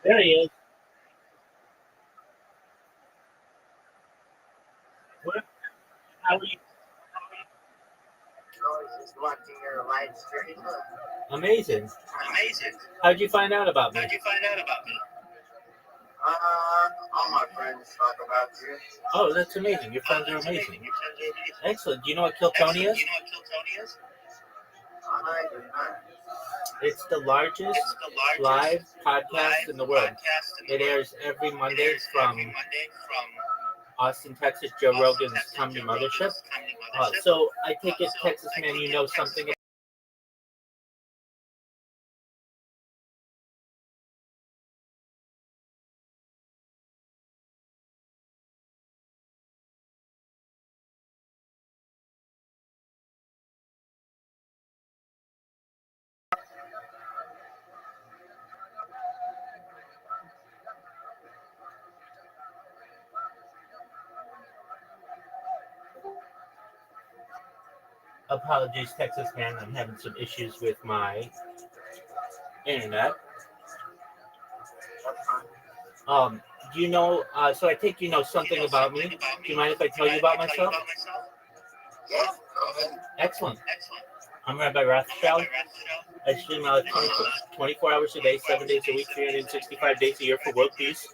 There he is. What? How are you? Oh, he's just watching your live stream. Amazing. Amazing. How'd you find out about me? How'd you find out about me? All my friends talk about you. Oh, that's amazing. Your friends are amazing. Excellent. Do you know what Kiltony is? Do you know what Kiltony is? I do not. It's the largest live podcast in the world. It airs every Monday from Austin, Texas, Joe Rogan's Comedy Mothership. So I take it, Texas man, you know something Apologies, Texas man. I'm having some issues with my internet. Do you know? So I think you know something about me. Do you mind if I tell you about myself? Yeah, go ahead. Excellent. I'm Rabbi Rothschild. I stream 24 hours a day, 7 days a week, 365 days a year for world peace.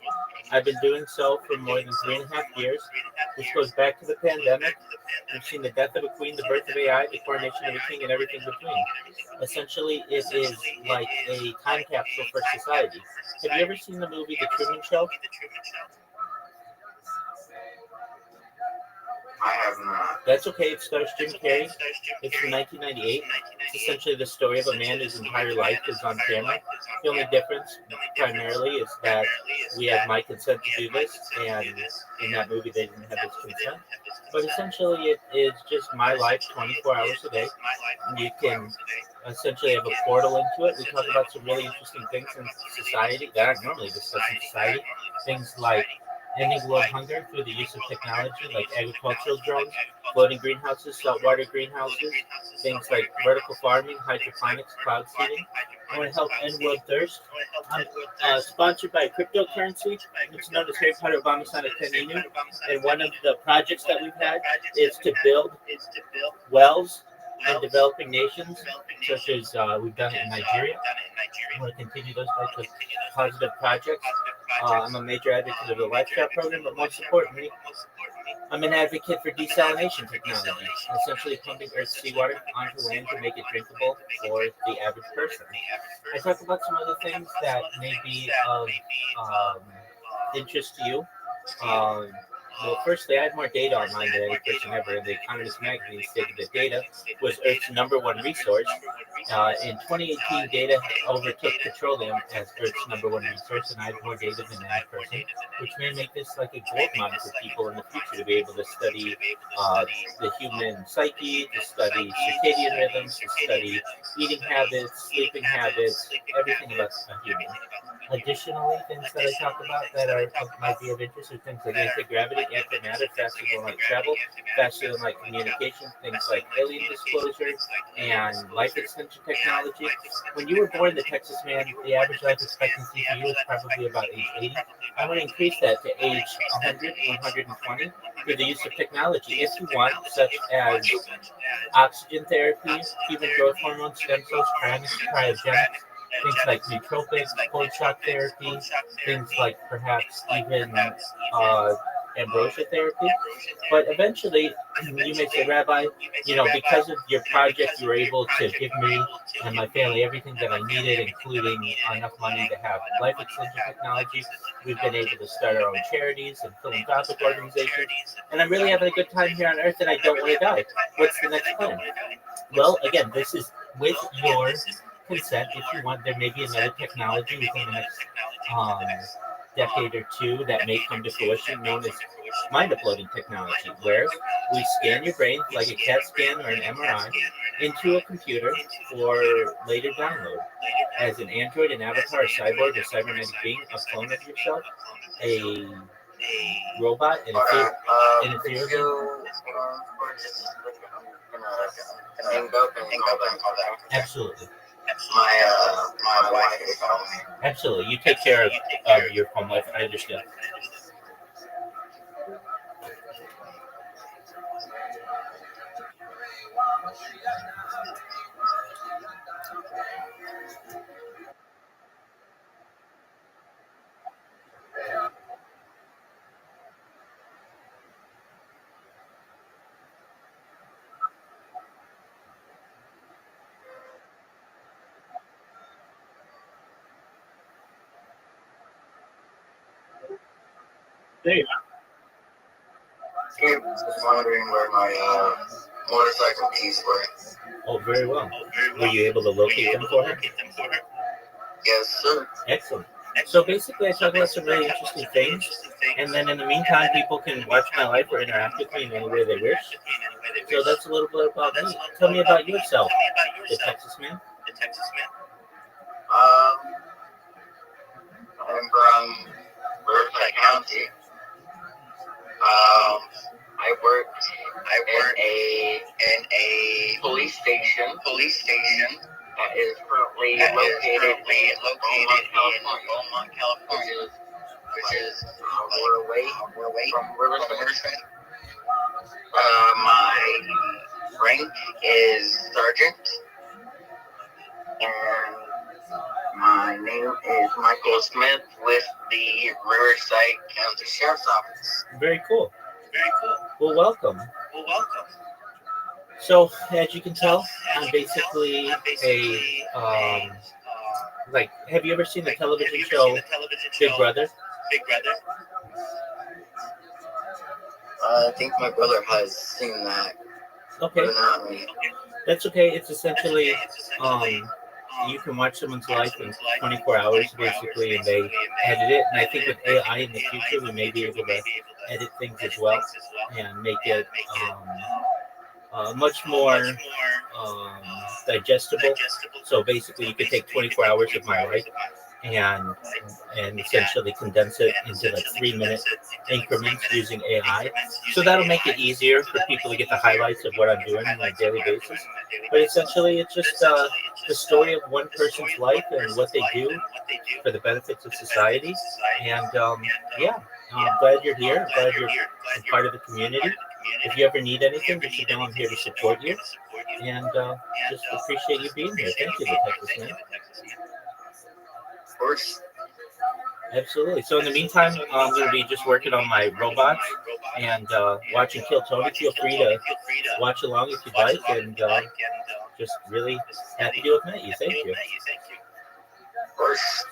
I've been doing so for more than 3.5 years. This goes back to the pandemic. We've seen the death of a queen, the birth of AI, the coronation of a king, and everything between. Essentially, it is like a time capsule for society. Have you ever seen the movie The Truman Show? I have not. That's okay. It stars Jim Carrey. It's from 1998. It's essentially the story of a man whose entire life is on camera. The only difference, primarily, is that we have my consent to do this, and in that movie, they didn't have his consent. But essentially, it is just my life 24 hours a day. And you can essentially have a portal into it. We talk about some really interesting things in society that aren't normally discussed in society. Things like ending world hunger through the use of technology like agricultural drones, floating greenhouses, saltwater greenhouses, things like vertical farming, hydroponics, cloud seeding. I want to help end world thirst. I'm sponsored by cryptocurrency. It's known as Harry Potter Obama-Sonic Teninu. And one of the projects that we've had is to build wells in developing nations, such as we've done it in Nigeria. I want to continue those types of positive projects. I'm a major advocate of the lifestyle program, but most importantly, I'm an advocate for desalination technology, essentially pumping Earth's seawater onto land to make it drinkable for the average person. I talk about some other things that may be of interest to you. Well, firstly, I have more data online than any person ever. The Economist magazine stated that data was Earth's #1 resource. In 2018, data overtook petroleum as Earth's #1 resource, and I have more data than any person, which may make this like a gold mine for people in the future to be able to study the human psyche, to study circadian rhythms, to study eating habits, sleeping habits, everything about a human. Additionally, things that I talk about that might be of interest are things like anti-gravity, antimatter, faster than light travel, faster than light communication, things like alien disclosure, and life extension technology. When you were born, the Texas man, the average life expectancy for you is probably about age 80. I want to increase that to age 100, 120 through the use of technology if you want, such as oxygen therapy, human growth hormone, stem cells, cryogenics, things like nootropics, cold shock therapy, things like perhaps even ambrosia therapy. But eventually, you may say, Rabbi, because of your project, you were able to give me and my family everything that I needed, including enough money to have life extension technology. We've been able to start our own charities and philanthropic organizations. And I'm really having a good time here on Earth, and I don't want to die. What's the next plan? Well, again, this is with your consent. If you want, there may be another technology within the next decade or two that may come to fruition known as mind uploading technology, where we scan your brain like a CAT scan or an MRI into a computer for later download as an android, an avatar, a cyborg, a cybernetic being, a clone of yourself, a robot, and a theory. Absolutely. My wife is home. Absolutely. You take care of your home life. I understand. There you Hey, just wondering where my motorcycle keys were. go. Oh, very well. Were you able to locate them for her? Yes, sir. Excellent. So basically, I talk about some really interesting things, and then in the meantime, people can watch my life or interact with me in any way they wish. So that's a little bit about me. Tell me about yourself, the Texas man. I'm from Riverside County. I worked in a police station that is currently located in Beaumont, California, which is we're away from Riverside. My rank is sergeant, and my name is Michael Smith with the Riverside County Sheriff's Office. Very cool. Well, welcome. So, as you can tell, I'm basically a like. Have you ever seen the television show Big Brother? I think my brother has seen that, Okay, but not me. that's okay. It's essentially you can watch someone's life in 24 hours basically, and they edit it. And I think with AI in the future, we may be able to edit things as well and make it much more digestible. So basically, you could take 24 hours of my life and essentially condense it into like 3 minute increments using AI. So that'll make it easier for people to get the highlights of what I'm doing on a daily basis. But essentially, it's just the story of one person's life and what they do for the benefits of society. And yeah, I'm glad you're here. I'm glad you're a part of the community. If you ever need anything, you should know I'm here to support you. And just appreciate you being here. Thank you, Detective Smith. Of course. Absolutely. So in the meantime, I'm going to be just working on my robots and watching Kill Tony. Feel free to watch along if you'd like, and just really happy to have met you. Thank you. Of course.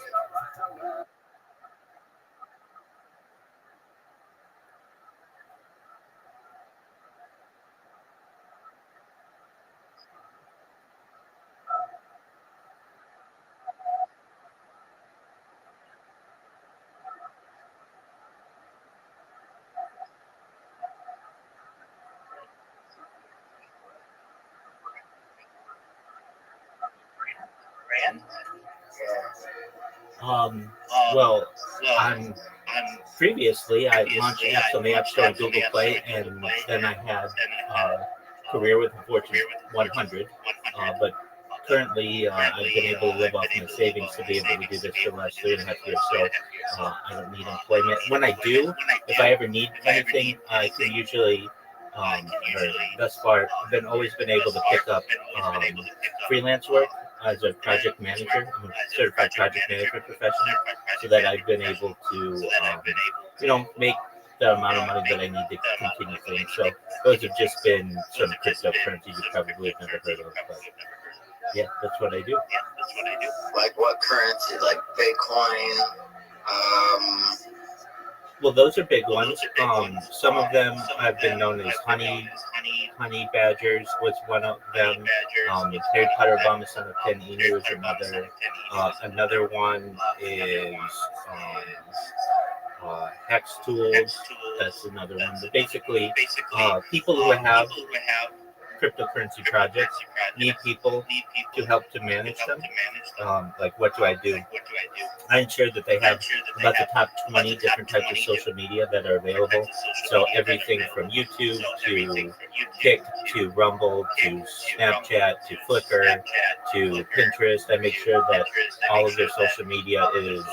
Um, well, I'm previously I launched apps on the App Store and Google Play, and then I had a career with the Fortune 100. But currently, I've been able to live off my savings to be able to do this for the last 3.5 years. So I don't need employment. When I do, if I ever need anything, I can usually. Or thus far, I've always been able to pick up freelance work as a project manager. I'm a certified project management professional, so that I've been able to, make the amount of money that I need to continue things. So those have just been some cryptocurrencies you probably have never heard of, but yeah, that's what I do. Like what currency? Like Bitcoin. Well, those are big ones. Some of them have been known as honey badgers was one of them. Harry Potter Obama Son of Ken Inu is another. Another one is hex tools. That's another one. But basically, people who have cryptocurrency projects need people to help to manage them. Like, what do I do? I ensure that they have about the top 20 different types of social media that are available. So everything from YouTube to Kick to Rumble to Snapchat to Flickr to Pinterest. I make sure that all of their social media is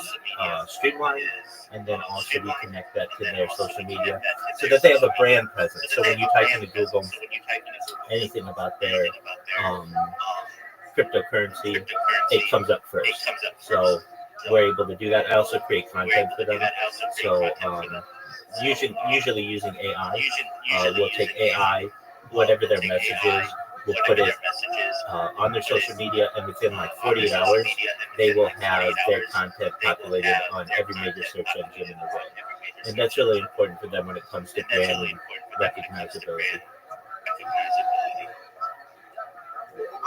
streamlined, and then also we connect that to their social media so that they have a brand presence. So when you type into Google anything about their cryptocurrency, it comes up first. So we're able to do that. I also create content for them. So usually using AI, we'll take AI, whatever their message is, we'll put it on their social media, and within like 48 hours, they will have their content populated on every major search engine in the world. and that's really important for them when it comes to brand and recognizability.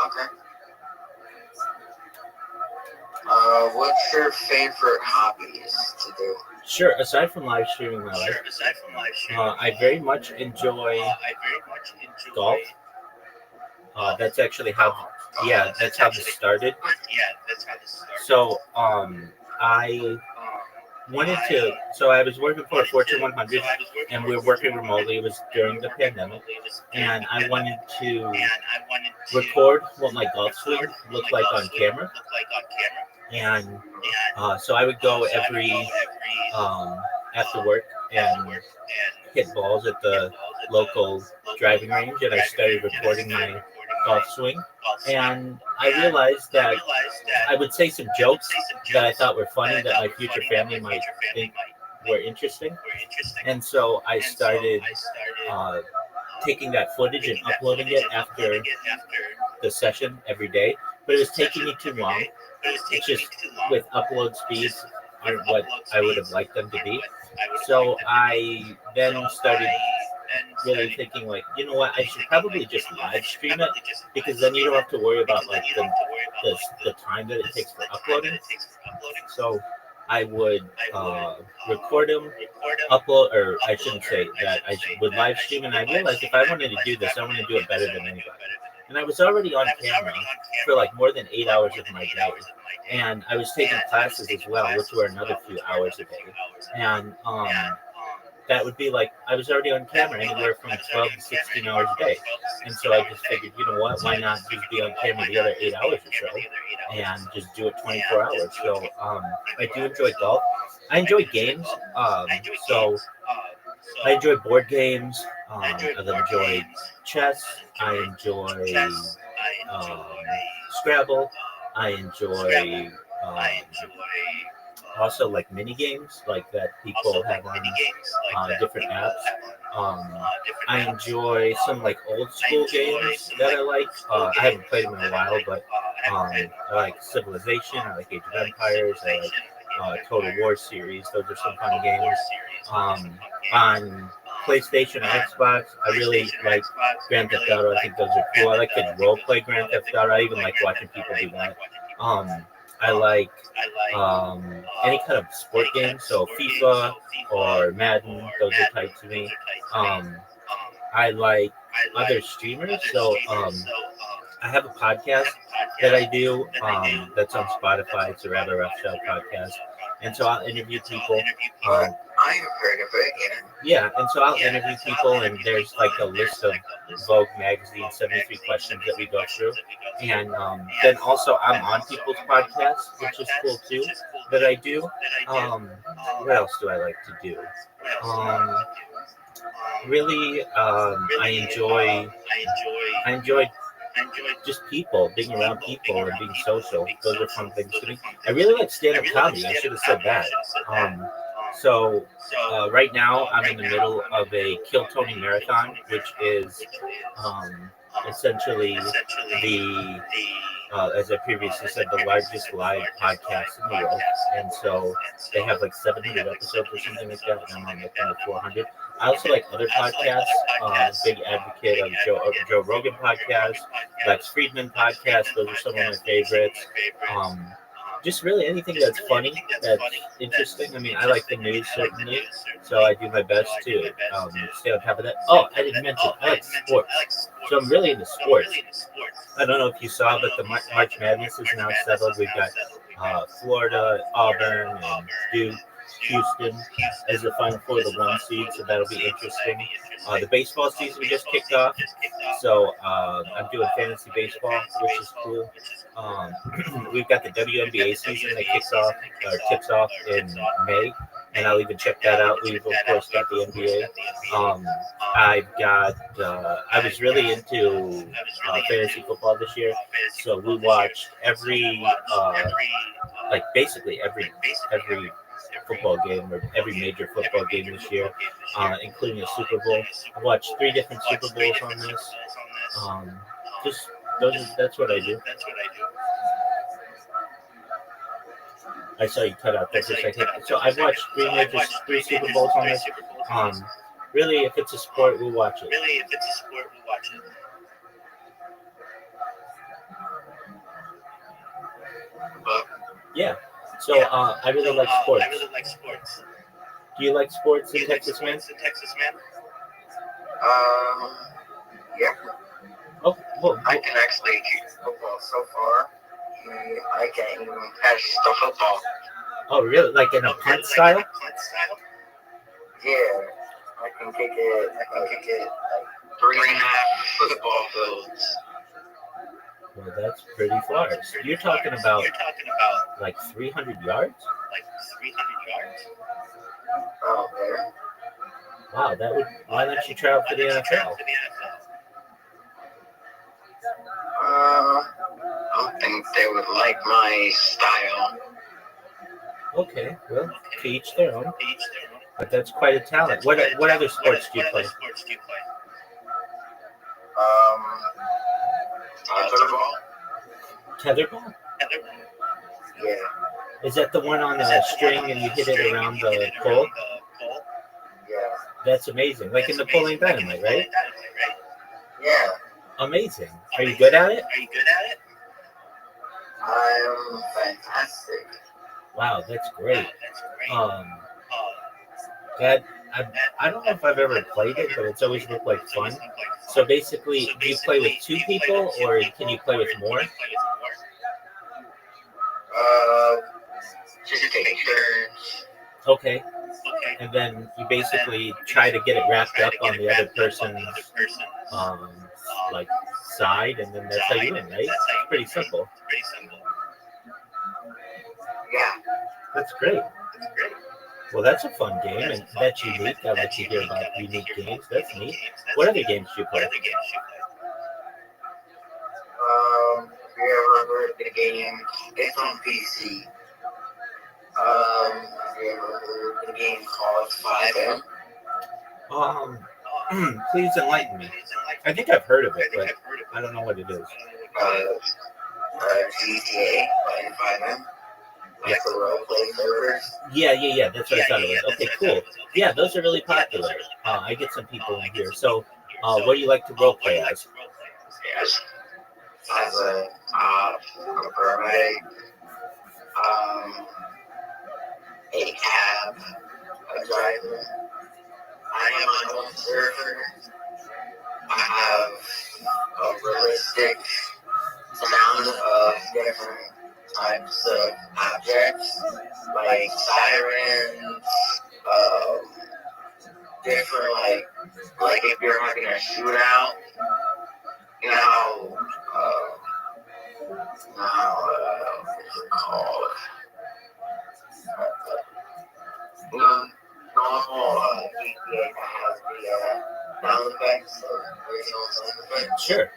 Okay. What's your favorite hobbies to do? Sure. Aside from live streaming my life, I very much enjoy golf. That's actually how, yeah, that's how this started. So, I wanted to. So I was working for a Fortune 100, and we were working remotely. It was during the pandemic, and I wanted to record what my golf swing looked like on camera. And so I would go every um, after work and hit balls at the local driving range, and I started recording my golf swing. And I realized that I would say some jokes that I thought were funny that my future family might think were interesting. And so I started uh, taking that footage and uploading it after the session every day. But it was taking me too long. It's just with upload speeds aren't what I would have liked them to be. So I then started really thinking like, you know what, I should probably just live stream it because then you don't have to worry about like the time that it takes for uploading. So I would record them, upload, or I shouldn't say that would live stream. And I realized if I wanted to do this, I want to do it better than anybody. And I was already on camera for like more than 8 hours of my day. And I was taking classes as well, which were another few hours a day. And that would be like I was already on camera anywhere from 12 to 16 hours a day. And so I just figured, you know what, why not just be on camera the other 8 hours or so and just do it 24 hours. So I do enjoy golf. I enjoy games. So I enjoy board games. I enjoy chess. I enjoy um, Scrabble. I enjoy also like mini games like that people have on different apps. Um, I enjoy some like old school games that I like. I haven't played them in a while, but I like Civilization. I like Age of Empires. I like Total War series. Those are some fun games. On PlayStation or Xbox, I really like Grand Theft Auto. I think those are cool. I like to role play Grand Theft Auto. I even like watching people do that. I like any kind of sport game, so FIFA or Madden. Those are tight to me. Um, I like other streamers, so I have a podcast that I do that's on Spotify. It's a Rabbi Rothschild podcast, and so I'll interview people. I have heard of it, yeah. Yeah, and so I'll interview people, and there's like a list of Vogue magazine 73 questions that we go through, and then also I'm on people's podcasts, which is cool too. That I do. What else do I like to do? Um, really, I enjoy just people, being around people and being social. Those are fun things to me. I really like stand-up comedy. I should have said that. So right now I'm in the middle of a Kill Tony marathon, which is essentially the as I previously said, the largest live podcast in the world. And so they have like 700 episodes or something like that, and I'm on like under 400. I also like other podcasts. Big advocate of Joe Rogan podcast, Lex Friedman podcast. Those are some of my favorites. Just really anything that's funny, that's interesting. I mean, I like the news certainly, so I do my best to stay on top of that. Oh, I didn't mention I like sports, so I'm really into sports. I don't know if you saw, but the March Madness is now settled. We've got Florida, Auburn, and Duke, Houston as the Final Four, the one seed, so that'll be interesting. The baseball season just kicked off, so I'm doing fantasy baseball, which is cool. We've got the WNBA season that tips off in May, and I'll even check that out. We've of course got the NBA. I've got. I was really into fantasy football this year, so we watched like basically every football game or every major football game this year, including the Super Bowl. I watched 3 different Super Bowls on this. Just that's what I do. I saw you cut out there for a second. So I've watched three Super Bowls on this. Really, if it's a sport, we'll watch it. Yeah. So I really like sports. Do you like sports in Texas, man? Yeah. Oh, well, I can actually kick football so far. I can't even catch the football. oh, really? Like in a punt style? Yeah, I can kick it like 3.5 football fields. Well, that's pretty far. So you're talking about like 300 yards? Oh, there. Wow, that would. Why don't you try out for the NFL? I don't think they would like my style. Okay, well, to each their own. But that's quite a talent. What other sports do you play? Tetherball. Tetherball? Yeah. Is that the one on a string and you hit it around the pole? Yeah. That's amazing. Like in the Napoleon Dynamite, right? Yeah. Amazing. Are you good at it? I'm fantastic. Wow, that's great. That I don't know if I've ever played it, but it's always looked like fun. So basically, do you play with two people, or can you play with more? Just take turns. Okay. And then you basically try to get it wrapped up on the other person's like side, and then that's how you win, right? It's pretty simple. Yeah. That's great. Well, that's a fun game, and that's unique. I like to hear about unique games. That's neat. What other games do you play? Have you ever heard the game? It's on PC. Have you ever heard the game called 5M? Please enlighten me. I think I've heard of it, but I don't know what it is. GTA and 5M. Like the role play servers. Yeah. That's what I thought it was. Okay, cool. Yeah, those are really popular. I get some people in here. So, what do you like to role play as? Yes. As a paramedic, a cab, a driver. I am my own server. I have a realistic sound of different types of objects, like sirens, different like if you're having a shootout, you know what's it called? Normal GTA that has the sound effects, the original sound effects. Sure.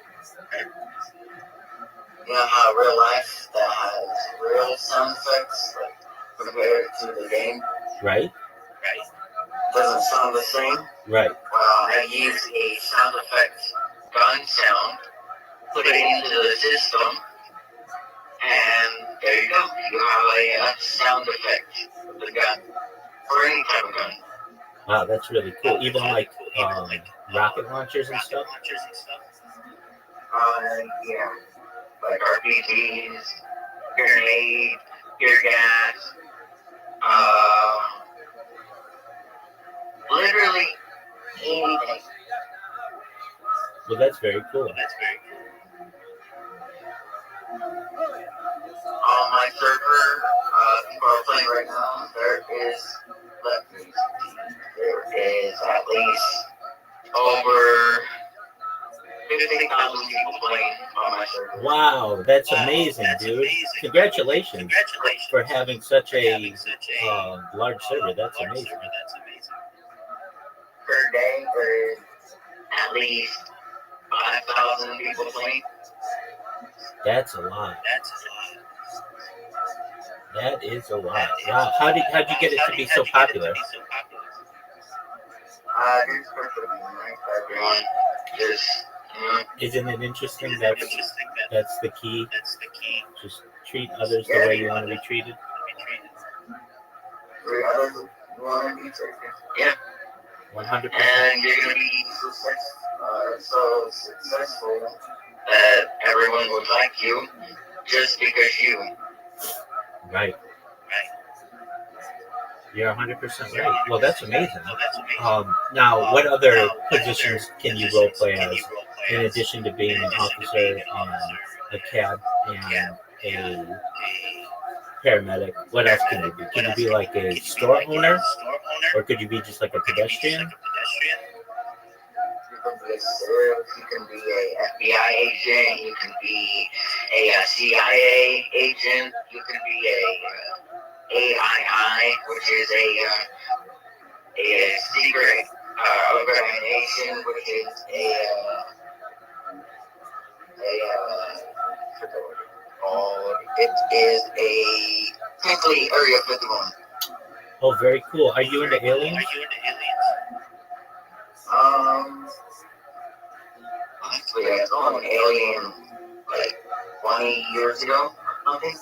You know how real life that has real sound effects, like compared to the game? Right. Doesn't sound the same? Right. Well, I use a sound effect gun sound, put it into the system, and there you go. You have a sound effect of the gun, or any type of gun. Wow, that's really cool. Even like rocket launchers and stuff? Yeah. Like RPGs, grenade, tear gas, literally anything. Well, that's very cool. On my server, people are playing right now, there is at least over 50,000 people playing on my server. Wow, that's amazing, dude. Congratulations for having such a large server. That's amazing. Per day, there is at least 5,000 people playing. That's a lot. That is a lot. Wow. How'd you get it to be so popular? It's perfect, everyone. Just, Isn't it interesting that that's the key? Just treat others the way you want to be treated. 3 others want to be taken. Yeah. 100%. And you're going to be so successful that everyone would like you just because you. Right. You're 100% right. Well, that's amazing. Now, what other positions can you role play as, in addition to being an officer and a cab and a paramedic? What else can you be? Can you be like a store owner, or could you be just like a pedestrian? You can be a sheriff, you can be a FBI agent, you can be a CIA agent, you can be a AII, which is a secret organization, which is it is a technically Area 51. Oh, very cool. Are you into aliens? Actually, I saw an alien like 20 years ago.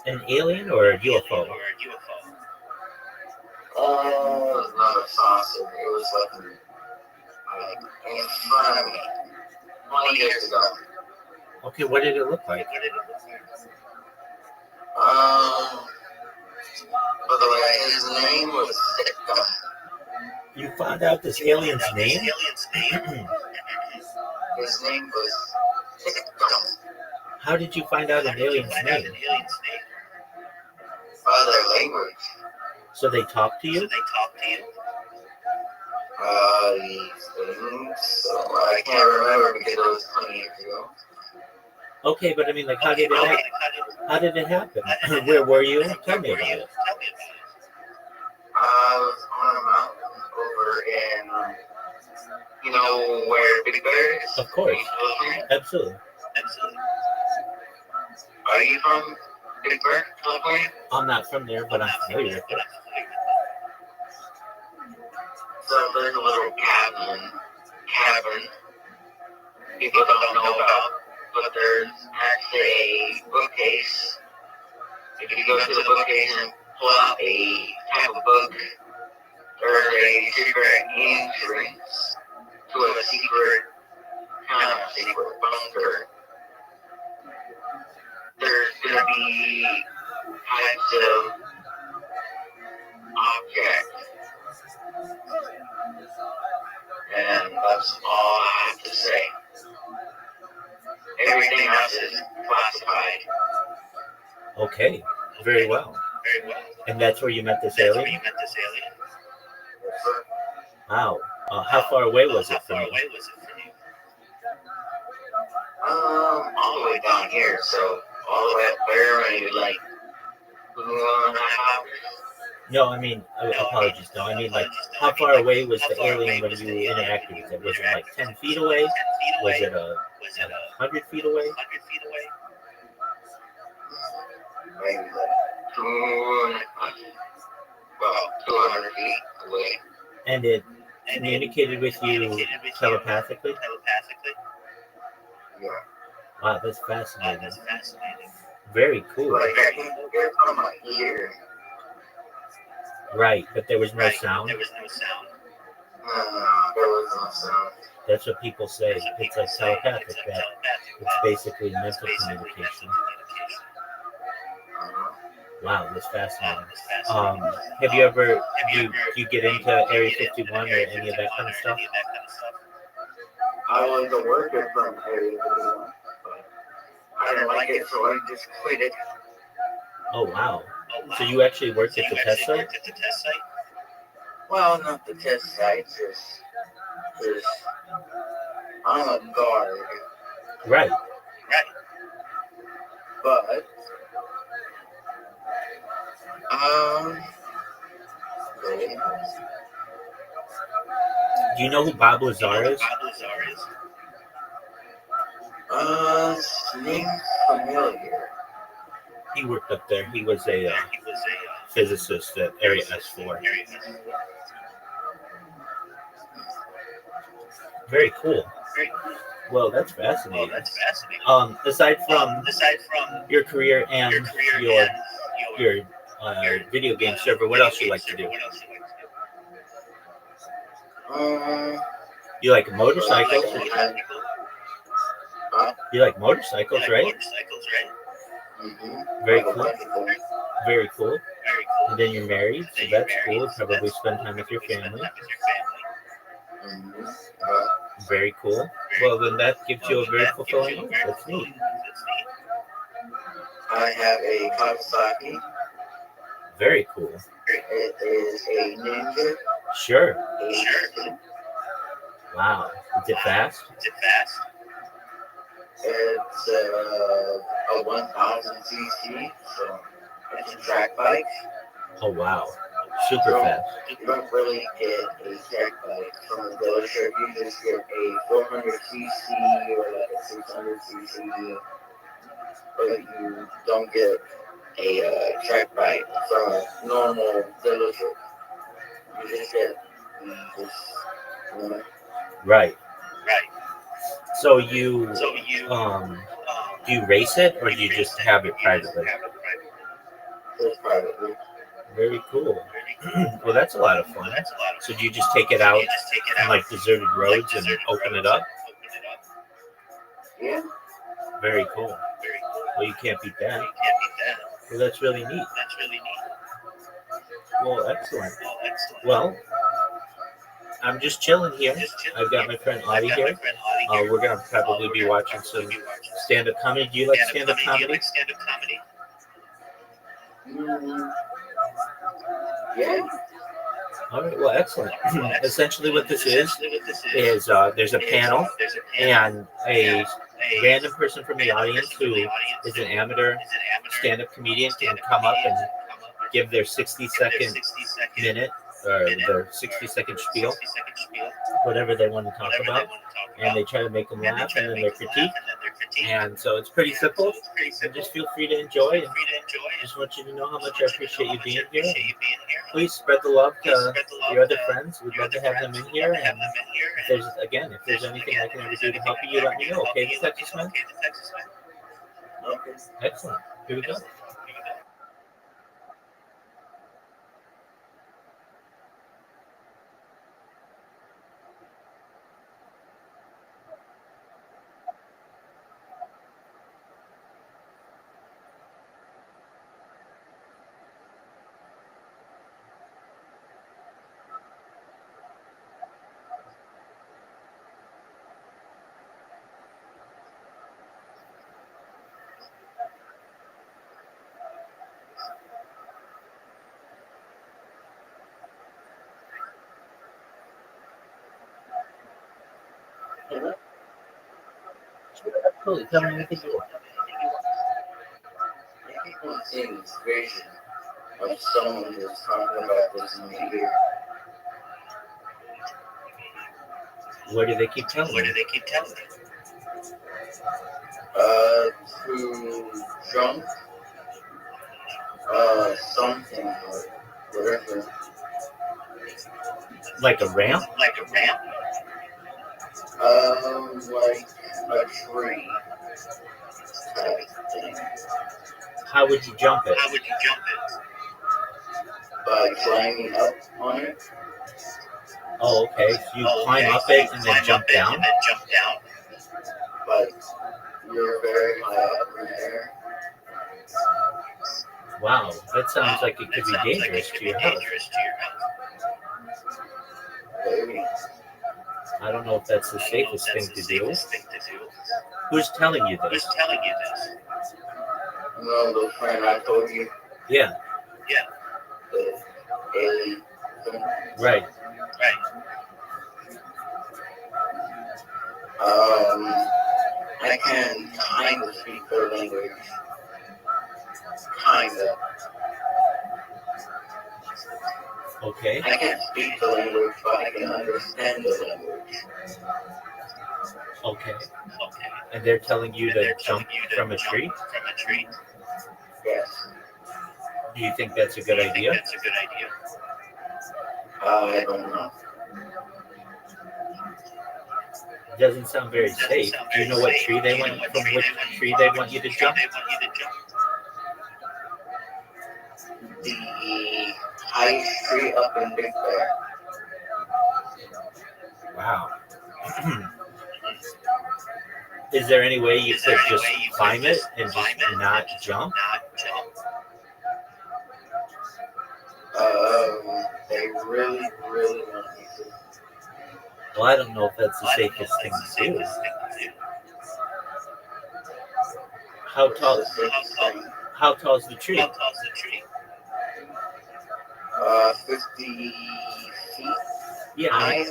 An alien or a UFO? It was not a saucer. It was like in front of me 20 years ago. Okay, what did it look like? By the way, his name was Sitcom. You found out this alien's name? His name was Sitcom. How did you find out an alien's name? By their language. So they talk to you? So I can't remember because it was 20 years ago. Okay, but I mean, like, how did it happen? Where were you? Tell me about it. I was on a mountain over in, you know, where Big Bear is? Of course. Absolutely. Are you from Big Bear, California? I'm not from there, but I'm familiar with it. So there's a little cavern people don't know about, but there's actually a bookcase. If you go to the bookcase and pull out a type of book, there's a secret entrance to a secret bunker. There's gonna be types of objects. And that's all I have to say. Everything else is classified. Okay, very well. And that's where you met this alien? Wow. How far away was it from you? All the way down here, so all the way up there, and you like 2.5 hours. No, I mean, apologies. No, I mean, like, how far away was the alien when you interacted with it? Was it like 10 feet away? Was it 100 feet away? Maybe like 200 feet away. And it communicated with you telepathically? Yeah. Wow, that's fascinating. Very cool. Like I can hear it from my ear. Right, but there was no sound. There was no sound. That's what people say. It's like telepathic. That it's basically mental communication. Wow, that's fascinating. Have you ever you get into Area 51 or any of that kind of stuff? I was a worker from Area 51, but I didn't like it, so I just quit it. Oh wow! So you actually worked at the test site? Well, not the test site, just I'm a guard. Right. But do you know who Bob Lazar is? Seems familiar. He worked up there. He was a physicist at Area S4. Very cool. Well, that's fascinating. Aside from your career and your video game server, what else you like to do? You like motorcycles? You like motorcycles, right? Very cool. Very cool. And then you're married, so that's cool. You probably spend time with your family. Very cool. Well, then that gives you a very fulfilling life. That's neat. I have a Kawasaki. Very cool. It is a Ninja. Sure. Wow. Is it fast? It's a 1000 cc, so it's a track bike. Oh, wow. Super fast. You don't really get a track bike from the dealership. You just get a 400 cc or like a 600 cc, but you don't get a track bike from a normal dealership. You just get Right. So you do you race it or do you just have it privately? just privately. Very cool. Well, that's a lot of fun. So do you just take it out on like deserted roads and open it up? Yeah. Very cool. Well, you can't beat that. Well, that's really neat. Well, excellent. Well, I'm just chilling here. I've got my friend Audie here. We're going to probably be watching some stand-up comedy. Do you like stand-up comedy? Yeah. All right, well, excellent. Essentially what this is there's a panel and a random person from the audience who is an amateur stand-up comedian can come up and give their 60-second minute or their 60-second spiel, whatever they want to talk about, and they try to make them laugh and then their critique. And so it's pretty simple, and just feel free to enjoy, and just want you to know how much I appreciate you being here. Please spread the love to your other friends. We'd love to have them in here, and if there's anything I can ever do to help you, let me know, okay, the Texas man? Excellent. Here we go. Absolutely. Tell me anything you want. I keep on seeing this vision of someone who's talking about this in the ear. What do they keep telling you? To jump, something or whatever. Like a ramp? Like a tree type thing. How would you jump it? By climbing up on it. Oh, okay. So you climb up it and then jump down? But you're very high up in the air. Wow, that sounds like it could be dangerous to your health. Maybe. I don't know if that's the safest thing to do. Who's telling you this? No, the friend I told you. Yeah. The alien thing. Right. I can kind of speak their language. Kind of. Okay. I can't speak the language, but I can understand the language. Okay. And they're telling you to jump from a tree? Yes. Do you think that's a good idea? I don't know. Doesn't sound very safe. Do you know what tree they want from which tree they want you to jump? the highest tree up in Big Bear. Wow. Is there any way you could just climb it and just not jump? They really, really want me to. Well, I don't know if that's the safest thing to do. How tall? How tall is the tree? 50 feet. Yeah, I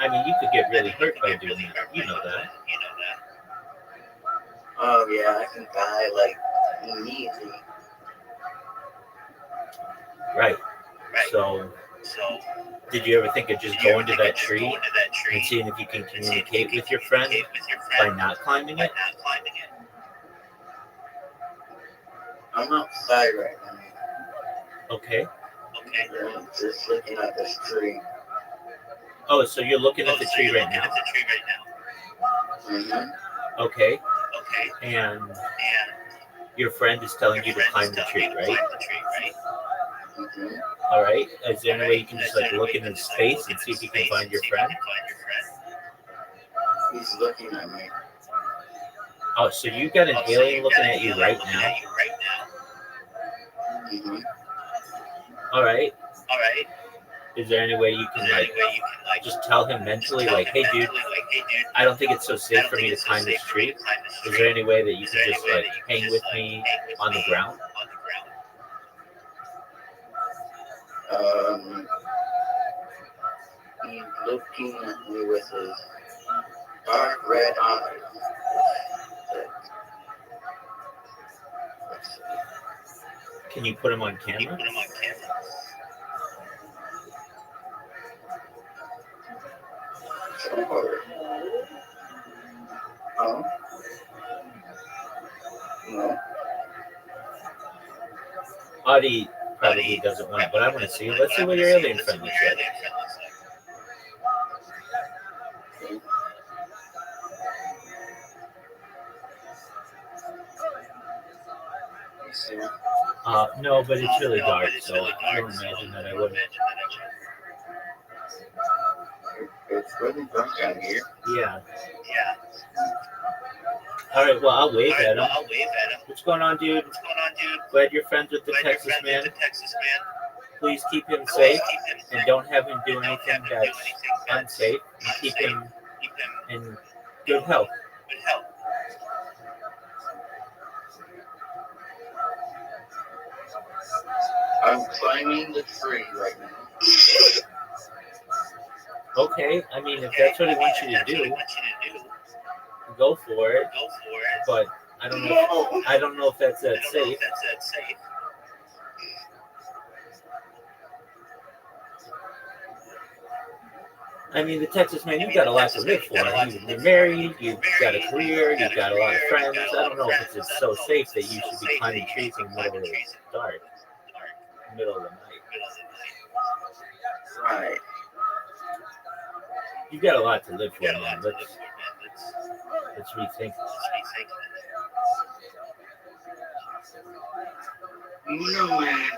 mean, you could get really hurt by doing that. You know that. Oh yeah, I can die like immediately. Right. So, did you ever think of just going to that tree and seeing if you can communicate with your friend by not climbing it? I'm outside right now. Okay. I'm just looking at this tree. Oh, so you're looking at the tree right now? Mm-hmm. Okay. And your friend is telling you to climb the tree, right? Mm-hmm. All right. Is there any way you can just like look into his face and see if you can find your friend? He's looking at me. Oh, so you got an alien looking at you right now? Mm-hmm. All right. Is there any way you can like just tell him mentally, like, hey, dude, I don't think it's so safe for me to climb this tree. Is there any way that you can just like hang with me on the ground? He's looking at me with his dark red eyes. Can you put him on camera? Sure. Oh. No. Audie probably doesn't want it, but I want to see. Let's see what your alien friend looks like. No, but it's really dark, so I don't imagine that I wouldn't. It's really dark out here. Yeah. All right, well, I'll wave at him. What's going on, dude? Glad you're friends with the Texas man. Please keep him safe and don't have him do anything that's unsafe. And keep him in good health. I'm climbing the tree right now. Okay, I mean, if that's what he wants you to do, go for it. But I don't know if that's that safe. I mean, the Texas man, you've got a lot to live for. You're married, you've got a career, you've got a lot of friends. I don't know if it's just so safe that you should be climbing trees in the middle of the dark, middle of the night. Right. You've got a lot to live for, man. Let's rethink. No, man.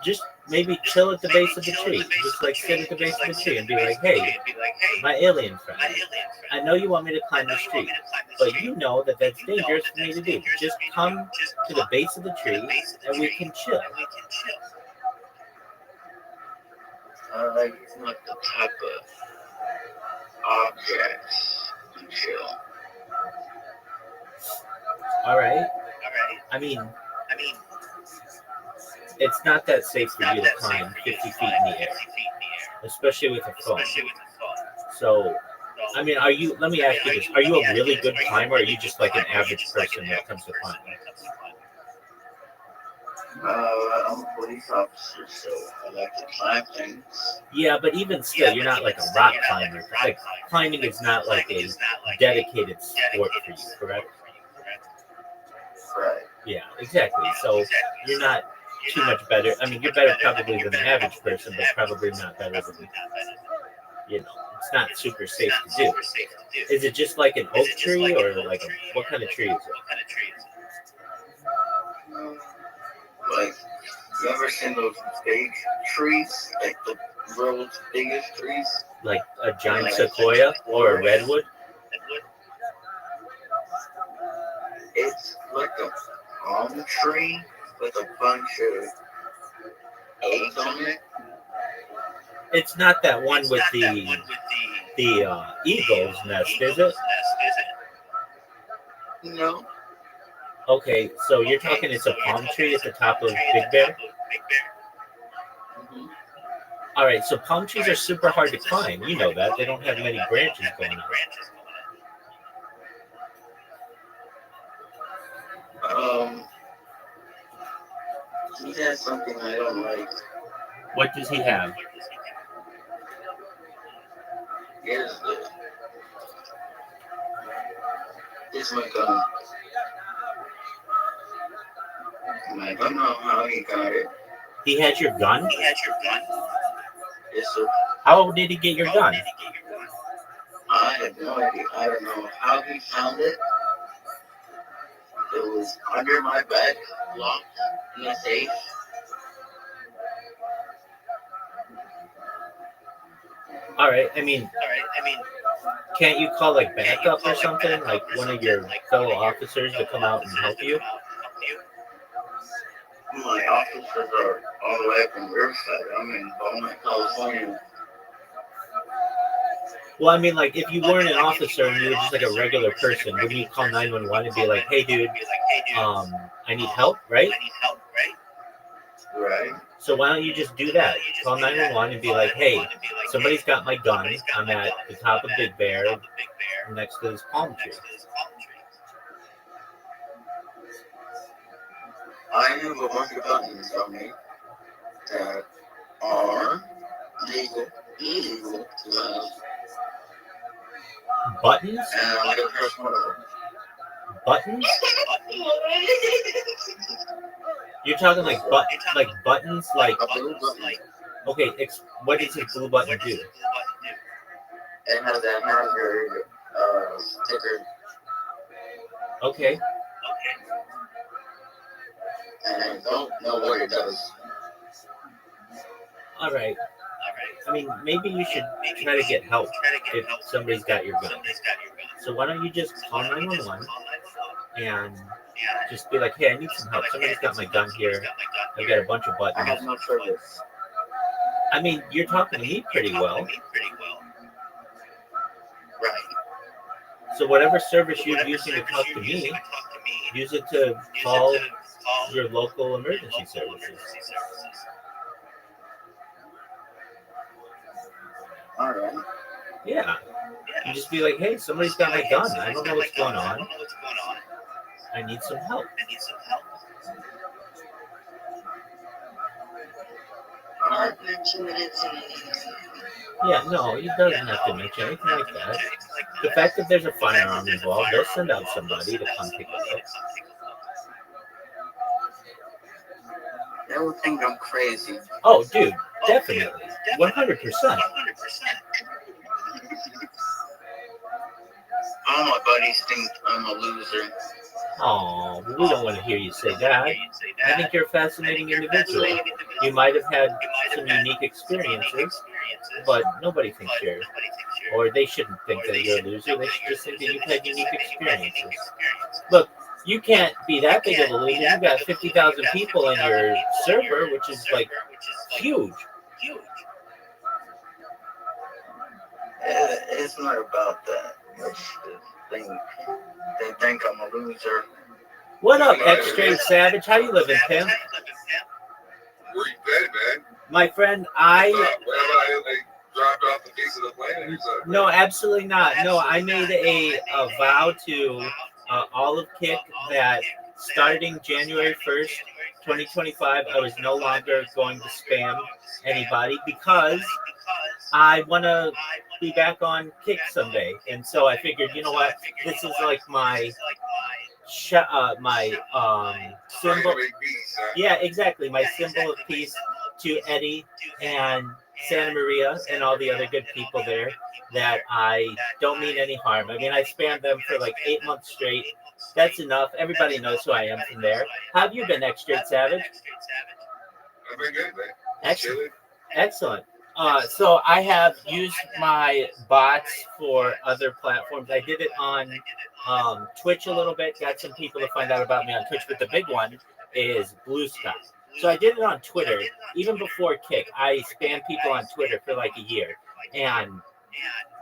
Just maybe chill at the base of the tree. Just like sit at the base of the tree and be like, hey, my alien friend, I know you want me to climb this tree, but you know that that's dangerous for me to do. Just come to the base of the tree and we can chill. Like not the type of objects to chill. All right. I mean, it's not that safe for you to climb 50 feet in the air, especially with a phone. So, I mean, let me ask you this, are you a really good climber, or are you just like an average person when it comes to climbing? I'm a police officer, so I like to climb things. Yeah, but even still, you're not like a rock climber. Like, climbing is not like a dedicated sport for you, correct? Right. Yeah, exactly. So you're not too much better. I mean, you're better probably than the average person, but probably not better than, it's not super safe to do. Is it just like an oak tree, or like what kind of tree is it? Like, you ever seen those big trees? Like the world's biggest trees? Like a giant sequoia or a redwood? It's like a palm tree with a bunch of eggs on it. It's not that one with the eagle's nest, is it? No. Okay, so you're talking it's a palm tree at the top of Big Bear? Mm-hmm. All right, so palm trees are super hard to climb. You know that. They don't have many branches going on. He has something I don't like. What does he have? Here's my gun. And I don't know how he got it. He had your gun? Yes, sir. How did he get your gun? I have no idea. I don't know how he found it. It was under my bed, locked in a safe. All right, I mean, can't you call like backup or something? Like one of your fellow officers to come out and help you? My officers are all the way up in Riverside. I'm in Beaumont, California. Well, I mean, like if you weren't an officer and you were just like a regular person, wouldn't you call 911 and be like, "Hey, dude, I need help," right? Right. So why don't you just do that? Call 911 and be like, "Hey, somebody's got my gun. I'm at the top of Big Bear, next to this palm tree." I have a bunch of buttons on me that are illegal to have. Buttons? And I'm gonna press one of them. Buttons? You're talking like buttons, like A blue button. okay. What does this blue button do? It has that hamburger sticker. Okay. And I don't know what it does. All right. I mean, maybe you should try to get help if somebody's got your gun. So why don't you just call 911 and just be like, "Hey, I need some help. Somebody's got my gun here. I've got a bunch of I have buttons." no service. I mean, you're talking to me pretty well. Right. So whatever service you're using to talk to me, use it to call your local emergency services. All right. Yeah. You just be like, "Hey, somebody's got my gun. I don't know what's going on. I need some help." Yeah, no, he doesn't have to mention anything like that. The fact that there's a firearm involved, they'll send out somebody to come take a look. They would think I'm crazy. Oh, dude, definitely. 100%. All my buddies think I'm a loser. Oh, we don't want to hear you say that. I think you're a fascinating individual. You might have had some unique experiences, but nobody thinks you're, or they shouldn't think that you're a loser. They should just think that you've had unique experiences. Look, you can't be that big of a loser. You've got 50,000 people in your server, which is like huge. It's not about that. They think I'm a loser. What up, X-Straight Savage? How you living, Pimp? Where you been, man? My friend, Where they dropped off the piece of the plane? No, absolutely not. No, I made a vow to Olive Kick that starting January 1st, 2025, I was no longer going to spam anybody because I want to be back on Kick someday. And so I figured, you know what? This is like my symbol. Yeah, exactly. My symbol of peace to Eddie and Santa Maria and all the other good people there that I don't mean any harm. I mean, I spammed them for like 8 months straight. That's enough. Everybody knows who I am from there. How have you been, X Straight Savage? I've been good, man. Excellent. Excellent. So I have used my bots for other platforms. I did it on Twitch a little bit. Got some people to find out about me on Twitch, but the big one is Blue Sky. So I did it on Twitter. Even before Kick, I spammed people on Twitter for like a year. And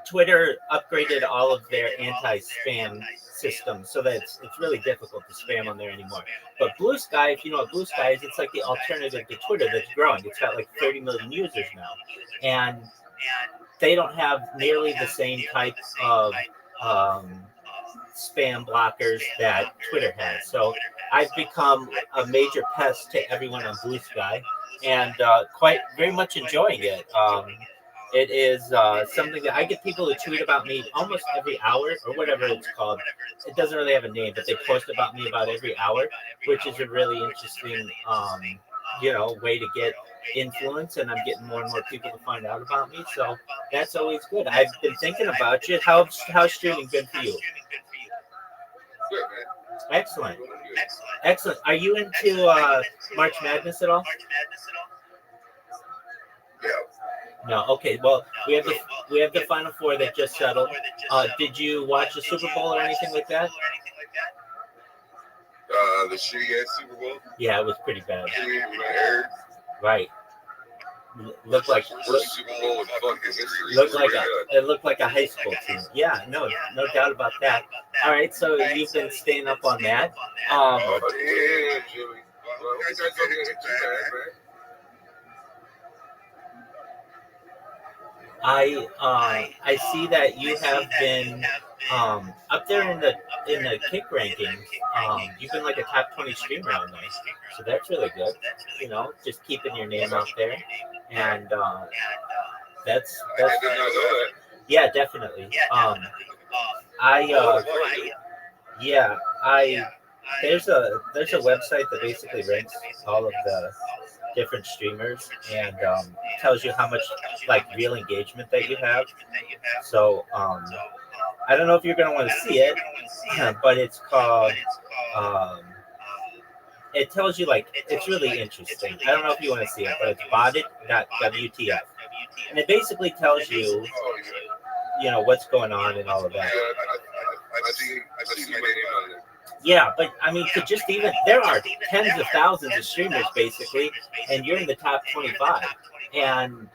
Twitter upgraded all of their anti-spam system so that it's really difficult to spam on there anymore. But Blue Sky, if you know what Blue Sky is, it's like the alternative to Twitter that's growing. It's got like 30 million users now. And they don't have nearly the same type of spam blockers that Twitter has. So I've become a major pest to everyone on Blue Sky and quite very much enjoying it. It is something that I get people to tweet about me almost every hour or whatever it's called. It doesn't really have a name, but they post about me about every hour, which is a really interesting, way to get influence. And I'm getting more and more people to find out about me. So that's always good. I've been thinking about you. How's streaming been for you? Good, man. Excellent. Excellent. Are you into March Madness at all? Yeah. No. Okay. Well, we have the Final Four that just settled. Did you watch the Super Bowl or anything like that? The shitty ass Super Bowl. Yeah, it was pretty bad. Yeah, Right. Looked like Super Bowl in fucking history. It looked like a high school team. Yeah. No doubt about that. All right. So you've been staying up on that. Oh yeah, Jimmy. Well, guys are fucking too bad, man. I see that you have been up there in the kick rankings. You've been like a top 20 streamer on there, so that's really good. You know, just keeping your name out there, and that's yeah, definitely. There's a website that basically ranks all of the different streamers and tells you how much like real engagement that you have. So I don't know if you're gonna want to see it, but it's called. It tells you like it's really interesting. I don't know if you want to see it, but it's botted.wtf, and it basically tells you, what's going on and all of that. I see my name on there. Yeah, but I mean, to just even there are tens of thousands of streamers basically, and you're in the top 25, and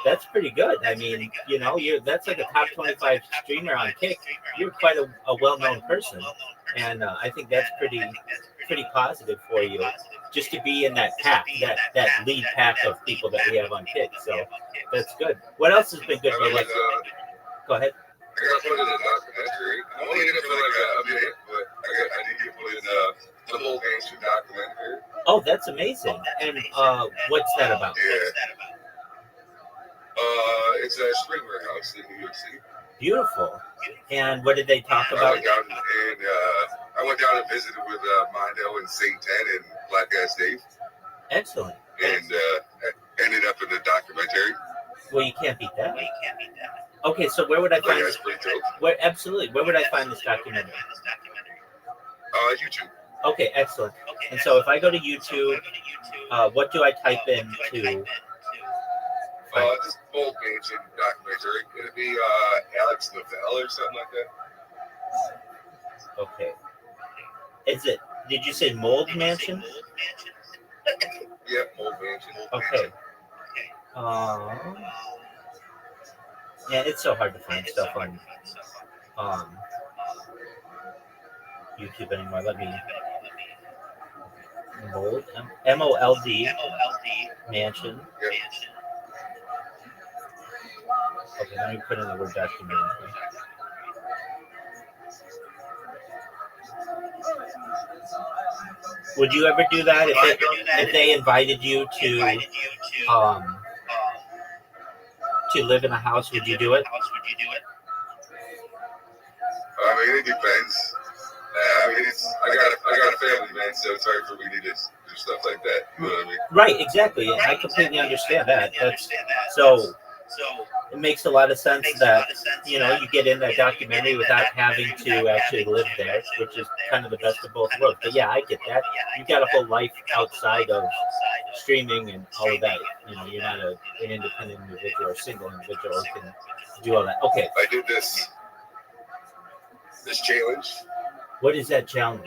that's pretty good. I mean, that's like a top 25 streamer on Kick. You're quite a well-known person, and I think that's pretty positive for you, just to be in that pack, that lead pack of people that we have on Kick. So that's good. What else has been good for you? Go ahead. I got put in a documentary. I'm only in it for like a minute, but I did get put in the whole gangster documentary. Oh, that's amazing. And what's that about? Yeah. It's a streamer house in New York City. Beautiful. And what did they talk about? I went down and visited with Mondo and Saint Ted and Black Ass Dave. Excellent. And ended up in the documentary. Well, you can't beat that. Okay, so where would I find this? Where would I find this documentary? YouTube. Okay, excellent. And so if I go to YouTube, what do I type in to? This Bold Mansion documentary. It'd be Alex Lavelle or something like that. Okay. Did you say Mold Mansion? Yeah, Mold Mansion. Okay. Yeah, it's so hard to find stuff on YouTube anymore. Let me Mold MOLD Mansion. Yeah. Okay, let me put in the word documentary. Would you ever do that if they invited you to live in a house? Would you do it? I mean, it depends. I got a family, man, so it's hard for me to just do stuff like that. You know what I mean? Right, exactly. And I completely understand that. So it makes a lot of sense that you get in that documentary without having to actually live there, which is kind of the best of both worlds. But yeah, I get that. You got a whole life outside of streaming and all of that. You're not an independent individual or single individual who can do all that. Okay. I did this challenge. What is that challenge?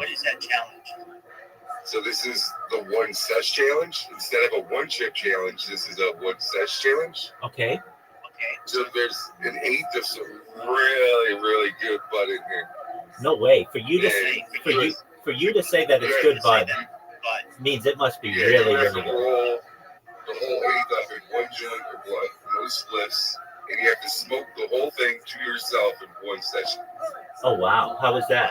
So this is the one sesh challenge. Instead of a one chip challenge, this is a one sesh challenge. Okay. So there's an eighth of some really, really good bud in here. No way. For you to say that it's good bud means it must be really, really good. Roll the whole eighth up in one joint of blood, no spliffs, and you have to smoke the whole thing to yourself in one session. Oh wow! How was that?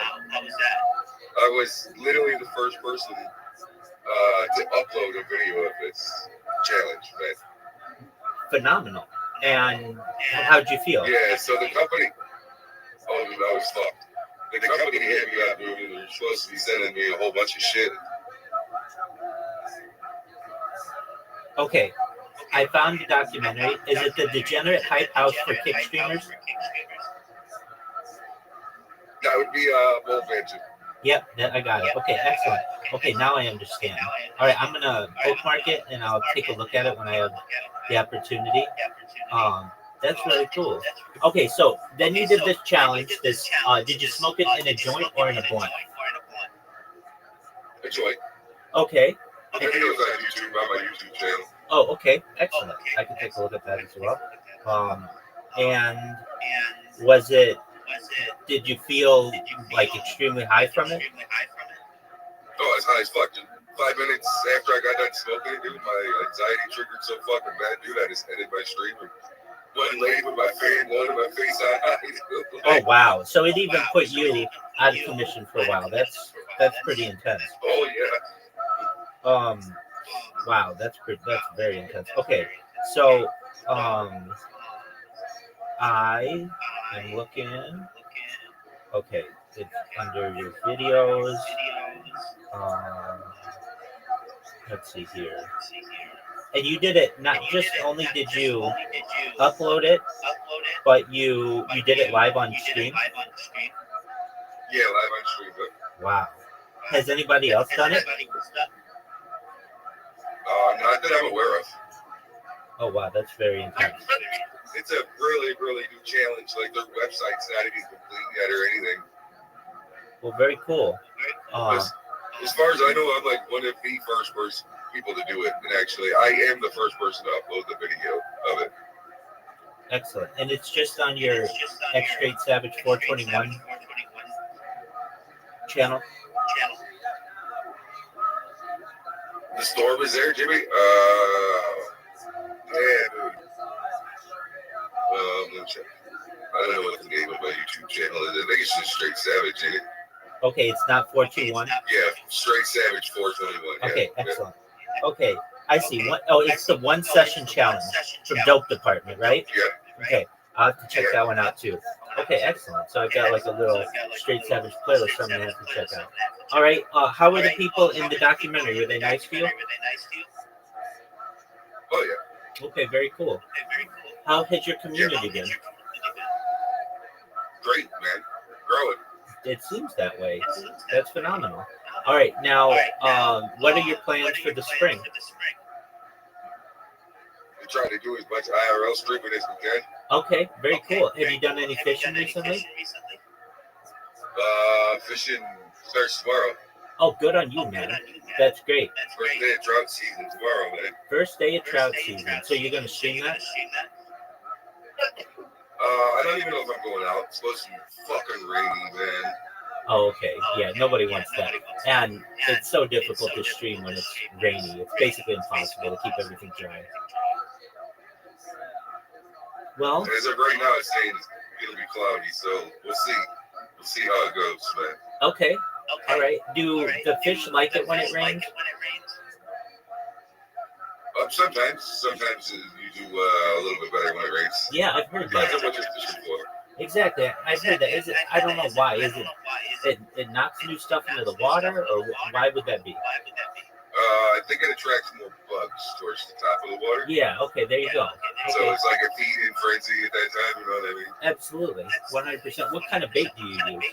I was literally the first person to upload a video of this challenge, man. Phenomenal. And how'd you feel? Yeah, so the company, I was fucked. The company hit me up, dude, and they're supposed to be sending me a whole bunch of shit. Okay, I found the documentary. Is it the Degenerate Hype House for Kick Streamers? That would be Bull Venture. Yep, I got it. Okay, excellent. Okay, now I understand. All right, I'm gonna bookmark it and I'll take a look at it when I have the opportunity. That's really cool. Okay, so then you did this challenge. Did you smoke it in a joint or in a blunt? A joint. Okay. The videos on YouTube on my YouTube channel. Oh, okay, excellent. I can take a look at that as well. And was it? Did you feel like extremely high from it? Oh, it's high as fuck. 5 minutes after I got done smoking it, dude, my anxiety triggered so fucking bad, dude. I just ended my stream and went late with my fan, one in my face. Oh wow! So it even put you out of commission for a while. That's pretty intense. Oh yeah. Wow, that's very intense. Okay, so I am looking. Okay, it's under your videos. Let's see here. And you did it not just only did you upload it, but you did it live on stream? Yeah, live on stream. Wow. Has anybody else done it? Not that I'm aware of. Oh wow, that's very intense. It's a really, really new challenge. Like their website's not even complete yet or anything. Well, very cool. As far as I know, I'm like one of the first people to do it. And actually, I am the first person to upload the video of it. Excellent. And it's just on your X Straight Savage 421 channel? The storm is there, Jimmy? Yeah, dude. Let me check. I don't know what the name of my YouTube channel is. I think it's just Straight Savage, ain't it? Okay, it's not 421? Yeah, Straight Savage 421. Okay, excellent. Okay, I see. It's the one session challenge from Dope Department, right? Yeah. Okay, I'll have to check that one out too. Okay, excellent. So I've got like a little Straight Savage playlist I'm going to have to check out. All right, how were the people in the documentary? Were they nice to you? Oh, yeah. Okay, very cool. How has your community been? Great, man. Growing. It seems that way. That's phenomenal. All right, now, what are your plans for the spring? We try to do as much IRL streaming as we can. Okay, very cool. Have you done any fishing recently? Fishing starts tomorrow. Oh, good on you, man. That's great. First day of trout season tomorrow, man. First day of trout season. So you're going to stream that? I don't even know if I'm going out. It's supposed to be fucking rainy, man. Oh, okay. Yeah, nobody wants that. And it's so difficult to stream when it's rainy. It's basically impossible to keep everything dry. Well, as of right now, it's saying it'll be cloudy, so we'll see. We'll see how it goes, man. Okay. All right. Do the fish like it when it rains? Sometimes you do a little bit better when it rains. Yeah, I've heard Depends that. on what you're fishing for. Exactly. I've heard that. Is it? I don't know why. Is it? It knocks new stuff into the water, or why would that be? I think it attracts more bugs towards the top of the water. Yeah. Okay. There you go. So Okay. it's like a feeding frenzy at that time. You know what I mean? Absolutely. 100%. What kind of bait do you use?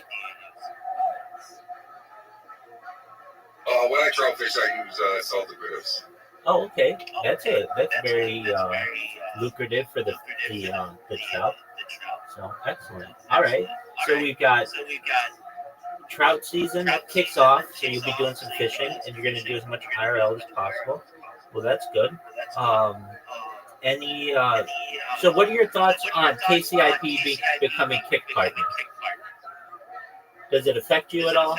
When I trout fish, I use salted minnows. Oh, okay. That's very lucrative for the trout. So excellent. All right. So we've got trout season kicks off. So you'll be doing some fishing, and you're going to do as much IRL as possible. Well, that's good. Any so what are your thoughts on KCIP becoming kick partner? Does it affect you at all?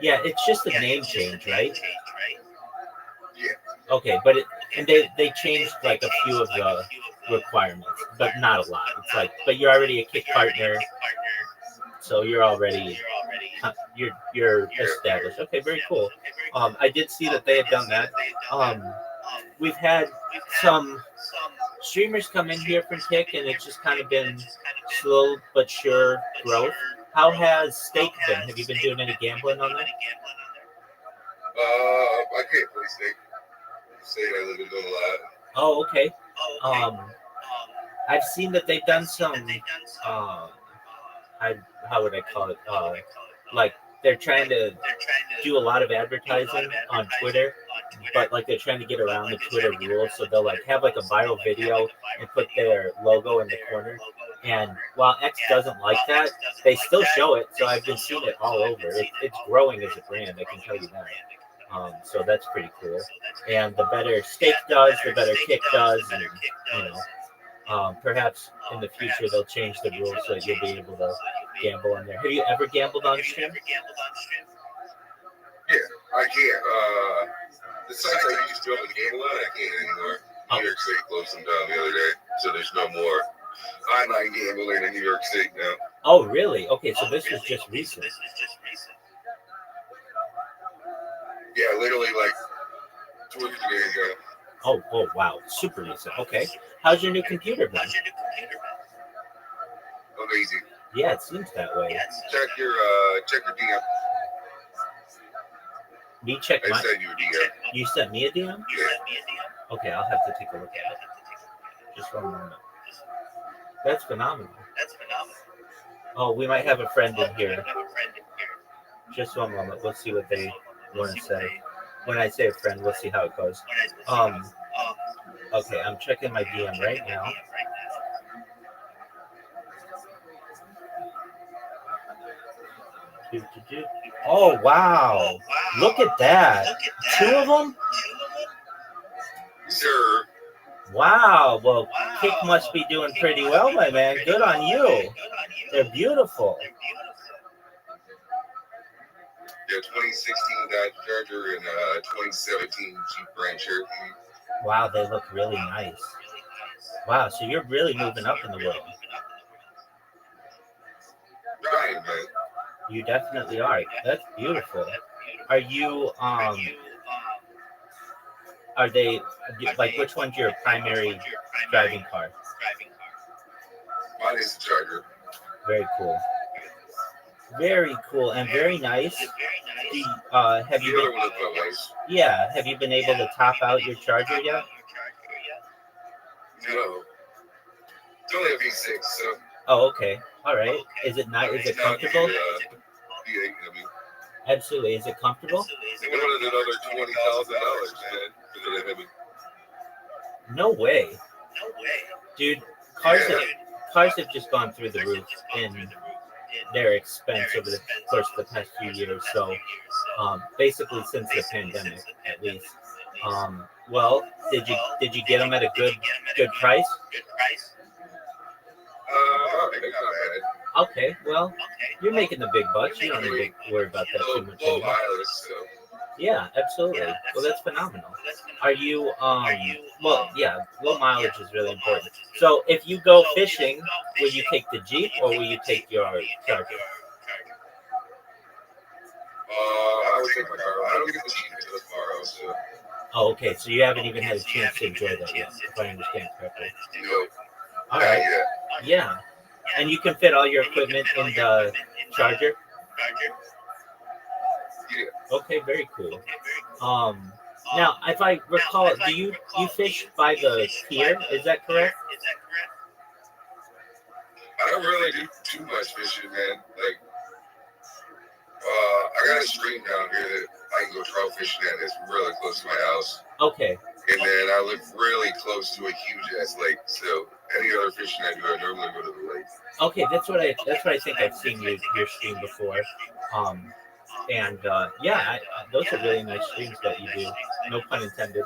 Yeah, it's just a name change, right? Yeah. Okay, but they changed like a few of the requirements, but not a lot. It's like, but you're already a kick partner, so you're already you're established. Okay, very cool. I did see that they had done that. We've had some streamers come in here from Kick, and it's just kind of been slow but sure growth. How has Stake been? Have you been doing any gambling on that? I can't play Stake. Stake, I live in a lot. Oh, okay. I've seen that they've done some. How would I call it? Like they're trying to do a lot of advertising on Twitter, but like they're trying to get around the Twitter rules. So they'll like have like a viral video and put their logo in the corner. And while X doesn't like that, they still show it. So I've been seeing it all over. It's growing as a brand. I can tell you that. So that's pretty cool. And the better Stake does, the better Kick does, and you know, perhaps in the future they'll change the rules so that you'll be able to gamble on there. Have you ever gambled on stream? Yeah, I can't. The sites I used to be able to gamble on, I can't anymore. New York State closed them down the other day, so there's no more online gambling in New York State now. Oh, really? Okay, so this was just recent. Yeah, literally like 2 or 3 days ago. Oh, wow, super recent. Okay, how's your new computer been? Amazing. Yeah, it seems that way. Check your DM. Me check I my. sent you a DM. You sent me a DM? Yeah. Okay, I'll have to take a look at it. Just one moment. That's phenomenal. Oh, we might have a friend in here. Just one moment. Let's see what they want to say. When I say a friend, we'll see how it goes. Okay, I'm checking my DM right now. Oh, wow. Look at that. 2 of them? Sir. Wow. Well, Kick must be doing pretty well, my man. Good on you. They're beautiful. Yeah, 2016 Dodge Charger and 2017 Jeep Grand Cherokee. Wow, they look really nice. Wow, so you're really moving up in the world. Right, man. You definitely are. That's beautiful. Are you are they like which one's your primary driving car? Mine is the Charger. Very cool. Very cool and very nice. Have you The other been, one is my wife's. yeah, have you been able to top out your Charger yet? No. It's only a V6, so. Oh, okay. All right. Is it not? Is it comfortable? V8, I mean. Absolutely. Is it comfortable? They wanted another $20,000, man. Because of him. No way. Dude, cars have just gone through the roof in their expense over the course of the past few years. So, basically since the pandemic, at least. Well, did you get them at a good price? Not bad. Okay, well, you're making the big bucks. You don't need to worry about that too much Low anymore. mileage, so. Yeah, absolutely. Well, that's phenomenal. Are you well, yeah, low mileage is really important. So if you go fishing, will you take the Jeep or will you take your Charger? I would take my car. I don't get the Jeep until tomorrow, so. Oh, okay. So you haven't even had a chance to enjoy that yet, if I understand correctly. No. All right. Yeah. Yeah. And you can fit all your equipment in the Charger? Yeah. Okay, very cool. Now, if I recall, do you fish by the pier? Is that correct? I don't really do too much fishing, man. Like, I got a stream down here that I can go trout fishing at. It's really close to my house. Okay. And then I live really close to a huge ass lake. So any other fishing I do, I normally go to the lake. Okay, that's what I think I've seen your stream before. And yeah, those are really nice streams that you do. No pun intended.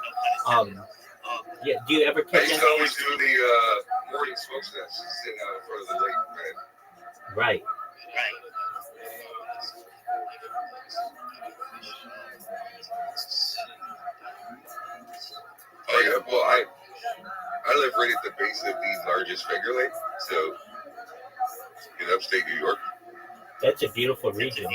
Yeah. Do you ever I catch used any? to always do the morning smoke sessions sitting out in front of the lake, man. Right. Oh yeah, well I live right at the base of the largest finger lake, so in upstate New York. That's a beautiful region.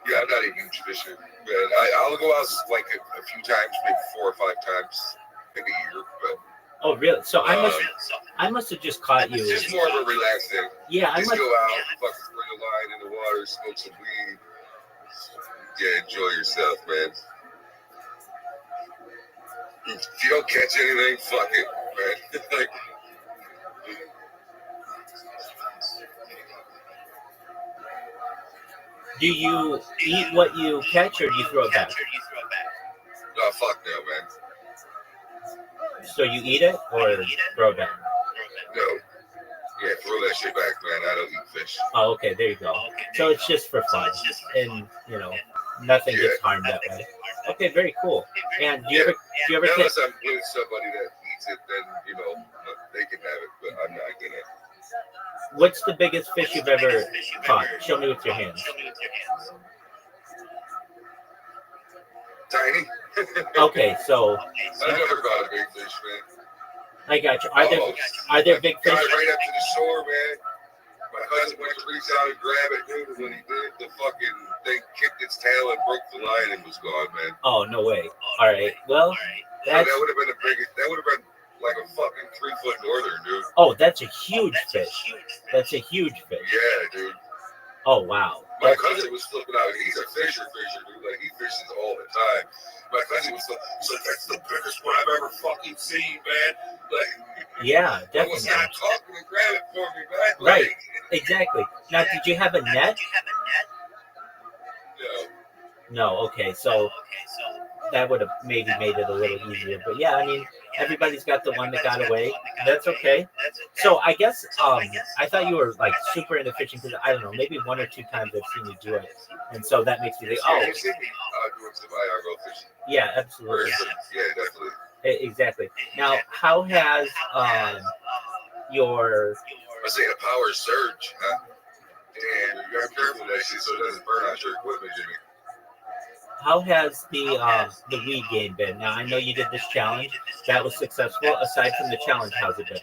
Yeah, I'm not a huge fisher, but I'll go out like a few times, maybe 4 or 5 times in a year. But Oh, really? So I must have just caught you. it's just more of a relaxed thing. Yeah, I Just must. go out, fucking throw your line in the water, smoke some weed. Yeah, enjoy yourself, man. If you don't catch anything, fuck it, man. Like, Do you eat what you catch, or do you throw it back? no, fuck no, man. So you eat it or throw it back? No. Yeah, throw that shit back, man. I don't eat fish. Oh, okay, there you go. So it's just for fun, and nothing gets harmed that way. Okay, very cool. And do you ever catch? Unless I'm with somebody that eats it, then, they can have it, but I'm not gonna. What's the biggest fish you've ever caught? Show me with your hands. Tiny? Okay, so I never caught a big fish, man. I got you. Are there big fish? Got it right up to the shore, man. My cousin went to reach out and grab it, dude, and when he did, the fucking thing kicked its tail and broke the line and was gone, man. Oh, no way. All right. Well, So that would have been that would have been like a fucking 3-foot northern, dude. oh, that's a huge fish. That's a huge fish. Yeah, dude. Oh, wow. My cousin was flipping out. He's a fisher, dude. Like, he fishes all the time. My cousin was like, that's the biggest one I've ever fucking seen, man. Like, Yeah, almost definitely. got talking and grab it for me, man. Right. Like, Exactly. Now, did you have a net? no. No. Okay. So that would have maybe made it a little easier. But yeah, I mean, everybody's got the one that got away. That's okay. So I guess I thought you were like super into fishing because I don't know, maybe 1 or 2 times I've seen you do it, and so that makes me think, Yeah, oh, you see me doing some IRL fishing. yeah, absolutely, Yeah, definitely. Exactly. Now, how has your I say a power surge, huh? And you gotta be careful with that shit so it doesn't burn out your equipment, Jimmy. how has the weed game been? Now, I know you did this challenge that was successful. Aside from the challenge, how's it been?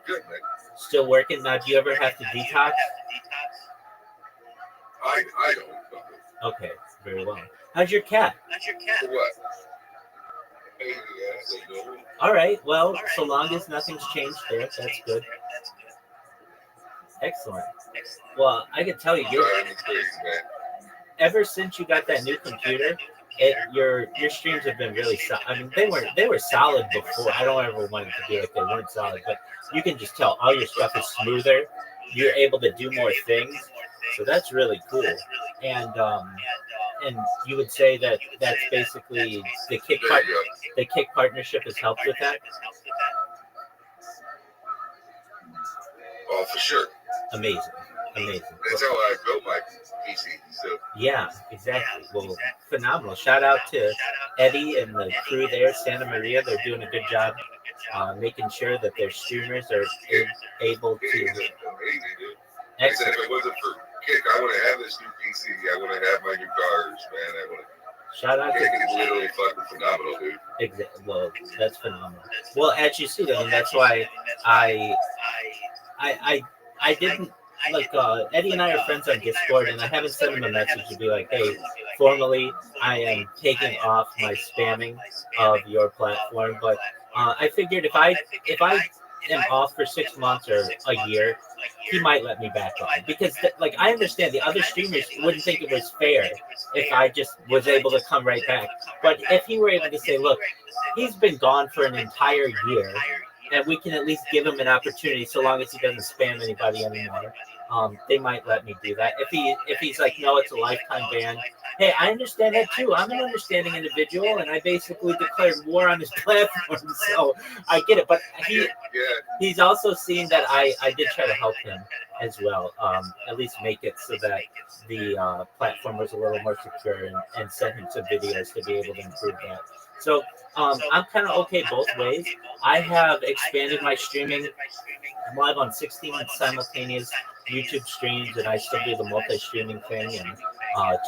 Good, man. Still working? Now, do you ever have to detox? I don't. Okay, very well. How's your cat? For what? All right. Well, so long as nothing's changed there, that's good. Excellent. Well, I can tell you, It's crazy, man. ever since you got that new computer, your streams have been really solid. I mean, they were solid before. I don't ever want it to be like they weren't solid, but you can just tell all your stuff is smoother. You're able to do more things, so that's really cool. And you would say that that's basically the Kick partnership has helped with that. Oh, for sure. Amazing. That's how I built my PC. So Yeah, exactly. Well, phenomenal. Shout out to Eddie and the crew there, Santa Maria. They're doing a good job making sure that their streamers are able it's to. amazing, dude. Like I said, if it wasn't for Kick, I wouldn't have this new PC. I wouldn't have my new cars, man. I wouldn't. Shout out Kick to. is literally fucking phenomenal, dude. Well, that's phenomenal. Well, as you see, I mean, that's why I didn't like Eddie and I are friends on Discord, and I haven't sent him a message to be like, hey, formally, I am taking off my spamming of your platform, but I figured if I am off for 6 months or a year, he might let me back on because like I understand the other streamers wouldn't think it was fair if I just was able to come right back. But if he were able to say, look, he's been gone for an entire year, and we can at least give him an opportunity so long as he doesn't spam anybody anymore. They might let me do that. If he's like, no, it's a lifetime ban. Hey, I understand that too. I'm an understanding individual, and I basically declared war on his platform, so I get it. But he's also seen that I did try to help him as well, at least make it so that the platform was a little more secure and send him some videos to be able to improve that. So I'm kind of okay both ways. I have expanded my streaming. I'm live on 16 simultaneous YouTube streams, and I still do the multi-streaming thing and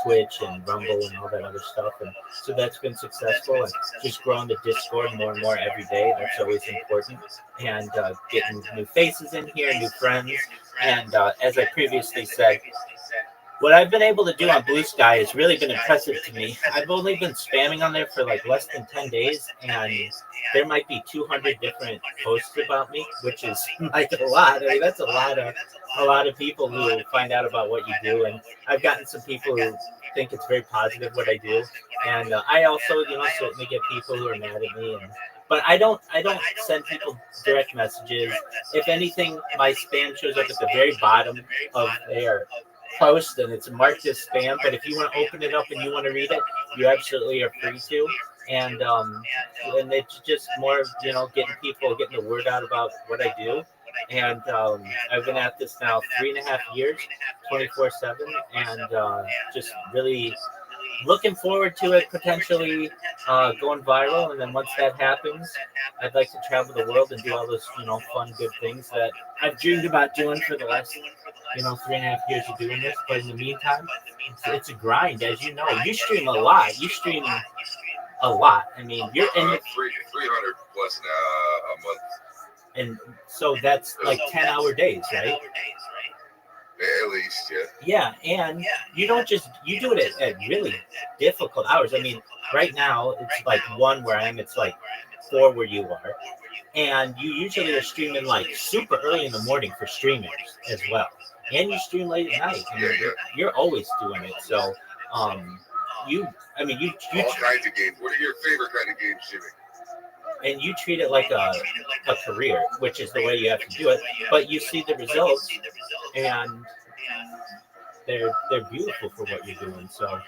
Twitch and Rumble and all that other stuff. And so that's been successful. And just growing the Discord more and more every day. That's always important. And getting new faces in here, new friends. And as I previously said, what I've been able to do on Blue Sky has really been impressive to me. I've only been spamming on there for like less than 10 days, and there might be 200 different posts about me, which is like a lot. I mean, that's a lot of people who find out about what you do, and I've gotten some people who think it's very positive what I do, and I also, certainly get people who are mad at me, but I don't send people direct messages. If anything, my spam shows up at the very bottom of their post, and it's marked as spam. But if you want to open it up and you want to read it, you absolutely are free to. And it's just more of getting the word out about what I do. And I've been at this now 3.5 years, 24/7, and just really looking forward to it potentially going viral. And then once that happens, I'd like to travel the world and do all those fun, good things that I've dreamed about doing for the last 3.5 years of doing this. But in the meantime, it's a grind, as you know. You stream a lot. You stream a lot. I mean, you're in 300 plus now a month. And so that's like 10-hour days, right? At least, yeah. Yeah, and you don't just you do it at really difficult hours. I mean, right now it's like 1 where I am. It's like 4 where you are, and you usually are streaming like super early in the morning for streamers as well, and you stream late at night. I mean, you're always doing it. So, you all kinds of games. What are your favorite kind of games, Jimmy? And you treat it like a career, which is the way you have to do it. But you see the results, and they're beautiful for what you're doing. So,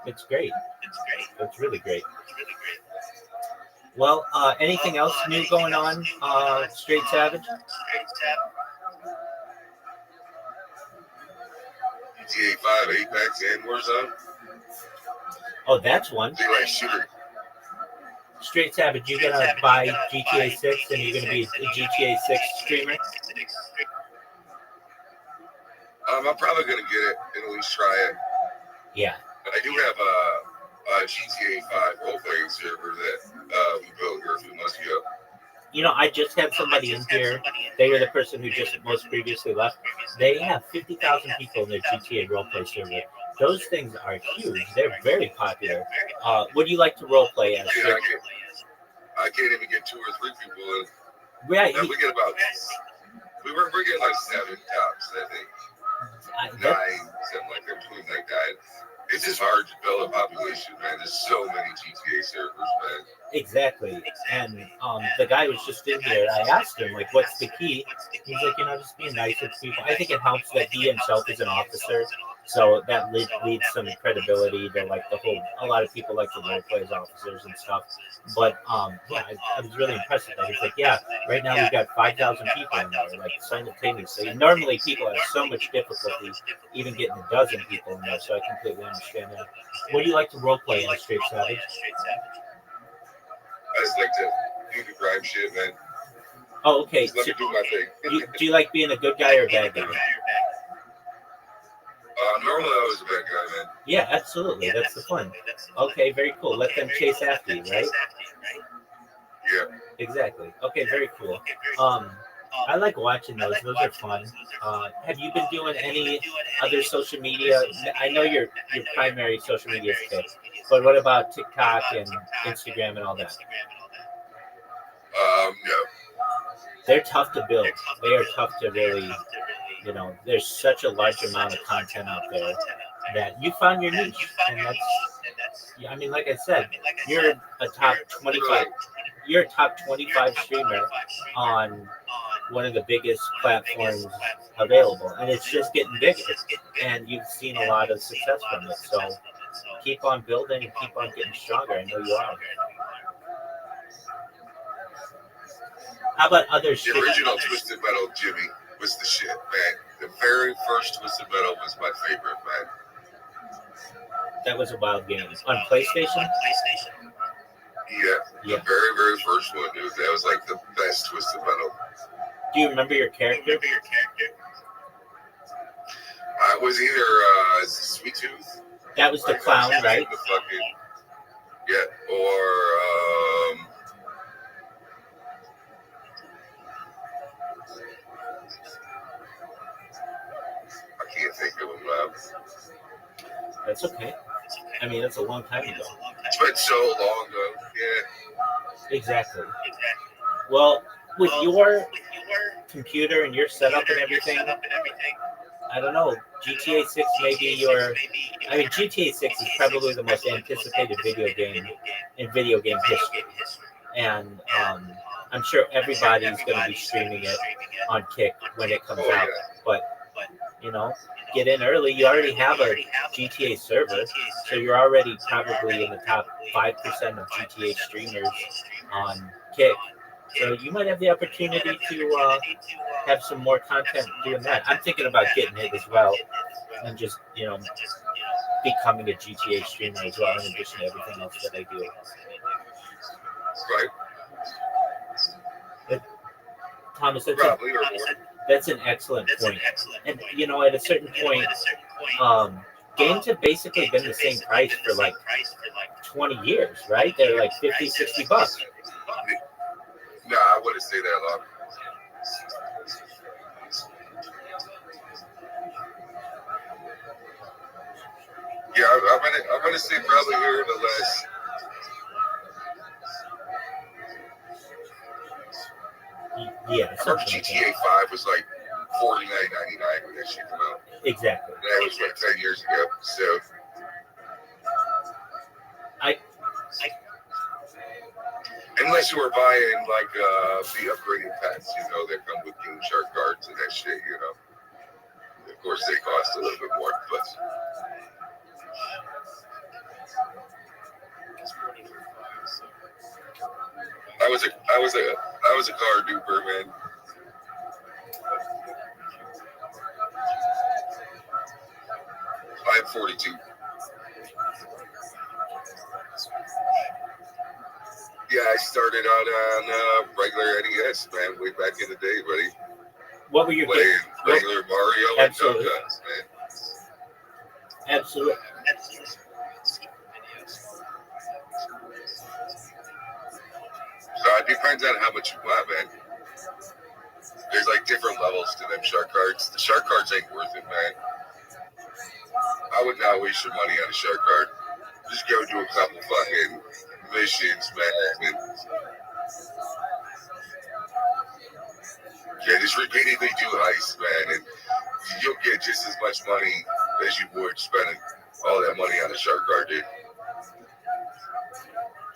it's great. It's really great. Well, anything else new going on, Straight Savage? GTA 5, Apex, and Warzone. Oh, that's one. Do you like shooting? Straight Savage, you're gonna buy GTA 6 and you're gonna be a GTA 6 streamer? I'm probably gonna get it and at least try it. Yeah. I do have a GTA 5 role-playing server that we built here a few months ago. I just had somebody in here. They were the person who just most previously left. They have 50,000 people in their GTA roleplay server. Those things are huge. They're very popular. What do you like to roleplay as? Yeah, I can't even get 2 or 3 people in. Right. We get about. We're getting like 7 tops, I think. 9, something like that, between like that. It's just hard to build a population, man. There's so many GTA servers, man. Exactly. And the guy was just in here. I asked him, like, what's the key? He's like, just being nice with people. I think it helps that he himself is an officer. So that leads some credibility to like a lot of people like to role play as officers and stuff. But I was really impressed with that. He's like, right now we've got 5,000 people in there, like simultaneously. Normally people have so much difficulty even getting a dozen people in there, so I completely understand that. What do you like to role play as, Straight Savage? I just like to do the crime shit, man. Oh, okay. Just let me do my thing. Do you like being a good guy or a bad guy? Normally I was a bad guy, man. Yeah, absolutely. That's the fun. Okay, very cool. Let them chase after you, right? Yeah. Exactly. Okay, very cool. I like watching those. Those are fun. Have you been doing any other social media? I know your primary social media is TikTok, but what about TikTok and Instagram and all that? No. They're tough to build. They are tough to really, there's such a large amount of content out there that you found your niche. And that's, yeah, I mean, like I said, you're a top 25, you're a top 25 streamer on one of the biggest platforms available. And it's just getting bigger. And you've seen a lot of success from it. So keep on building and keep on getting stronger. I know you are. How about others? The original Twisted Metal Jimmy was the shit, man. The very first Twisted Metal was my favorite, man. That was a wild game. On PlayStation? Yeah, the very, very first one, dude. That was like the best Twisted Metal. Do you remember your character? I was either Sweet Tooth. That was the clown, right? The fucking, yeah, or I can't think of him. That's okay. I mean, that's a long time ago. It's been so long ago. Yeah. Exactly. Well, with your computer and your setup and everything, I don't know. GTA 6 may be your. I mean, GTA 6 is probably the most anticipated video game in video game history, and I'm sure everybody's going to be streaming it on Kick when it comes out. But get in early. You already have a GTA server, so you're already probably in the top 5% of GTA streamers on Kick. So you might have the opportunity to have some more content doing that. I'm thinking about getting it as well, and just becoming a GTA streamer as well, in addition to everything else that I do. Right. Thomas, Probably that's an excellent point. And at a certain point, games have basically been the same price for like 20 years, right? They're like $50, $60. No, I wouldn't say that long. Yeah, I'm gonna say probably here in the last. Yeah. I remember GTA 5 was like $49.99 when that shit came out. Exactly. That was like 10 years ago. So. Unless you were buying like the upgraded packs, that come with King Shark cards and that shit, Of course, they cost a little bit more, but. I was a car duper, man. I'm 42. Yeah, I started out on regular NES, man, way back in the day, buddy. What were your playing regular Mario and Absolutely. Guns, man. Absolutely. So it depends on how much you want, man. There's like different levels to them shark cards. The shark cards ain't worth it, man. I would not waste your money on a shark card. Just go do a couple fucking missions, man. Yeah, just repeatedly do heists, man, and you'll get just as much money as you would spending all that money on a shark card, dude.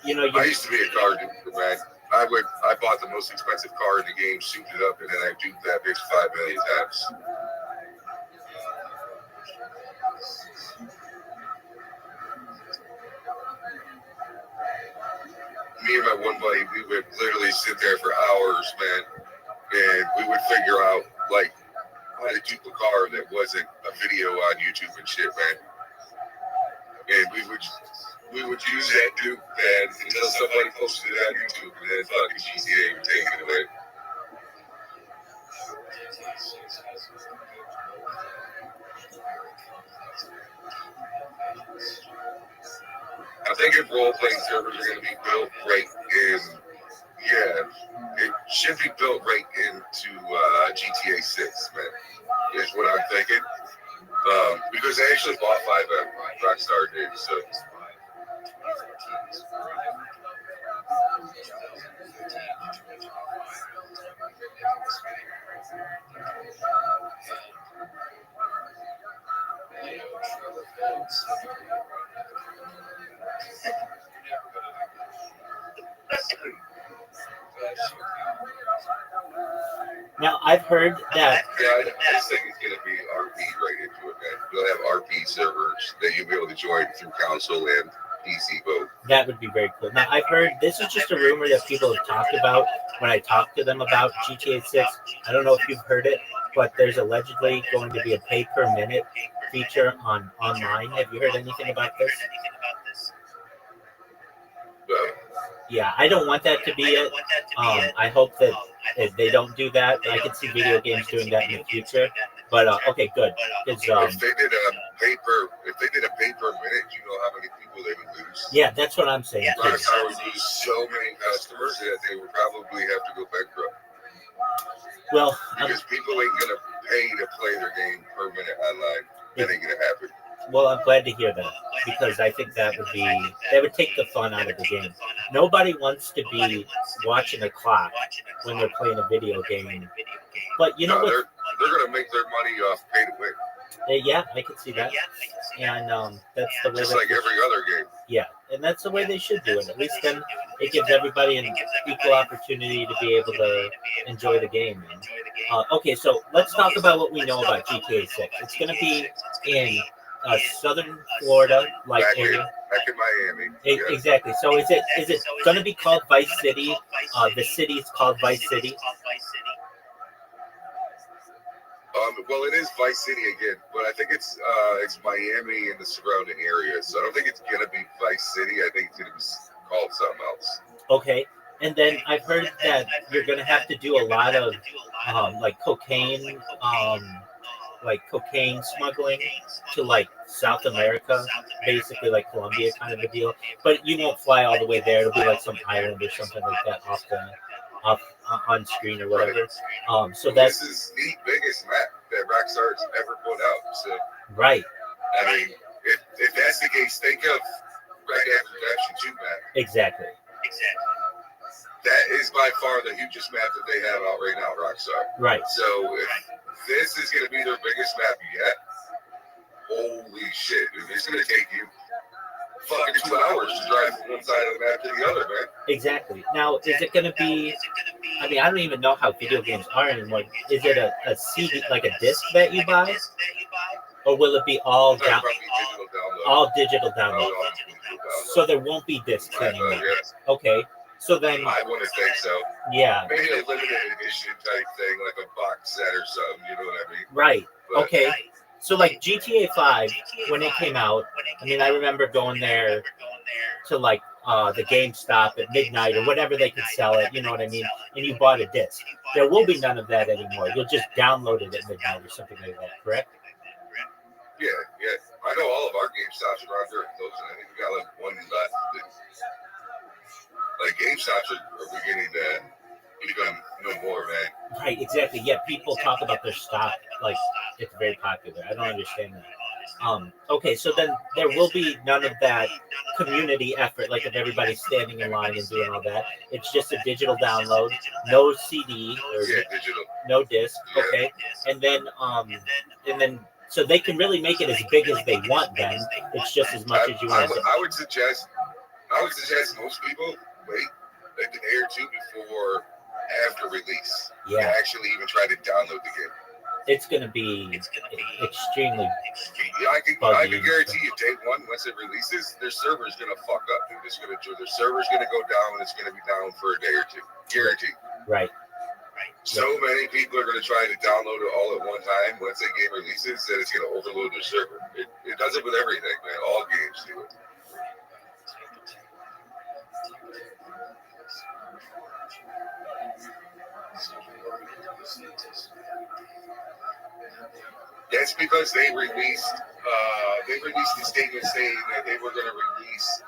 I used to be a car dude, man. I bought the most expensive car in the game, souped it up, and then I duped that bitch 5 million times. Me and my one buddy, we would literally sit there for hours, man, and we would figure out like how to dupe a car that wasn't a video on YouTube and shit, man. And we would use that dupe, man, until somebody posted it on YouTube, and then fucking GTA would take it away. I think if role-playing servers are going to be built right it should be built right into GTA 6, man, is what I'm thinking. Because they actually bought 5M, Rothschild did, so. Now, I've heard that. Yeah, I just think it's going to be RP right into it, man. You'll have RP servers that you'll be able to join through console and PC both. That would be very cool. Now, I've heard this is just a rumor that people have talked about when I talked to them about GTA 6. I don't know if you've heard it, but there's allegedly going to be a pay per minute feature on online. Have you heard anything about this? Yeah, I don't want that to be it. I hope that they don't do that. I could see video games doing that in the future. But okay, good. If they did a pay per minute, you know how many people they would lose. Yeah, that's what I'm saying. Rothschild would lose so many customers that they would probably have to go bankrupt. Well, because people ain't gonna pay to play their game per minute online. That ain't gonna happen. Well, I'm glad to hear that because I think that would take the fun out of the game. Nobody wants to be watching a clock when they're playing a video game. But you know what? They're gonna make their money off pay to win. Yeah, I can see that. And that's the way. Just like every other game. Yeah, and that's the way they should do it. At least then it gives everybody an equal opportunity to be able to enjoy the game. Okay, so let's talk about what we know about GTA 6. It's going to be in southern Florida, like area. Back in Miami. Exactly. So is it going to be called Vice City? The city is called Vice City. Well, it is Vice City again, but I think it's Miami and the surrounding areas. So I don't think it's gonna be Vice City. I think it's gonna be called something else. Okay, and then I've heard that you're gonna have to do a lot of like cocaine smuggling to like South America, basically like Colombia kind of a deal. But you won't fly all the way there. It'll be like some island or something like that off on screen or whatever. So that's this is the biggest map that Rothschild's ever put out. So right. I mean, if that's the case, think of Red Dead Redemption 2 map. Exactly. That is by far the hugest map that they have out right now, Rothschild. Right. So if this is going to be their biggest map yet, holy shit, dude, it's going to take you fucking 2 hours to drive from one side of the map to the other, man. Exactly. Now, is it going to be? I mean, I don't even know how video games are anymore. Is it a CD, like a disc that you buy, or will it be all digital download? So there won't be discs anymore. Okay. So then, I wouldn't think so. Yeah. Maybe a limited edition type thing, like a box set or something. You know what I mean? Right. But, okay. So like GTA 5, when it came out, I mean, I remember going there to like the GameStop at midnight or whatever they could sell it, you know what I mean? And you bought a disc. There will be none of that anymore. You'll just download it at midnight or something like that, correct? Yeah. I know all of our GameStops around here are closing. I think we got like one left. Like GameStops are beginning to become no more, man. Right, exactly. Yeah, people talk about their stock like it's very popular. I don't understand that. Okay, so then there will be none of that community effort, like of everybody standing in line and doing all that. It's just a digital download, no CD or digital, no disc. Okay, and then so they can really make it as big as they want. Then it's just as much as you want. I would suggest most people wait like a day or two before after release. Yeah. To actually even try to download the game. It's going to be extremely. Yeah, I can guarantee you, day one, once it releases, their server's going to fuck up. Dude. Their server's going to go down, and it's going to be down for a day or two. Guaranteed. Right. So many people are going to try to download it all at one time. Once that game releases, that it's going to overload their server. It does it with everything, man. All games do it. That's because they released a statement saying that they were going to release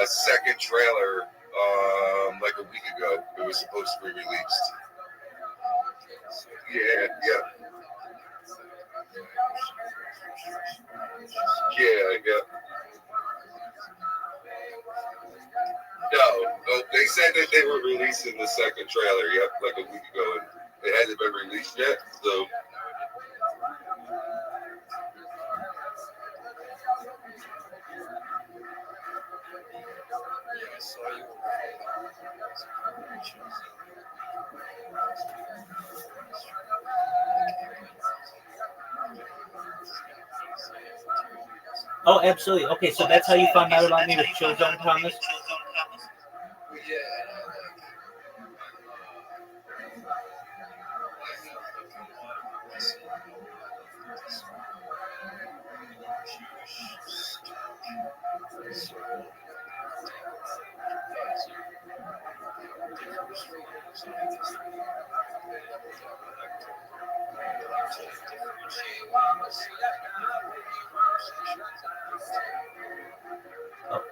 a second trailer like a week ago. It was supposed to be released. Yeah. No, They said that they were releasing the second trailer, like a week ago, and it hasn't been released yet. So. Oh, absolutely. Okay, so that's how you found out about me with Chill Zone, Thomas?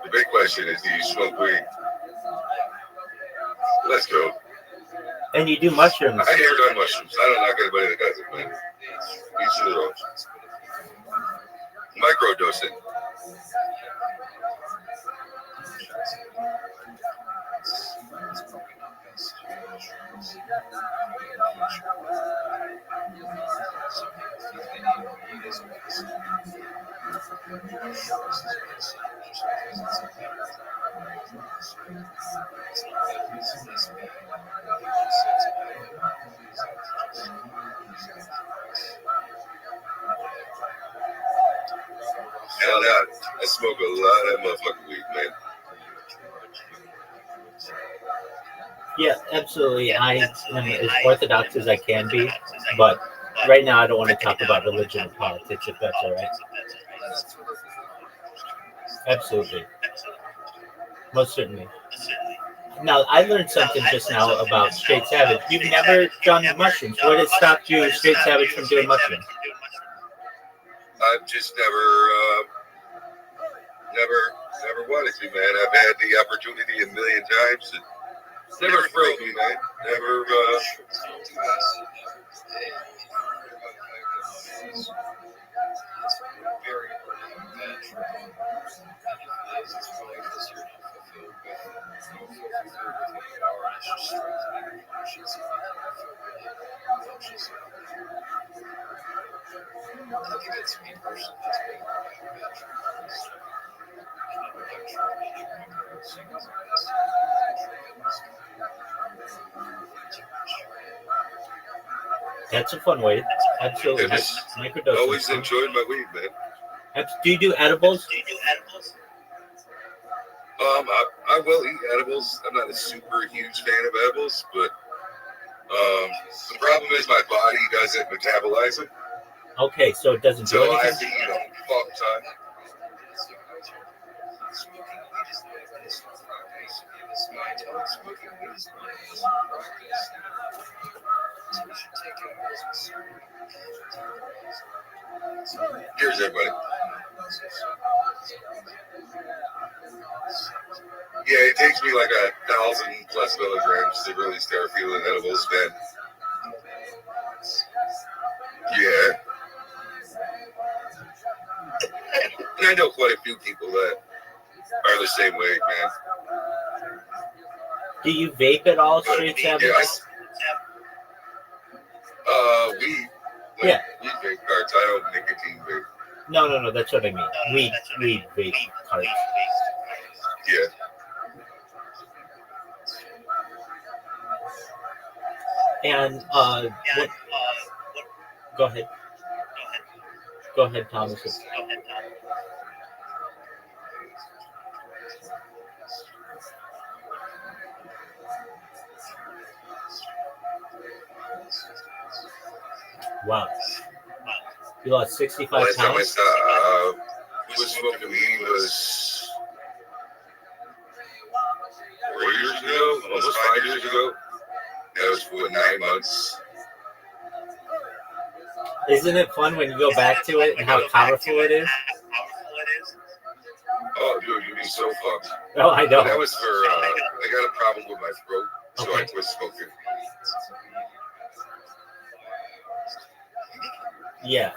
The big question is, do you smoke weed? Let's go. And you do mushrooms. I never done mushrooms. I don't knock anybody that does it, man. Each to their own. Microdosing. Hell yeah, I smoke a lot of motherfucking weed, man. Yeah, absolutely. I am as orthodox as I can be, but right now I don't want to talk about religion and politics, if that's all right. Absolutely. Most certainly. Now, I learned something just now about straight savage. You've never done mushrooms. What has stopped you, straight savage, from doing mushrooms? I've just never wanted to, man. I've had the opportunity a million times. And never thrilled me, man. Never. That's a fun way. Absolutely. I just Microdosing. always enjoyed my weed, man. Do you do edibles? I will eat edibles. I'm not a super huge fan of edibles, but the problem is my body doesn't metabolize them. Okay, so it doesn't do So I anything? have to eat them fuck ton. Here's everybody. Yeah, it takes me like 1,000+ milligrams to really start feeling edibles, man. Yeah. And I know quite a few people that are the same way, man. Do you vape at all, straight savage? Yes. Weed. Yeah. Weed vape carts. I don't nicotine vape. No, that's what I mean. Weed vape carts. Yeah. And what? Go ahead. Go ahead, Thomas. Wow. You lost 65 Last time I pounds? was smoking weed was 4 years ago, almost 5 years ago. That was for 9 months. Isn't it fun when you go back to it and how powerful it is? Oh, dude, you'd be so fucked. Oh, I know. That was for, I got a problem with my throat, so I quit smoking. Yeah.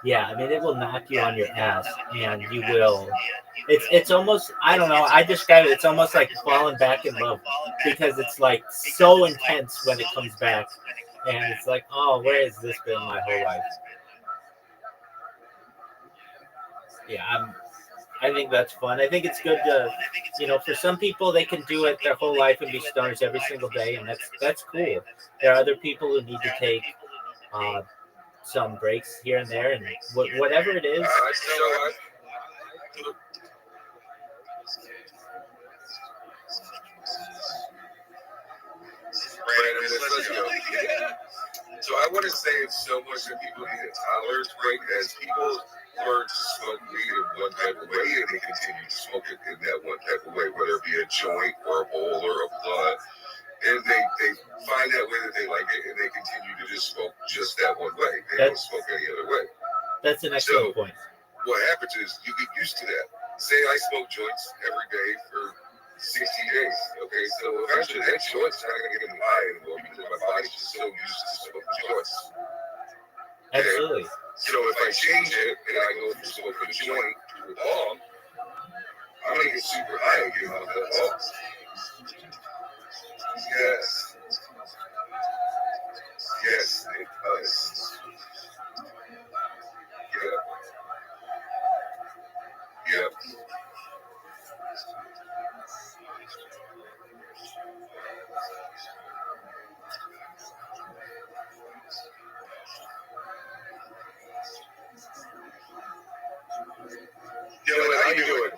Yeah, I mean, it will knock you on your ass, and you will. It's almost, I don't know. I describe it. It's almost like falling back in love because it's like so intense when it comes back, and it's like, oh, where has this been my whole life? Yeah, I think that's fun. I think it's good to, for some people they can do it their whole life and be stoners every single day, and that's cool. There are other people who need to take uh, some breaks here and there, and whatever it is. So I want to say it's so much that people need a tolerance break as people learn to smoke weed in one type of way and they continue to smoke it in that one type of way, whether it be a joint or a bowl or a blunt. And they find that way that they like it and they continue to just smoke just that one way. They don't smoke any other way. That's an excellent point. What happens is you get used to that. Say I smoke joints every day for 60 days. Okay, so eventually that joint's not going to get me high anymore because my body's just so used to smoking joints. Okay? Absolutely. So if I change it and I go from smoking a joint to a bomb, I'm going to get super high again off that bomb. Yes. Yes, it does. Yeah. Yep. Dylan, how you doing?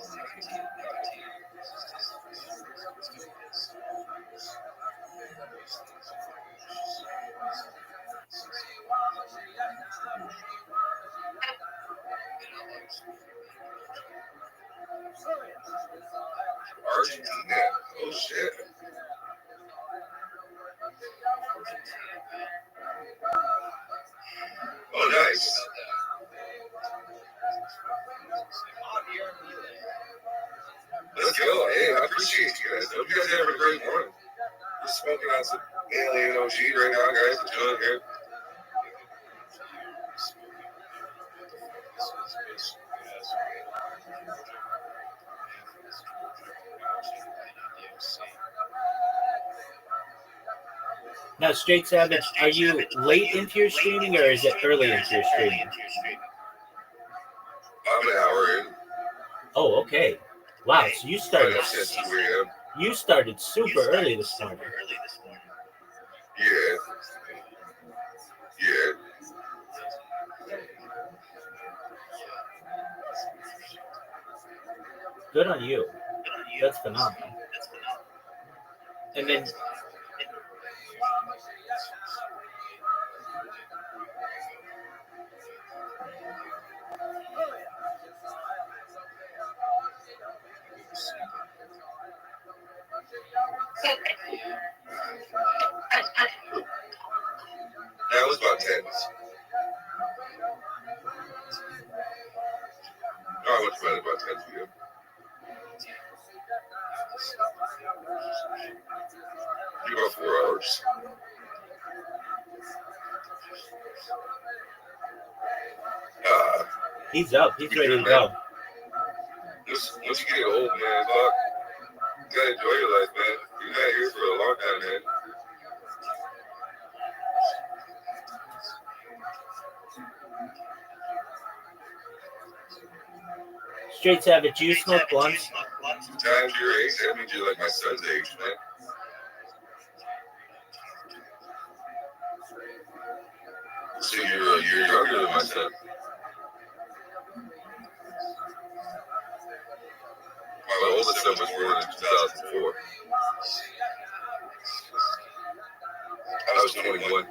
Argentina. Oh shit. Oh nice. Let's go. Hey, I appreciate you guys. Hope you guys have a great morning. We're smoking on some alien OG right now, guys. We're chilling here. Now, Straight Savage, are you late into your streaming or is it early into your streaming? I'm an hour in. Oh, okay. Wow, so you started super early this morning. Yeah. Yeah. Good on you. That's phenomenal. And then that was about 10. No, I went to bed about 10 p.m. About 4 hours. he's up. He's ready to go. Once you get old, man, fuck, you gotta enjoy your life, man. You've been here for a long time, man. Straight Savage, you smoke blunts? Times your age, that means you're like my son's age, man. So you're a year younger than my son. My oldest son was born in 2004. I was 21.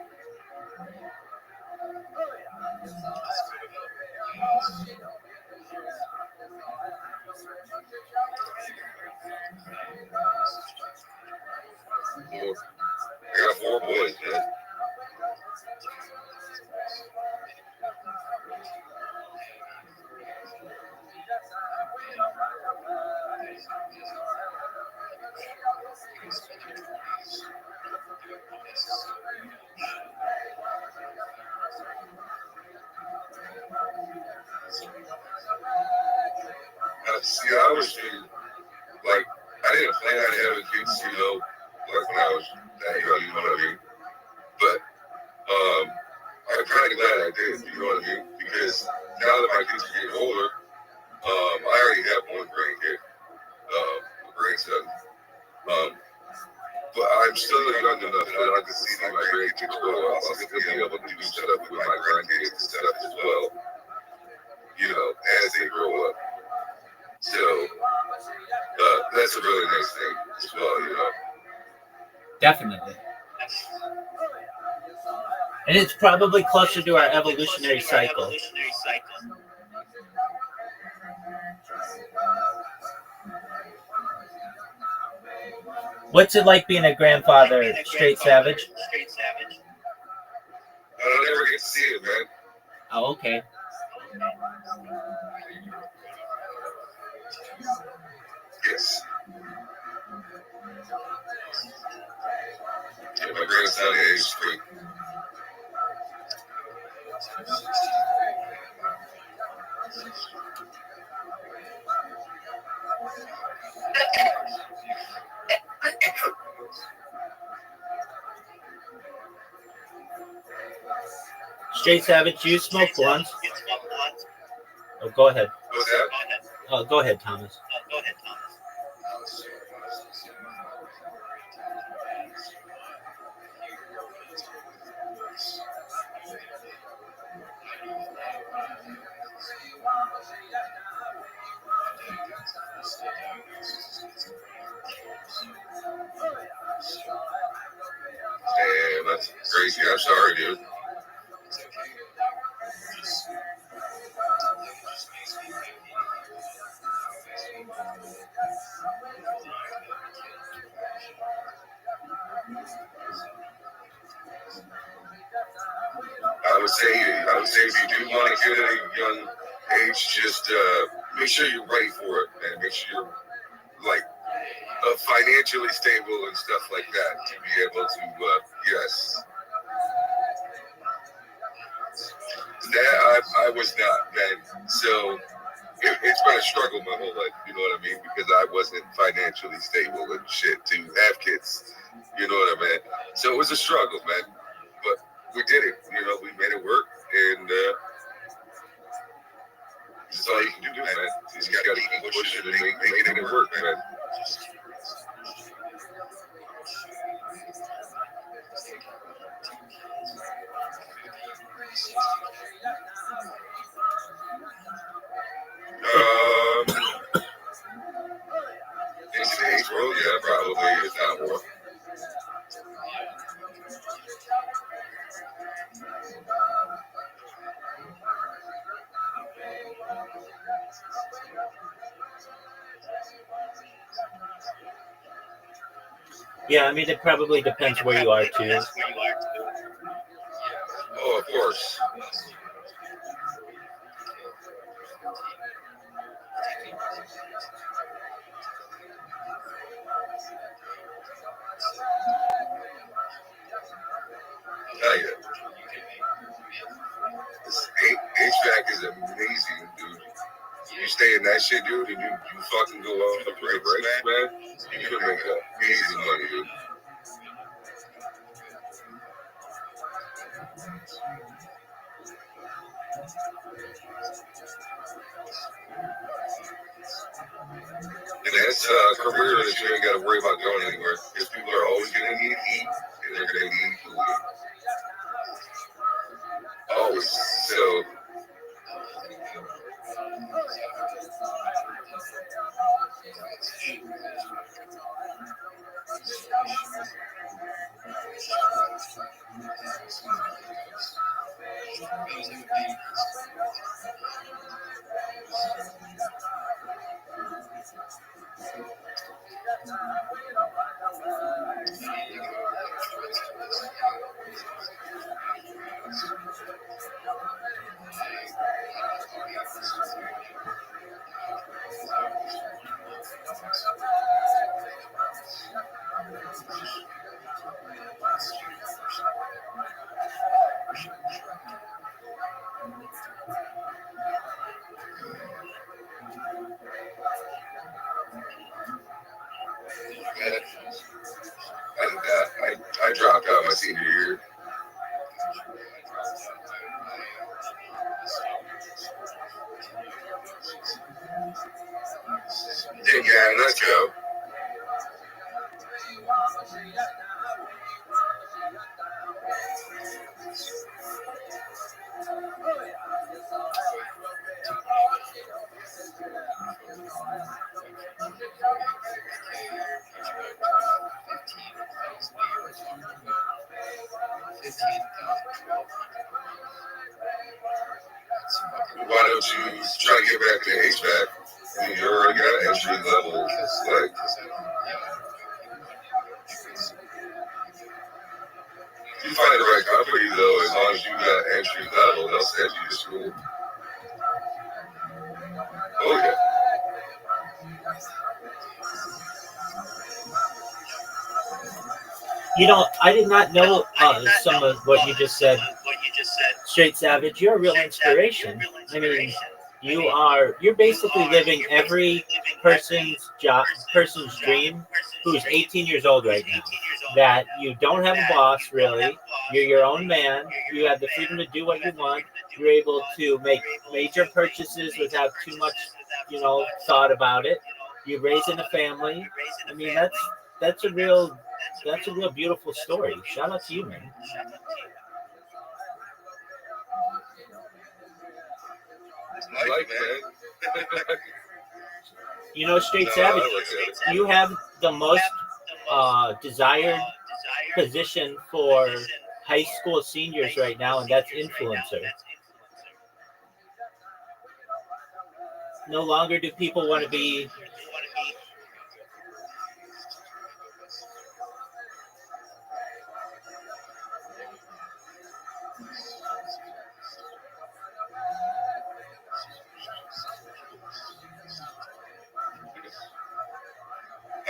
I got 4 boys, man. See, I always figured, like, I didn't plan on having kids, you know, like when I was that young, you know what I mean? But I'm kind of glad I did, you know what I mean? Because now that my kids are getting older, I already have one grandkid, a grandson. But I'm still young enough that I can see my grandkids grow up. I'll still be able to do stuff with my grandkids and stuff as well, you know, as they grow up. So that's a really nice thing as well, you know. Definitely. And it's probably closer to our evolutionary cycle. What's it like being a grandfather, straight savage? I don't ever get to see it, man. Oh, okay. Yes. Yeah, my grandson is 3. Straight savage, you smoke blunts? Oh, go ahead. What's that? Oh, go ahead, Thomas. Damn, that's crazy. I'm sorry, dude. I would say if you do want to get at a young age, just make sure you're ready for it, man. Make sure you're like financially stable and stuff like that to be able to, yes. That I was not, man. So it's been a struggle my whole life, you know what I mean? Because I wasn't financially stable and shit to have kids, you know what I mean? So it was a struggle, man. But we did it, you know, we made it work, and this is all you can do, man. You just got to keep pushing and making it work, man. In today's world, yeah, probably, if not more. Yeah, I mean, it probably depends where you are, too. Oh, of course. Tell you, HVAC is amazing, dude. You stay in that shit, dude, and you fucking go off the breaks, man. You can make amazing money, dude. And that's a career that you ain't got to worry about going anywhere, because people are always going to need heat, and they're going to need food. Always. So, senior year. Yeah, let's go. Why don't you try to get back to HVAC? I mean, you already got entry level. Like, you find the right company though, as long as you got entry level, they'll send you to school. Oh yeah. You know, I did not know some of what you just said. Straight Savage, you're a real inspiration. I mean, you're basically living every person's dream who's 18 years old right now. That you don't have a boss really. You're your own man. You have the freedom to do what you want. You're able to make major purchases without too much, thought about it. You're raising a family. I mean, that's a real beautiful story. Shout out to you, man. Like, man. Straight Savage, you have the most desired position for high school seniors right now, and that's influencer. No longer do people want to be.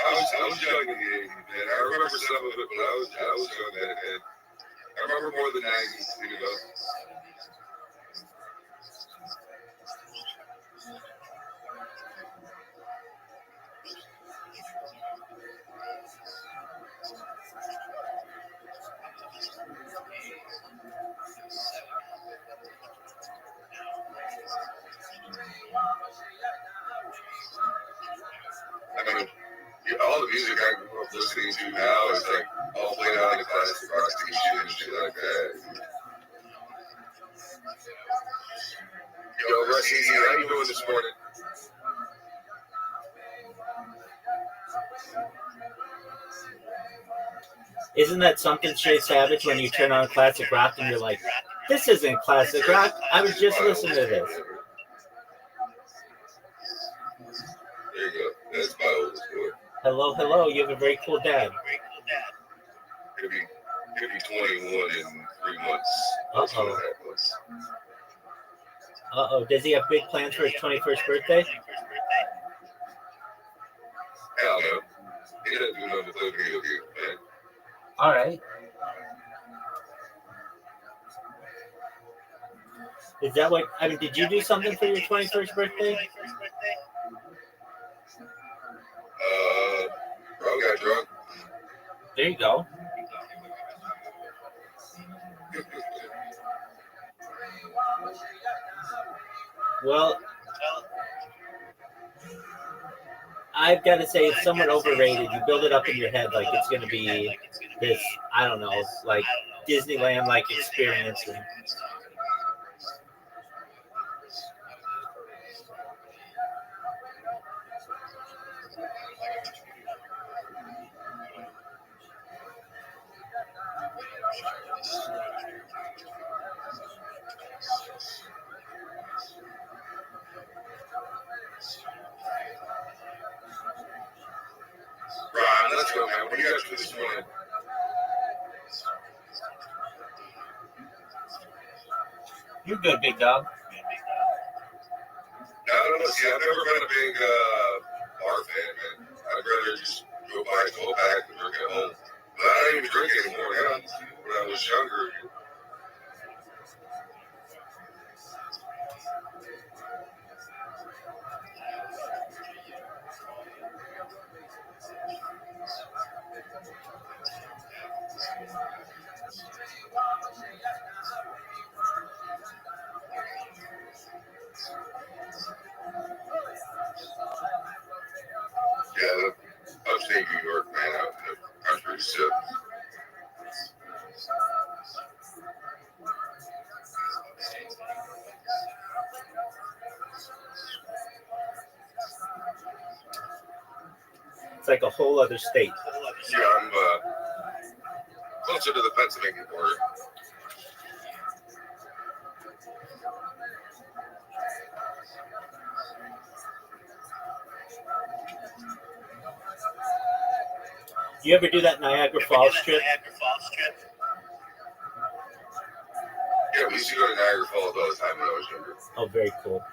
I was young again, man. I remember some of it, but I was young then, man. I remember more than 90s, I mean, all the music I grew up listening to now is like all played on the classic rock station and shit like that. Yo, Russ Easy, how you doing this morning? Isn't that something, Straight Savage, when you turn on classic rock and you're like, this isn't classic rock. I was just listening to this. There you go. That's my old school. Hello. You have a very cool dad. He'll be 21 in 3 months. Uh-oh. Does he have big plans for his 21st birthday? Hell no. He doesn't do nothing but play video games, man. All right. Is that what, did you do something for your 21st birthday? Bro got drunk. There you go. Well, I've got to say it's somewhat overrated. You build it up in your head like it's going to be this, I don't know, like Disneyland-like experience. Right, let's go, man. What do you guys do this morning? You're good, big dog. I don't know. See, I've never been a big bar fan, man. I'd rather just go buy a 12-pack and drink at home. But I don't even drink anymore now. When I was younger, It's like a whole other state. Yeah, I'm closer to the Pennsylvania border. You ever do that Niagara Falls trip? Yeah, we used to go to Niagara Falls all the time when I was younger. Oh, very cool.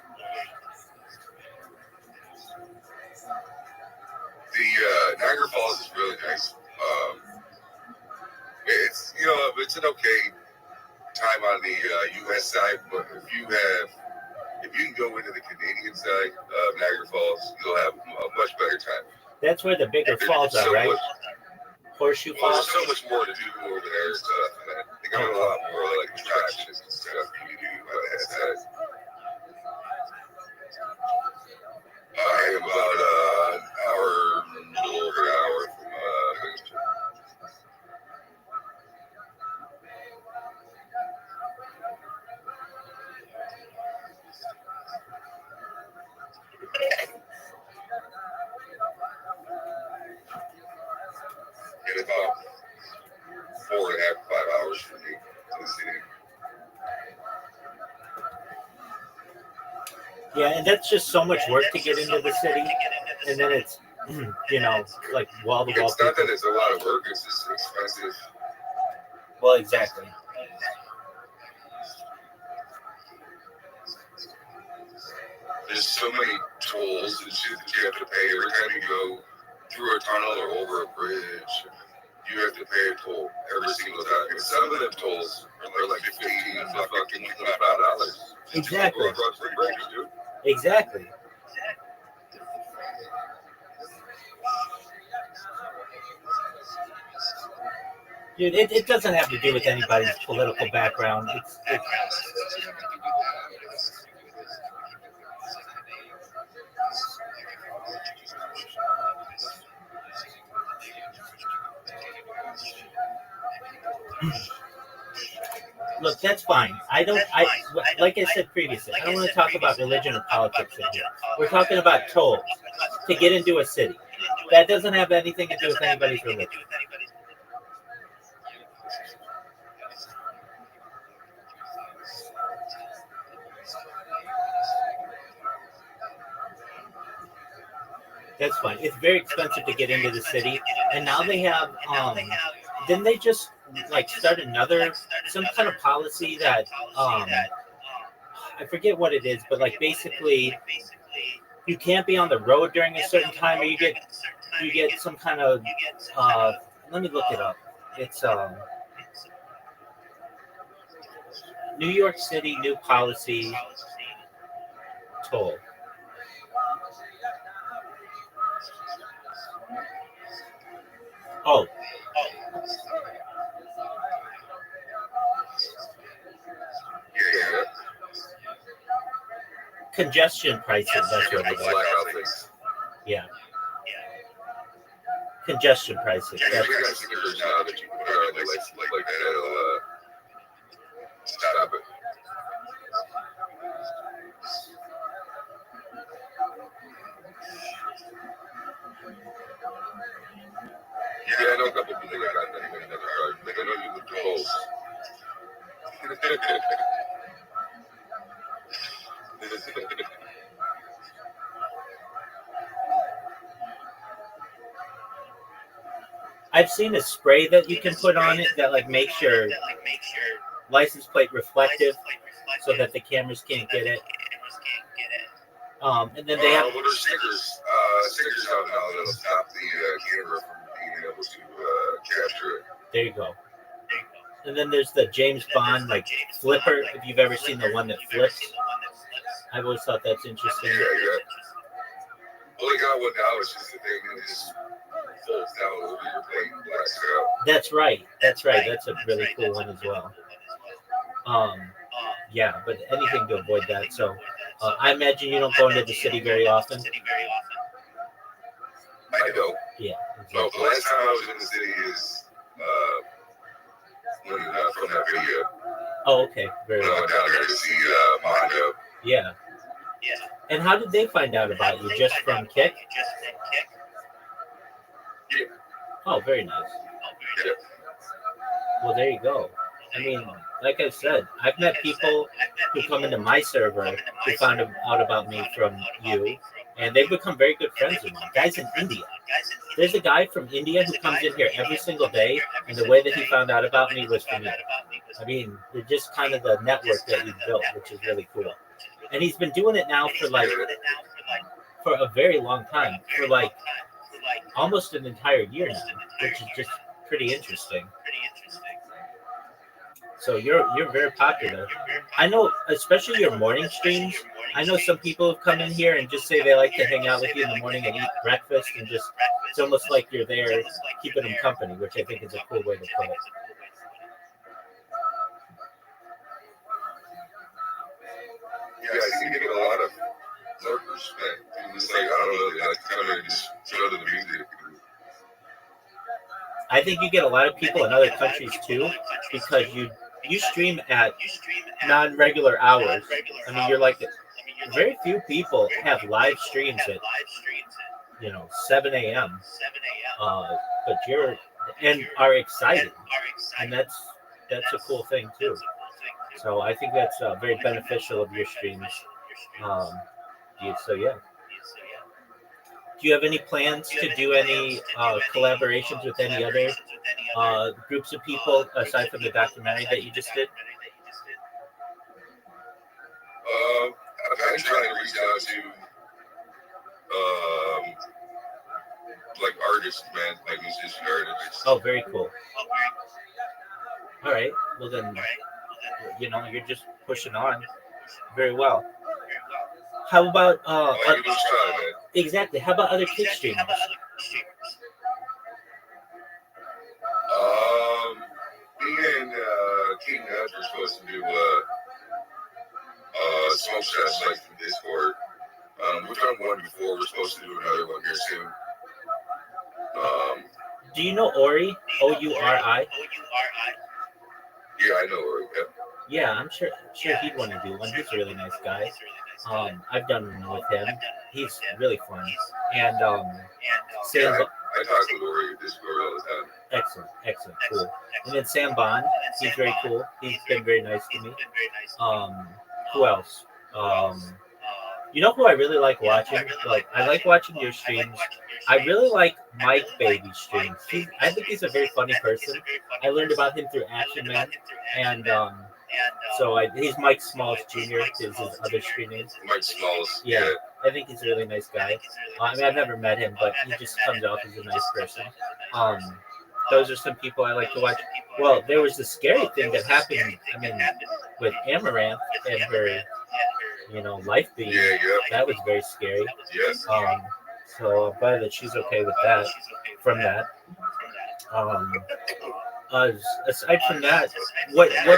The Niagara Falls is really nice. It's it's an okay time on the U.S. side, but if you can go into the Canadian side of Niagara Falls, you'll have a much better time. That's where the bigger falls are, right? Horseshoe Well, Falls. there's so much more to do over there. Stuff. They got a lot more like attractions and stuff you do on that side. I am about an hour, a little over an hour from Livingston. And about 4.5, 5 hours from me to the city. Yeah, and that's just so much work to get into the city, and then it's like wall to wall. It's not that it's a lot of work; it's just expensive. Well, exactly. There's so many tolls and shit that you have to pay every time you go through a tunnel or over a bridge. You have to pay a toll every single time. And some of them tolls are like $15 to fucking $25. Exactly. Go across the bridge, dude. Exactly. Dude, it doesn't have to do with anybody's political background. It's look, that's fine. Like I said previously, I don't want to talk about religion or politics in here. We're talking about tolls to get into a city. That doesn't have anything to do with anybody's religion. That's fine. It's very expensive to get into the city, and now they have. Didn't they just like start some kind of policy that I forget what it is, but like basically you can't be on the road during a certain time, or you get some kind of let me look it up. It's New York City new policy toll. Oh. Yeah. Congestion pricing, that's what it is. Yeah. Congestion pricing. Yeah, we got stickers now that you can put on like that'll stop it. Yeah, I know a couple people that got that in their car. They don't know you with tolls. I've seen a spray that you can put on it that like makes your license plate reflective so that the cameras can't get it. And then they have well, there's stickers out now that'll stop the camera from being able to capture it. There you go. And then there's the James Bond like flipper. If you've ever seen the one that flips, I've always thought that's interesting. Yeah. Well, they got one now. It's just a thing that just folds down over your plate and blacks out. That's right. That's a really cool one as well. Yeah, but anything to avoid that. So I imagine you don't go into the city very often. I don't. Yeah. Well, the last time I was in the city is when from that video. Oh, okay. Very when I well. went down there to see Mondo. Yeah. And how did they find out about you? Just from Kick? Oh, very nice. Yeah. Well, there you go. I mean, like I said, I've met people who come into my server who found out about me from you, and they've become very good friends with me. Guys in India. There's a guy from India who comes in here every single day, and the way that he found out about me was from you. I mean, they're just kind of the network that you built, which is really cool. And he's been doing it now for a very long time, for like almost an entire year now, which is just pretty interesting. So you're very popular. I know, especially your morning streams. I know some people have come in here and just say they like to hang out with you in the morning and eat breakfast, and just it's almost like you're there keeping them company, which I think is a cool way to put it. Yeah, you get a lot of lurkers that it's like, I don't know, they like to come in and just go to the music. I think you get a lot of people in other countries too, because you stream at non-regular hours. I mean, you're like very few people have live streams at 7 a.m. But you're and are excited, and that's a cool thing too. So I think that's very beneficial of your streams. Um, so yeah. Do you have any plans to do any collaborations with any other groups of people aside from the documentary that you just did? I've been trying to reach out to like artists, man, like musician artists. Oh, very cool. All right. Well then, you're just pushing on very well. How about exactly? How about other kick streamers? Me and King Nuts were supposed to do smoke shots like from Discord. We've done one before. We're supposed to do another one here soon. Do you know Ori? Ouri? Yeah, I know Ori. Yeah, I'm sure he'd want to do one. He's a really nice guy. I've done one with him. He's really fun. And Sam. Yeah, I talk with Ori at Discord all the time. Excellent, cool. And then Sam Bond, he's very cool. He's been very nice to me. Who else? You know who I really like watching? Like I like watching your streams. I really like Mike Baby's streams. I think he's a very funny person. I learned about him through Action Man, and he's Mike Smalls Jr. is his other screen name. Mike Smalls. Yeah, I think he's a really nice guy. I mean, I've never met him, but he just comes off as a nice person. Those are some people I like to watch. Well, there was the scary thing that happened. I mean, with Amaranth and her, life being. Yeah. That was very scary. Yes. So I'm glad that she's okay with that. From that. Aside from that, what? I'll be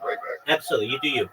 right back. Absolutely, you do you.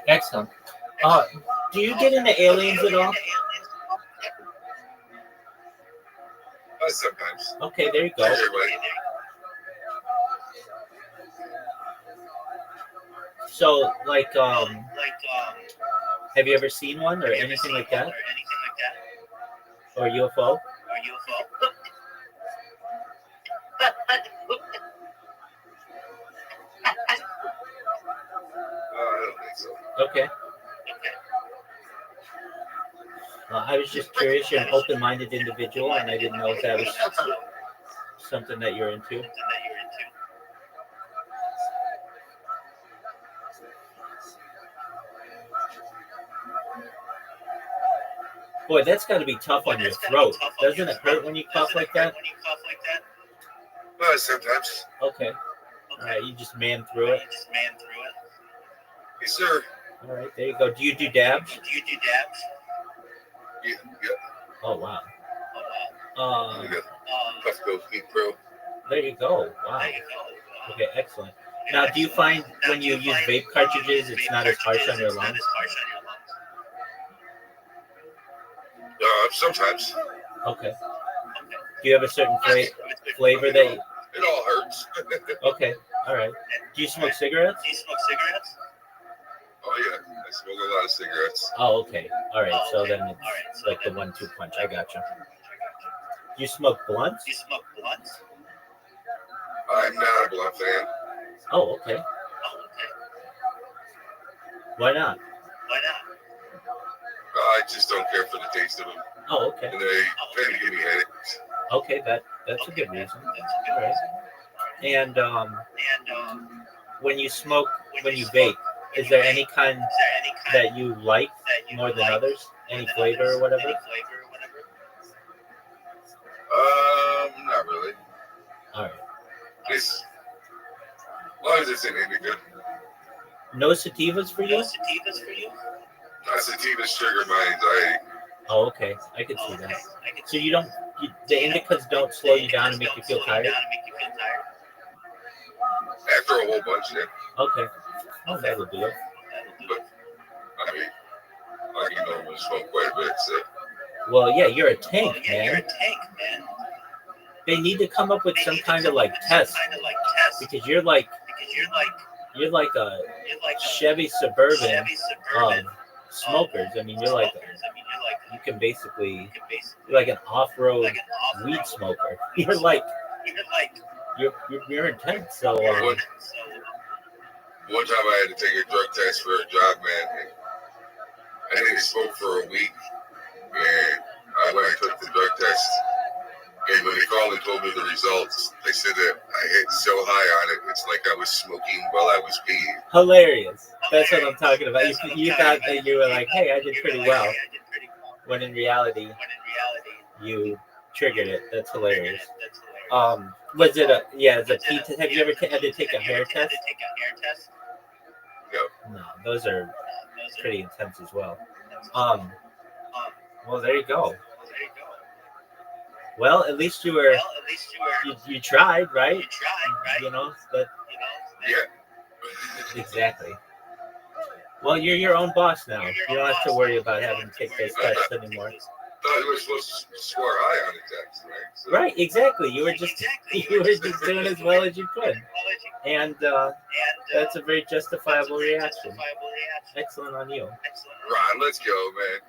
Excellent. Do you get into aliens at all? Sometimes. Okay, there you go. Everybody. So, like, have you ever seen one or anything like that? Or UFO? I don't think so. Okay. I was just curious. You're an open-minded individual, and I didn't know if that was something that you're into. Boy, that's got to be tough on your throat. Doesn't it hurt when you cough like that? Sometimes. Okay. All right, you just man through it. Yes, sir. All right, there you go. Do you do dabs? Yeah. Oh, wow. You got Puffco Feet Pro. There you go. Wow. Okay, excellent. Now, do you find when you use vape cartridges, it's not as harsh on your lungs? Sometimes. Okay. Do you have a certain flavor that you... It all hurts. Okay, all right. Do you smoke cigarettes? Oh, yeah. I smoke a lot of cigarettes. Oh, okay. All right, so then it's like the 1-2 punch. I gotcha. Do you smoke blunts? I'm not a blunt fan. Oh, okay. Why not? I just don't care for the taste of them. Oh, okay. And they tend to give me headaches. Okay, that's a good reason. All right. And when you smoke, when you vape, is there any kind that you like more than others? Any flavor or whatever? Not really. All right. As long as it's an indica. No sativas for you? Sativas trigger my anxiety. Oh, okay. I can see that. So you don't, the indicas don't slow you down and make you feel tired? After a whole bunch, yeah. Okay. Oh, that'll do it. But, I mean, I can normally smoke quite a bit, so. Well, yeah, you're a tank, man. They need to come up with some kind of like test because you're like a Chevy Suburban smokers. I mean, you can basically, you're like an off-road weed smoker. You're intense. So one time I had to take a drug test for a job, man. I didn't smoke for a week, and I went and took the drug test. And when they called and told me the results, they said that I hit so high on it, it's like I was smoking while I was peeing. Hilarious. That's what I'm talking about. You thought that you were like, hey, I did pretty well. When in reality, you triggered it. That's hilarious. Was it a pee test? Have you ever had to take a hair test? No, those are pretty intense as well. Well, there you go. Well, at least you were. You tried, right? You know, but Yeah. exactly. Well, you're your own boss now. You don't have to worry about having to take those tests anymore. Thought you were supposed to score high on the test, right? So, Right, exactly. You were just doing as well as you could, and that's a very justifiable reaction. Excellent on you. Ron, let's go, man.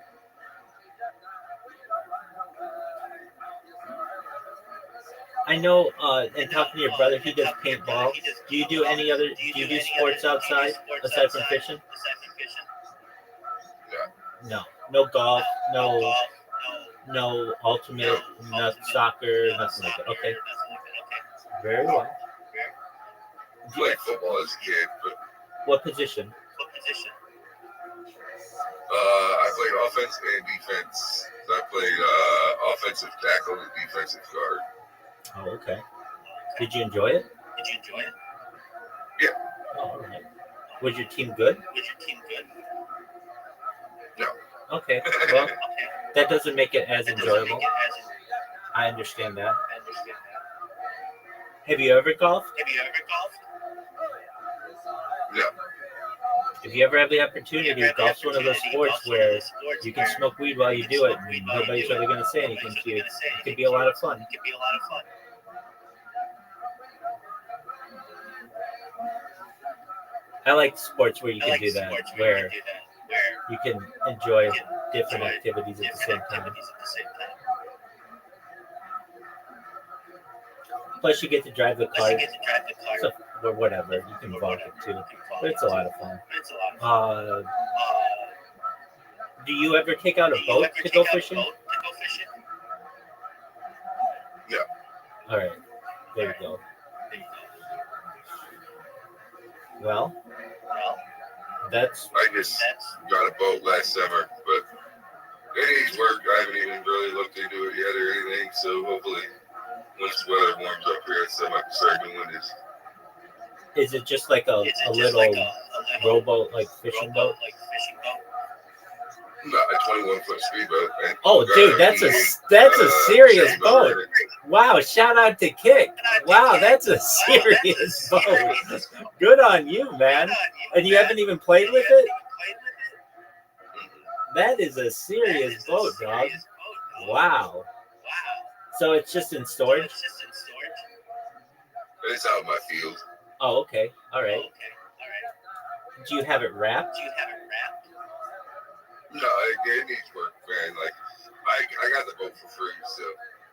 I know, and talking to your brother, he does paintball. Do you do any other? Do you do sports outside aside from fishing? Yeah. No golf, no ultimate, no soccer, nothing like that. Okay, very well. I played football as a kid, but What position? I played offense and defense. So I played offensive tackle and defensive guard. Oh, okay. Did you enjoy it? Yeah. Oh, all right. Was your team good? No. Okay. Well, that doesn't make it as enjoyable. I understand that. Have you ever golfed? No. Have if you ever have the opportunity, golf's one of those sports where you can smoke weed while you do it, and nobody's really going to say anything to you. It could be a lot of fun. I like sports where you can do that, where you can enjoy different activities at the same time. Plus, you get to drive the car, so, or whatever. You can walk it too, but it's a lot of fun. Do you ever take out a boat to go fishing? Yeah. All right, there you go. Well, that's. I just got a boat last summer, but it needs work. I haven't even really looked into it yet or anything. So hopefully, once the weather warms up here, I might start doing this. Is it just like a little rowboat, like fishing boat? No, a 21-foot speedboat. Oh, dude, that's a serious boat. Wow, shout out to Kick. Wow, that's a serious boat. Good on you, man. And you haven't even played with it? That is a serious boat, dog. Wow. So it's just in storage? It's out in my field. Oh, okay. All right. Do you have it wrapped? No, it needs work, man. Like, I got the boat for free, so.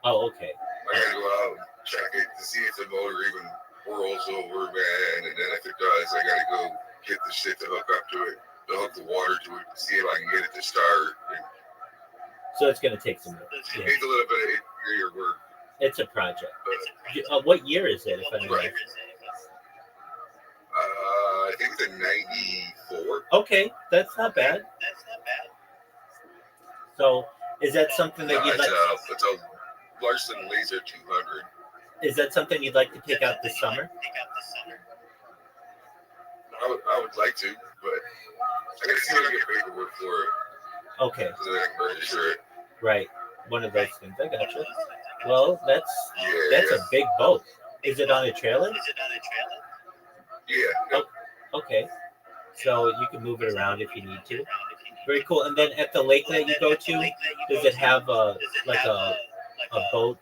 Oh, okay. I gotta go out and check it to see if the motor even whirls over, man. And then if it does, I gotta go get the shit to hook up to it, to hook the water to it, to see if I can get it to start. And so it's going to take some work. It needs a little bit of interior work. It's a project. What year is it, if I may ask? I think it's a 94. Okay, that's not bad. So, is that something that you'd like? It's a Larson Laser 200. Is that something you'd like to take out this summer? I would like to, but I gotta see if I can get paperwork for it. Okay. So that I can register it. Right. One of those things. I gotcha. Well, that's a big boat. Is it on a trailer? Yeah. Oh, okay. So you can move it around if you need to. Very cool. And then at the lake that you go to, does it have a boat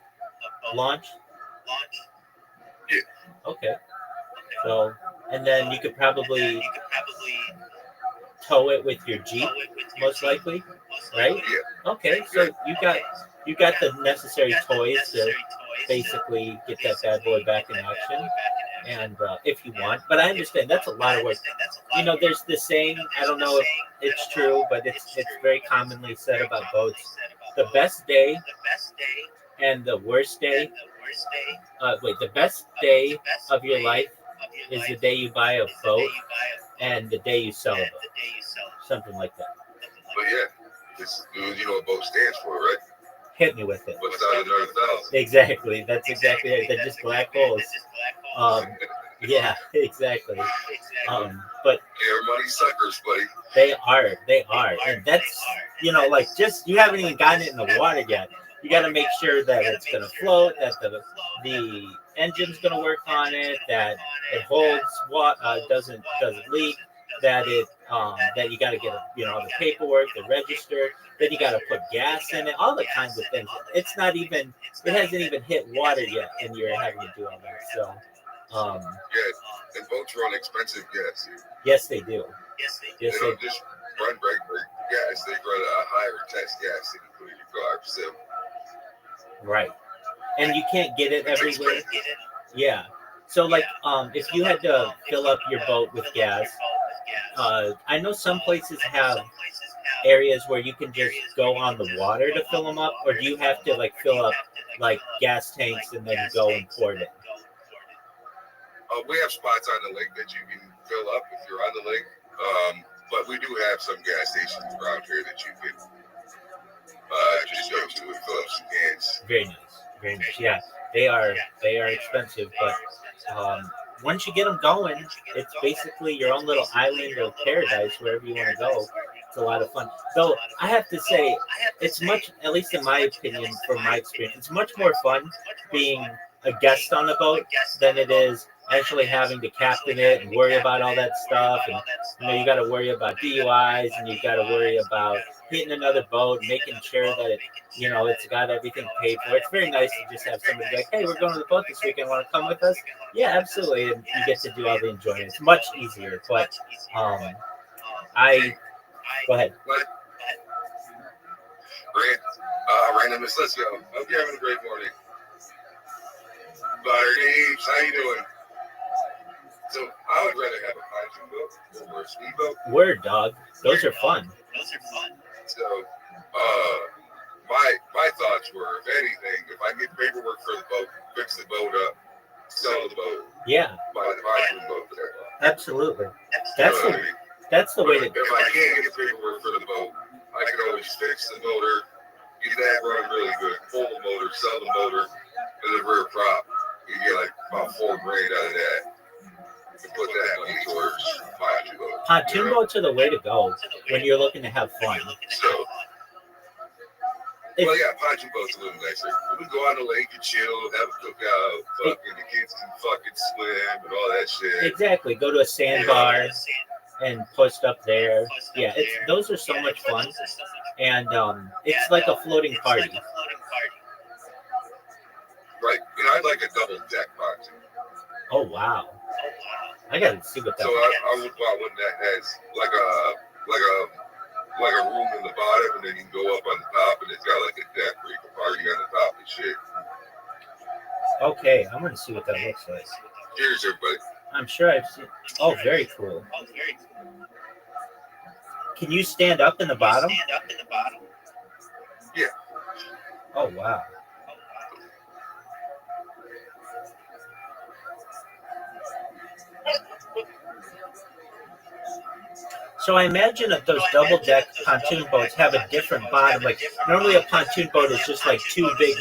launch? Yeah. Okay. So, and then you could probably tow it with your Jeep, most likely, right? Yeah. Okay. So you got the necessary toys to basically get that bad boy back in action. And if you want, but I understand that's a lot of work. You know, there's this saying, I don't know if it's true, but it's very commonly said about boats. The best day and the worst day. The best day of your life is the day you buy a boat and the day you sell a boat. Something like that. But yeah, you know what boat stands for, right? Hit me with it. What's out of another 1,000? Exactly. That's exactly it. They're just black holes. Yeah, exactly. But they're money suckers, buddy. They are. And that's, like, just, you haven't even gotten it in the water yet. You got to make sure that it's going to float, that the engine's going to work on it, that it holds doesn't leak, that that you got to get the paperwork, the register, then you got to put gas in it, all the kinds of things. It hasn't even hit water yet, and you're having to do all that. So, and boats run expensive gas. Yes, they do. They don't just run regular gas; they run a higher test gas than you put in your car. So, right, and you can't get it everywhere. Yeah. So, like, if you had to fill up your boat with gas, I know some places have areas where you can just go on the water to fill them up, or do you have to fill up gas tanks and then go and pour it in? We have spots on the lake that you can fill up if you're on the lake, but we do have some gas stations around here that you can just go to and fill up some cans. Very nice. Yeah, they are expensive, but once you get them going, it's basically your own little island of paradise wherever you want to go. It's a lot of fun. Though I have to say, it's much, at least in my opinion, from my experience, it's much more fun being a guest on a boat than it is actually having to captain it and worry about all that stuff. And you got to worry about DUIs, and you got to worry about hitting another boat, making sure that it's got everything paid for. It's very nice to just have somebody be like, hey, we're going to the boat this weekend. Want to come with us? Yeah, absolutely. And you get to do all the enjoyment. It's much easier. But go ahead. Great. Randomness, let's go. Hope you're having a great morning. Butter Games, how you doing? So I would rather have a pontoon boat or a speedboat. Word, dog. Those are fun. So, my thoughts were, if anything, if I get paperwork for the boat, fix the boat up, sell the boat. Yeah. Buy the pontoon boat there. Absolutely. That's the way to go. If I can't get the paperwork for the boat, I can always fix the motor, get that running really good, pull the motor, sell the motor, and the rear prop. You get like about $4,000 out of that. And put that money towards pontoon boat. Pontoon boats are the way to go when you're looking to have fun. So, well, yeah, pontoon boat's a little nicer. We go on the lake and chill, have a cookout, fucking the kids can fucking swim and all that shit. Exactly. Go to a sandbar and post up there. Yeah, those are so much fun, and it's like a floating party. Right. I'd like a double deck pontoon. Oh wow! I gotta see what that. So I would want one that has like a room in the bottom, and then you can go up on the top, and it's got like a deck where you can party on the top and shit. Okay, I'm gonna see what that looks like. Cheers, everybody. I'm sure I've seen. Oh, very cool. Can you stand up in the bottom? Yeah. Oh wow. So I imagine that those double-deck pontoon boats have a different bottom. Like normally a pontoon boat is just like two big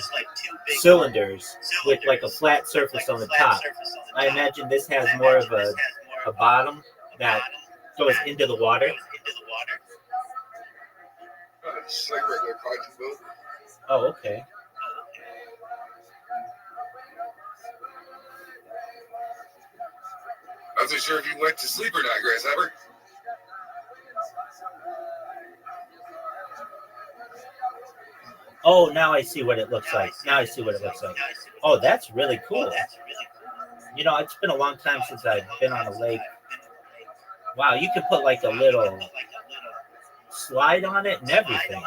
cylinders with like a flat surface on the top. I imagine this has more of a bottom that goes into the water. It's like regular pontoon boat. Oh, okay. I wasn't sure if you went to sleep or not, Grasshopper. Oh, now I see what it looks like. Oh, that's really cool. It's been a long time since I've been on a lake. Wow, you can put like a little slide on it and everything.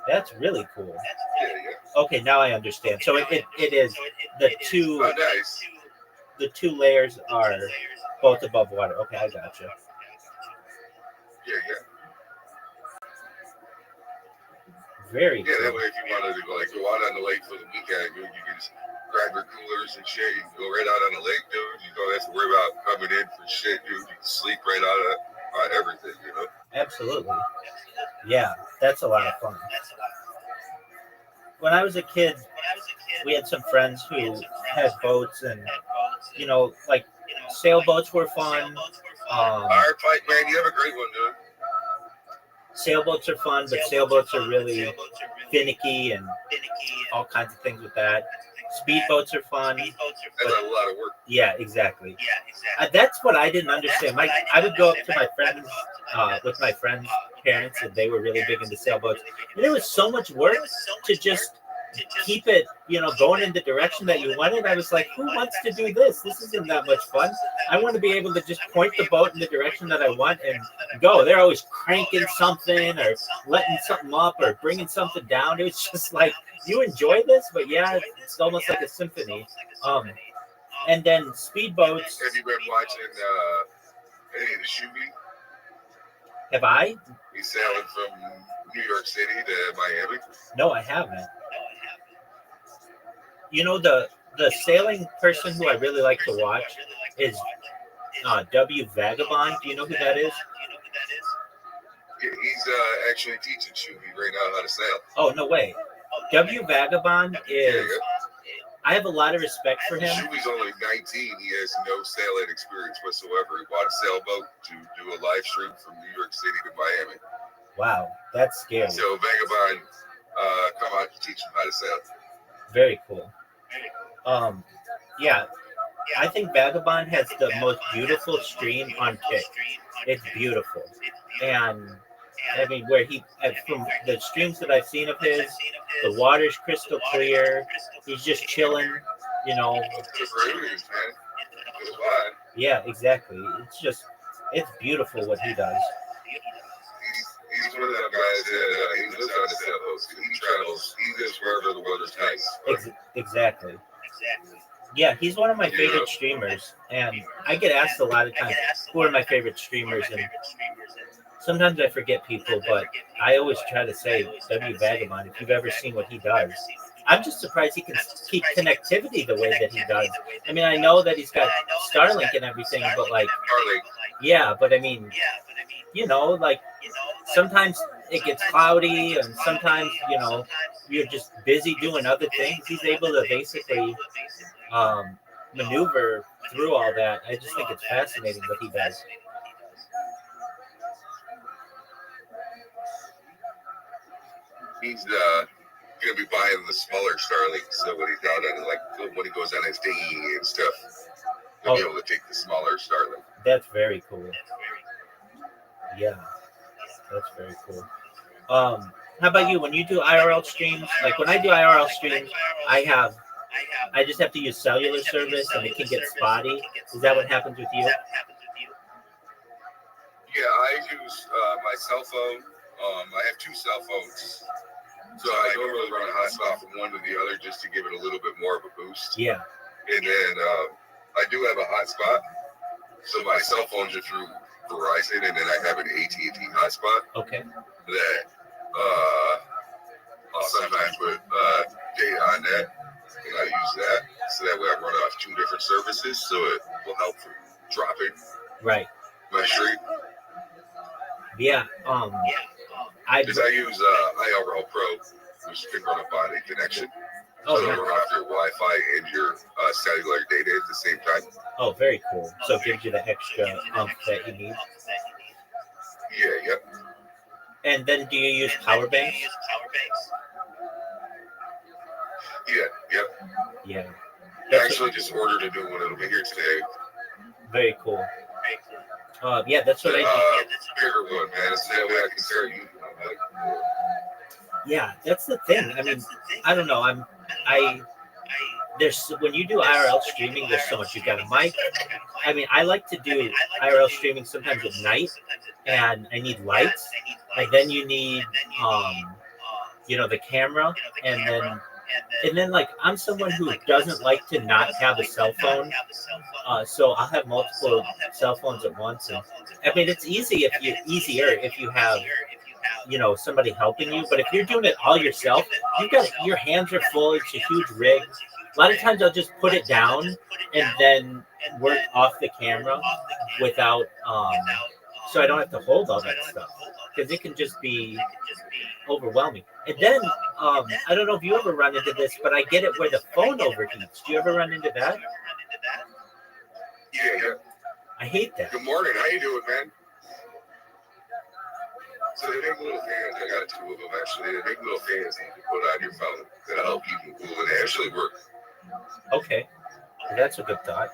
That's really cool. Okay, now I understand. So it is the two. Oh, nice. The two layers are both above water. Okay, I gotcha. Yeah. Very Yeah, cool. that way if you wanted to go out on the lake for the weekend, dude, you can just grab your coolers and shit. You can go right out on the lake, dude. You don't have to worry about coming in for shit, dude. You can sleep right out on everything, Absolutely. Yeah, that's a lot of fun. When I was a kid, we had some friends who had boats, and like sailboats were fun. All right, Pike, man, you have a great one, dude. Sailboats are fun, but sailboats are really finicky and all kinds of things with that. Speedboats are fun. That's a lot of work. Yeah, exactly. That's what I didn't understand. I would go up to my friends, with my friends' parents, and they were really big into sailboats. And it was so much work to just keep it, going in the direction that you wanted. I was like, who wants to do this? This isn't that much fun. I want to be able to just point the boat in the direction that I want and go. They're always cranking something or letting something up or bringing something down. It was just like, you enjoy this, but yeah, it's almost like a symphony. And then speedboats. Have you been watching any of the Shuby? Have I? He's sailing from New York City to Miami. No, I haven't. The sailing person who I really like to watch is W. Vagabond. Do you know who that is? Yeah, he's actually teaching Shuby right now how to sail. Oh, no way. W. Vagabond is... I have a lot of respect for him. Shuby's only 19. He has no sailing experience whatsoever. He bought a sailboat to do a live stream from New York City to Miami. Wow, that's scary. So Vagabond come out to teach him how to sail. Very cool. Yeah, I think Vagabond has the most beautiful stream on Kick. It's beautiful, and I mean, where from the streams that I've seen of his, the water's crystal clear. He's just chilling, you know. Yeah, exactly. It's beautiful what he does. He's one of them guys that he lives on the sailboats. He travels. He lives wherever the weather's nice. Exactly. Yeah, he's one of my favorite streamers, and I get asked a lot of times who are my favorite streamers, and sometimes I forget people, but I always try to say W Vagabond. If you've ever seen what he does, I'm just surprised he can keep connectivity the way that he does. I mean, I know that he's got Starlink and everything, but like, yeah, but I mean, like sometimes it gets cloudy, and sometimes you're just busy doing other things. He's able to basically maneuver through all that. I just think it's fascinating what he does. He's gonna be buying the smaller Starlink, so when he's out on when he goes on his dinghy and stuff, he'll be able to take the smaller Starlink. That's very cool. Yeah, that's very cool. How about you? When you do IRL streams, like when I do IRL streams, I just have to use cellular service, and it can get spotty. Is that what happens with you? Yeah, I use my cell phone. I have two cell phones, so I normally run a hotspot from one to the other just to give it a little bit more of a boost. Yeah. And then I do have a hotspot, so my cell phones are through Verizon, and then I have an AT&T hotspot. Okay. That I'll sometimes put data on that, and I use that, so that way I run off two different services, so it will help from dropping. Right. My stream. Yeah. Because I use IRL Pro, which can run a body connection. So it'll run off your Wi-Fi and your cellular data at the same time. Oh, very cool. So it gives you the extra that you need. Yeah, yep. And then do you use power banks? Yeah, yep. Yeah. I actually just ordered a new one. It'll be here today. Very cool. Yeah, that's what I do. Bigger one, man. It's that way I can start using them. Yeah, that's the thing. I mean, I don't know. There's when you do IRL streaming, there's so much. You've got a mic. I mean, I like to do IRL streaming sometimes at night, and I need lights, and then you need, the camera, and then like I'm someone who doesn't like to not have a cell phone, so I'll have multiple cell phones at once. And I mean, it's easier if you have somebody helping you, but if you're doing it all yourself, your hands are full. It's a huge rig. A lot of times I'll just put it down and then work off the camera without so I don't have to hold all that stuff, because it can just be overwhelming. And then I don't know if you ever run into this, but I get it where the phone overheats. Do you ever run into that? Yeah. I hate that. Good morning. How you doing, man? So they make little fans. I got two of them, actually. They make little fans that you can put on your phone that'll help keep them cool, and they actually work. Okay. That's a good thought.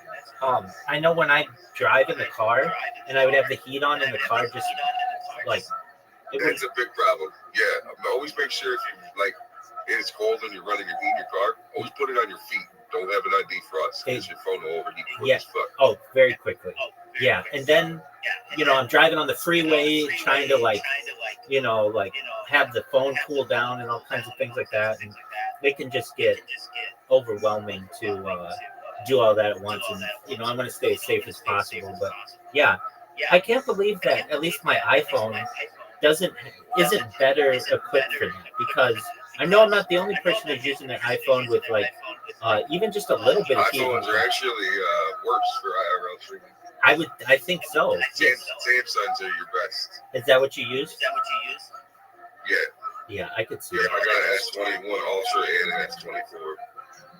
I know when I drive in the car and I would have the heat on in the car, just like it's a big problem. Yeah, always make sure if it's cold and you're running your heat in your car, always put it on your feet. Don't have it on defrost because your phone will overheat quick as fuck. Oh, very quickly. Yeah, and then I'm driving on the freeway trying to have the phone cool down and all kinds of things like that, and it can just get overwhelming to do all that at once. And I'm going to stay as safe as possible. But yeah, I can't believe that at least my iPhone isn't better equipped for that, because I know I'm not the only person who's using an iPhone with even just a little bit of heat. iPhones are actually worse for IRL streaming. I think so. Samsungs are your best. Is that what you use? Yeah. Yeah, I could see that. I got an S21 Ultra and an S24.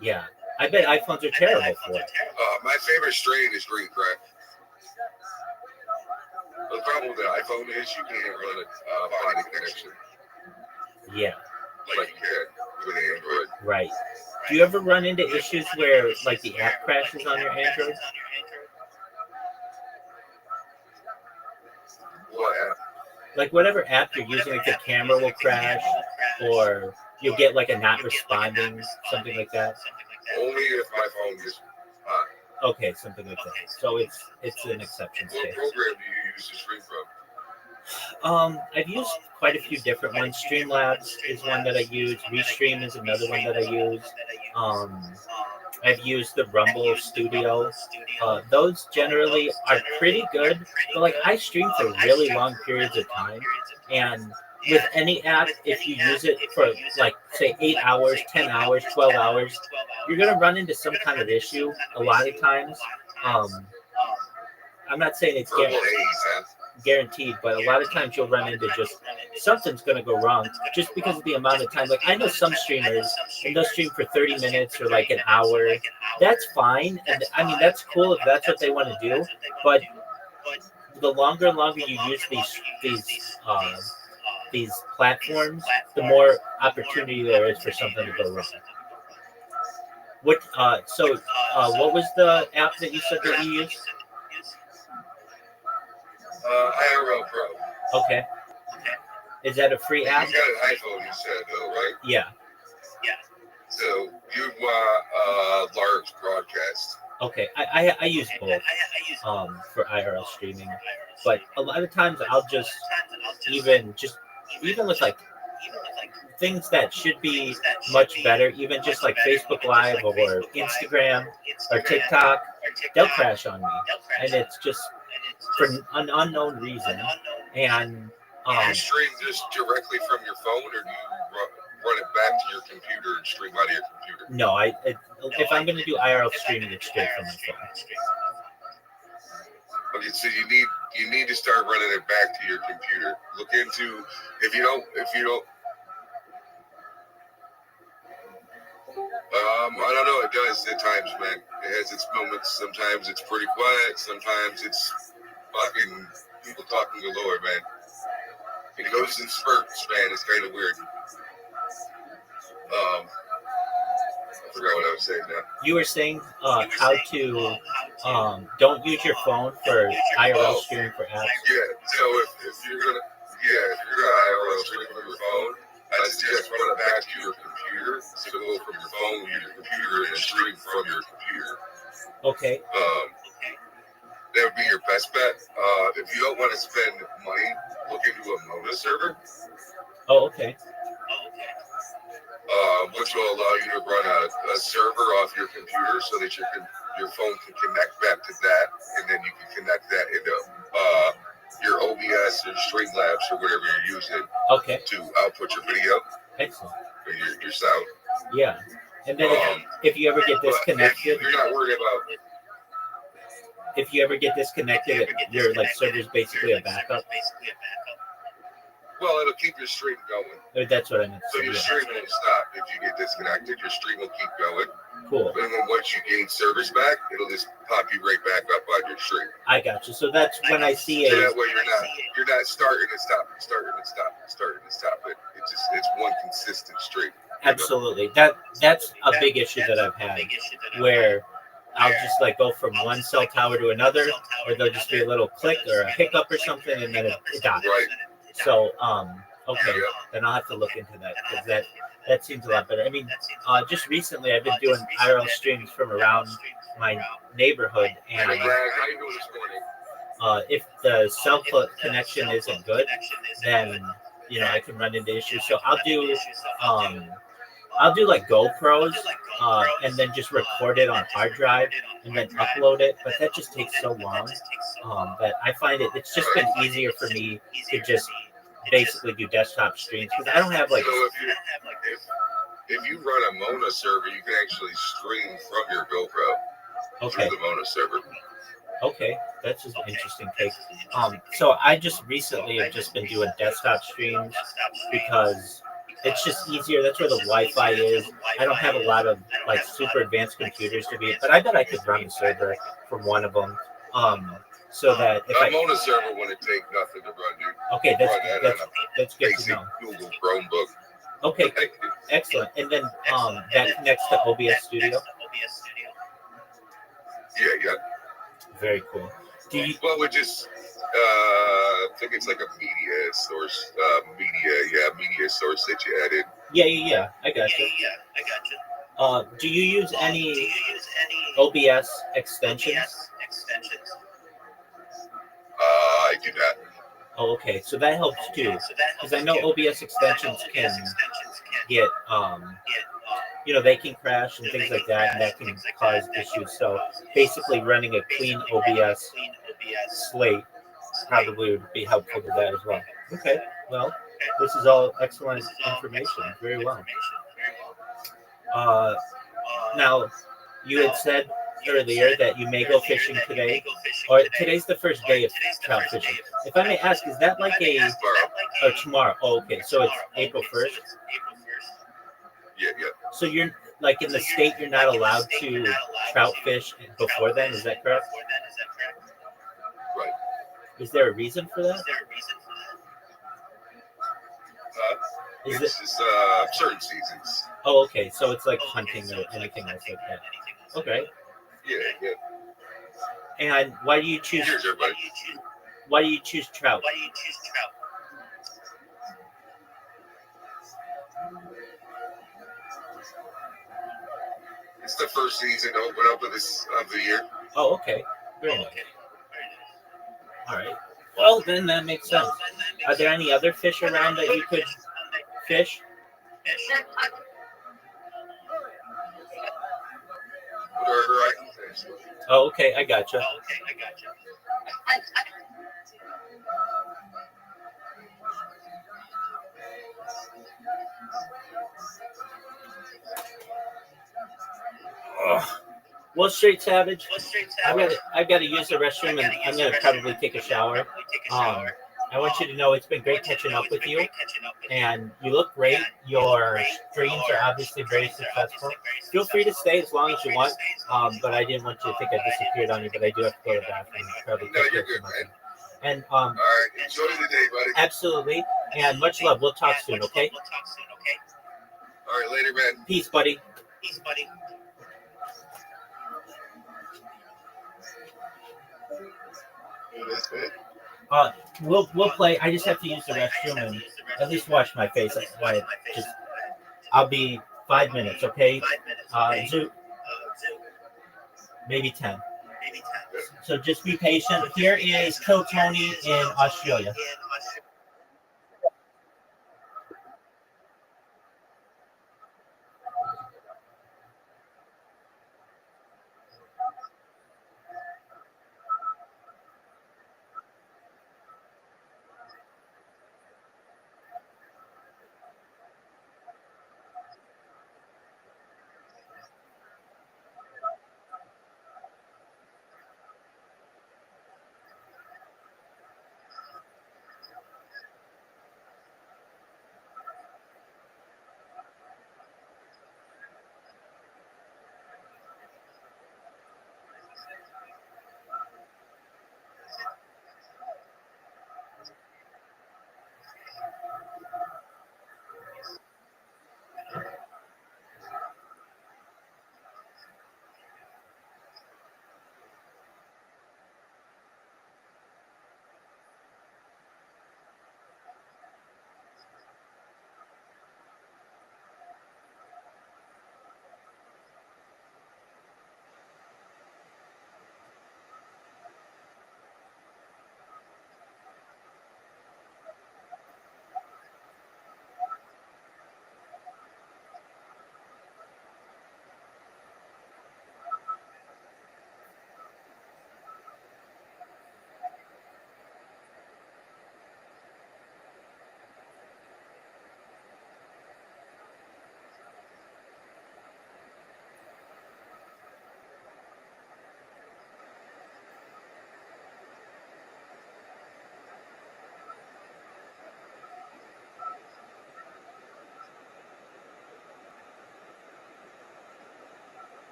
Yeah, I bet iPhones are terrible for it. My favorite strain is green crack. The problem with the iPhone is you can't run a body connection. Yeah. Like you can with Android. Right. Do you ever run into issues where like the app crashes on your Android? What app? Like whatever app you're using, like the camera will crash, or you'll get like a not responding, something like that. Only if my phone is hot. Okay, something like that. So it's an exception What case. program do you use to stream from? I've used quite a few different ones. Streamlabs is one that I use. Restream is another one that I use. I've used the Rumble Studio. Those generally are pretty good, but like I stream for really long periods of time, and with any app, if you use it for like say 8 hours, 10 hours, 12 hours, you're gonna run into some kind of issue a lot of times. I'm not saying it's guaranteed, but a lot of times you'll run into just something's going to go wrong just because of the amount of time. Like I know some streamers and they'll stream for 30 minutes or like an hour. That's fine. And I mean, that's cool if that's what they want to do. But the longer and longer you use these platforms, the more opportunity there is for something to go wrong. What was the app that you said that you used? IRL Pro. Okay. Is that a free app? You got an iPhone, you said, though, right? Yeah. So you want large broadcast. Okay. I use both for IRL streaming, but a lot of times I'll just even with like things that should be much better, even just like Facebook Live or Instagram or TikTok, they'll crash on me, and it's just for an unknown reason. And Do you stream this directly from your phone, or do you run it back to your computer and stream out of your computer? No, if I'm going to do IRL streaming, it's straight from my phone. Okay, so you need to start running it back to your computer. Look into if you don't. I don't know. It does at times, man. It has its moments. Sometimes it's pretty quiet. Sometimes it's fucking people talking galore, man. It goes in spurts, man. It's kind of weird. I forgot what I was saying now. You were saying how to don't use your phone for IRL streaming for apps. Yeah. So if you're gonna IRL stream from your phone, I suggest run it back to your computer. So go from your phone to your computer and stream from your computer. Okay. That would be your best bet. If you don't want to spend money, look into a Mona server. Oh, okay. Which will allow you to run a server off your computer so that your phone can connect back to that, and then you can connect that into your OBS or Streamlabs or whatever you're using. Okay. To output your video. Excellent. Or your sound. Yeah. And then if you ever get disconnected, you're not worried about. If you ever get disconnected, your like server's basically a backup. Well, it'll keep your stream going. That's what I meant. So your stream won't stop if you get disconnected. Your stream will keep going. Cool. And then once you gain service back, it'll just pop you right back up on your stream. I got you. So that's when I see so that way you're not starting and stopping, starting and stopping, starting and stopping. It's one consistent stream. Absolutely. That's a big issue that I've had, where I'll just like go from one cell tower to another, or there'll just be a little click or a hiccup or something, and then it dies. Right. So, okay, then I'll have to look into that, because that seems a lot better. I mean, just recently I've been doing IRL streams from around my neighborhood, and how you doing this morning? if the cell connection isn't good, then I can run into issues. So I'll do like GoPros, and then just record it on hard drive and then upload it. But that just takes so long that I find it's just been easier for me to just basically do desktop streams, because I don't have like. So if you run a Mona server, you can actually stream from your GoPro through the Mona server. Okay, that's just an interesting take. So I just recently have just been doing desktop streams because it's just easier. That's where the Wi-Fi is. I don't have a lot of like super advanced computers to be, but I bet I could run a server from one of them. So that if Mona server wouldn't take nothing to run, dude. Okay, that's good to know. Google Chromebook. Okay, excellent. And then that connects to OBS Studio. Yeah. Very cool. Do you? Well, we just I think it's like a media source, media source that you added. Yeah. I got you. Do you use any OBS extensions? I do not. Oh, okay. So that helps too, because I know OBS extensions can get they can crash and things like that, and that can cause issues. So basically, running a clean OBS slate probably would be helpful to that as well. Okay. Well, this is all excellent information. Very well. Now, you had said earlier that you may go fishing today, or today's the first day of trout fishing. If I may ask, is that like tomorrow? Oh, okay. So it's April 1st? Yeah. So you're like in the state, you're not allowed to trout fish before then, is that correct? Right. Is there a reason for that? It's just certain seasons. Oh, okay. So it's like hunting or anything else like that. Okay. Yeah. And why do you choose? Cheers, everybody. Why do you choose trout? It's the first season to open up of the year. Oh, okay. Very nice. All right. Well, then that makes sense. Are there any other fish around that you could fish? Whatever I can fish. Oh, okay. I gotcha. Well, Straight Savage, I've got to use the restroom, and I'm going to probably take a shower. I want you to know it's been great catching up with you, and you look great. Your streams are obviously very successful. Feel free to stay as long as you want, but I didn't want you to think I disappeared on you, but I do have to go to the bathroom. Probably No, you're good, man. And all right, enjoy the day, buddy. Absolutely, and much love. We'll talk soon, okay? All right, later, man. Peace, buddy. We'll play. I just have to use the restroom and at least wash my face. I'll be 5 minutes, okay? Maybe 10. So just be patient. Here is Kill Tony in Australia.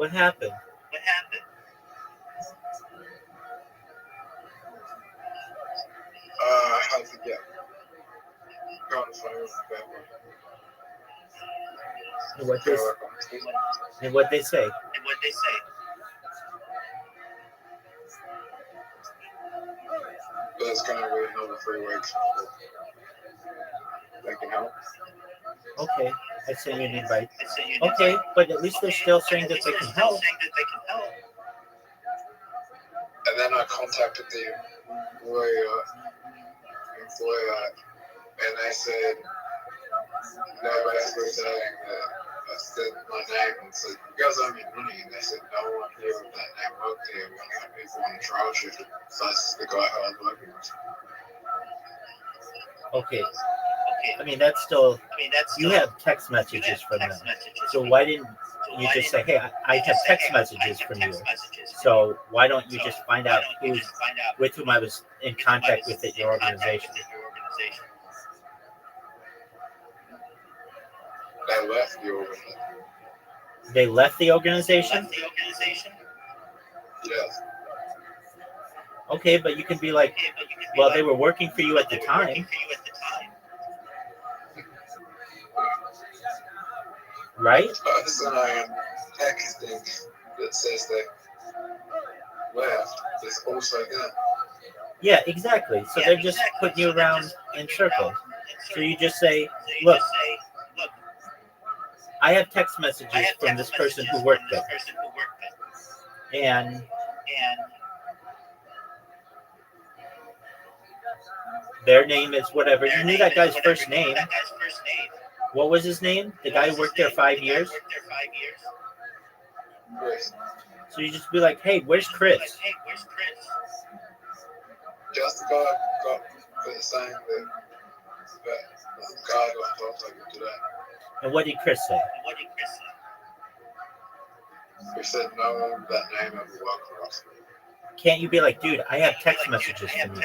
What happened? I had to get on the phone with the family. And what they say? But it's going to wait another 3 weeks. They can help. Okay, I sent you an invite. Okay, but at least they're still saying that they can help. And then I contacted the employer, and they said, they're basically saying that I said my name and said, you guys owe me money. And they said, no one here with that name worked here. We only have people on the trial shift. So that's the guy who I was working with. Okay. I mean, that's still, you have text messages from them. So why didn't you just say, hey, I have text messages from you. So why don't you just find out with whom I was in contact with at your organization? They left the organization. They left the organization? Yes. Okay, but you can be like, well, they were working for you at the time. Right? Person I am texting that says they left is also them. Yeah, exactly. So they're just putting you around in circles. So you just say, look, I have text messages from this person who worked there. And their name is whatever. You knew that guy's first name. What was his name? The guy who worked there 5 years? Chris. So you just be like, hey, where's Chris? Just the guy got saying that the guy got in contact today. And what did Chris say? He said no one with that name ever worked for us. Can't you be like, dude, I have text messages from you?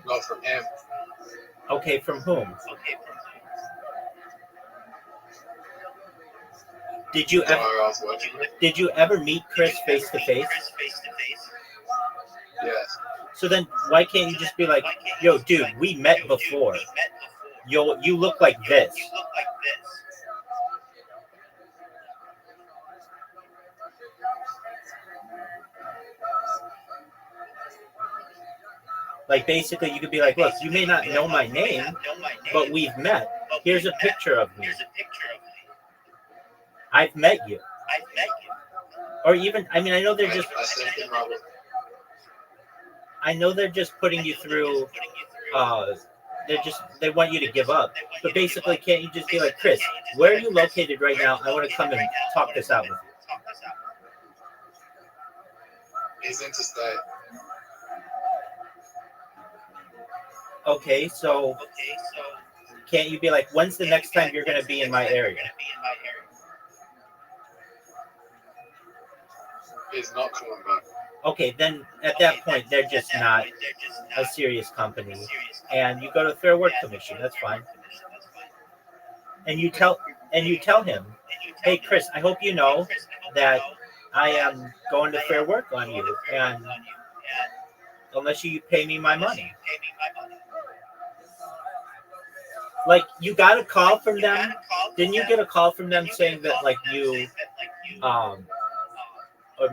Not from him. Okay, from whom? Did you ever meet Chris face to face? Yes. So then why can't you just be like, yo, dude, we met before. Yo, you look like this. Like basically you could be like, look, you may not know my name, but we've met. Here's a picture of me. I've met you. Or even, I mean, I know they're just putting you through, they want you to give up. But basically, can't you just be like, Chris, where are you located right now? I want to come and talk this out with you. He's interstate. Okay, so can't you be like, when's the next time you're going to be in my area? He's not coming back. Okay, then at that point, they're just not a serious company. And you go to the Fair Work Commission, that's fine. And you tell him, hey, Chris, I hope you know that I am going to Fair Work on you, and unless you pay me my money. Like, you got a call from them? Didn't you get a call from them saying that, like, you, or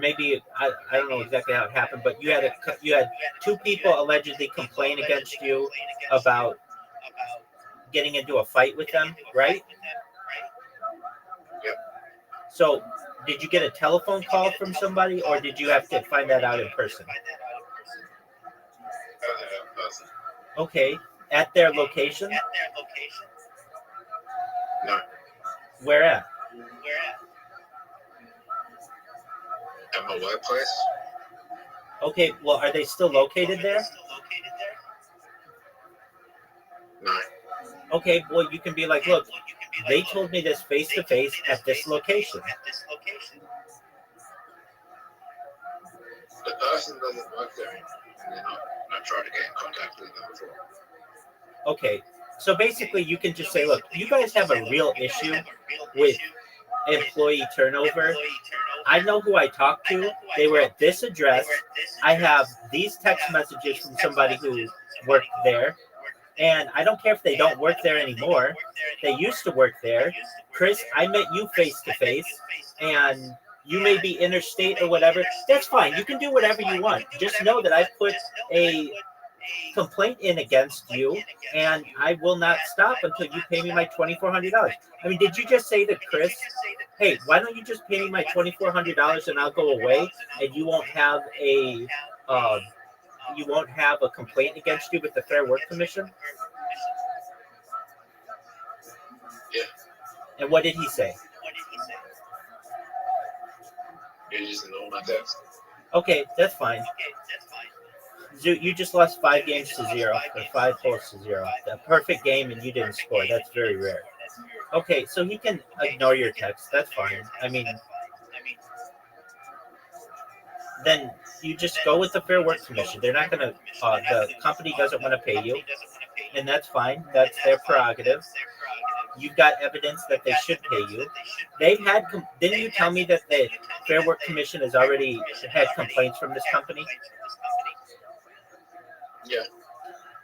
maybe, I don't know exactly how it happened, but you had 2 people allegedly complain against you about getting into a fight with them, right? Yep. So, did you get a telephone call from somebody, or did you have to find that out in person? Okay. At their location? No. Where at? At my workplace? Okay, well, are they still located there? No. Okay, well, you can be like, look, they told me this face to face at this location. The person doesn't work there, and they're not. I tried to get in contact with them before. Okay, So basically, you can just say, look, you guys have a real issue with employee turnover. I know who I talked to. They were at this address. I have these text messages from somebody who worked there. And I don't care if they don't work there anymore. They used to work there. Chris, I met you face to face, and you may be interstate or whatever. That's fine. You can do whatever you want. Just know that I put a complaint in against you, and I will not stop until you pay me my $2,400. I mean, did you just say to Chris, hey, why don't you just pay me my $2,400 and I'll go away, and you won't have a complaint against you with the Fair Work Commission? Yeah. And what did he say? You just ignore my text. Okay, that's fine. You just lost 5 games to 0, or 5 holes to 0. A perfect game and you didn't score. That's very rare. Okay, so he can ignore your text. That's fine. I mean, then you just go with the Fair Work Commission. They're not going to, the company doesn't want to pay you, and that's fine. That's their prerogative. You've got evidence that they should pay you. Didn't you tell me that the Fair Work Commission has already had complaints from this company? Yeah.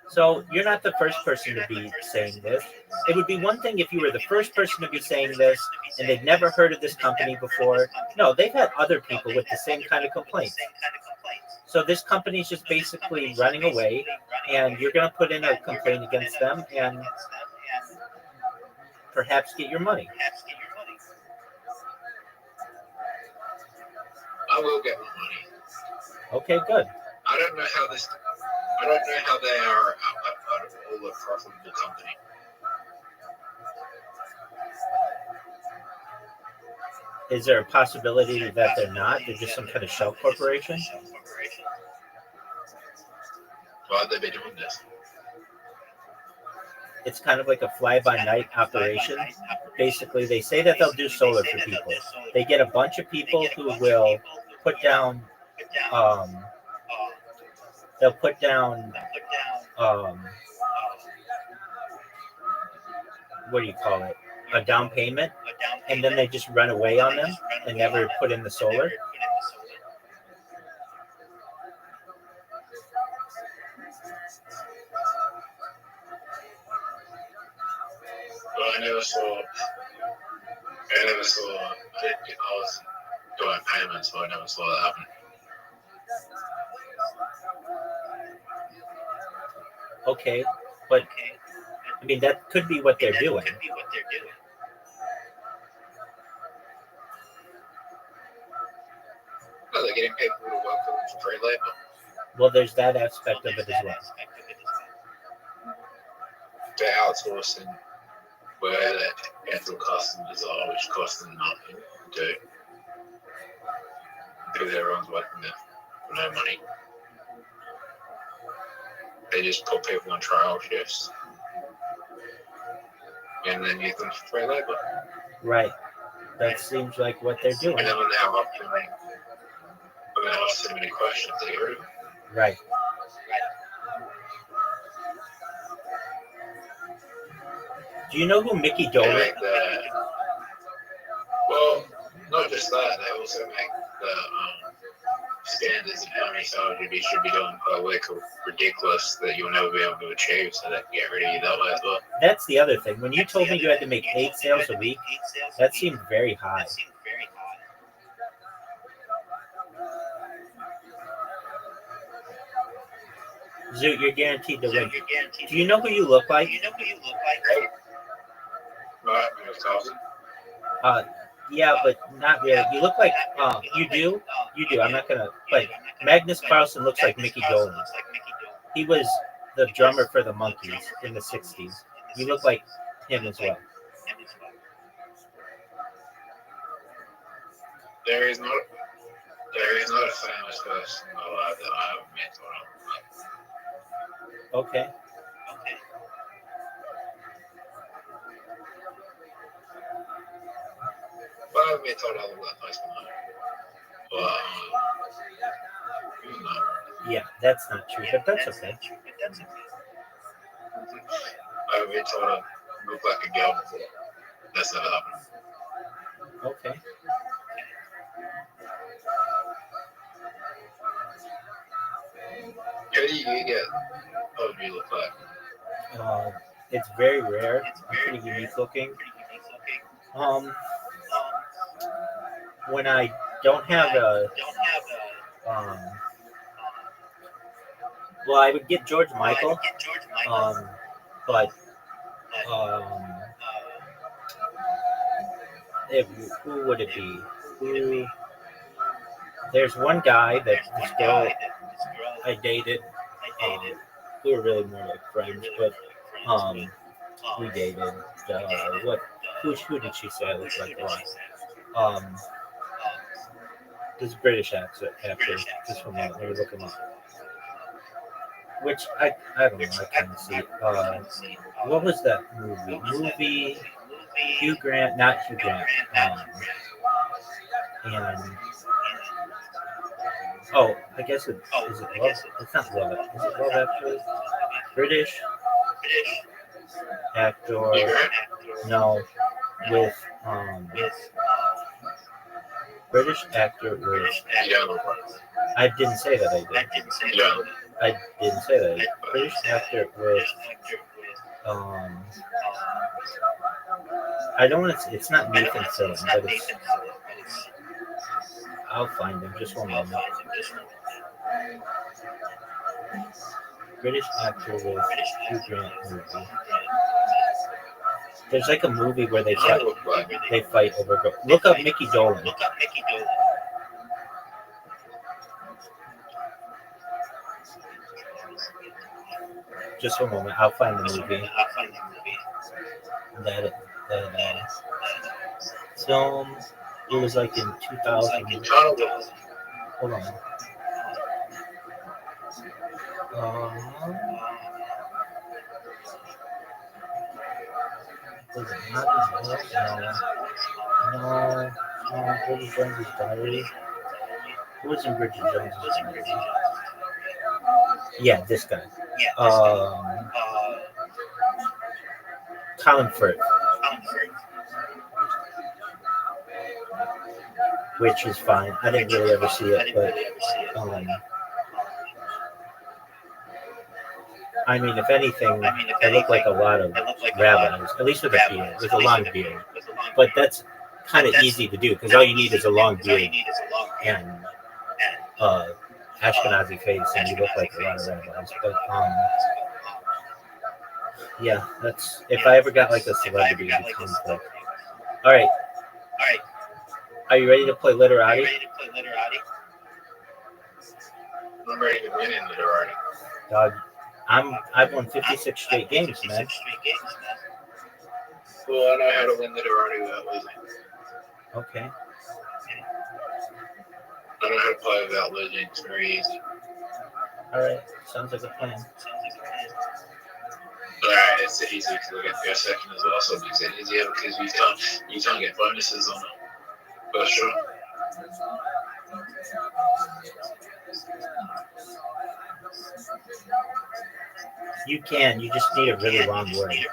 So you're not the first person to be saying this. It would be one thing if you were the first person to be saying this and they'd never heard of this company before. No, they've had other people with the same kind of complaints. So this company is just basically running away, and you're going to put in a complaint against them and perhaps get your money. I will get my money. Okay, good. I don't know how they are out of all the profitable company. Is there a possibility that they're not? They're just some kind of shell corporation? Why would they be doing this? It's kind of like a fly-by-night operation. Basically, they say that they'll do solar for people. They get a bunch of people who will put down, what do you call it? A down payment, and then they just run away on them and never put in the solar. Well, I never saw I was doing payments, so I never saw that happen. Okay, but I mean that could be what they're doing. No, they're getting paid people to work for them for free labor. Well, there's that aspect of it as well. They're outsourcing where the actual customers are, which costs them nothing to do their own work for no money. They just put people on trial shifts and then use them for free labor. Right. That seems like what they're doing. And then when they ask so many questions, they get rid of them. Right. Do you know who Mickey Dolan is? Well, not just that, they also make the standards of how many sales you should be doing per week are ridiculous that you'll never be able to achieve, so they can get rid of you that way as well. That's the other thing. When you told me you had to make 8 sales a week, that seemed very high. Zoot, you're guaranteed to win. Do you know who you look like? Yeah, but not really. You look like, you do? You do. I'm not going to, but Magnus Carlsen looks like Mickey Dolan. He was the drummer for the Monkees in the 60s. You look like him as well. There is not a famous person alive that I haven't met or Okay. But I haven't met told other that place no. Yeah, that's not true, but that's okay. I wait till it look like a girl before. That's not happening. Okay. How do you get what you look like? It's very rare. I'm pretty unique looking. When I don't have um, well, I would get George Michael, but who would it be? There's one guy that this girl I dated. We were really more like friends, but we dated. Who did she say I looked like a lot? This British actor, just from let me look him up. Which I don't know, I can't see. What was that movie? Hugh Grant, not Hugh Grant. And I guess is it Love? It's not Love. Is it Love Actually? British actor. No, with British actor with. I didn't say that I did. I didn't say that. British actor with. I don't want to. It's not Nathan Fillion, but it's. I'll find him. Just one moment. British actor with Hugh Grant movie. There's like a movie where they fight over. Look up Mickey Dolan. Just one moment. I'll find the movie. That film. It was like in 2000. Hold on. Was it not? No. Bridget Jones's Diary. Who was in Bridget Jones's Diary? Yeah, this guy. Colin Firth. Which is fine. I didn't really ever see it, but I mean, if anything, I look like a lot of rabbis, at least with a beard, with a long beard. But that's kind of easy to do because all you need is a long beard and Ashkenazi face, and you look like a lot of rabbis. But yeah, that's if I ever got like a celebrity to conflict. All right. Are you ready to play Literati? I'm ready to win in Literati. Dog, I've won 56 straight games, man. Well, I know how to win Literati without losing. Okay. I know how to play without losing. It's very easy. All right. Sounds like a plan. Alright, it's easy because I get first second as well, so it makes it easier because you can't get bonuses on it. But sure. You can. You just need a really long word. Yeah.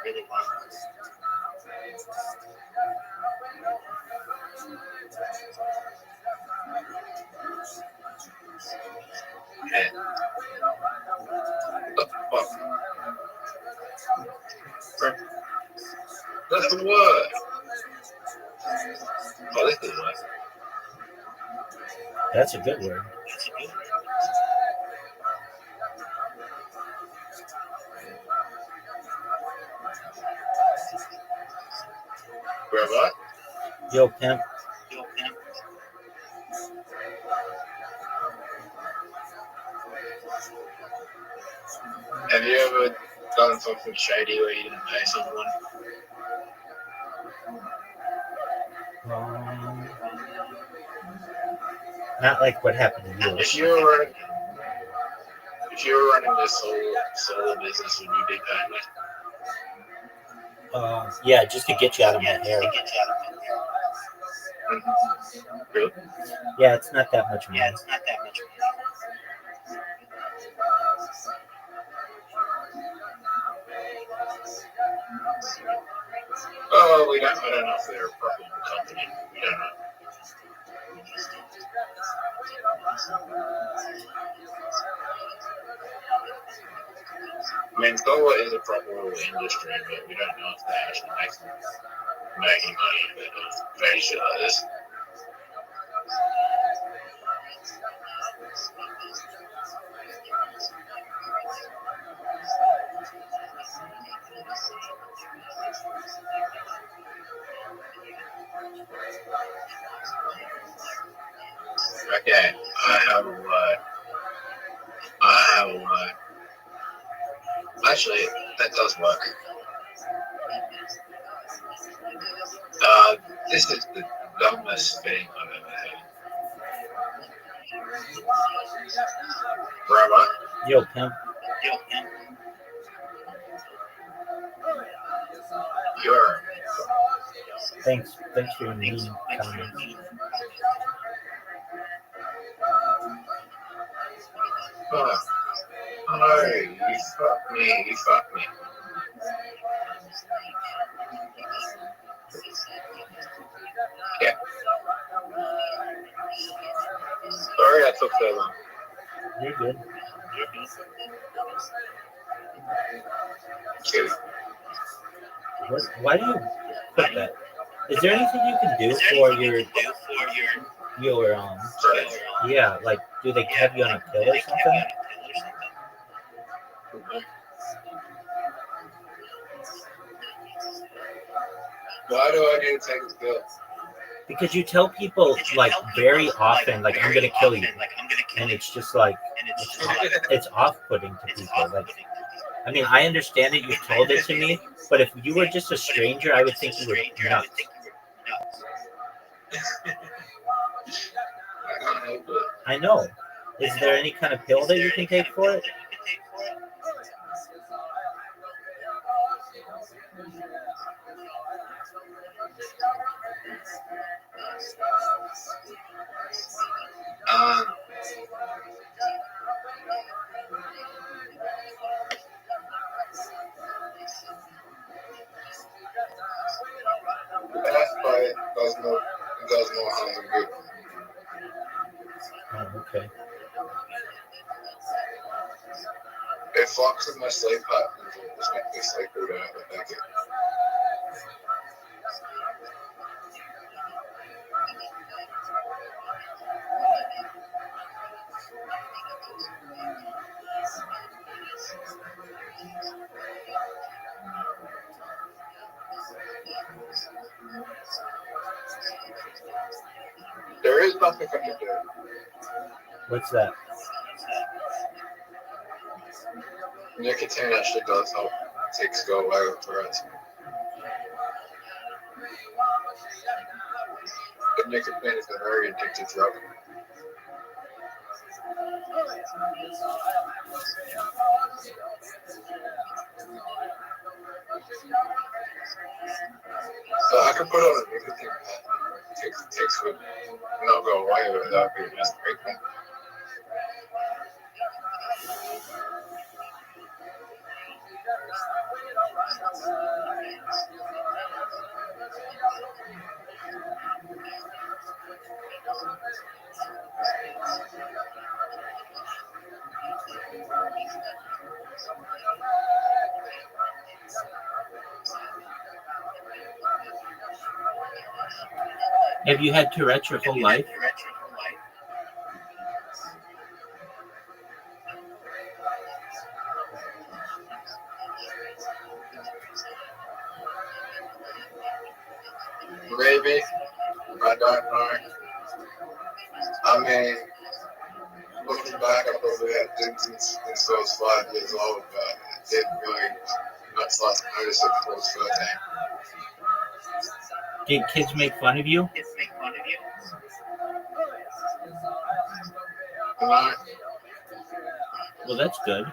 That's the word. Oh, that's the word. That's a good word. Rabbi? Yo, pimp. Have you ever done something shady where you didn't pay someone? Not like what happened to you. If you were running this solo business, would you be paying me? Yeah, just to get you out of my hair. Really? Yeah, it's not that much money. Oh, I don't know if they're a profitable company. We don't know. I mean, Goa is a profitable industry, but we don't know if they're actually making money, but I'm very sure that is. Okay, I have a word. Actually, that does work. This is the dumbest thing I've ever heard. Rabbi? Yo, pimp. You're... Thanks for your mean comments. Oh, you fuck me. Yeah. Sorry I took so long. You're good. Kidding. Why do you put that? Is there anything you can do for your yeah, like do they have you on a pill or something? Why do I need to take this pill? Because you tell people like very often, like I'm gonna kill you, and it's just like it's off-putting to people. Like, I mean, I understand that you told it to me, but if you were just a stranger, I would think you were nuts. I know. Is there any kind of pill that you can take for it? The best part does no harm than good. Oh, okay. It fucks with my sleep patterns and just makes me sleep through that. I think it. There is nothing I can do. What's that? Nicotine actually does help ticks go away with Tourette's. But nicotine is a very addictive drug. So I could put on a nicotine pad. Ticks would not go away with it. That would be just great thing. Have you had Tourette's your whole life? Maybe. I don't know. I mean, looking back, I probably had since I was 5 years old, but it didn't really not start to notice it before I was 13. Did kids make fun of you? No. Well, that's good.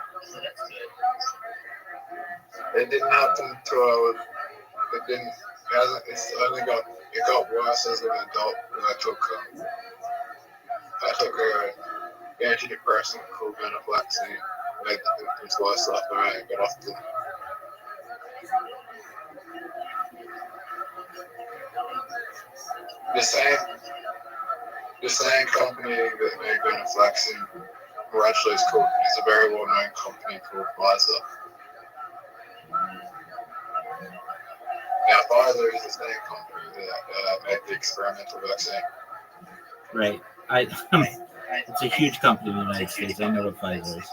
It didn't happen until it got worse as an adult when I took a antidepressant called venlafaxine. Until I slept and I got off the the same company that made Beneflex and Rothschild is a very well-known company called Pfizer. Now, Pfizer is the same company that made the experimental vaccine. Right. It's a huge company in the United States. I know what Pfizer is.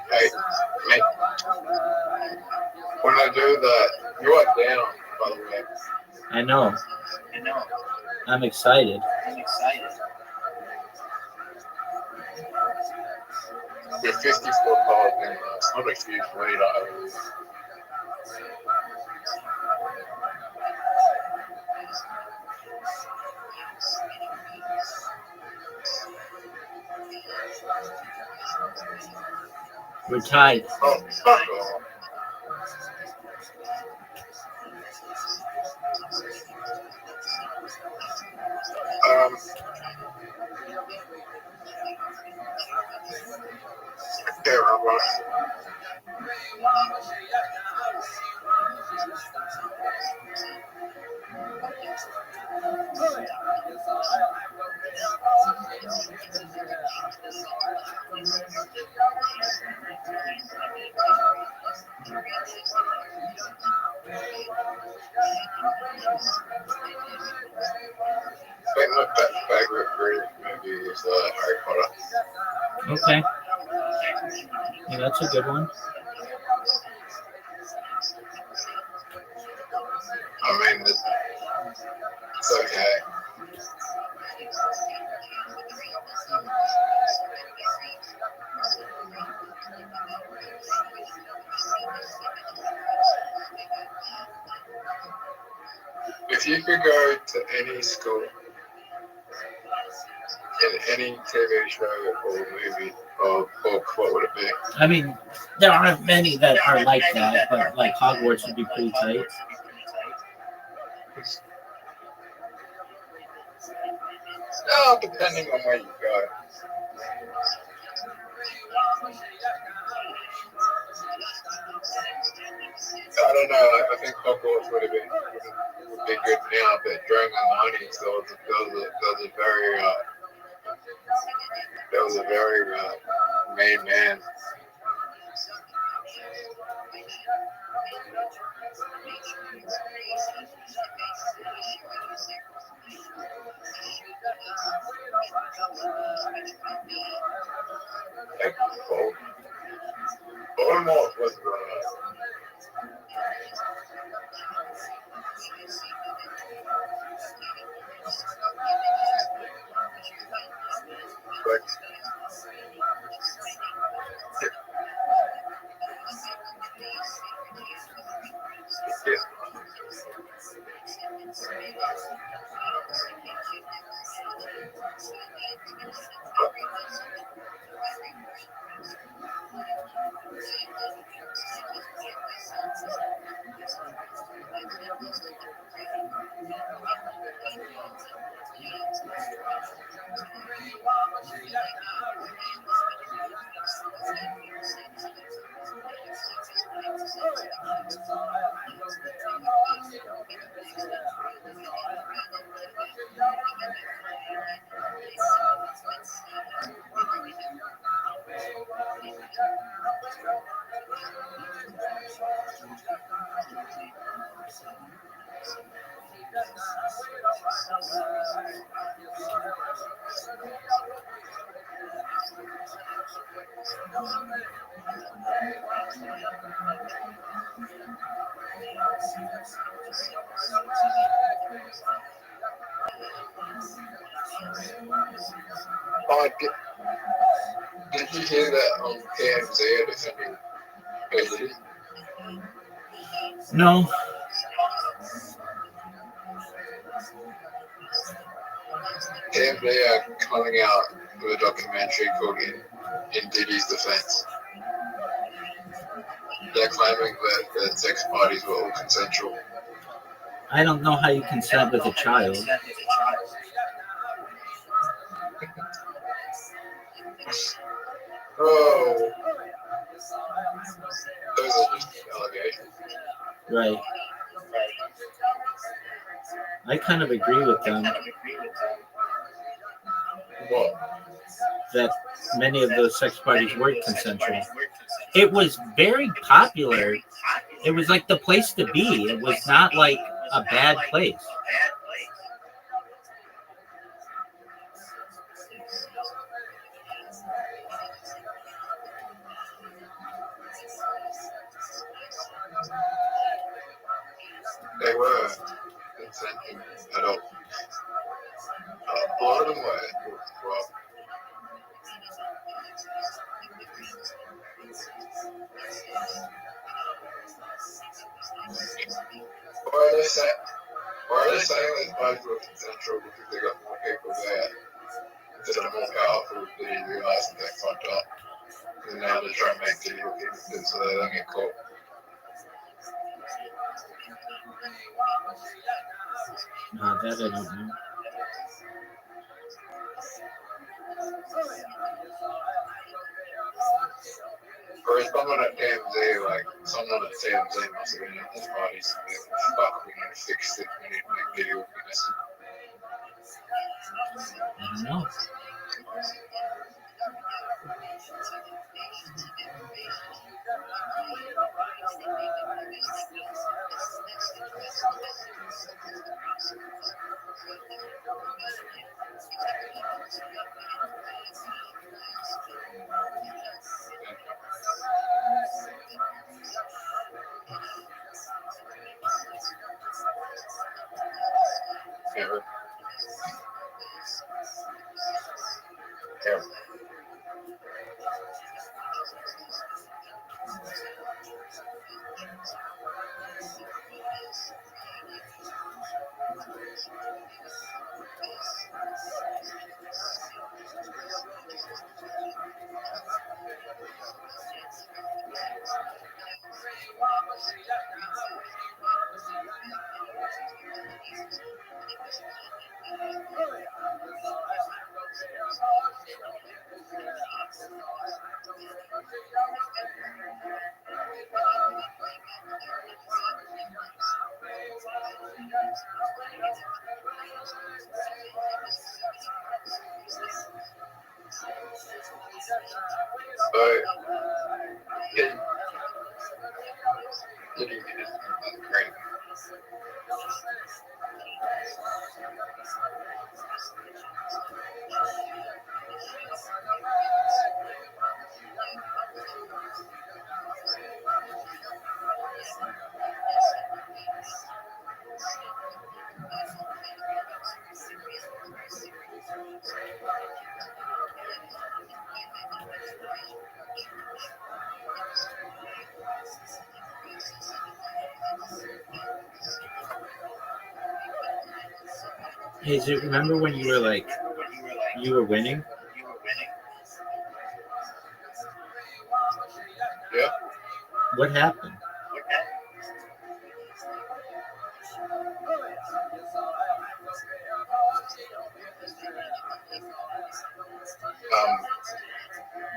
Hey, when I do that, you are down, by the way. I know. I'm excited. You're 54 calls in. It's not a huge lead, I believe. We're tied. Oh, fuck off. Okay, Rabbi. I think my favorite movie is Harry Potter. Okay. Yeah, that's a good one. I mean, it's okay. If you could go to any school, in any TV show or movie or book, what would it be? I mean, there aren't many that are like that, but like Hogwarts would be pretty tight. No, depending on where you go. I don't know. I think Hogwarts would be good now, but during the 90s, there was a very made man. Like Voldemort was like yeah. Oh, did you hear that KMZ are defending Bailey? No. KMZ are coming out with a documentary called In Diddy's Defense. They're claiming that sex parties were all consensual. I don't know how you consent with a child. Oh, those are just allegations. Right. I kind of agree with them What? that many of those sex parties were consensual. It was very popular. It was like the place to be. It was not like a bad place. They were consenting adults. A lot of them were. Well, why are they saying that parties were consensual because they got more people there that are more powerful than you realize that they fucked up? And now they're trying to make Diddy look innocent so they don't get caught. That I don't know. Or is someone at KMZ, like, someone at KMZ must have been at this party and they were fuck, we need to fix it, we need to make Diddy look innocent. I don't know. Ever. Ever. But Diddy is great. Hey, do you remember when you were like, you were winning? Yeah. What happened?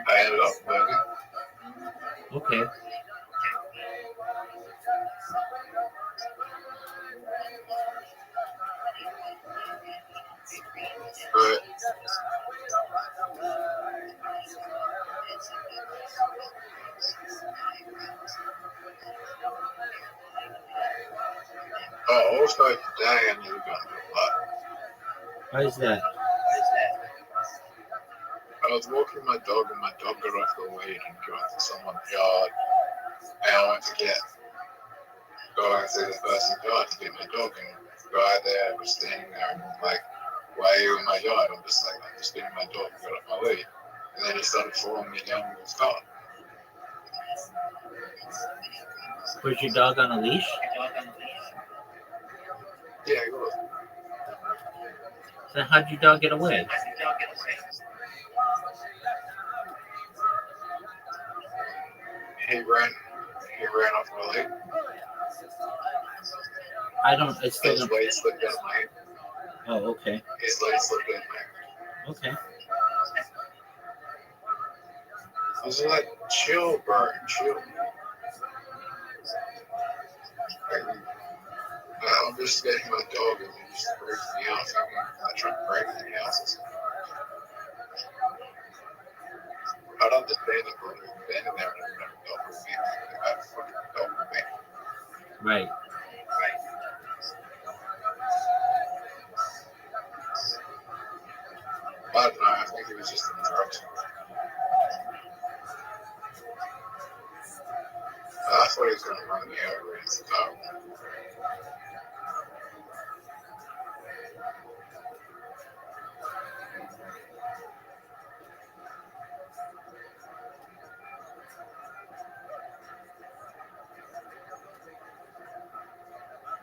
I ended up losing. Okay. But also today I knew about it. Why is that? I was walking my dog and my dog got off the lead and got into someone's yard. And I went to go and see the person's yard to get my dog, and the guy there was standing there and like why are you in my yard? I'm just getting my dog, get off my way. And then he started following me down with his car. Was your dog on a leash? Yeah, he was. Then how'd your dog get away? He ran off my leg. I still His don't. leg slipped out of my hand. Oh, okay. His leg slipped out of my hand. Okay. I was like, chill, bro, chill. I'm just getting my dog and he just breaks me out. I'm not trying to break anything else. I don't understand it, bro. They're standing there and they're dog with me. They got a fucking dog with me. Right. I don't know. I think he was just in drugs. I thought he was going to run me over in his car.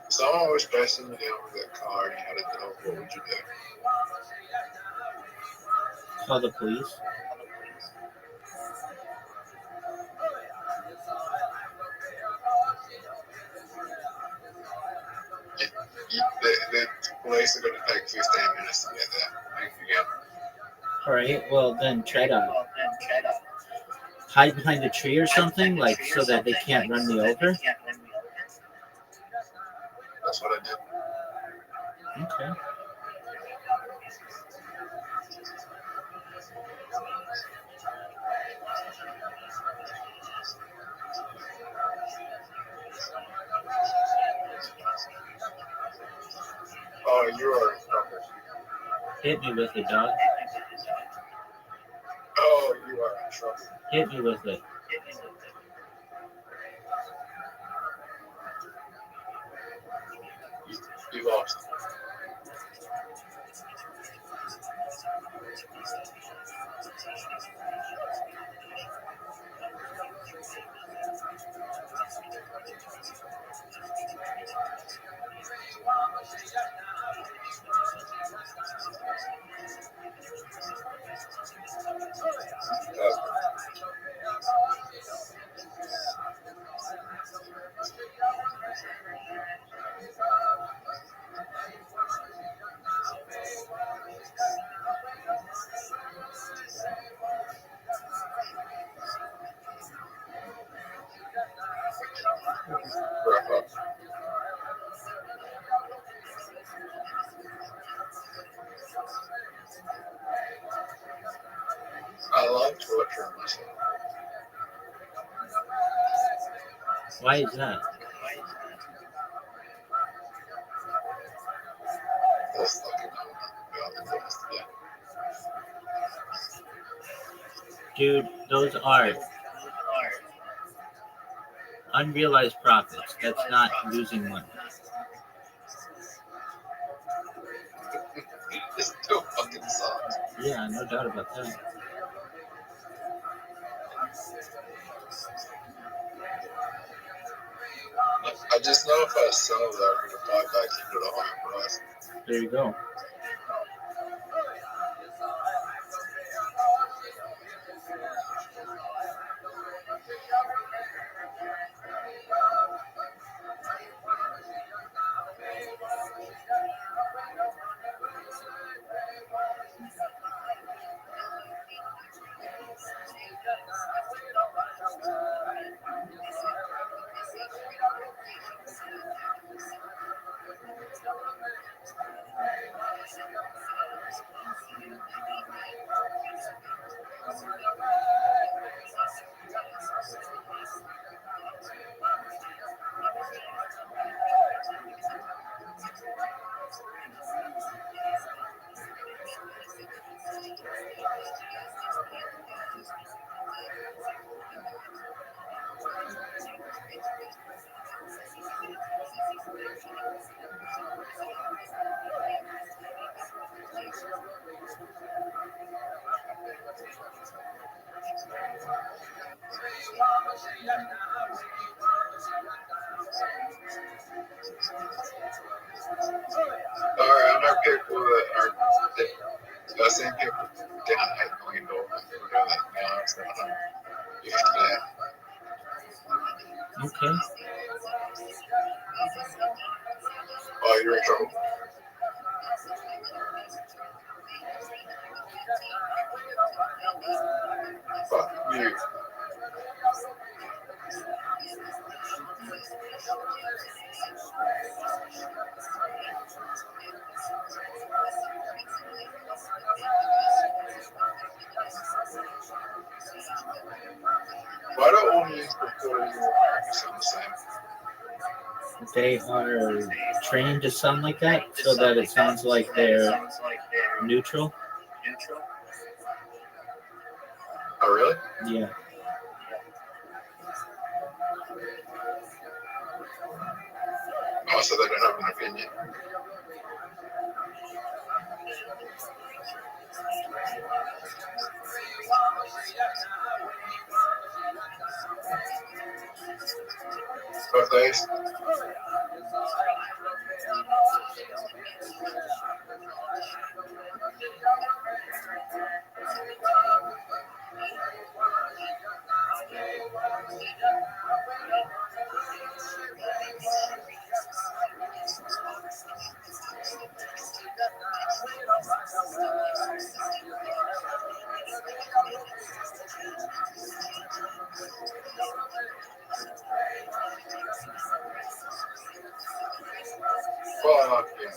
Someone was passing me down with that car and he had a dog. What would you do? Call the police. The police are going to take 15 minutes to get there. All right. Well, then try to hide behind a tree or something, like so that they can't run me over. That's what I did. Okay. Oh, you are in trouble. Hit me with it, dog. Oh, you are in trouble. Hit me with it. You lost. Wrap up. I love torturing myself. Why is that? That's fucking yeah. Dude, those are unrealized profits. That's not losing money. It's still fucking sucks. Yeah, no doubt about that. I just know if I sell that, I'm gonna buy back into the higher price. There you go. Or I know people that are I've seen people down $8 million for that now. So I don't know if that. Okay. Oh, you're in trouble. Fuck you. Why don't all news reporters in America sound the same? They are trained to sound like that so that it sounds like they're neutral. Oh, really? Yeah. Oh, so they don't have an opinion. Birthdays? Fuck yeah.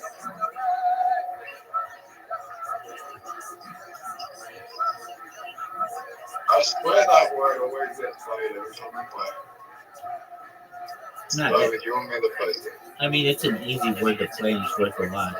I swear that word always gets played every time we play. Not Like it. with you and me that plays it. I mean, it's an easy word to play and it's worth a lot.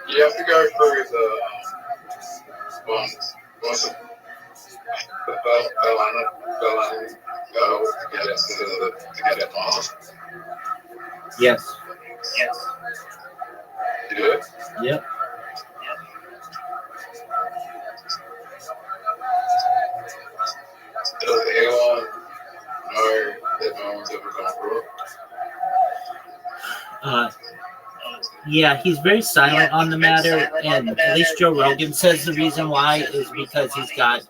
You have to go through the what's it? The Belana to get it off. Yes. You do it? Yep. Does anyone know that no one's ever gone through it? Yeah, he's very silent on the matter, and at least Joe Rogan says the reason why is because he's got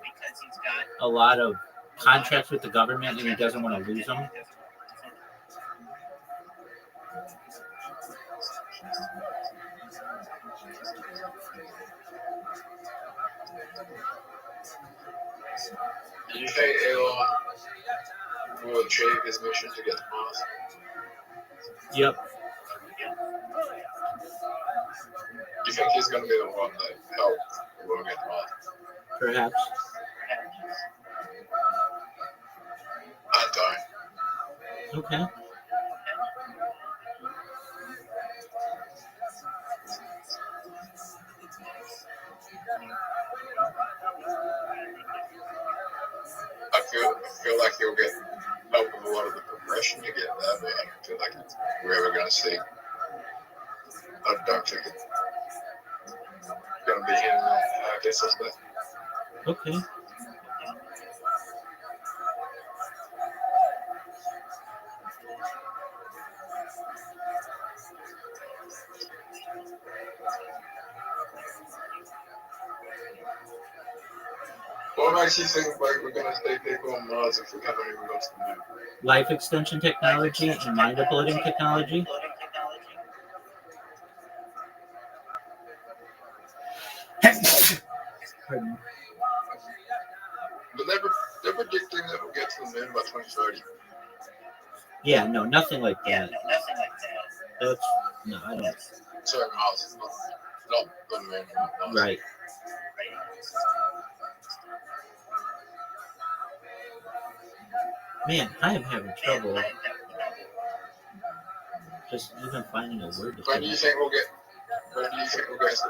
a lot of contracts with the government and he doesn't want to lose them. Do you think Elon will achieve his mission to get to Mars? Yep. Do you think he's going to be the one that helps the world get to Mars? Perhaps. I don't. Okay. I feel like he'll get help with a lot of the progression to get there, but I don't feel like we're ever going to see. I don't think it's going to be him. I guess that's that. Okay. What makes you think like we're going to see people on Mars if we haven't even got to the moon? Life extension technology and mind uploading technology. Pardon. But they're predicting that we'll get to the moon by 2030. Yeah, no, nothing like that. That's no, I don't. Certain houses, not the main one. Right. Man, I am having trouble just even finding a word to When do say. you think we'll get? When do you think we'll get to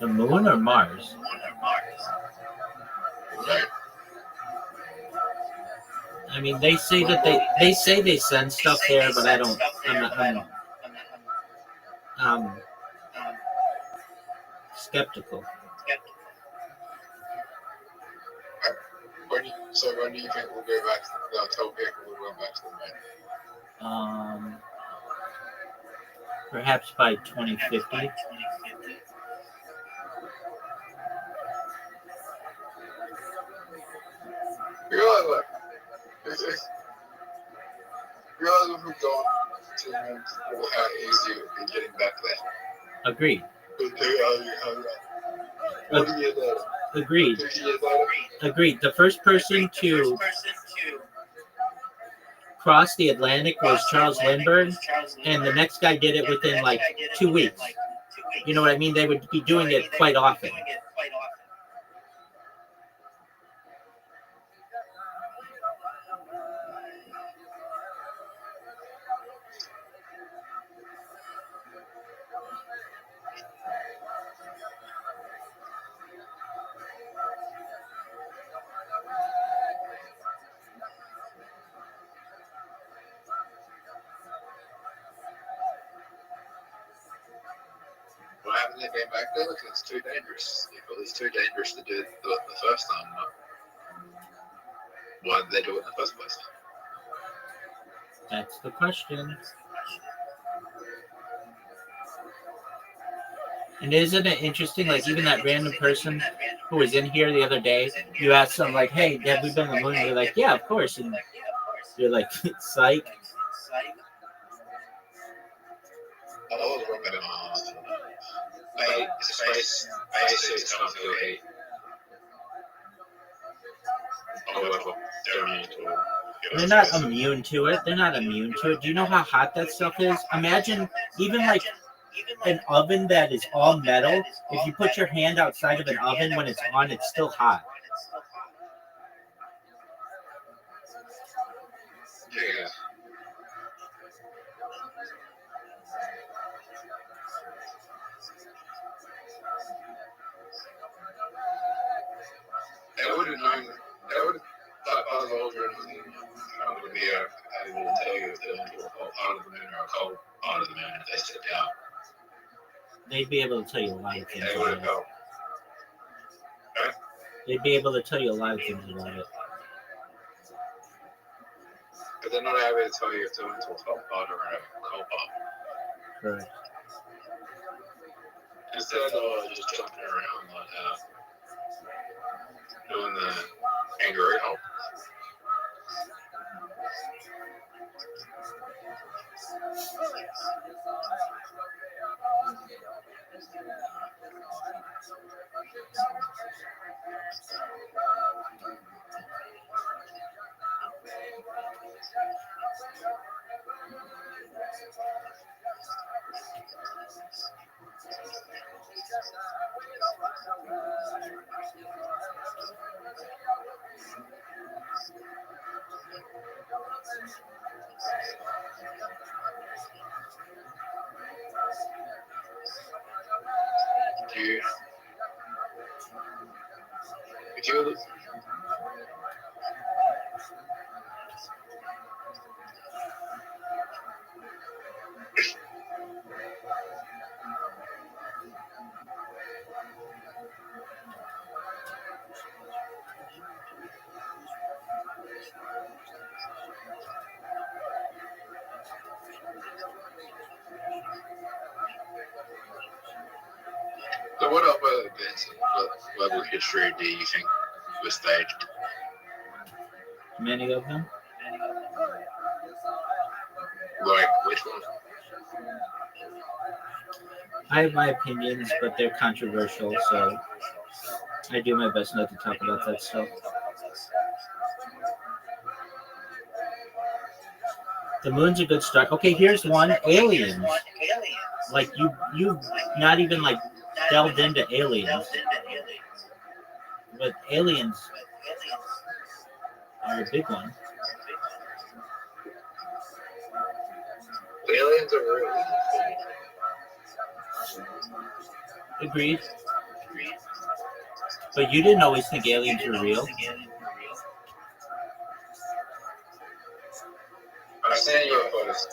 the moon? The moon or Mars? Right. I mean, they say that they send stuff there, but I don't. I'm skeptical. When do you think we'll go back? They'll tell people we'll go back to the moon. Perhaps by 2050. You realize, like, you realize if we've gone to the moon, how easy it would be getting back there. Agreed. 40 years later. Agreed. 50 years later. Agreed. The first person to cross the Atlantic was Charles Lindbergh, and the next guy did it within like 2 weeks. You know what I mean? They would be doing it quite often. Why haven't they been back there? Because it's too dangerous. It's too dangerous to do it the first time. Why did they do it in the first place? That's the question. And isn't it interesting, like even that random person who was in here the other day, you asked them like, hey, have we been on the moon? And they're like, yeah, of course. And you're like, psych. I was wondering, space suits can't feel heat. However, They're not immune to it. They're not immune to it. Do you know how hot that stuff is? Imagine even like an oven that is all metal. If you put your hand outside of an oven when it's on, it's still hot. Yeah. They would have known. They would have thought I was older and would be able to tell you if they're into a cold part of the moon or a cold part of the moon if they sit down. They'd be able to tell you a lot of things They would about have it. known. They'd be able to tell you a lot of things about it. But they're not able to tell you if they're into a hot pot or a cold pot. Correct. Instead of just jumping around like doing the kangaroo hop. So what other events in global history do you think were staged? Many of them. Like which one? I have my opinions, but they're controversial, so I do my best not to talk about that stuff. The moon's a good start. Okay, here's one. Aliens. Like you've not even like delved into aliens, but aliens are a big one. Aliens are real. Agreed. But you didn't always think aliens were real. I've seen UFOs.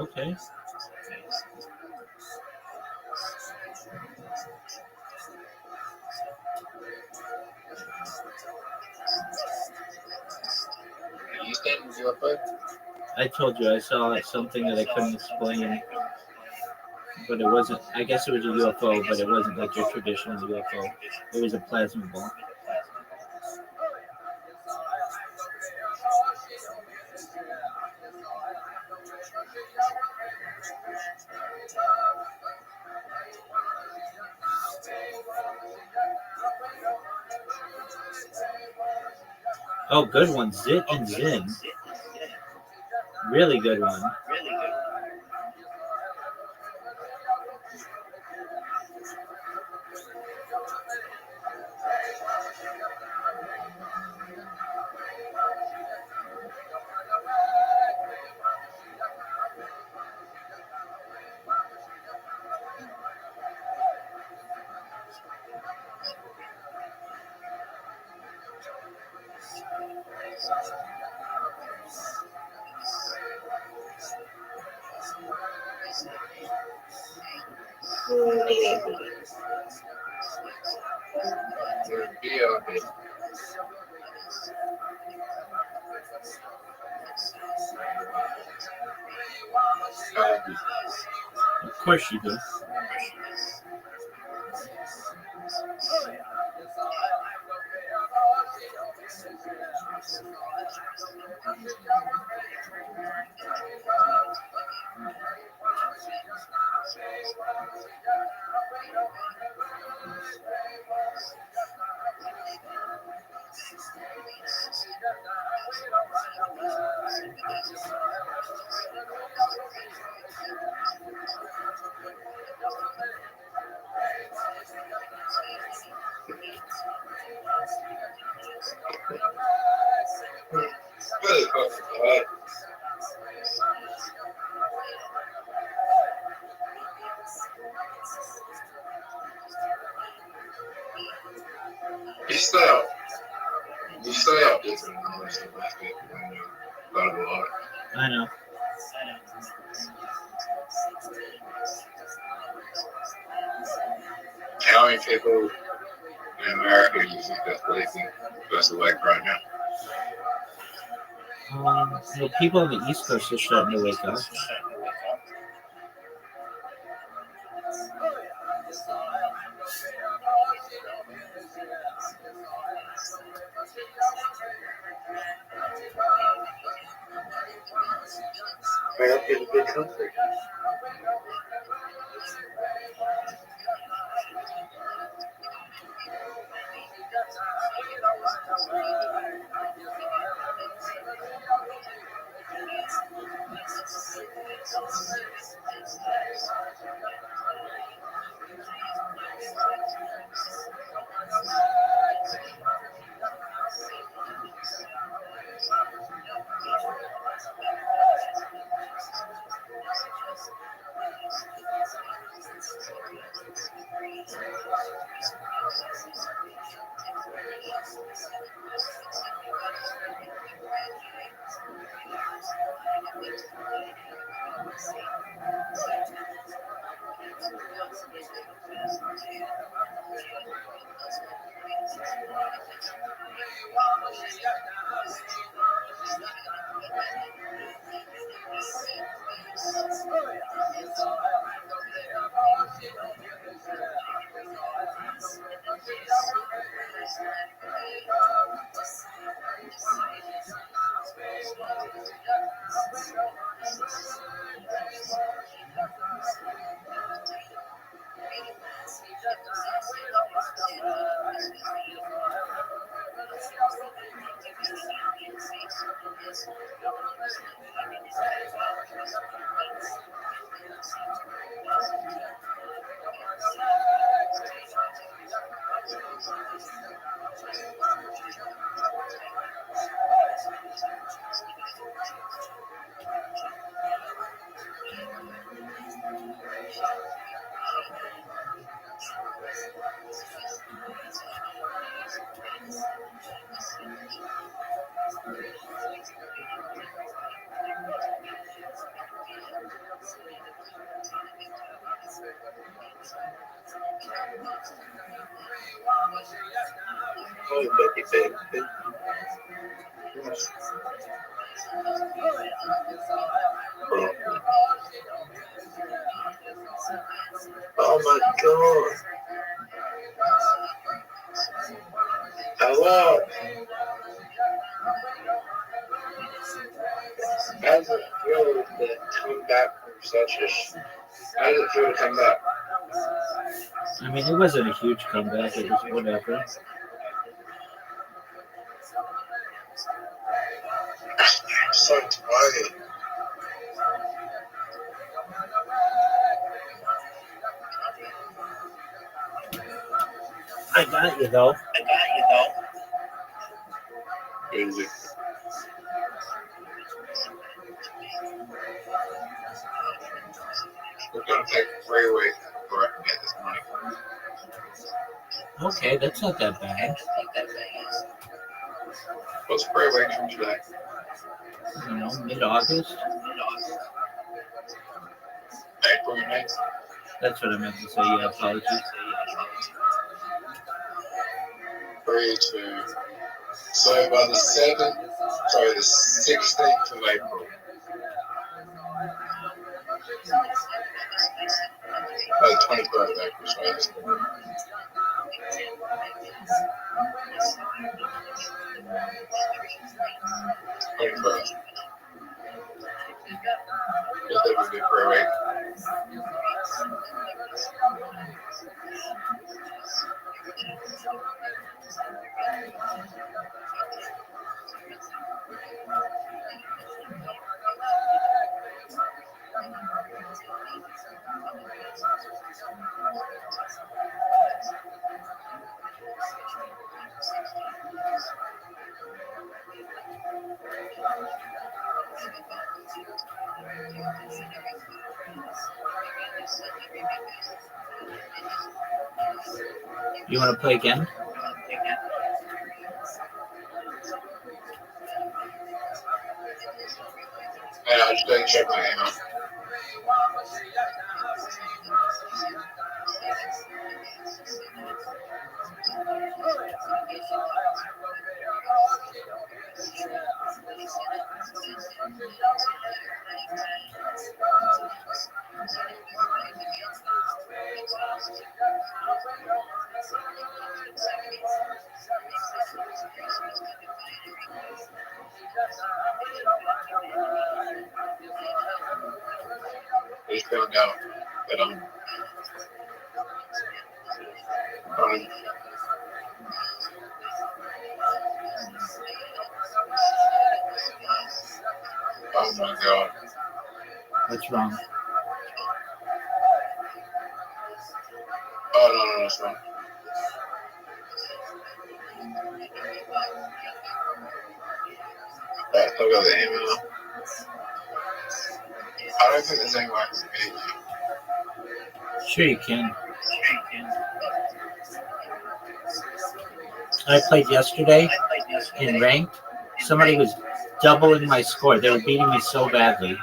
Okay. You seen UFO? I told you I saw something that I couldn't explain, but it wasn't. I guess it was a UFO, but it wasn't like your traditional UFO. It was a plasma ball. Oh, good one. Zit and Zin. Really good one. Of course you do. You stay up different than the rest of us people when you go to the water. I know. How many people in America do you think that's waking that's awake right now? Well, people on the East Coast are starting to wake up. America is a big country. Oh, baby, baby. Oh my God. Hello. How does it feel to come back from such a... How does it feel to come back? I mean, it wasn't a huge comeback. It was whatever. I'm so tired. I got you though. Crazy. We're going to take the freeway before I can get this money. Okay, that's not that bad. What's freeway from today? You know, mid-August. April 9th. That's what I meant to say. Yeah, apologies. 3 to... So by the 16th of April. By the 23rd of April, sorry. 21st. Just that would be freeway. You want to play again? And I just didn't check my email. They found out that I'm oh my God. What's wrong? Oh, no, that's wrong. Right, look at the email. I don't think there's any way I can beat you. Sure you can. I played yesterday in ranked. Somebody was doubling my score. They were beating me so badly.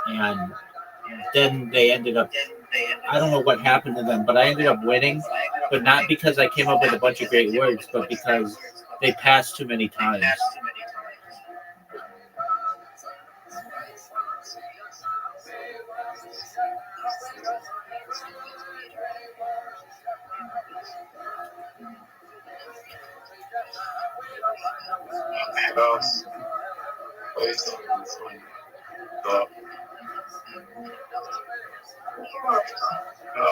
And then they ended up, I don't know what happened to them, but I ended up winning. But not because I came up with a bunch of great words, but because they passed too many times. Boss. Please don't do this one. No. No.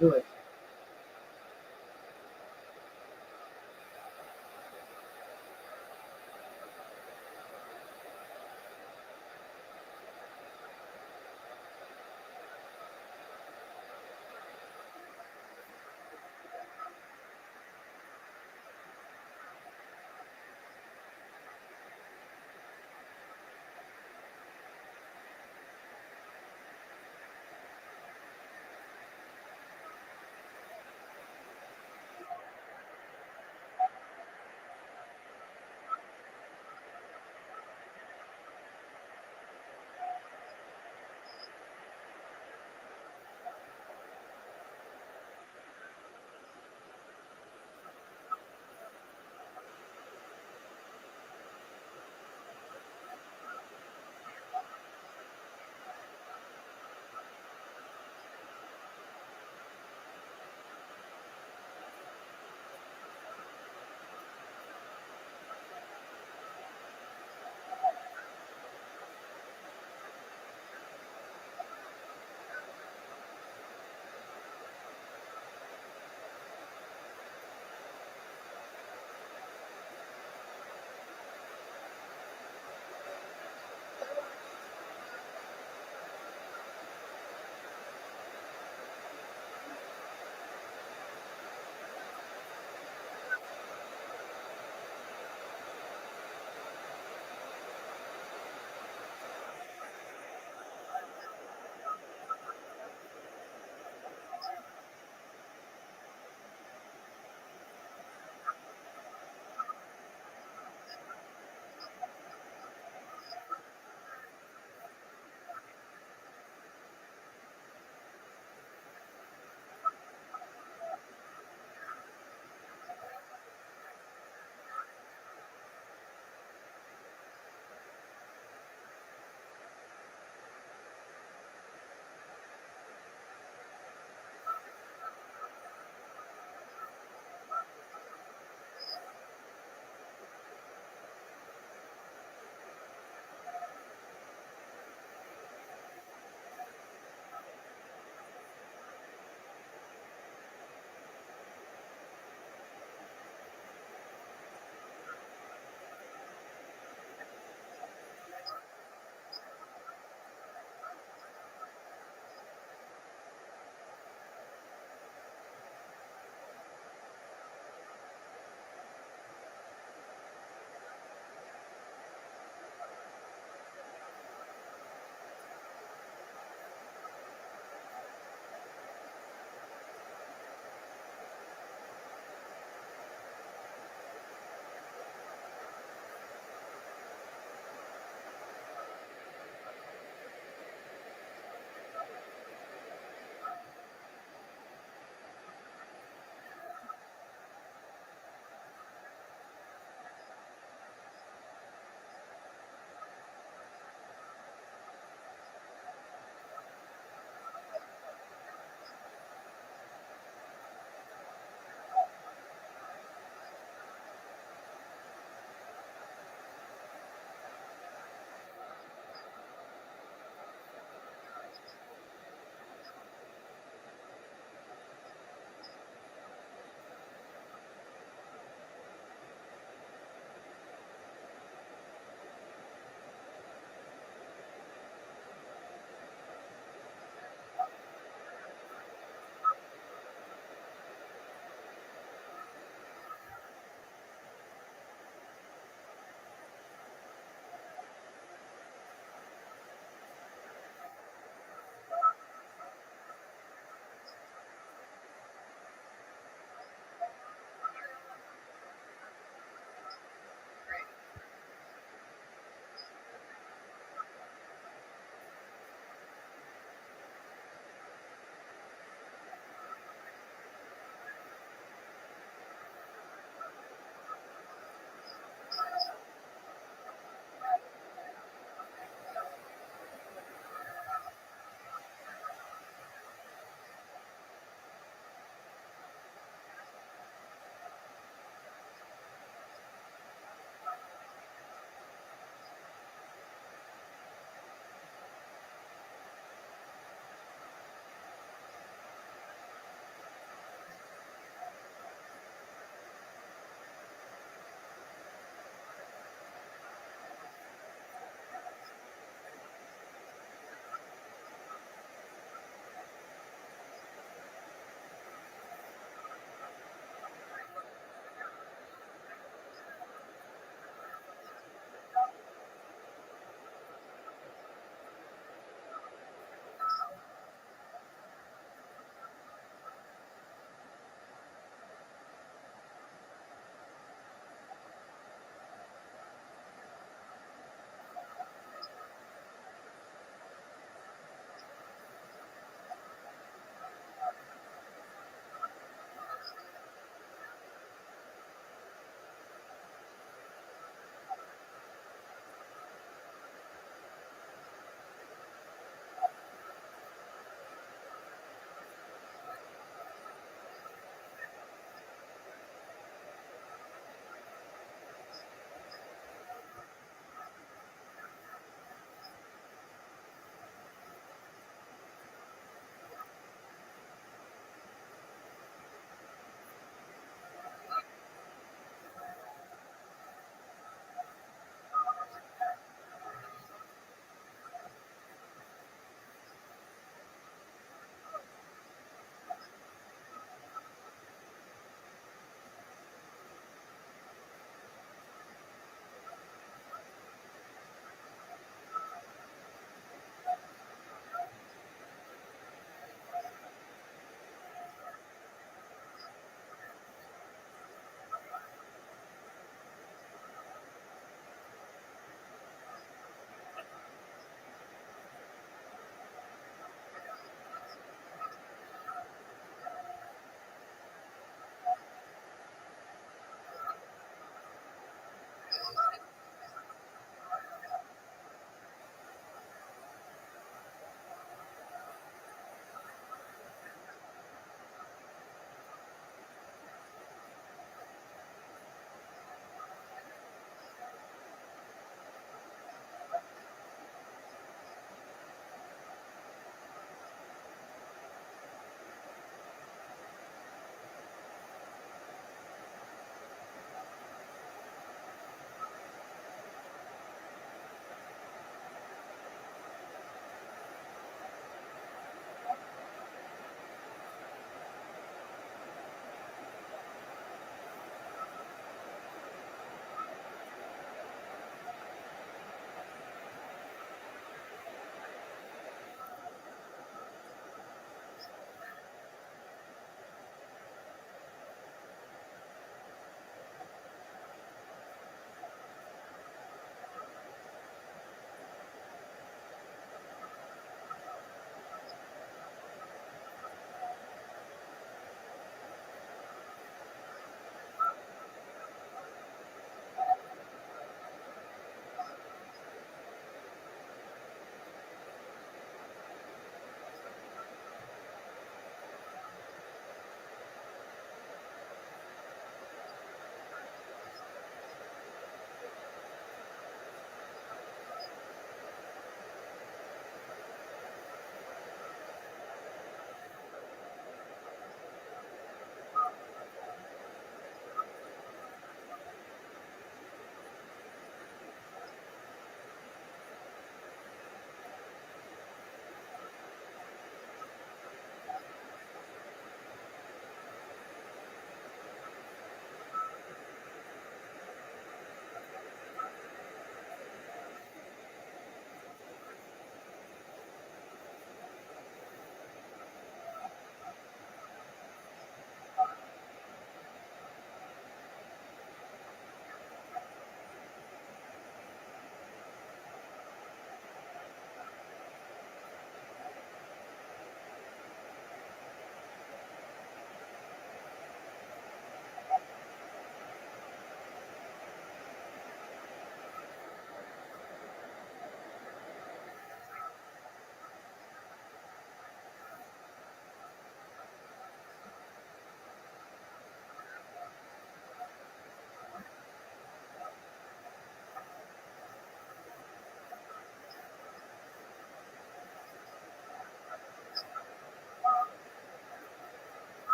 Do it.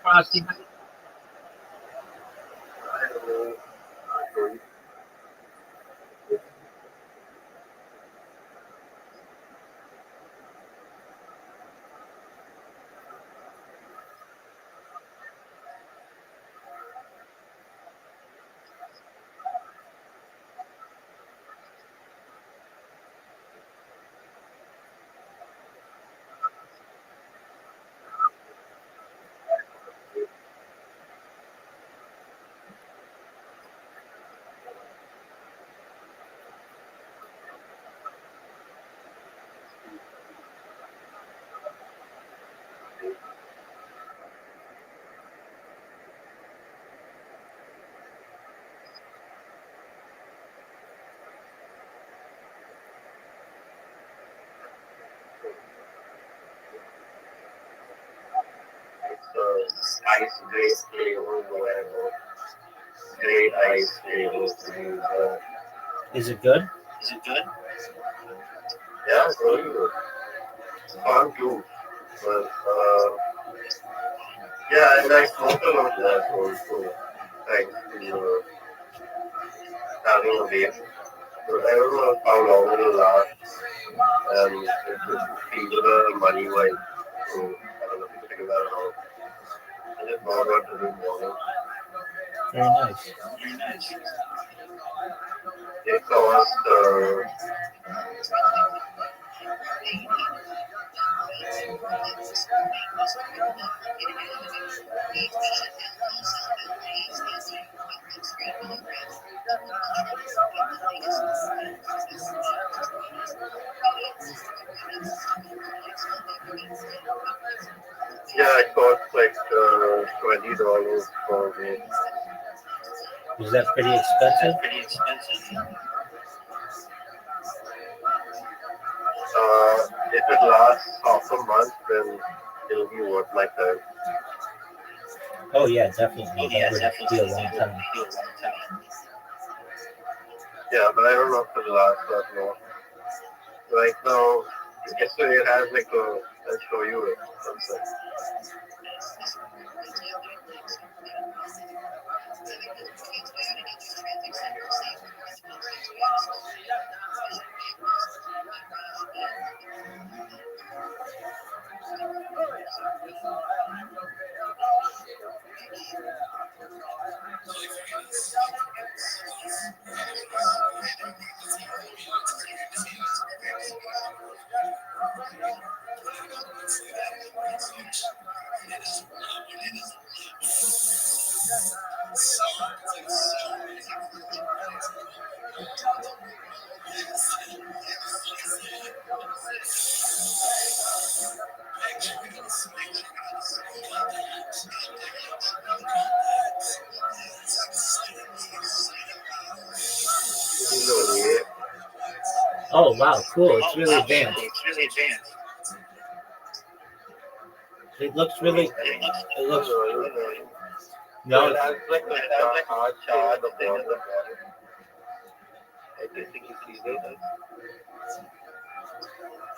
Frosty. Ice grace flavor, whatever. Great ice flavor to use. Is it good? Yeah, it's really good. It's fun too. But yeah, and I smoked a lot less also. Thanks to having a vape. But I don't know how long it'll last and if it's feasible money wise. So I don't know if you figure that out. I just bought one to do morning. Very nice. It cost it costs like $20 for me. Is that pretty expensive? If it lasts half a month, then it'll be worth my time. Oh yeah, definitely. That would be a long time. Yeah, but I don't know if it'll last that long. Right now, yesterday it has like I'll show you it. One sec. This is only it. Oh wow, cool. It's really advanced. It looks really. It looks. No, No. it has like a hard charge of water. I think you see this.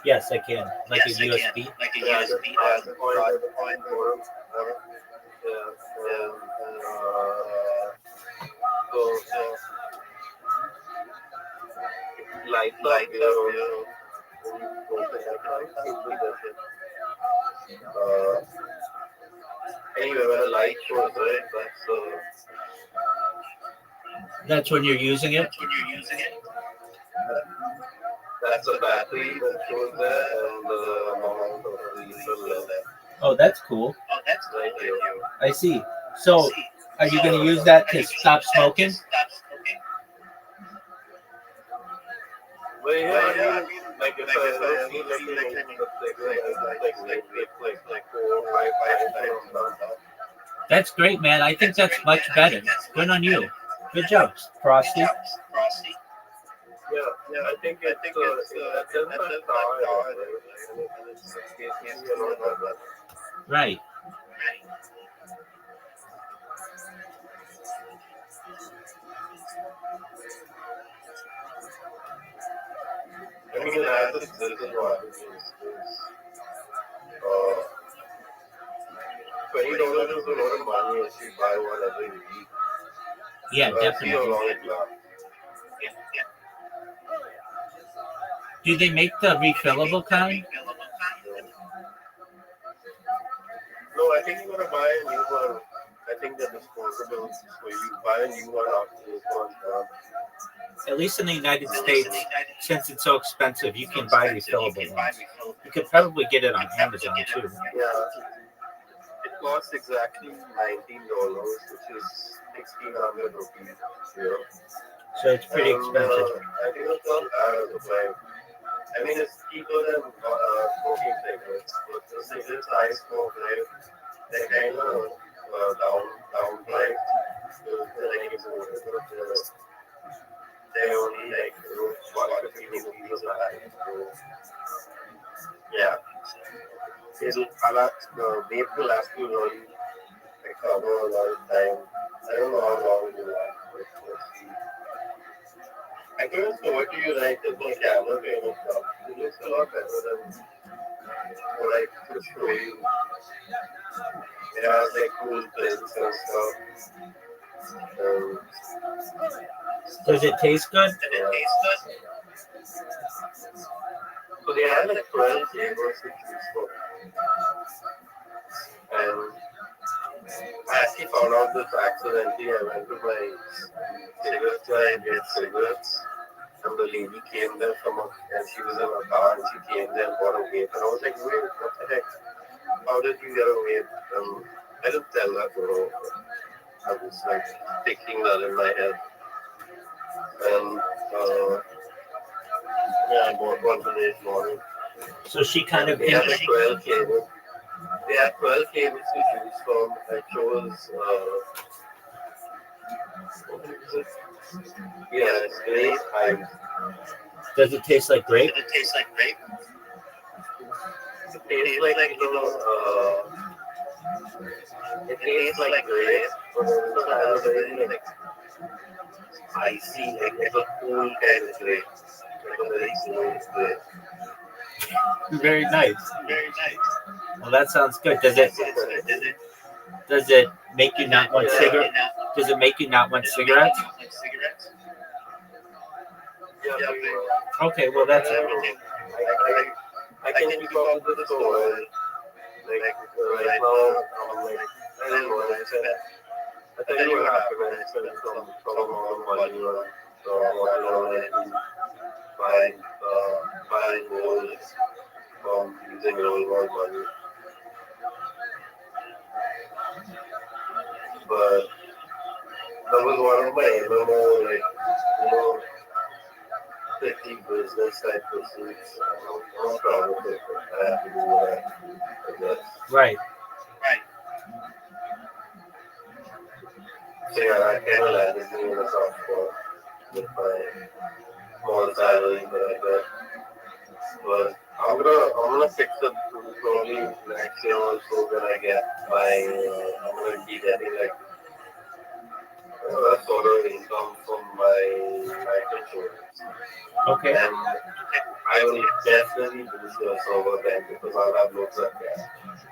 Yes, I can. Like a USB. Yeah, the point, yeah, so lights up here. Uh, anyway, when a light shows, right, That's when you're using it. that's the battery that shows there, and the amount of refill there. Oh, that's cool. Right here. I see. So, are you going to use that to stop smoking? Well, yeah, I mean, like if I see like the cigarette, like 4 or 5 times on that. That's great, man. I think that's much better. Good on you. Good job, Frosty. Yeah, I think it doesn't have power, and it's basically a lot of that. Right. I mean, this is what $20 is a lot of money if you buy one every week. Yeah, See how definitely. long it lasts. Do they make the refillable kind? No, I think you're gonna buy a new one. I think they're disposable, so you buy a new one after this one's done. At least in the United States, since it's so expensive, you can buy refillable ones. You could probably get it on Amazon too. Yeah, it costs exactly $19, which is 1,600 rupees here. So it's pretty expensive. I think it's not bad at the time. I mean, it's cheaper than smoking cigarettes, but the cigarettes I smoke, right, they're kind of down priced. They're like imported, but they're only like 150 rupees a pack. So, yeah. The vape will last you really like cover a lot of time. I don't know how long it will last, but let's see. I couldn't show it to you right with my camera and stuff. It looks a lot better than what I could show you. It has like cool prints and stuff. Does it taste good? So they have like 12 flavors to choose from. And actually found out this accidentally. I went to my cigarettes guy and get cigarettes. And the lady came there and she was in a car and she came there and bought a vape. And I was like, wait, what the heck? How did you get a vape? I didn't tell that girl. I was like thinking that in my head. And I bought one the next morning. So she kind of They had like 12 cables. They had 12 cables to choose from. I chose, what is it? Yeah, it's grape. Does it taste like grape? It tastes like grape. It tastes like, it tastes like grape, but it also has a very like icy, like a cool kind of grape. Like a very smooth grape. Very nice. Very nice. Well, that sounds good. Does it make you not want cigarette? Does it make you not want cigarettes? Yeah. Okay, well that's I can keep up with the story. Like right now, I'm like, I don't know. I tell you what happened when I spent some amount of money on what buying gold from using real world money. But that was one of my MMO, like, tricky business type pursuits. I'm proud of it. I have to do what I guess. right. So yeah, I kind of landed me in a soft spot with my small salary that I got. But I'm gonna fix it probably next year or so when I get I'm gonna be getting like a sort of income from my life insurance. Okay. And I will definitely boost the server then because I'll have loads of cash.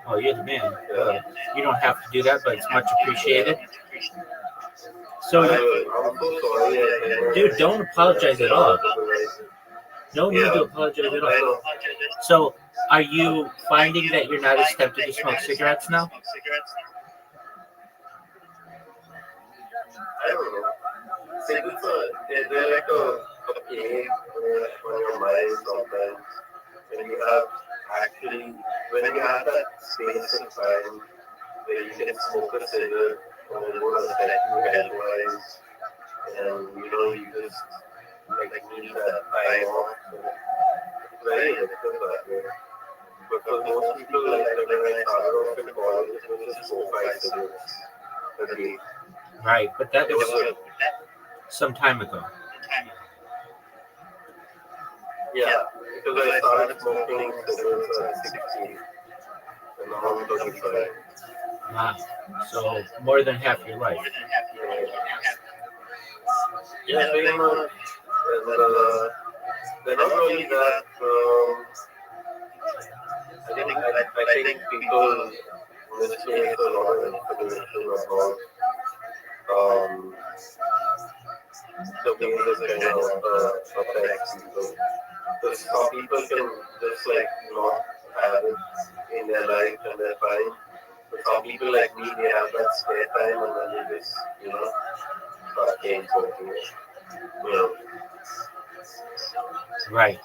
Oh, you're the man. Yeah. You don't have to do that, but it's much appreciated. So, I'm so sorry. dude, don't apologize at all. No need to apologize at all. So, are you finding that you're not as tempted to smoke cigarettes now? I don't know. Cigarettes they're like a pain on your mind sometimes. When you have that space and time where you can smoke a cigarette and it won't affect you health-wise, and you just like need that time off. It's very addictive that way. Because most people, like when I started off in college, it was just 4-5 cigarettes a day. Right, but that was some time ago. Yeah, because I started smoking cigarettes at 16, and now I'm 35. Wow. So, more than half your life. Yeah, pretty much. And they're not really that. I think people misplace a lot of information about the way this kind of affects people. Because some people can just like not have it in their life and they're fine. But some people like me, they have that spare time and then they just, start getting smoking. Right.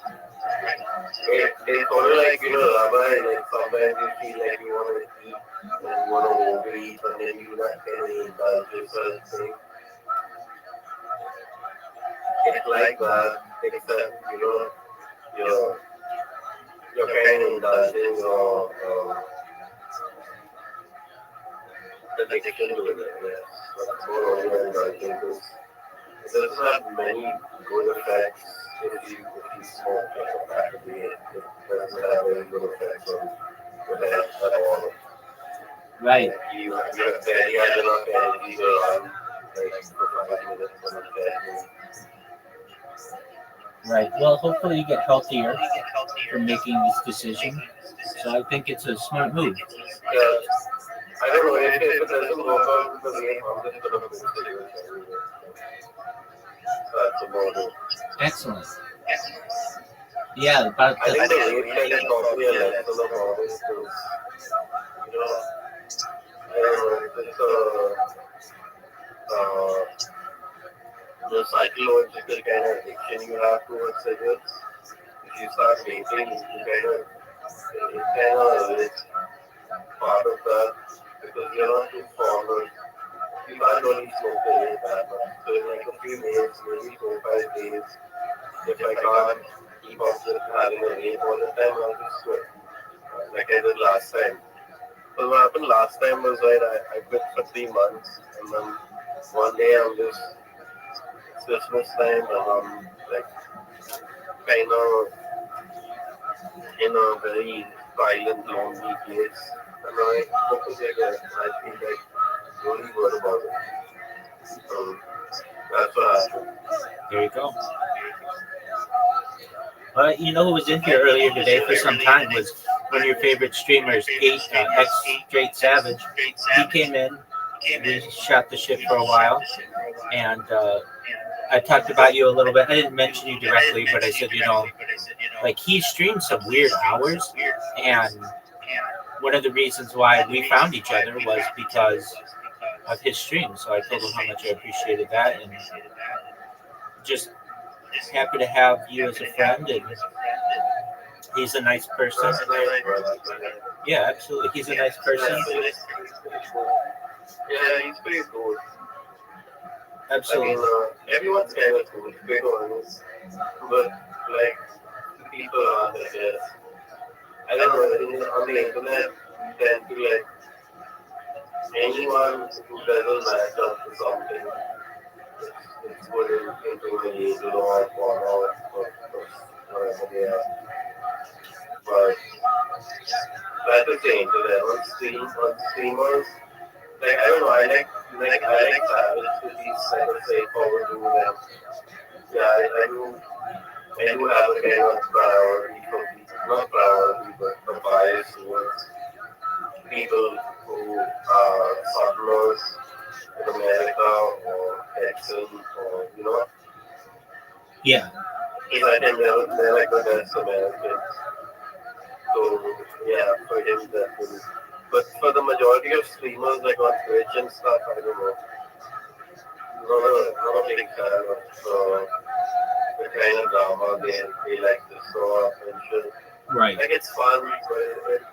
It's sort of like, Rabbi, like sometimes you feel like you want to eat and you want to overeat and then you not can indulge yourself thing. It's like that, except, you're kind of indulging your addiction to it, yeah. That's what you're indulging to. It doesn't have many good effects if you smoke rapidly. It doesn't have very good effects on your health at all. Right. You barely have enough energy to run like for 5 minutes on a treadmill. Right. Well, hopefully you get healthier from making this decision. So I think it's a smart move. Yeah. I don't know if it doesn't work out with the way I'm just going to put cigarettes everywhere. That's about it. Excellent. Yeah, about I think the weight kind of taught me a lesson about it because, it's the psychological kind of addiction you have towards cigarettes. If you start vaping, it kind of is part of that because you're not too fond of, you can't really smoke the vape that much. So in like a few days, maybe 4 or 5 days, if I can't keep up with having a vape all the time, I'll just quit. Like I did last time. So what happened last time was I quit for 3 months and then one day I'm just it's Christmas time and I'm like kind of in a very silent, lonely place. And I focus again. I feel like really good about it. That's what happened. There you go. You know who was in here earlier today for some time was one of your favorite streamers, X Straight Savage. He came in, we shot the shit for a while, and I talked about you a little bit. I didn't mention you directly, but I said, like he streams some weird hours, and one of the reasons why we found each other was because of his stream. So I told him how much I appreciated that, and just happy to have you as a friend. And he's a nice person. Yeah, absolutely. He's a nice person. Yeah, he's pretty cool. Absolutely. I mean, everyone's kind of cool, to be honest. But, like, people aren't, I guess. I don't know, on the internet, you tend to, like, anyone who doesn't match up to something, it's put into a label or a corner or whatever they are. But that's the same to them. On streamers, like, I don't know, I like Savage because he's kind of straightforward to them. Yeah, I do have a kind of priority for people, not priority, but a bias towards people who are southerners in America or Texan or. Yeah. Because I think they're like the best Americans. So, yeah, for him definitely. But for the majority of streamers like on Twitch and stuff, I don't know. Not a big fan of the kind of drama they like to throw up and shit. Right. Like it's fun, but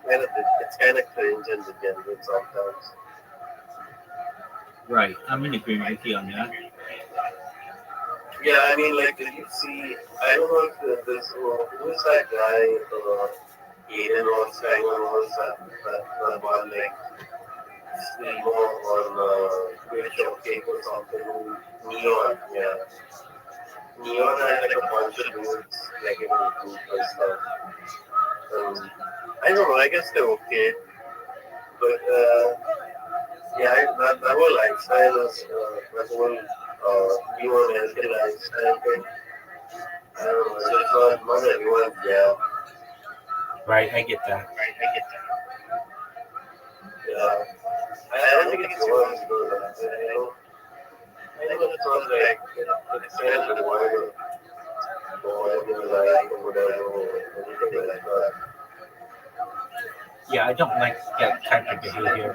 it's kind of cringe and degenerate sometimes. Right. I'm in agreement with you on that. Yeah, I mean, like, did you see? I don't know if this who is that guy? Aiden Rothschild was that one like streamer on Twitch or Cake or something. Neon, yeah. Neon had like a bunch of dudes like in a group and stuff. I don't know. I guess they're okay, but yeah, that whole lifestyle is that whole new American lifestyle thing. I don't know. It's just not everyone's yeah. Right. I get that. Yeah. I don't think it's wrong to do that. I think it's not like it's kind of devoid of your life or whatever or anything like that. Yeah, I don't like that type of behavior.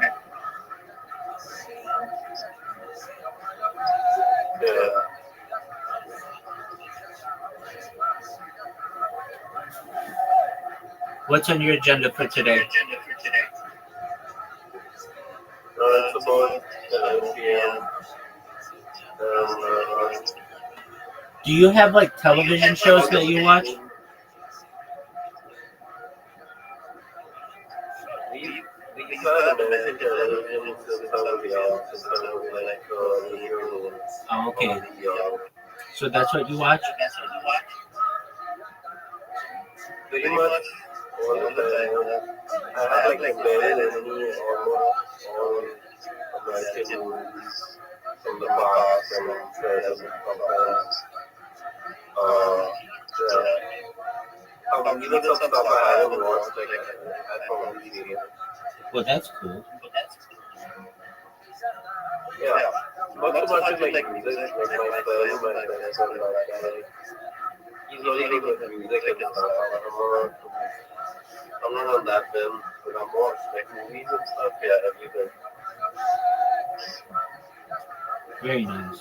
Yeah. What's on your agenda for today? It's about 7 p.m. Do you have like television shows that you watch? We started American television since I was young, since I was like 8 years old. Oh, okay. So that's what you watch? Pretty much all the time. I have like embedded in me almost all American movies from the past and present sometimes. Yeah. Even some stuff I haven't watched, like I probably seen it. Well, that's cool. Yeah. Not so much as like music, like my friends are like he's really good with music and stuff. I'm not on that film, but I'm more like movies and stuff, yeah, everything. Very nice.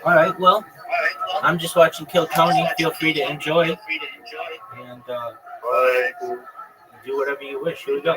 All right. Well, I'm just watching Kill Tony. Feel free to enjoy and Alright, cool. do whatever you wish. Here we go.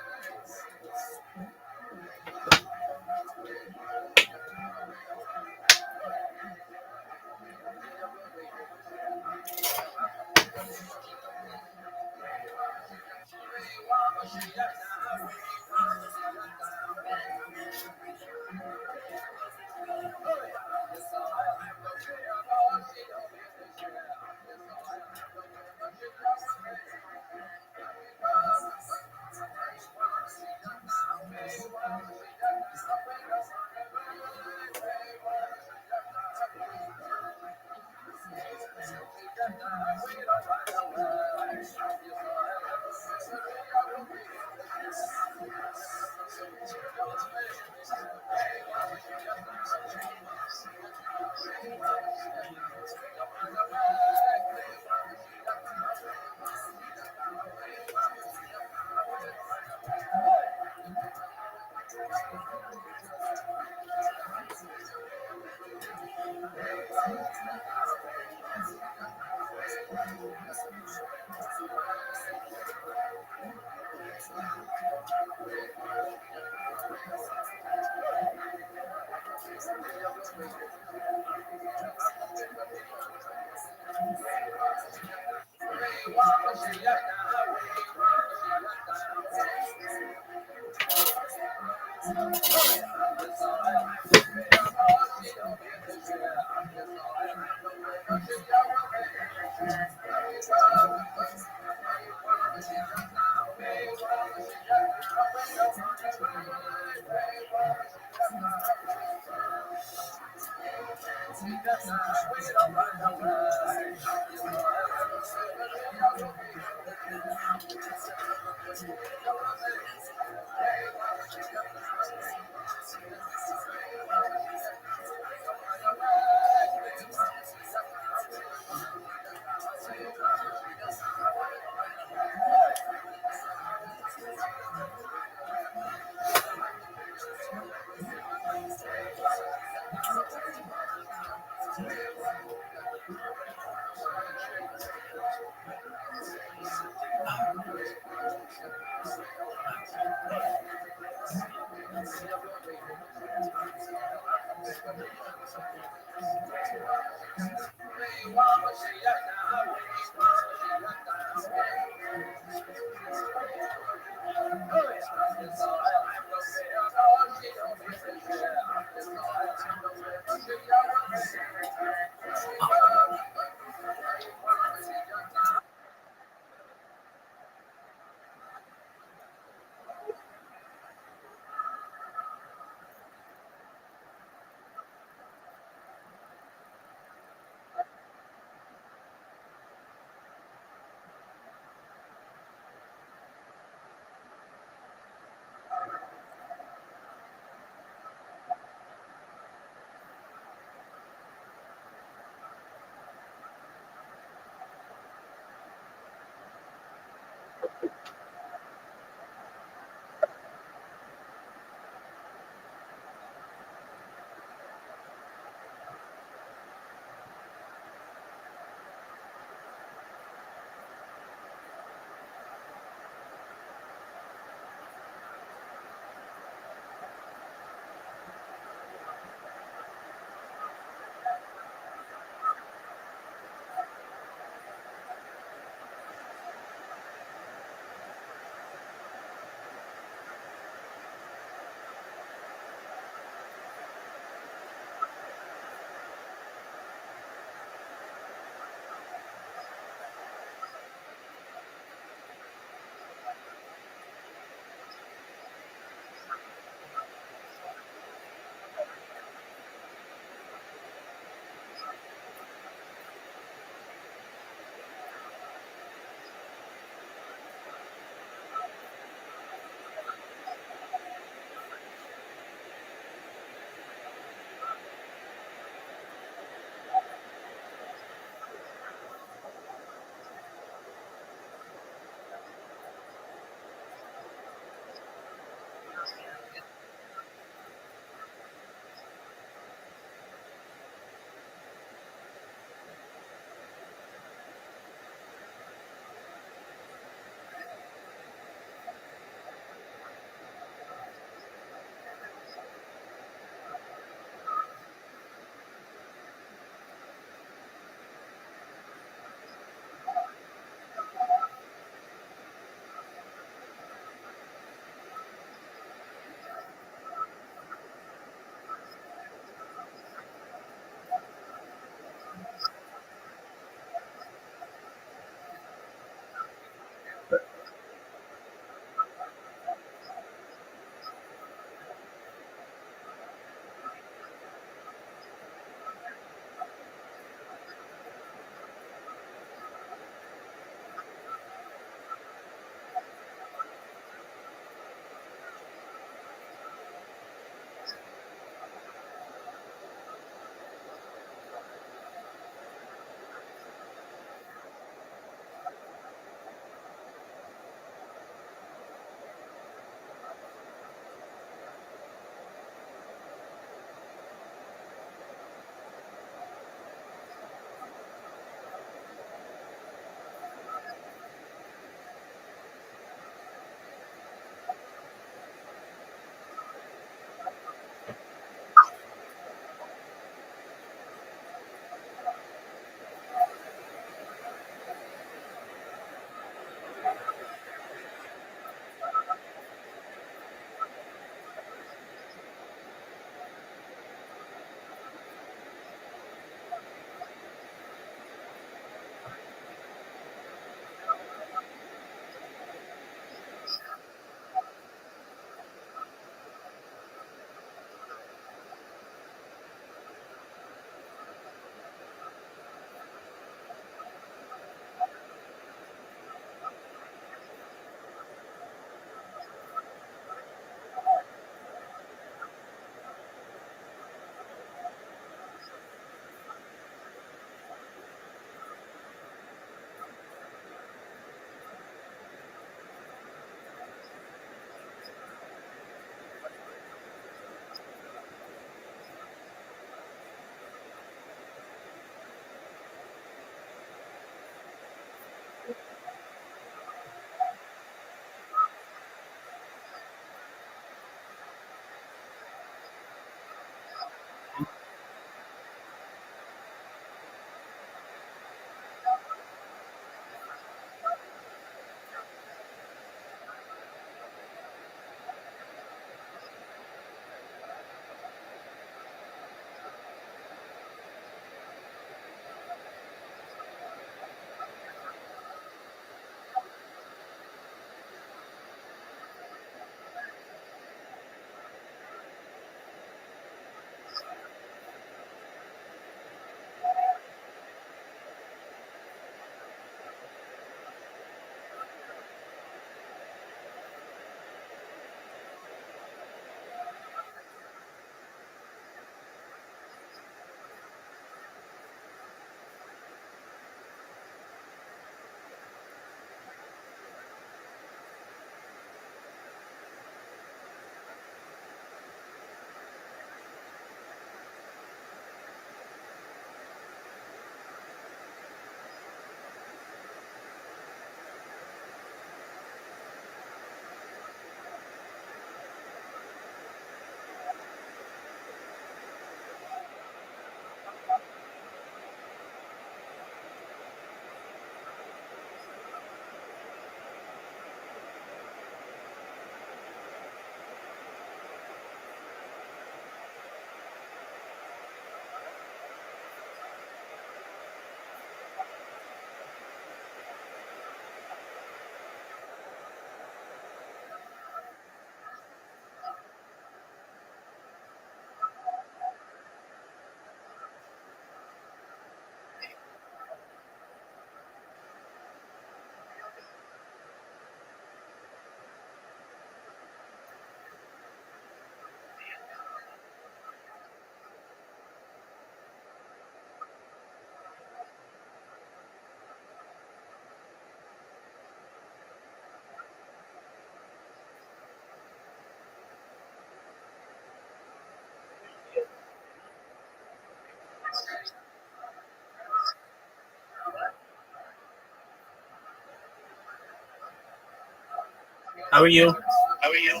How are you? How are you?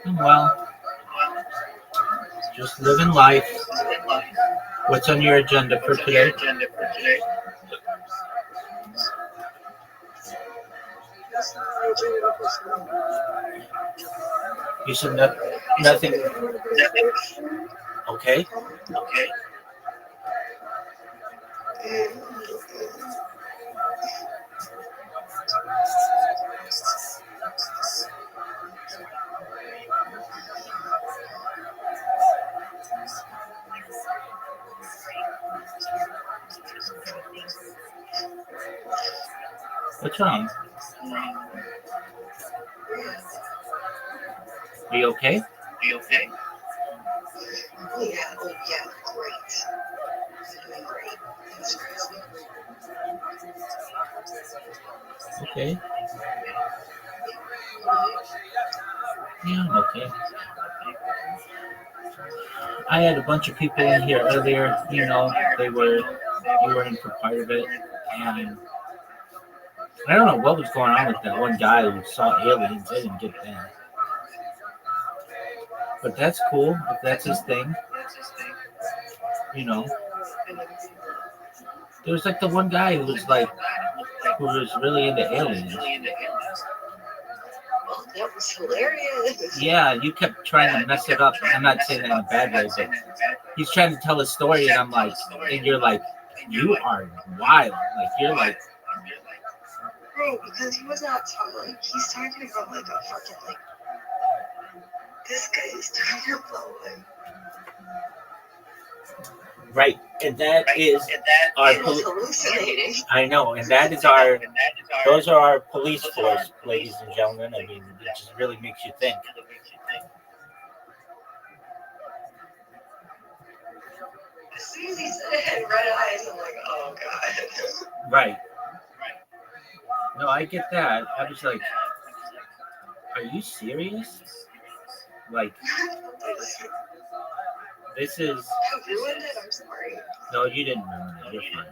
I'm well. Just living life. What's on your agenda for today? You said nothing. Okay. Okay. What's wrong? Are you okay? Are you okay? Oh yeah, great. Doing great. Thanks for asking. Okay. Yeah, I'm okay. I had a bunch of people in here earlier. You know, you were in for part of it, and I don't know what was going on with that one guy who saw aliens. I didn't get that, but that's cool if that's his thing. You know, there was like the one guy who was really into aliens. Oh, that was hilarious. Yeah, you kept trying to mess it up. I'm not saying that in a bad way, but he's trying to tell a story, and I'm like, and you're like, you are wild. Like you're like, Bro, because he was not talking. He's talking about like a fucking like. This guy is talking about like. right, and that is our hallucinating. I know, and that is those are our police force, ladies and gentlemen. I mean, it just really makes you think. As soon as he said it had red eyes, I'm like, oh god. Right. No, I get that. I was like, are you serious? Like, this is. I ruined it. I'm sorry. No, you didn't ruin it. You're fine.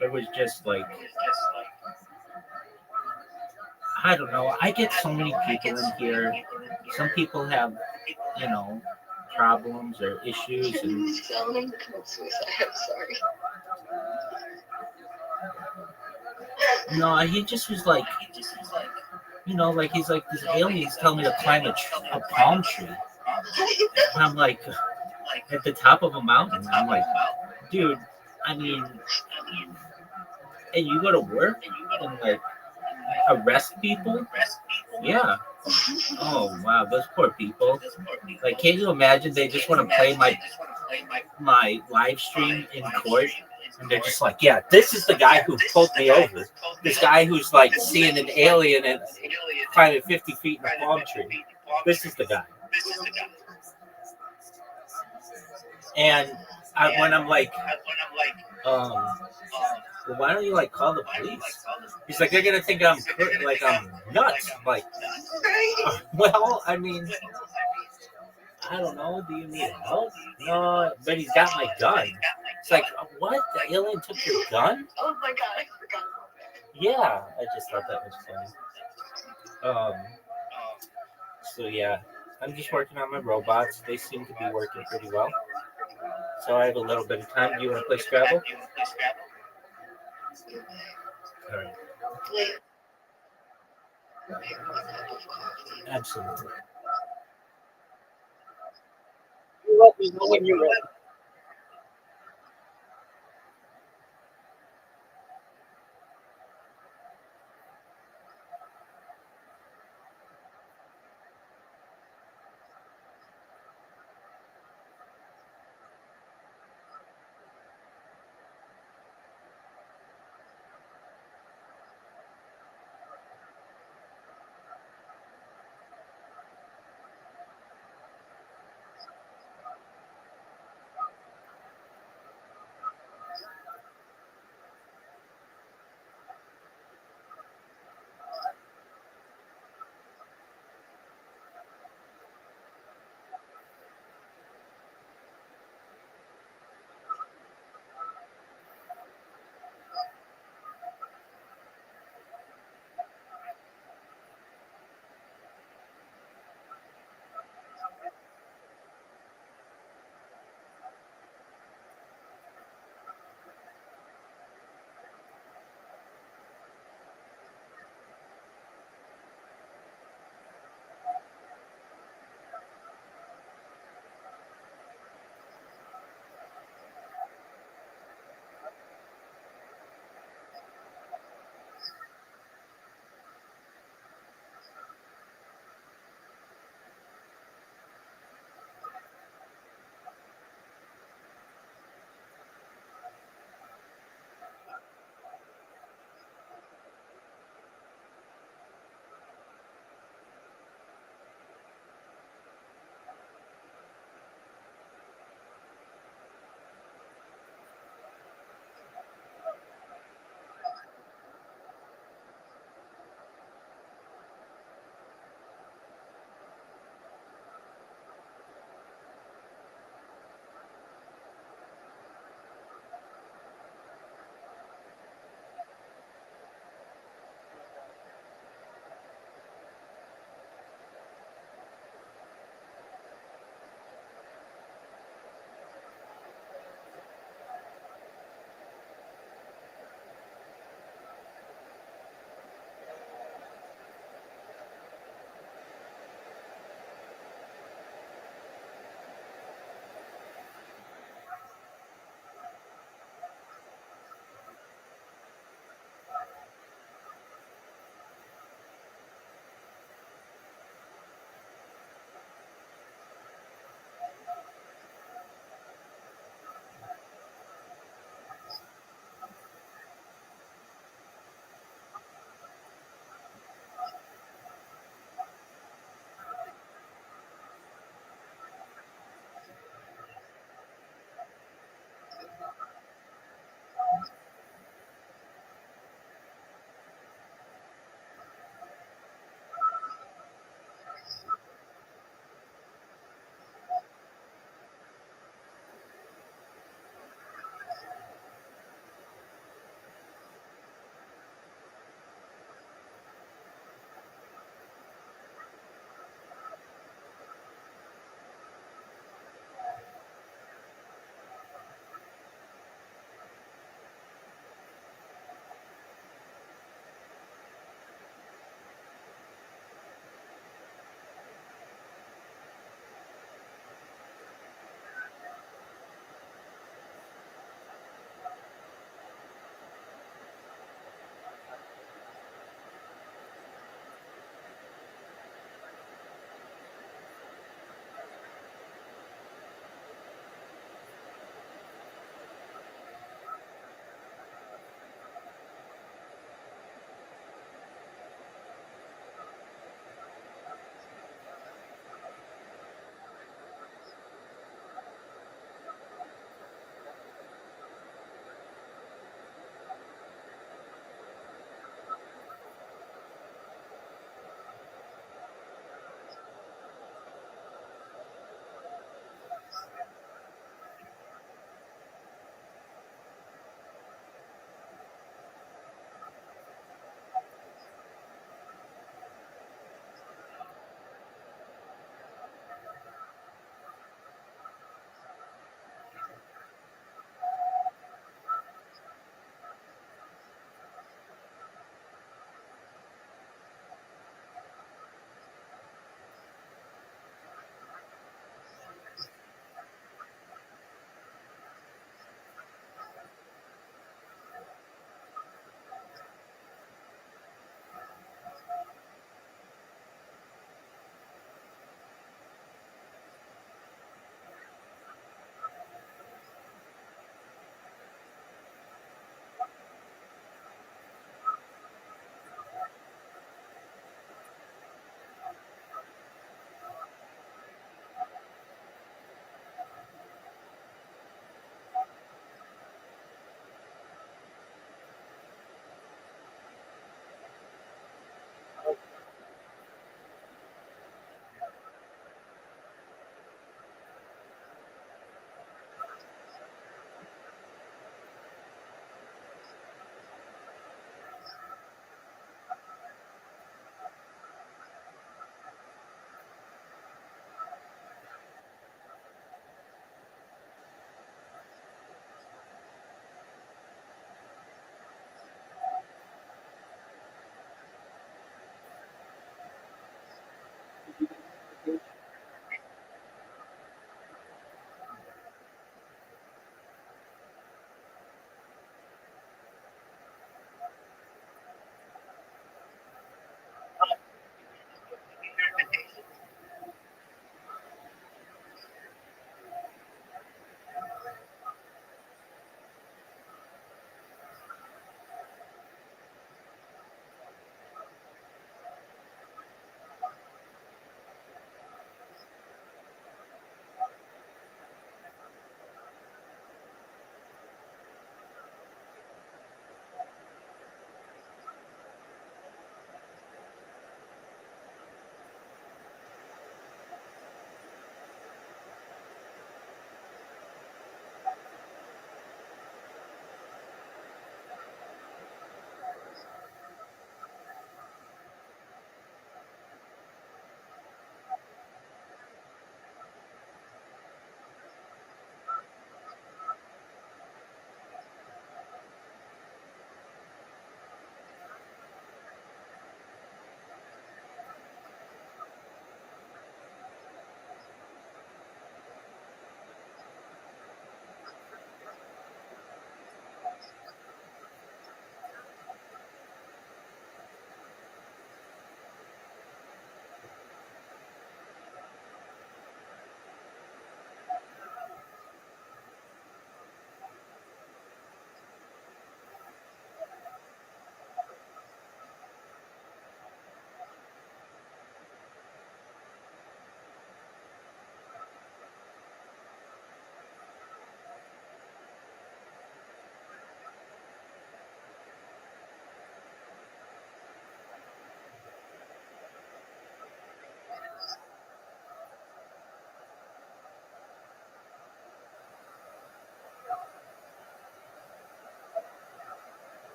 It was just like, I don't know. I get so many people in here. Some people have, you know, problems or issues, and He's telling him to commit suicide. I'm sorry. no, he just was like, you know, like he's like, this alien's telling me to climb a palm tree. And I'm like, at the top of a mountain. I'm like, dude, I mean, and you go to work and like arrest people? Yeah. Oh wow, those poor people. Like, can't you imagine? They just want to play my live stream in court, and they're just like, yeah, this is the guy who pulled me over. This guy who's like seeing an alien and climbing 50 feet in a palm tree. This is the guy. And when I'm like, well, why don't you like call the police? He's like, they're gonna think I'm nuts. I'm like, well, I mean, I don't know. Do you need help? No, but he's got my gun. It's like, what? The alien took your gun? Oh my god, I forgot about that. Yeah, I just thought that was funny. So yeah, I'm just working on my robots. They seem to be working pretty well. So I have a little bit of time. Do you want to play Scrabble? All right. Wait. Absolutely. You let me know when you're ready.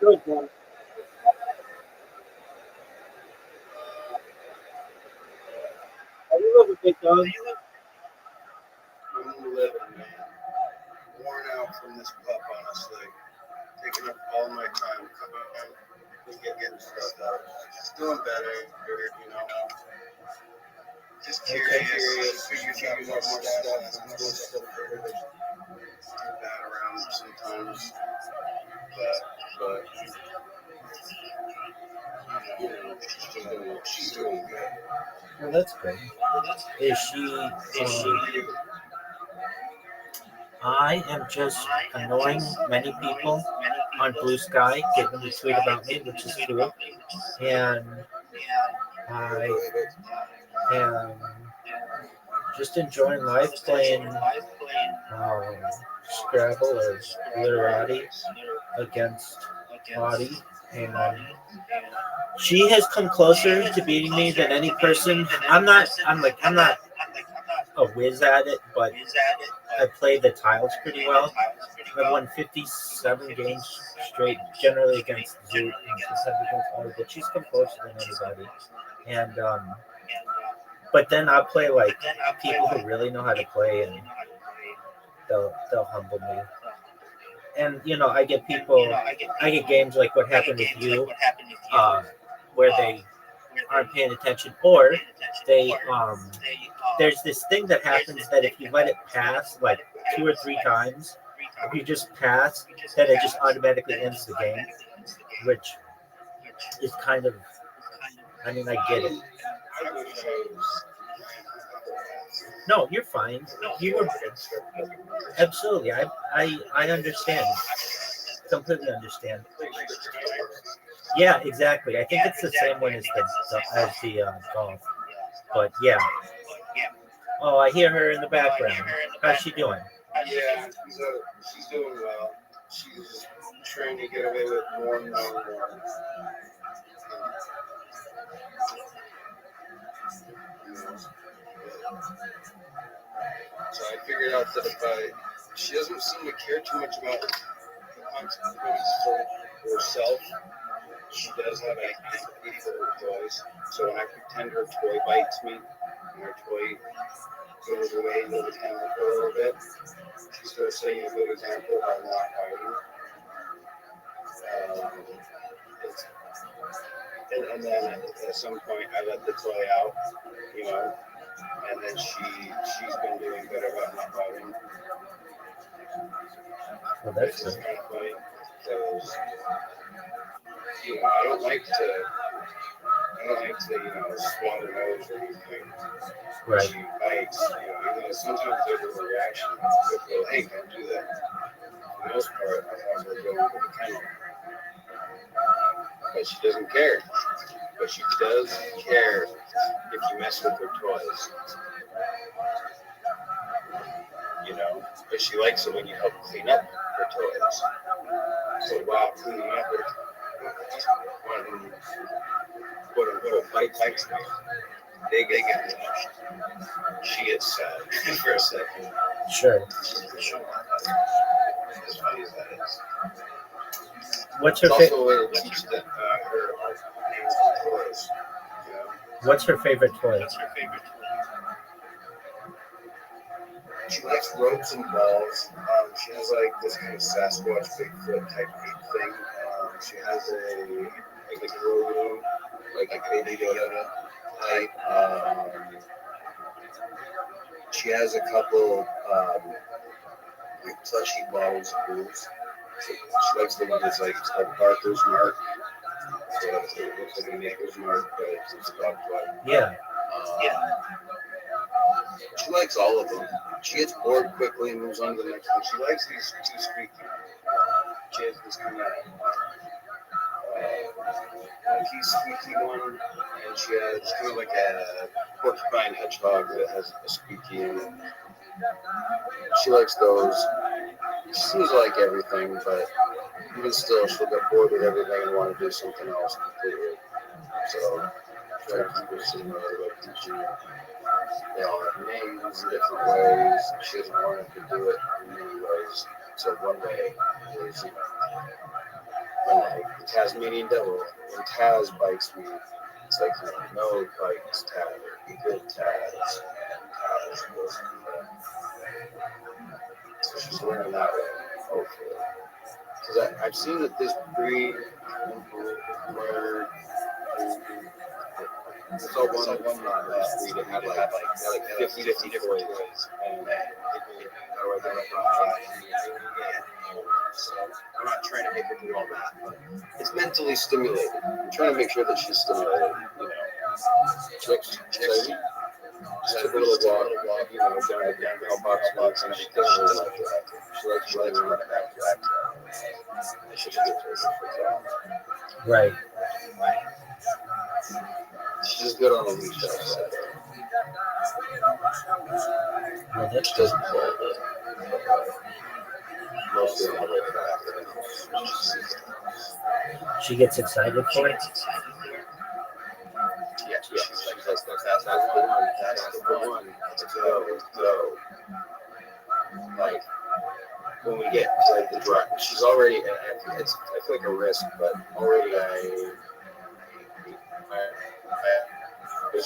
Good one. I love a big dog. I'm living, man. Worn out from this pup, honestly. Taking up all my time. Coming home, getting stuff out. It's doing better, you know. Just curious. Figuring out more stuff and more stuff further. Do that around sometimes. But you know, she's doing good. Well, that's good. Is she? I am just annoying many people on Blue Sky, getting them to tweet about me, which is cool. And I am just enjoying life, playing Scrabble or Literati against Audie, and she has come closer to beating me than any person. I'm not a whiz at it, but I play the tiles pretty well. I won 57 games straight, generally against Zoot and sometimes against Audie, but she's come closer than anybody. And but then I'll play like people who really know how to play, and they'll humble me. And I get games like what happened with you, where they aren't paying attention, or they there's this thing that happens that if you let it pass like 2 or 3 times, if you just pass, then it just automatically ends the game, which is kind of, I mean, I get it. No, you're fine. You were absolutely. I understand. Completely understand. Yeah, exactly. I think it's the same one as the golf. But yeah. Oh, I hear her in the background. How's she doing? Yeah, she's doing well. She's trying to get away with more and more. So I figured out that she doesn't seem to care too much about the consequences for herself, she does have an empathy for her toys. So when I pretend her toy bites me, and her toy goes away into the camera for a little bit, she starts setting a good example of not biting. And then at some point I let the toy out, and then she's been doing good about not biting. Well, that's Which is good. kind of funny because I don't like to swat her nose or anything. Right. She bites, sometimes there's a reaction. People go, hey, don't do that. For the most part, I have her go into the kennel. But she doesn't care. But she does care if you mess with her toys. But she likes it when you help clean up her toys. So while cleaning up her one of them quote unquote bites me, they get touched. She gets sad for a second. Sure. As funny as that is. What's her It's also a way to teach her toys. What's her favorite toy? She likes ropes and balls. She has like this kind of Sasquatch Bigfoot type thing. She has a room, like a baby Yoda type. She has a couple like plushy bottles of booze. So she likes the one that's like it's called Barker's Mark. So it looks like a Maker's Mark, but it's a dog toy. Yeah. She likes all of them. She gets bored quickly and moves on to the next one. She likes these two squeaky. She has this kind of monkey squeaky one, and she has kind of like a porcupine hedgehog that has a squeaky in it. She likes those. She seems to like everything, but even still, she'll get bored with everything and want to do something else completely. So, try to keep her similar, like teaching her. They all have names in different ways. She doesn't want to do it in many ways. So one way is, And like the Tasmanian devil, when Taz bites me, it's like, no bites Taz, be good Taz. And Taz goes in there. So she's learning that way, hopefully. Because I've seen that this breed, where it's all one breed, it had like 50 boys, and how do I identify? So I'm not trying to make her do all that, but it's mentally stimulated. I'm trying to make sure that she's stimulated, Chicks, just took a little walk, down the mailbox, and she doesn't like it. She likes running back. She should get her. Right. She's just good on a leash outside. Well, that's She doesn't pull. Mostly on the way back. She gets excited for it. Yeah, she's like, that's the one. Let's go. Like, when we get to like the drive, she's already, I feel like a risk, but already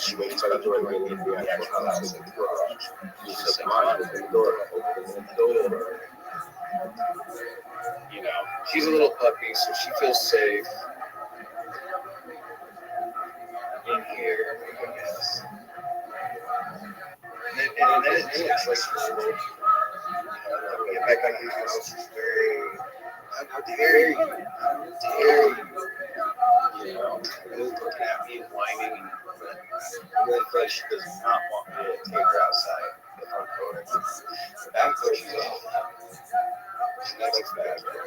she waits out the door and we the actual house in the garage. She's just like, come on, open the door. She's a little puppy, so she feels safe in here, I guess. And then it's like, we get back on the house, she's how dare you? Looking at me and whining, and I really feel like she does not want me to take her outside the front door. The back door, she's off. She likes the back door.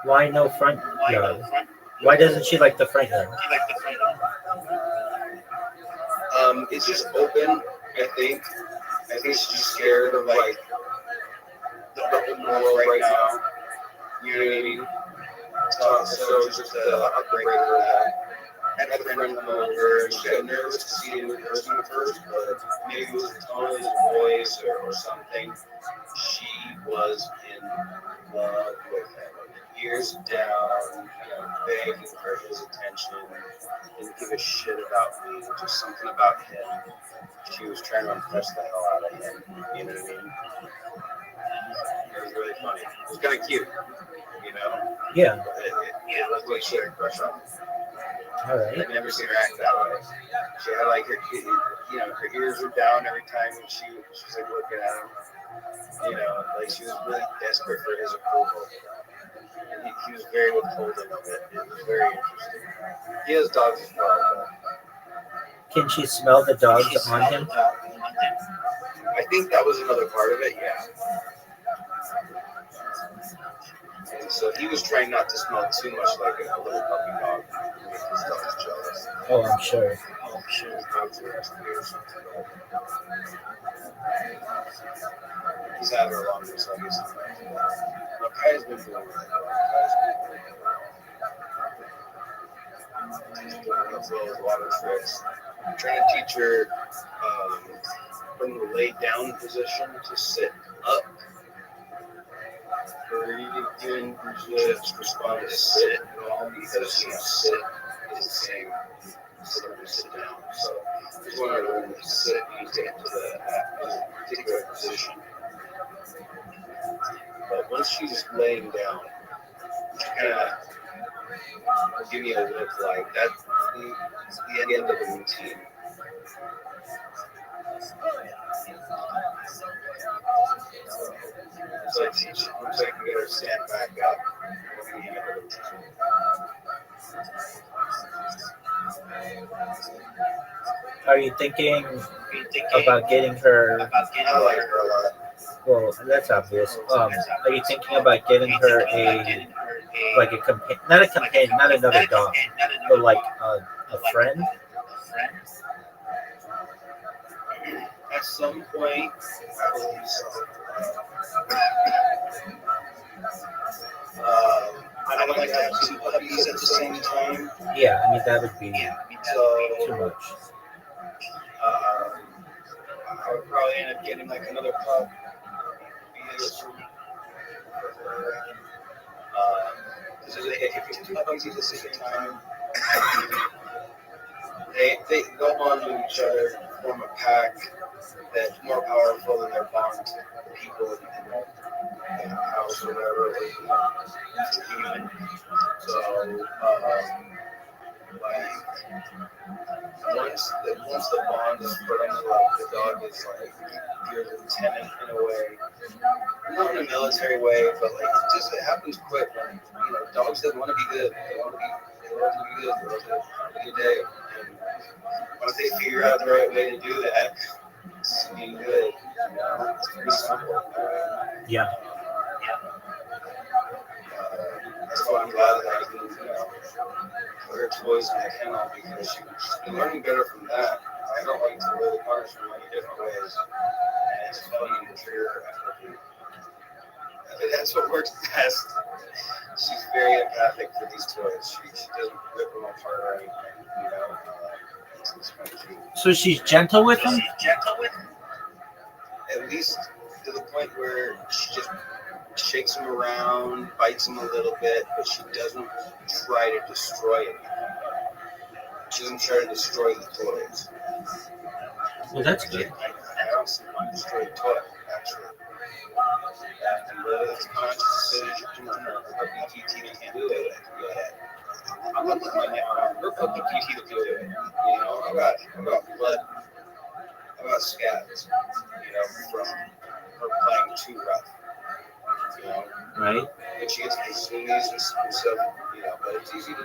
Why no front yard? Why doesn't she like the front yard? It's just open, I think. I think she's scared of like the open world right now. You know what I mean? So just upgrade her that. Had a friend come over and she got nervous to see him in person at first, but maybe it was the tone of his voice or something. She was in love with him. Ears down, begging for his attention, didn't give a shit about me, just something about him. She was trying to impress the hell out of him, you know what I mean? It was really funny. It was kind of cute, Yeah. It looked like she had a crush on him. All right. I've never seen her act that way. She had like her ears were down every time when she's like looking at him. Like she was really desperate for his approval. And he was very withholding of it. It was very interesting. He has dogs as well. Can she smell the dogs on him? I think that was another part of it, yeah. And so he was trying not to smell too much like a little puppy dog. Make his dogs jealous. Oh, I'm sure. His dogs are rescuers. He's had her longer, so I guess he's not too bad. Kai's been doing really well. He's doing a lot of tricks. I'm trying to teach her from the lay down position to sit up. Or even just respond to sit at all because sit is the same as to sit down. So I just want her to learn to sit and to get to the particular position. But once she's laying down, she kind of give me a look like that's the end of the routine. So I teach her, once I can get her to stand back up, we're going to get her to Are you thinking about getting her? I like her a lot. Well, that's obvious. Are you thinking about getting her a companion, not a companion, not another dog, but like a friend? At some point, I believe so. I don't like to have two puppies at the same time. Yeah, I mean that would be So too much. I would probably end up getting like another pup. If you two puppies at the same time, they go on to each other, form a pack that's more powerful than their bond to people in the house or whatever, it's a human. So, like, once the bond is firm, like, the dog is like your lieutenant in a way. Not in a military way, but like it happens quick. When, dogs that want to be good, they want to be good, they want to have a good day. And once they figure out the right way to do that, it's being good. It's pretty simple. Yeah. That's why I'm glad that I can, put her toys in the kennel because she's been learning better from that. I don't like to really punish her in many different ways, and it's fun to trigger her empathy. That's what works best. She's very empathic for these toys. She doesn't rip them apart or anything, It's kind of cute. So she's gentle with them? At least to the point where she just shakes them around, bites them a little bit, but she doesn't try to destroy it. She doesn't try to destroy the toys. Well, that's good. I don't see one destroy a toy, actually. And whether it's a conscious decision or her PTT can't do it, I'm not looking at her PTT to do it. I got blood, I got scabs, from her playing too rough, Right. And she gets the zoomies and stuff, but it's easy to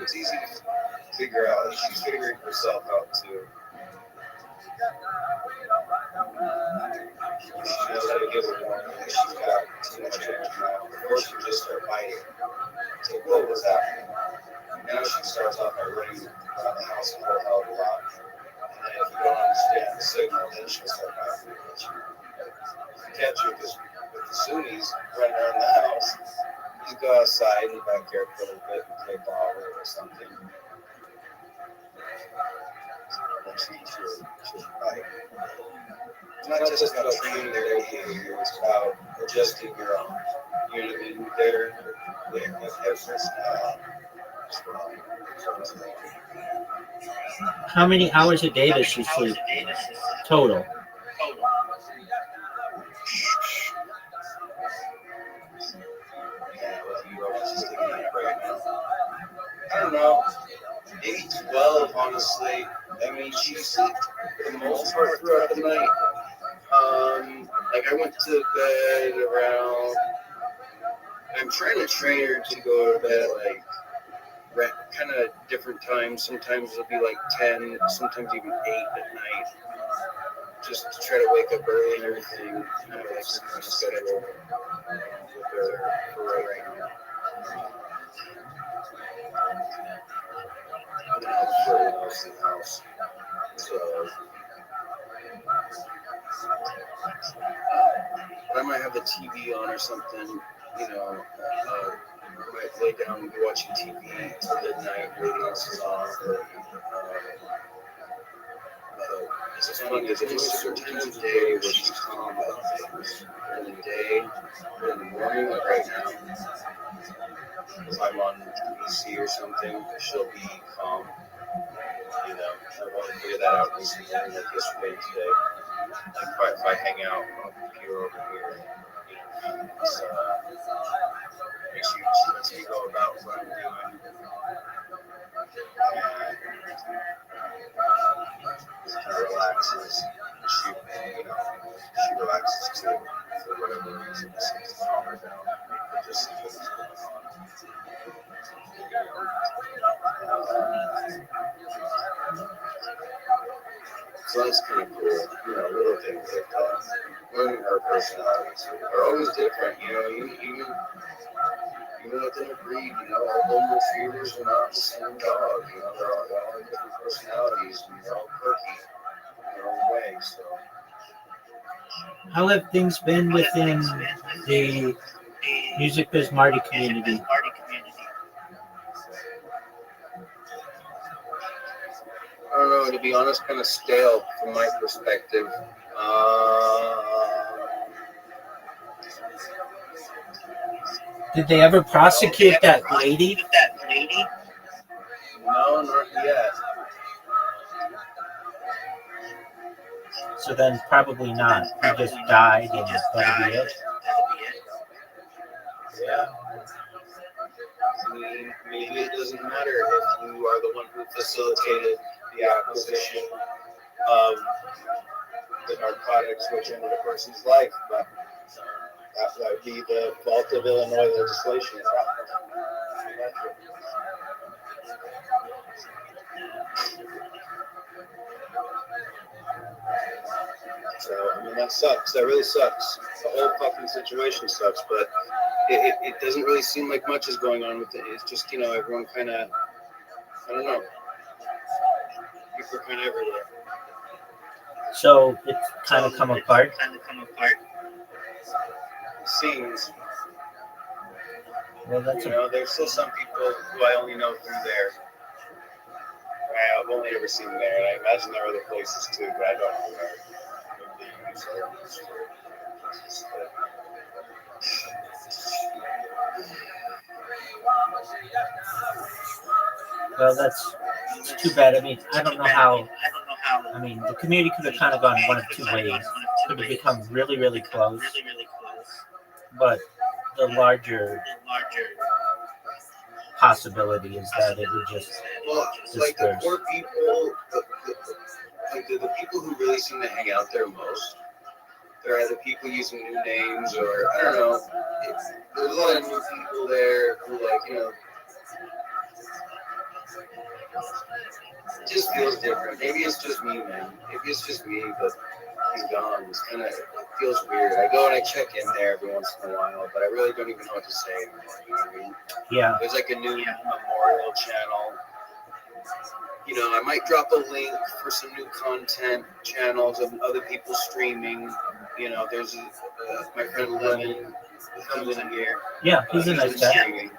figure out. She's figuring herself out too. She knows how to give a warning that she's got too much energy now. Before she would just start biting. It's like, whoa, what's happening? Now she starts off by running around the house and a hell of a lot. And then if you don't understand the signal, then she'll start biting you. If you catch her with the Sunnis running around the house, just go outside in the backyard for a little bit and play ball or something. And she'll bite. It's not just about training their behavior, it's about adjusting your own. You know what I mean? Their personality. How many hours a day does she sleep total? I don't know. Maybe 12, honestly. I mean, she sleeps for the most part throughout the night. I went to bed around. I'm trying to train her to go to bed kind of different times. Sometimes it'll be like 10, sometimes even 8 at night. Just to try to wake up early and everything. Kind of like some kind of schedule with her for right now. And then I'll show you else in the house. So, but I might have the TV on or something, I might lay down and be watching TV till midnight, everything else is off. It's just funny because there's certain times of the day where she's calm about things. During the day, or in the morning, like right now, if I'm on PC or something, she'll be calm. I want to figure that out recently, like yesterday and today. Like if I hang out on the computer over here, she lets me go about what I'm doing. And kind of relaxes. She relaxes too, for whatever reason. It seems to calm her down. It just sees what's going on. So that's kind of cool, little things like that. Learning her personalities are always different, even within a breed, all golden retrievers are not the same dog, they're all different personalities, and they're all quirky in their own way, so. How have things been within the Music Biz Marty community? I don't know, to be honest, kind of stale from my perspective. Did they ever prosecute that lady? No, not yet. So then probably not. He just died and that'll be it. Yeah. I mean, maybe it doesn't matter if you are the one who facilitated the acquisition of the narcotics which ended a person's life, but that would be the fault of Illinois legislation. So, I mean, that sucks. That really sucks. The whole fucking situation sucks, but it doesn't really seem like much is going on with it. It's just, everyone kind of, I don't know. People are kind of everywhere. So it's kind of come apart. It seems. Well, that's there's still some people who I only know through there. I've only ever seen them there, and I imagine there are other places too, but I don't know where. Well, that's too bad. I mean, I don't know how. I mean, the community could have kind of gone one of two ways. Could have become really, really close, but the larger possibility is that it would just like the disperse. poor people, the people who really seem to hang out there most, they're either people using new names or I don't know. There's a lot of new people there who it just feels different. Maybe it's just me, man. Maybe it's just me, but he's gone. It's kind of, it feels weird. I go and I check in there every once in a while, but I really don't even know what to say anymore. You know what I mean? Yeah. There's like a new memorial channel. I might drop a link for some new content channels of other people streaming. There's my friend Lemon who comes in here. Yeah, he's a nice guy. Streaming.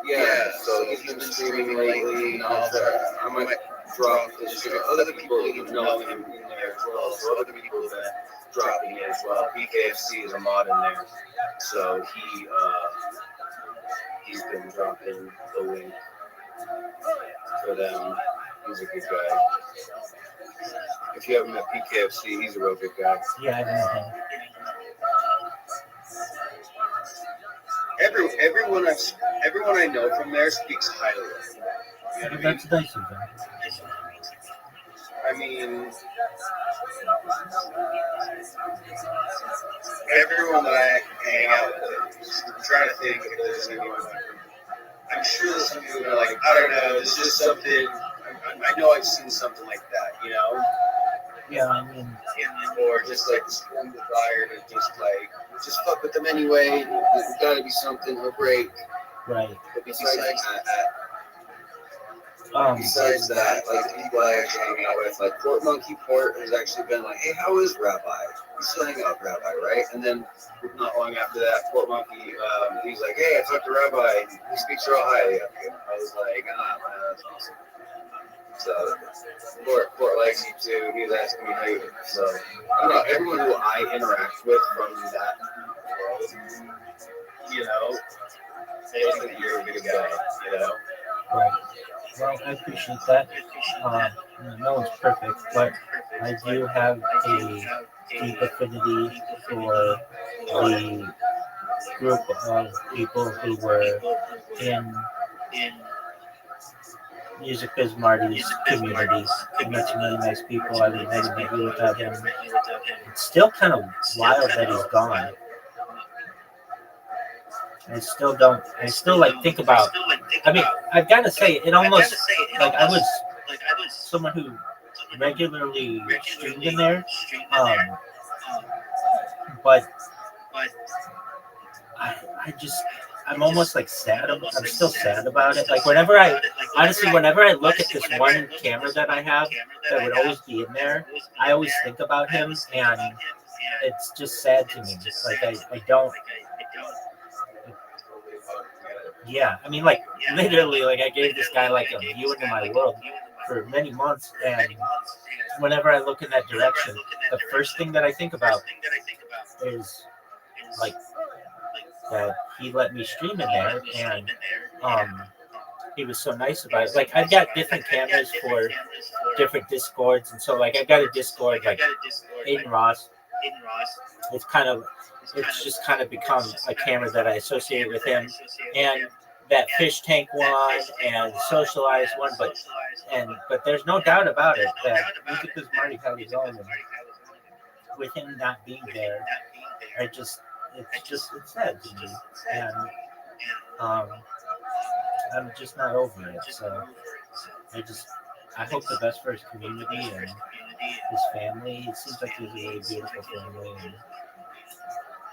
Yeah, so he's been streaming lately. I might drop this. Other people even know him in there as well. So other people have been dropping it as well. BKFC is a mod in there, so he's been dropping the link for them. He's a good guy. If you haven't met BKFC, he's a real good guy. Yeah, I know him. Everyone I know from there speaks highly of him. You know what I mean? That's nice of them. I mean, everyone that I hang out with, I'm trying to think if there's anyone. I'm sure there's some people that are like, I don't know, it's just something. I know I've seen something like that, Yeah, I mean, or just like this one desire to just fuck with them anyway. There's got to be something. He'll break. right. But besides that, like the people I actually hang out with, like Port Monkey Port has actually been like, hey, how is Rabbi? You still hang out with Rabbi, right? And then not long after that, Port Monkey, he's like, hey, I talked to Rabbi. He speaks real highly of you. I was like, man, that's awesome. So Port likes you too. He was asking me how you. So I don't know. Everyone who I interact with from that world, they think you're a good guy. Right. Well, I appreciate that. No one's perfect, but I do have a deep affinity for the group of people who were in Music Biz Marty's community. He met some really nice people. I would have never met you without him. It's still kind of wild that he's gone. I still think about, I mean, I've got to say, it almost, like I was someone who regularly streamed in there, but I'm almost like sad. I'm still sad about it. Like whenever I look at this one camera that I have that would always be in there, I always think about him, and it's just sad to me. Like I don't. Yeah, I mean, like literally, like I gave this guy like a view into my world for many months, and whenever I look in that direction, the first thing that I think about is like that he let me stream in there, and he was so nice about it. Like I've got different cameras for different Discords, and so like I've got a Discord like Aiden Ross. It's kind of it's just kind of become a camera that I associate with him, and that fish tank one and socialized one, but there's no doubt about it that look at this Marty how he's on, and with him not being there, it's sad to me, and I'm just not over it. So I hope the best for his community and his family. It seems like he's a really beautiful family, and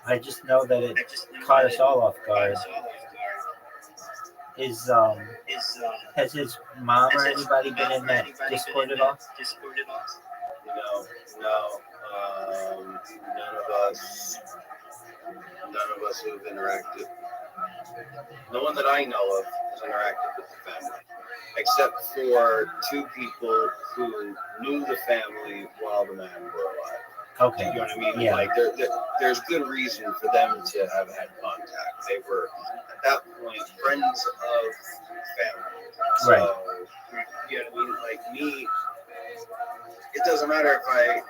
I just know that it caught us all off guard. Has his mom or anybody been in that Discord at all? No. None of us who have interacted. No one that I know of has interacted with the family, except for two people who knew the family while the man were alive. Okay. You know what I mean? Yeah. Like there's good reason for them to have had contact. They were at that point friends of family. So, right. You know what I mean? Like me, it doesn't matter if I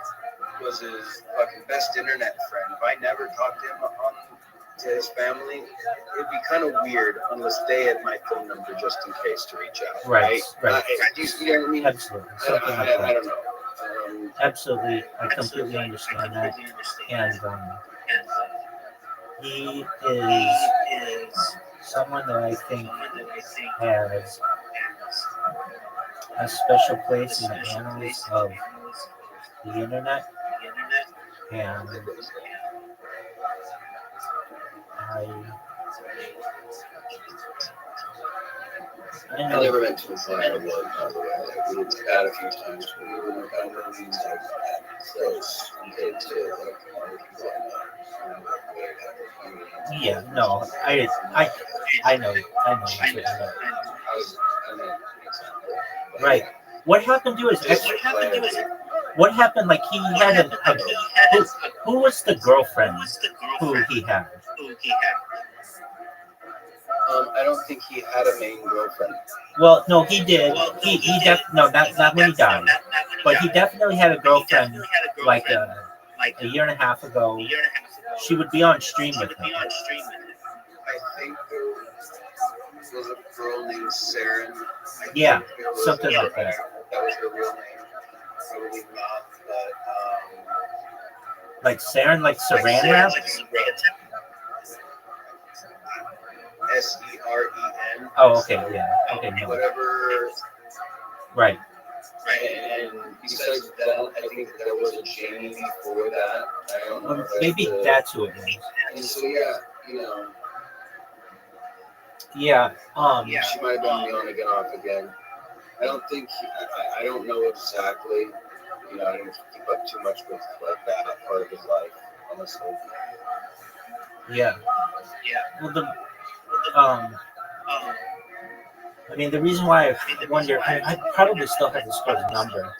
was his fucking best internet friend. If I never talked to him to his family, it'd be kind of weird unless they had my phone number just in case to reach out. Right. You know what I mean? Absolutely. I don't know. Absolutely, I completely understand that, and he is someone that I think has a special place in the annals of the internet, and I know. I never went to a fire one, by the way. Like, we had a few times when we were kind of these like close compared to like other people I know. Yeah, no, I know. Right. What happened to his ex? What happened? Like he had who was the girlfriend who he had? I don't think he had a main girlfriend. Well, no, he did. Not when he died, but he definitely had a girlfriend like a year and a half ago. She would be on stream with him. I think there was a girl named Saren. Yeah, something like that. That was her real name. Probably not, but like Saren, like Saran Wrap? SEREN. Oh, okay, yeah. Okay, no. Whatever. Right. And besides that, I think there was a Jamie before that. I don't know. Maybe that's who it was. And so yeah, you know. Yeah. She might have been on again, off again. I don't think. I don't know exactly. You know, I didn't keep up too much with like that part of his life, honestly. Yeah. Well, I mean, the reason why I wonder, I probably still have this girl's number.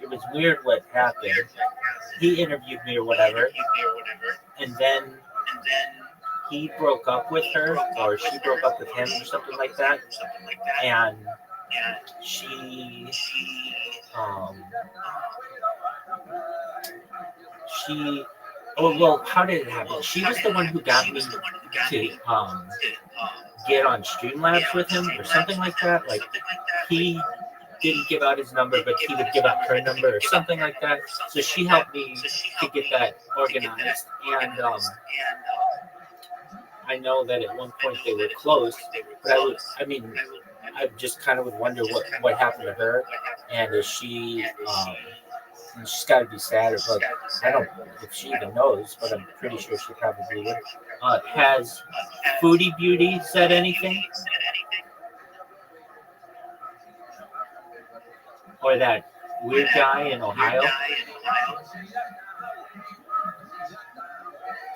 It was weird what happened. He interviewed me or whatever, and then he broke up with her, or she broke up with him, or something like that. And she oh well, how did it happen? She was the one who got me to get on Streamlabs with him, or something like that. Like he didn't give out his number, but he would give out her number, or something like that. So she helped me to get that organized, and I know that at one point they were closed, but I just kind of would wonder what happened to her, and is she, she's got to be sad, but I don't know if she even knows, but I'm pretty sure she probably would. Has Foodie Beauty said anything? Or that weird guy in Ohio?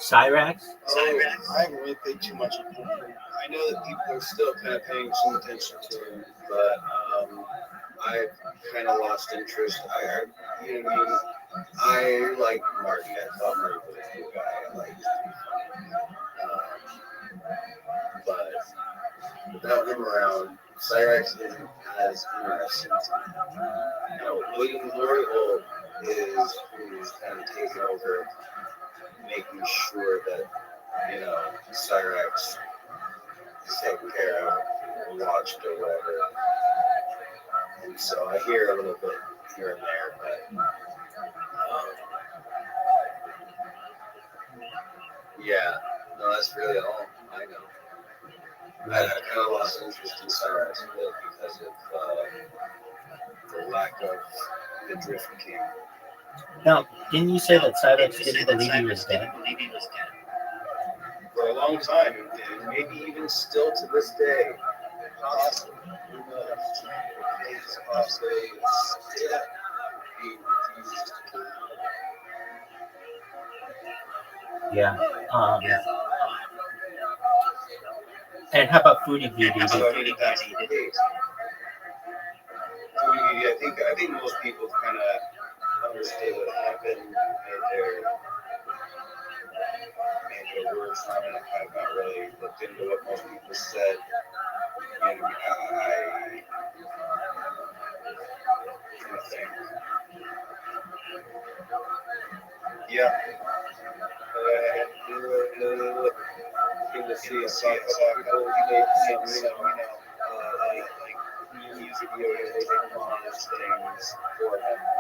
Cyrax? I haven't really paid too much attention. I know that people are still kind of paying some attention to him, but I've kind of lost interest. You know what I mean? I like Marty. I thought Marty was a cool guy. like but without him around, Cyrax isn't as interesting to me. William Glory Old is who's kind of taking over, making sure that, Cyrax is taken care of, watched or whatever. And so I hear a little bit here and there, but yeah, no, that's really all I know. I kind of lost interest in Cyrax a bit because of the lack of the Drift King. Now, didn't you say that Cyrax didn't believe he was dead? For a long time, and maybe even still to this day. Possibly. Who knows? It's possibly still he refuses to believe. Yeah. And how about Foodie Beauty? So I mean, if that's the case, I think most people kind of understand what happened, made their words from it. I've not really looked into what most people said. I think, yeah. To see a song music video things for him.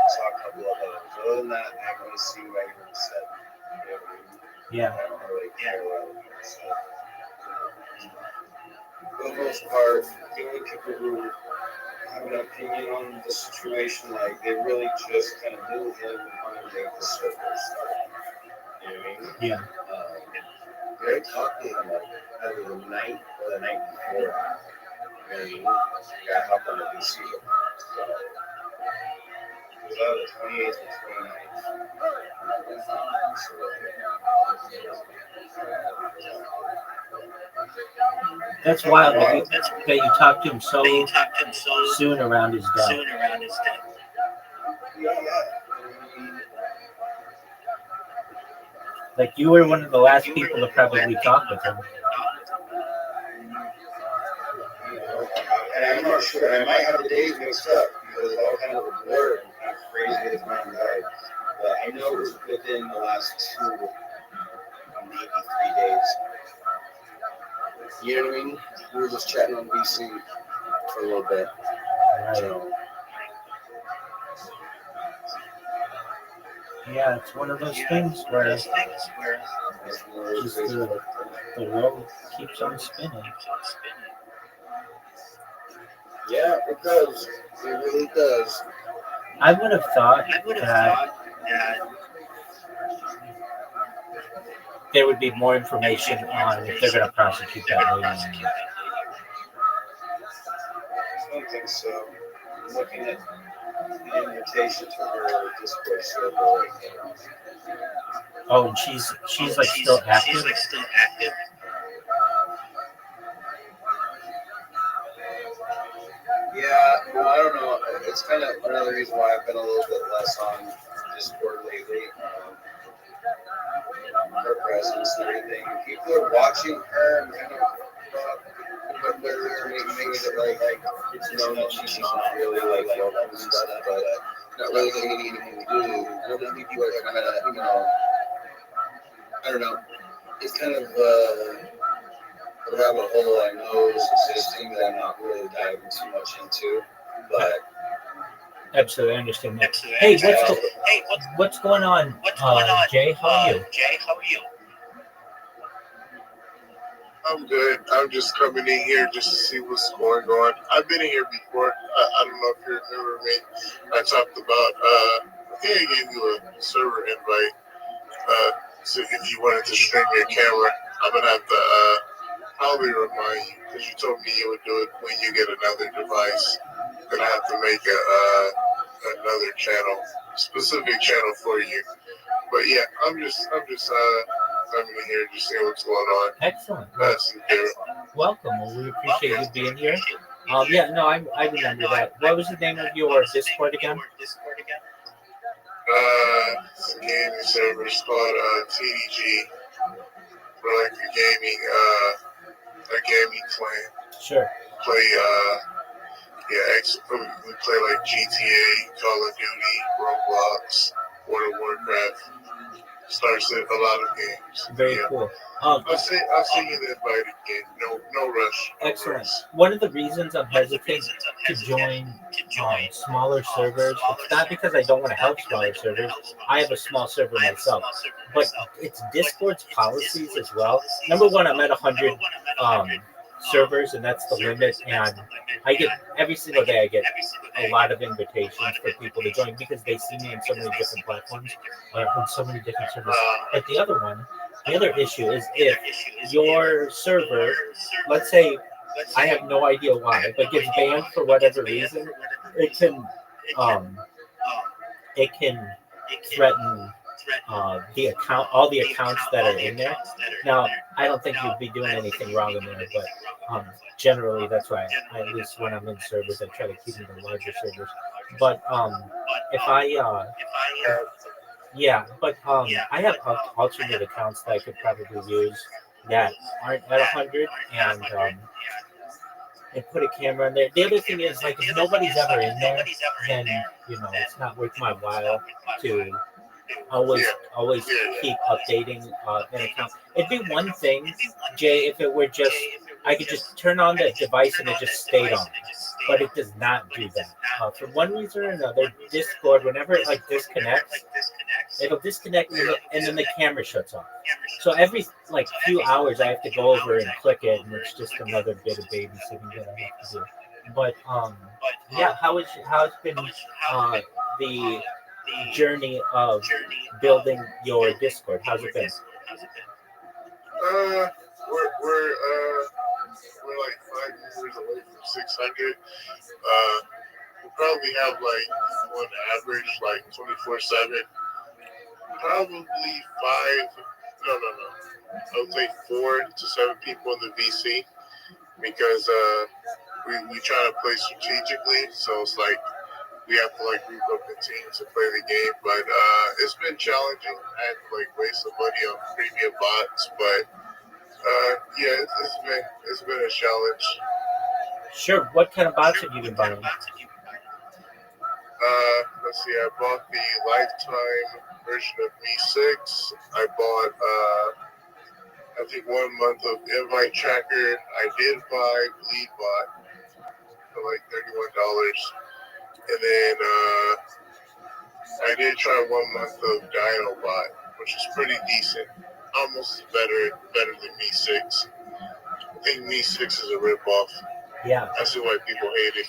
Saw a couple of those. Other than that, I haven't really seen what anyone said. Yeah. I don't really care what anyone said. For the most part, the only people who have an opinion on the situation, like they really just kind of knew him underneath the surface. You know what I mean? Yeah. They talked to him like either the night or the night before. You know what I mean? Got help on the VC. So, it was either the 28th or 29th. That's wild that you talked to him so soon around his death. Yeah. Like you were one of the last people to probably talk with him. And I'm not sure. I might have the days mixed up because it's all kind of a blur and kind of crazy as mine died. But I know it was within the last 2, maybe 3 days. You know what I mean? We were just chatting on VC for a little bit. So. Yeah, it's one of those things where just the world keeps on spinning. Yeah, it does. It really does. I would have thought that there would be more information on if they're going to prosecute that later. I don't think so. I'm looking at the invitation to her Discord server right now. Oh, and she's like still active. Yeah, well, I don't know. It's kind of another reason why I've been a little bit less on Discord lately. Her presence and everything. People are watching her and kind of making it like it's known that she's not really like welcome and stuff, but not really getting anything to do. I don't think people are kind of, I don't know. It's kind of a rabbit hole I know is existing that I'm not really diving too much into, but. Absolutely, I understand that. Hey, what's going on? Jay, how are you? I'm good. I'm just coming in here just to see what's going on. I've been in here before. I don't know if you remember me. I talked about, I think I gave you a server invite. So if you wanted to stream your camera, I'm going to have to probably remind you because you told me you would do it when you get another device. Then I have to make another channel, specific channel for you. But yeah, I'm just coming in here just seeing what's going on. Excellent. Excellent. Welcome. Well, we appreciate you being here. Yeah, no, I remember that. What was the name of your Discord again? It's a gaming server. It's called TDG. We're like a gaming clan. Sure. Play we play like GTA, Call of Duty, Roblox, World of Warcraft. Starts at a lot of games. Very cool. I'll see you invite again. No rush. Excellent. One of the reasons I'm hesitant to join smaller servers, it's not because I don't want to help smaller servers. I have a small server myself, but it's Discord's policies as well. Number one, I'm at 100 servers, and that's the limit. And I get every single day, I get a lot of invitations for people to join because they see me on so many different platforms, on so many different servers. But the other issue is if your server, let's say, I have no idea why, but gets banned for whatever reason, it can threaten all the accounts that are in there. Now, I don't think you'd be doing anything wrong in there, but generally that's why I, at least when I'm in servers, I try to keep them to larger servers. But if I I have alternate accounts that I could probably use that aren't at 100 and put a camera in there. The other thing is, like, if nobody's ever in there, then it's not worth my while to always keep updating an account. It'd be one thing, Jay, if it were just I could just turn on the device and it just stayed on, but it does not do that. For one reason or another, Discord, whenever it disconnects, it'll disconnect and then the camera shuts off. So every few hours, I have to go over and click it, and it's just another bit of babysitting that I have to do. But how's been the journey of building your Discord? How's it been? We're like 5 years away from 600. We probably have on average 24/7. Probably I would say 4 to 7 people in the VC because we try to play strategically. So it's we have to group up the teams to play the game. But it's been challenging. I had to waste some money on premium bots, but it's been a challenge. Sure. What kind of bots have you been buying? Let's see. I bought the lifetime version of Me6. I bought I think 1 month of Invite Tracker. I did buy BleedBot for $31, and then I did try 1 month of DinoBot, which is pretty decent. Almost better than Me6. I think Me6 is a ripoff. Yeah. I see why people hate it.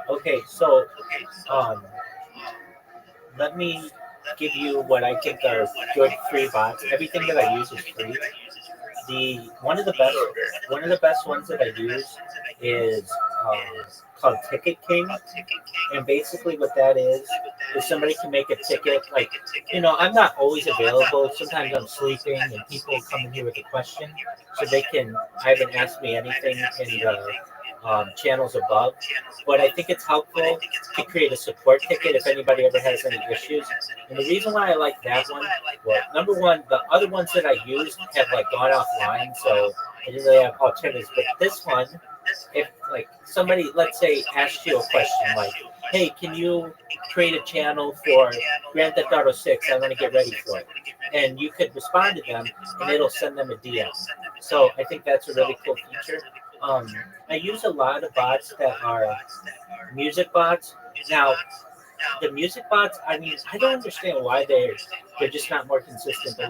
Okay, so let me give you what I think are good free bots. Everything that I use is free. One of the best ones that I use is called Ticket King, and basically what that is somebody can make a ticket. I'm not always available. Sometimes I'm sleeping, and people come in here with a question, so they can either ask me anything in the channels above. But I think it's helpful to create a support ticket if anybody ever has any issues. And the reason why I like that one, well, number one, the other ones that I used have gone offline, so I didn't really have alternatives. But this one, if somebody, let's say, asks you a question like, "Hey, can you create a channel for Grand Theft Auto 6? I want to get ready for it," and you could respond to them, and it'll send them a DM. So I think that's a really cool feature. I use a lot of bots that are music bots. Now, the music bots, I don't understand why they're just not more consistent. But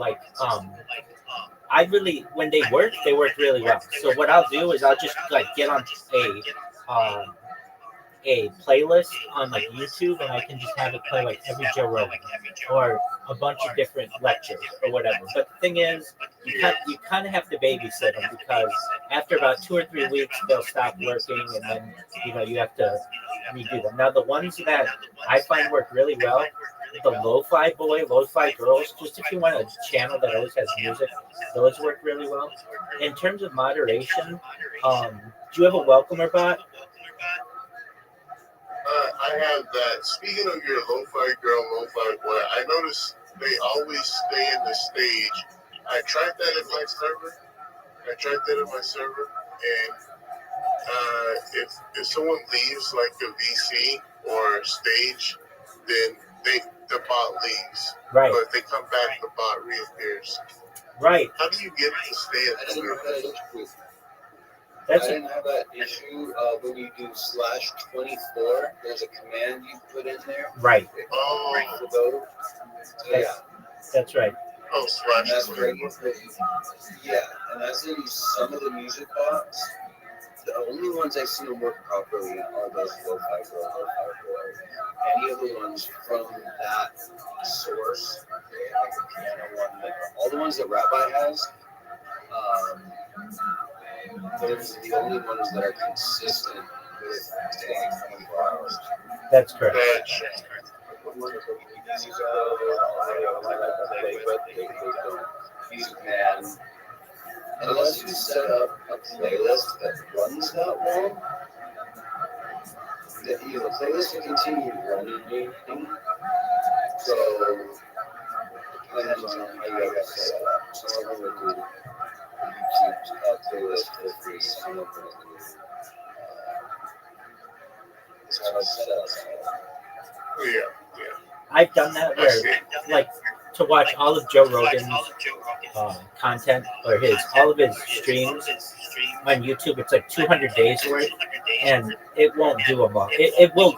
when they work really well. So what I'll do is I'll just get on a playlist on YouTube, and I can just have it play every Joe Rogan or a bunch of different lectures or whatever. But the thing is, you kind of have to babysit them because after about 2 or 3 weeks, they'll stop working, and then you have to redo them. Now, the ones that I find work really well, the Lo-Fi Boy, Lo-Fi Girls, just if you want a channel that always has music, those work really well. In terms of moderation, do you have a welcomer bot? I have that. Speaking of your Lo-Fi Girl, Lo-Fi Boy, I noticed they always stay in the stage I tried that in my server. And if someone leaves like a VC or stage, then the bot leaves. Right. But if they come back, the bot reappears. Right. How do you get to stay at I the didn't have server? that issue. That's I didn't have that issue when you do /24. There's a command you put in there. right. Oh, To go. So, yeah. That's right. oh, And that's slash. great. Yeah, and as in some of the music bots, the only ones I've seen them work properly are those lo-fi girl, lo-fi boy. Any of the ones from that source, okay, like the piano one, all the ones that Rabbi has, those are the only ones that are consistent with staying 24 hours. That's correct. Music Man, unless you set up a playlist that runs that long, the playlist will continue running. So, depends on how you have it set up. Some of them will do YouTube playlist for free, some of them will do it's kind of set up. Yeah. I've done that where, like, to watch all of Joe Rogan's content or all of his streams on YouTube, it's like 200 days worth, and it won't do them all. It will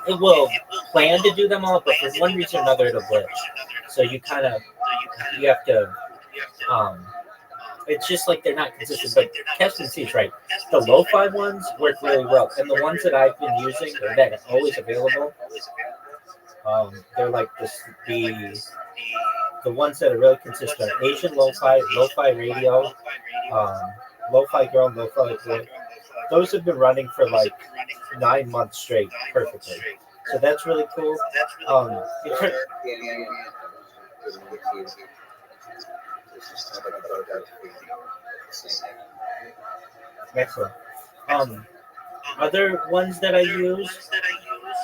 plan to do them all, but for one reason or another, it'll glitch. So you have to. It's just like they're not consistent. But Keston C's right. The lo-fi ones work really well, and the ones that I've been using or that are always available. They're like the ones that are really consistent. Asian lo-fi radio, lo-fi girl, lo-fi boy. Those have been running for like 9 months straight, perfectly. So that's really cool. Excellent. Other ones that I use,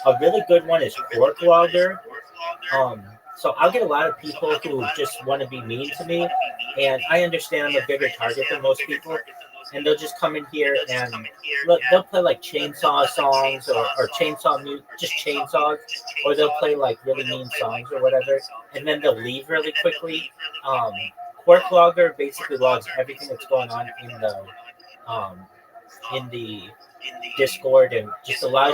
a really good one is Cork Logger. So I'll get a lot of people who just want to be mean to me, and I understand I'm a bigger target than most people, and they'll just come in here and they'll play like chainsaw songs or chainsaw music, just chainsaws, or they'll play like really mean songs or whatever, and then they'll leave really quickly. Cork Logger basically logs everything that's going on in the Discord and just allows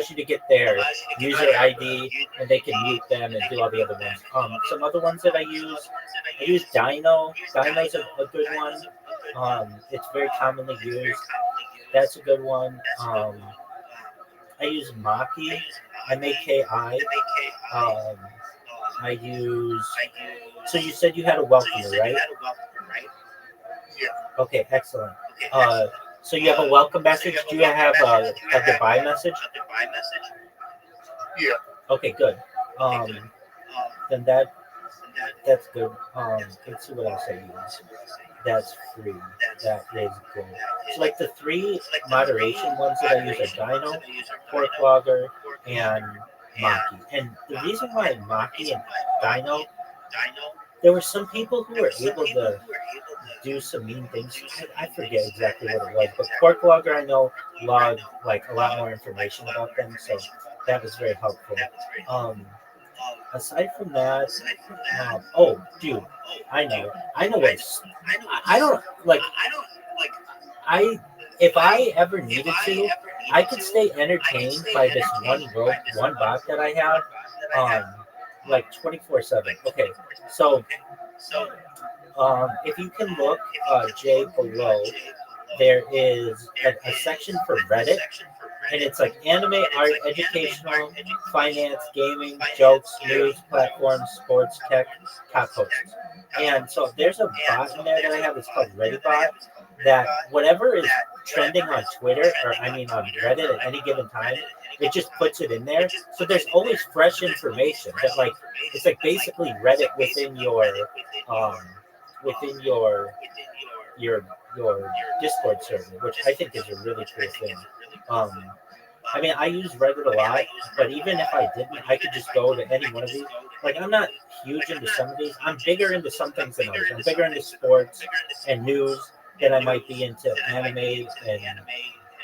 you to get their user ID, and they can mute them and do all the other ones. Some other ones that I use Dino. Dino's a good one. It's very commonly used. That's a good one. I use Maki, M-A-K-I. I use. So you said you had a welcomer, right? Yeah. Okay, excellent. So you have a welcome message. Do you have a goodbye message? Yeah. Okay, good. Then that's good. Let's see what else I use. That's free. That is good. So like the 3 moderation ones that I use are Dino, Cork Logger, and Maki. And the reason why Maki and Dino, there were some people who were able to do some mean things. I forget exactly what it was, but Cork Logger I know logged like a lot more information about them, so that was very helpful. Aside from that, oh, dude, I know what. I don't like. If I ever needed to, I could stay entertained by this one bot that I have, like 24/7. Okay, so if you can look, Jay, below, there is a section for Reddit, and it's like anime, art, educational, finance, gaming, jokes, news, platforms, sports, tech, top posts. And so there's a bot in there that I have. It's called ReadyBot. That whatever is trending on Twitter, or I mean on Reddit at any given time, it just puts it in there. So there's always fresh information. That like it's like basically Reddit within your Discord server, which I think is a really cool thing. I mean, I use Reddit a lot, but even if I didn't, I could just go to any one of these like I'm not huge into some of these. I'm bigger into some things than others. I'm bigger into sports and news than I might be into anime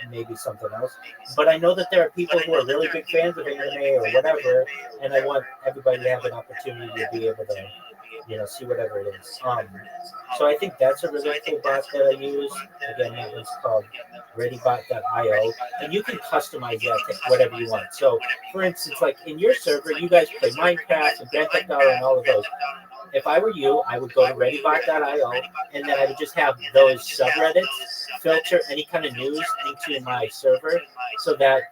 and maybe something else. But I know that there are people who are really big fans of anime or whatever, and I want everybody to have an opportunity to be able to, see whatever it is. So I think that's a really cool bot that I use. Again, that one's called ReadyBot.io, and you can customize that to whatever you want. So, for instance, like in your server, you guys play Minecraft and Grand Theft Auto and all of those. If I were you, I would go to ReadyBot.io, and then I would just have those subreddits filter any kind of news into my server so that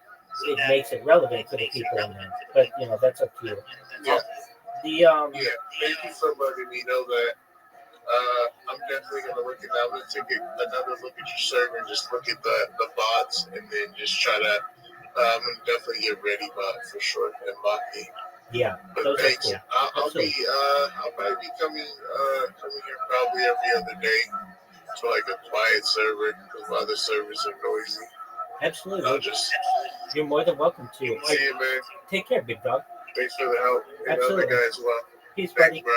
it makes it relevant for the people in there. But that's up to you. Yeah. Yeah, Thank you for letting me know that. I'm definitely gonna look at that. I'm gonna take another look at your server and just look at the bots and then just try to. I'm gonna definitely get ready bot for sure and Maki. Yeah, but those thanks. are cool. I'll probably be coming here probably every other day to like a quiet server because my other servers are noisy. Absolutely. Just. You're more than welcome to. See you, man. Take care, big dog. Thanks for the help. And Absolutely. other guys as well. Peace, Thanks, buddy. bro.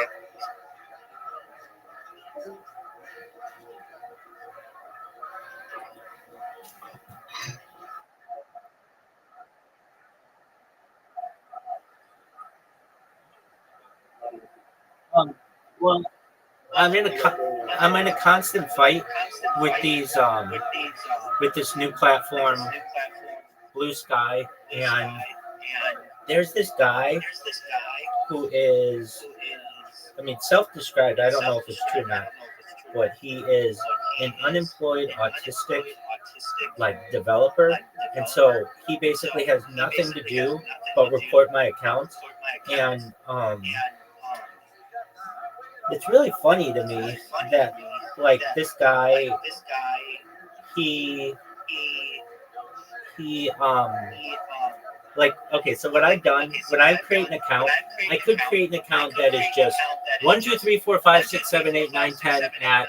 Well, I'm in a constant fight with these with this new platform, Blue Sky, and there's this guy who is, self-described. I don't know if it's true or not, but he is an unemployed autistic developer, and so he basically has nothing to do but report my accounts, and it's really funny to me that this guy he okay, so what I've done when I create an account, I could create an account that is just 1 2 3 4 5 6 7 8 9 10 at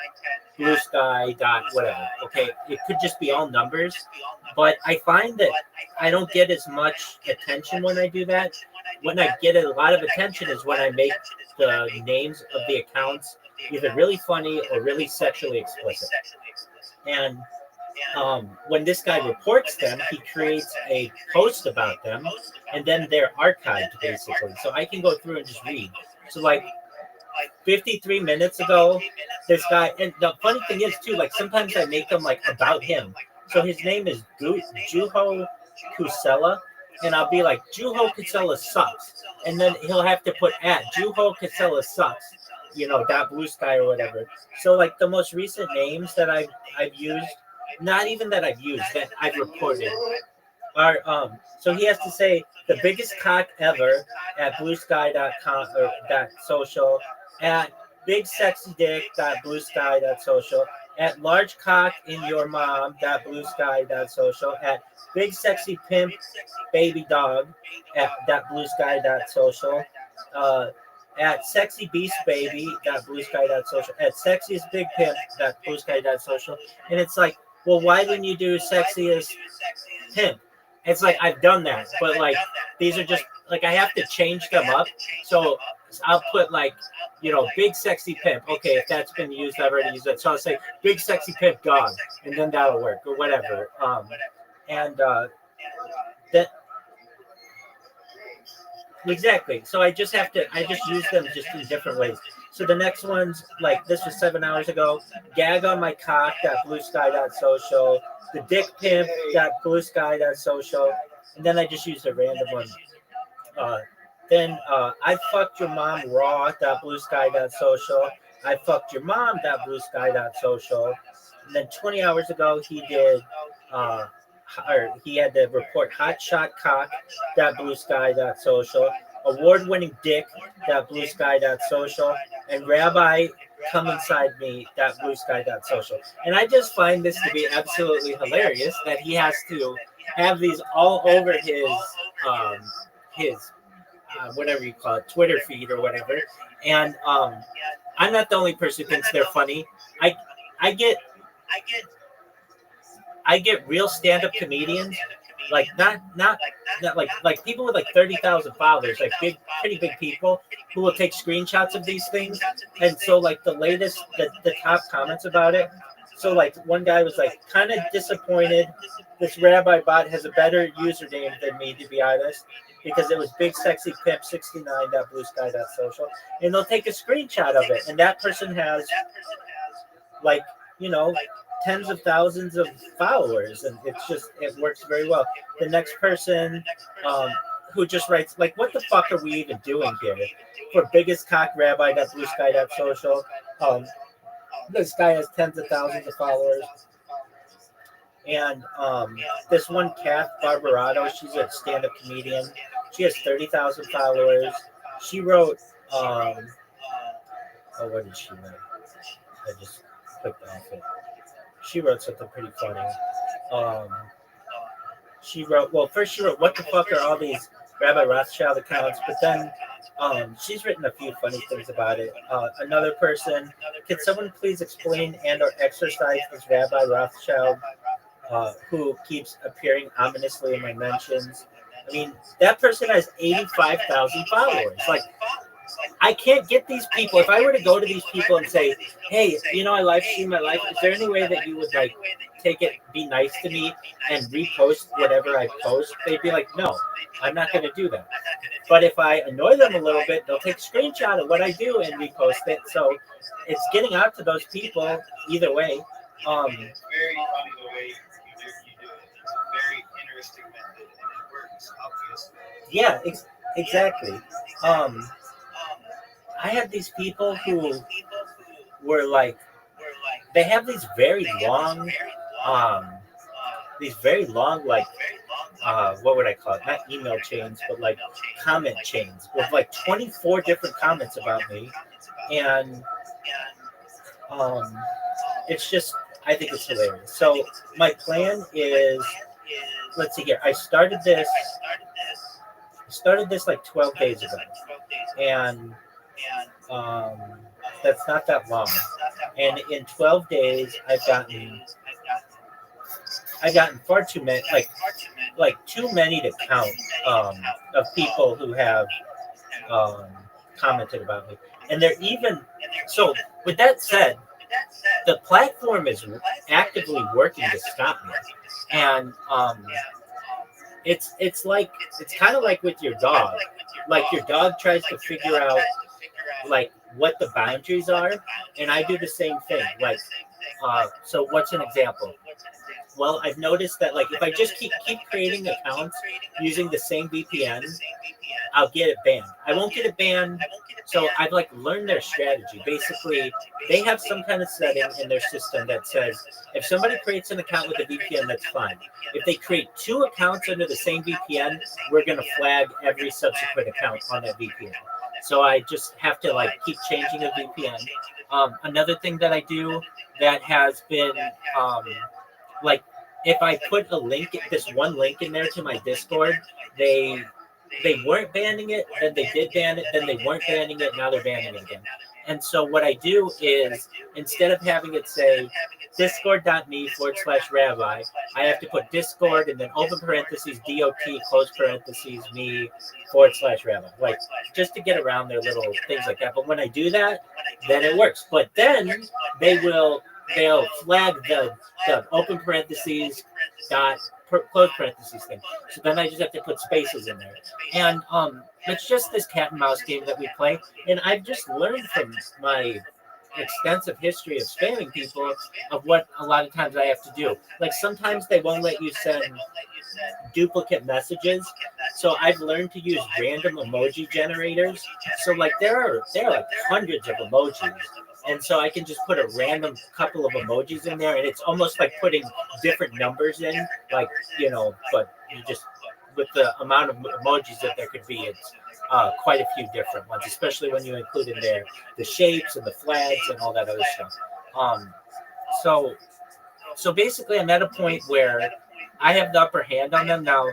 Blue Sky dot whatever. Okay, it could just be all numbers, but I find that I don't get as much attention when I do that. When I get a lot of attention is when I make the names of the accounts either really funny or really sexually explicit. And when this guy reports them, he creates a post about them, and then they're archived basically. So I can go through and just read. So 53 minutes ago, this guy, and the funny thing is too, sometimes I make them about him. So his name is Juho Kusela, and I'll be like, Juho Kusela sucks, and then he'll have to put at Juho Kusela sucks, .blue sky or whatever. So the most recent names that I've used, not even that I've used, that I've reported, are so he has to say the biggest cock ever at bluesky.com or .social, at bigsexydick.bluesky.social, at large cock in your mom .bluesky.social, at big sexy pimp baby dog at .bluesky.social, at sexy beast baby .bluesky.social, at sexiest big pimp .bluesky.social, and it's well, why didn't you do sexiest pimp? It's I've done that, but these are just I have to change them up. So I'll put big sexy pimp. Okay, if that's been used, I've already used that. So I'll say big sexy pimp dog, and then that'll work or whatever. That exactly. So I just use them just in different ways. So the next one's this was 7 hours ago. Gag on my cock .bluesky.social. The dick pimp .bluesky.social, and then I just used a random one. Then I fucked your mom raw .bluesky.social. I fucked your mom .bluesky.social. And then 20 hours ago he did he had to report hotshot cock .bluesky.social, award-winning dick .bluesky.social, and Rabbi come inside me .bluesky.social. And I just find this to be absolutely hilarious that he has to have these all over his whatever you call it, Twitter feed or whatever. And I'm not the only person who thinks they're funny. I get real stand-up comedians like not like people with like 30,000 followers, like pretty big people who will take screenshots of these things. And so like the top comments about it. So like one guy was like kind of disappointed. This Rabbi bot has a better username than me, to be honest, because it was Big Sexy Pimp 69.bluesky.social, and they'll take a screenshot of it, and that person has like tens of thousands of followers, and it works very well. The next person who just writes like, what the fuck are we even doing here? For biggest cock rabbi.bluesky.social, this guy has tens of thousands of followers. And this one Kath Barbarato, she's a stand-up comedian. She has 30,000 followers. She wrote what did she write? I just clicked off it. She wrote something pretty funny. She wrote, what the fuck are all these Rabbi Rothschild accounts? But then she's written a few funny things about it. Another person, can someone please explain and or exercise this Rabbi Rothschild who keeps appearing ominously in my mentions? I mean, that person has 85,000 followers. Like, I can't get these people. If I were to go to these people and say, hey, I live stream my life, is there any way that you would like take it, be nice to me, and repost whatever I post? They'd be like, no, I'm not going to do that. But if I annoy them a little bit, they'll take a screenshot of what I do and repost it. So it's getting out to those people either way. It's very funny the way you do it. It's a very interesting method, and it works, obviously. Yeah, exactly. I have these people who were like, they have these very long, like, what would I call it? Not email chains, but like comment chains with like 24 different comments about me. And it's just, I think it's hilarious. So my plan is, let's see here. I started this like 12 days ago. And that's not that long. And in 12 days, I've gotten far too many, like too many to count, of people who have commented about me. And they're even, so with that said, the platform is actively working to stop me. And it's kind of like with your dog. Like your dog tries to figure out like what the boundaries are, and I do the same thing. Like, so what's an example? Well, I've noticed that like if I just keep creating accounts using the same VPN, I'll get it banned. I won't get it banned. So I've like learned their strategy. Basically, they have some kind of setting in their system that says if somebody creates an account with a VPN, that's fine. If they create two accounts under the same VPN, we're going to flag every subsequent account on that VPN. So I just have to like keep changing the VPN. Another thing that I do that has been like if I put a link, this one link in there to my Discord, they weren't banning it, then they did ban it, then they weren't banning it, now they're banning it again. And so what I do is instead of having it say discord.me/rabbi, I have to put Discord and then open parentheses DOT close parentheses me/rabbi, like just to get around their little things like that. But when I do that, then it works. But then they'll flag the open parentheses dot close parentheses thing. So then I just have to put spaces in there. And it's just this cat and mouse game that we play. And I've just learned from my extensive history of spamming people of what a lot of times I have to do. Like sometimes they won't let you send duplicate messages. So I've learned to use random emoji generators. So like there are like hundreds of emojis. And so I can just put a random couple of emojis in there, and it's almost like putting different numbers in, like, but you just, with the amount of emojis that there could be, it's quite a few different ones, especially when you include in there the shapes and the flags and all that other stuff. So basically I'm at a point where I have the upper hand on them now.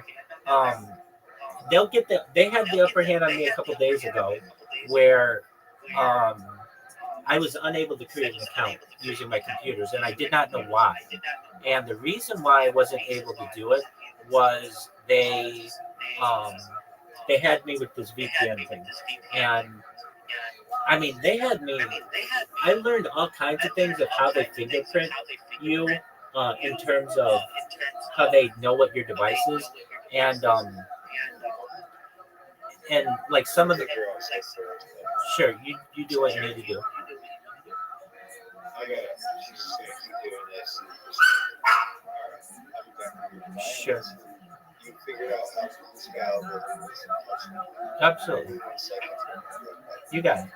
They had the upper hand on me a couple days ago where I was unable to create an account using my computers, and I did not know why. And the reason why I wasn't able to do it was um, they had me with this VPN thing, and I mean they had me. I learned all kinds of things of how they fingerprint you in terms of how they know what your device is, and like some of the sure you do what you need to do. I got it. She's just gonna keep doing this. Sure. You figured out how this guy. Absolutely. You got it.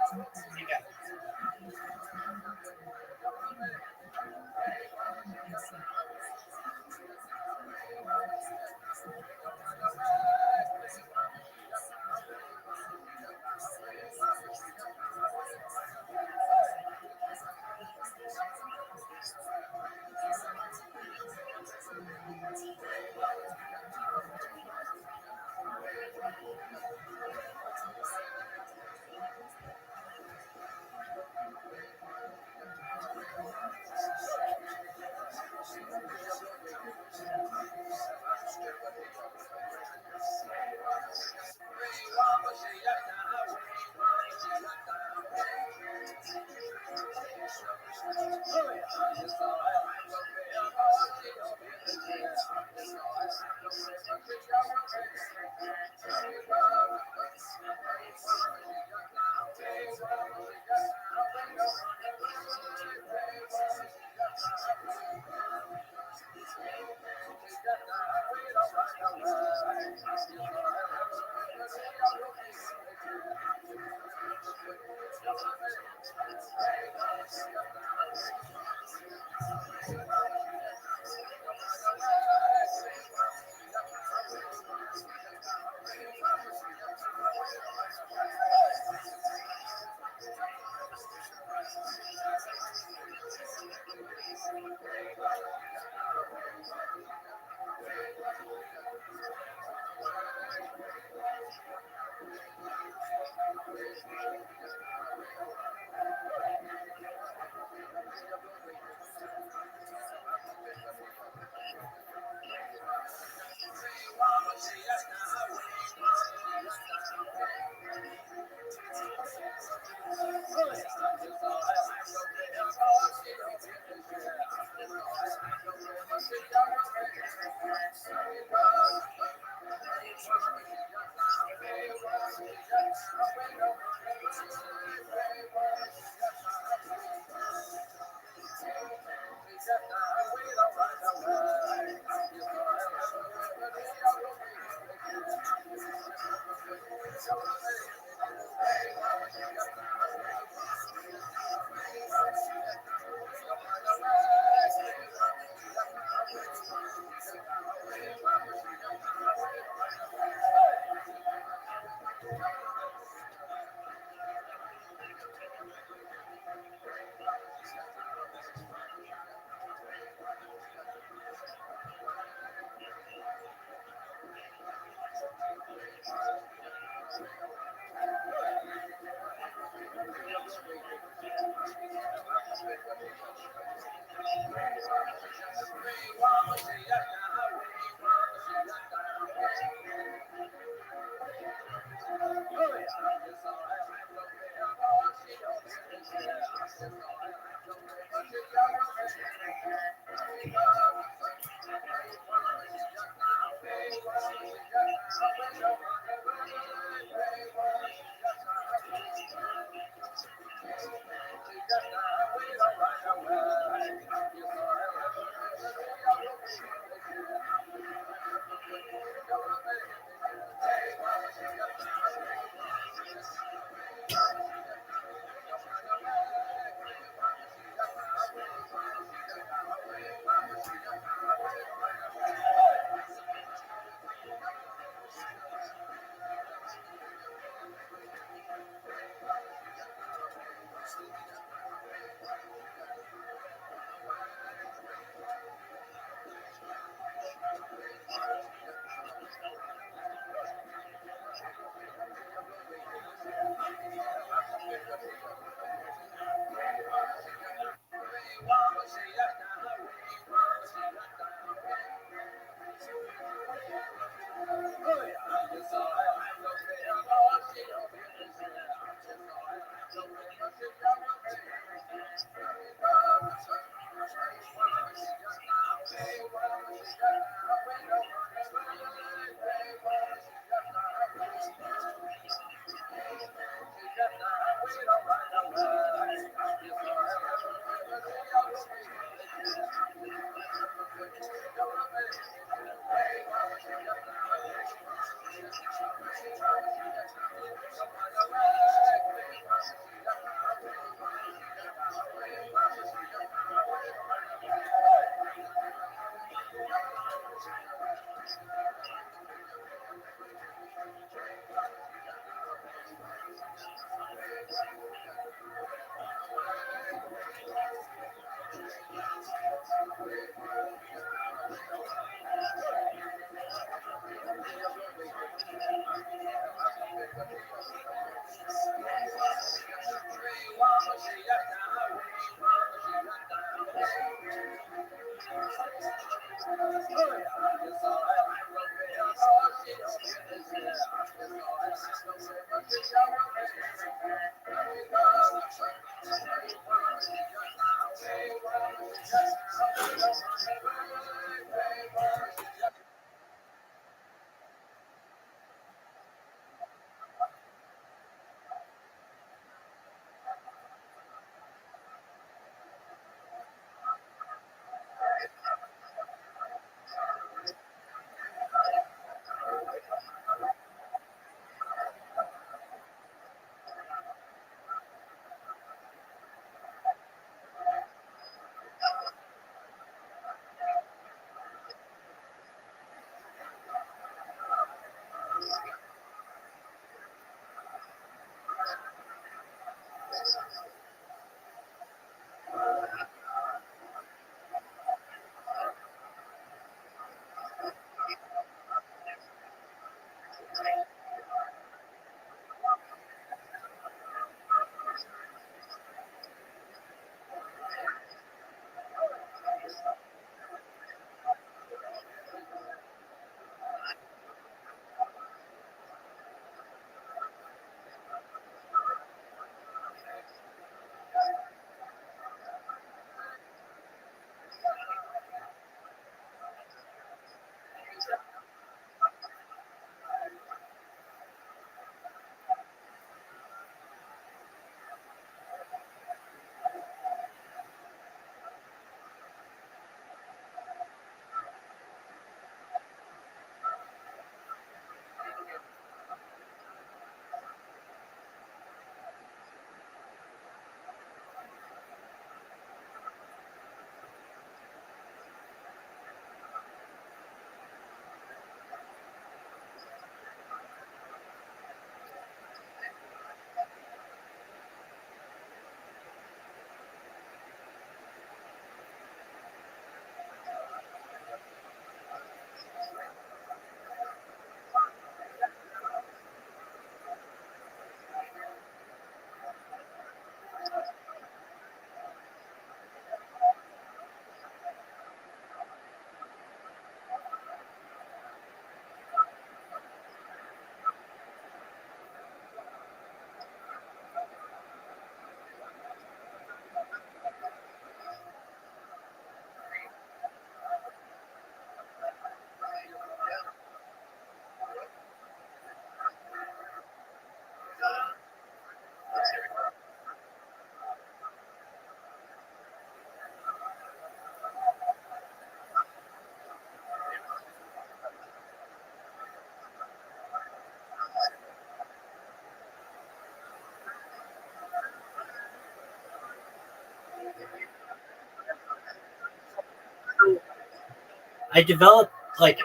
I developed like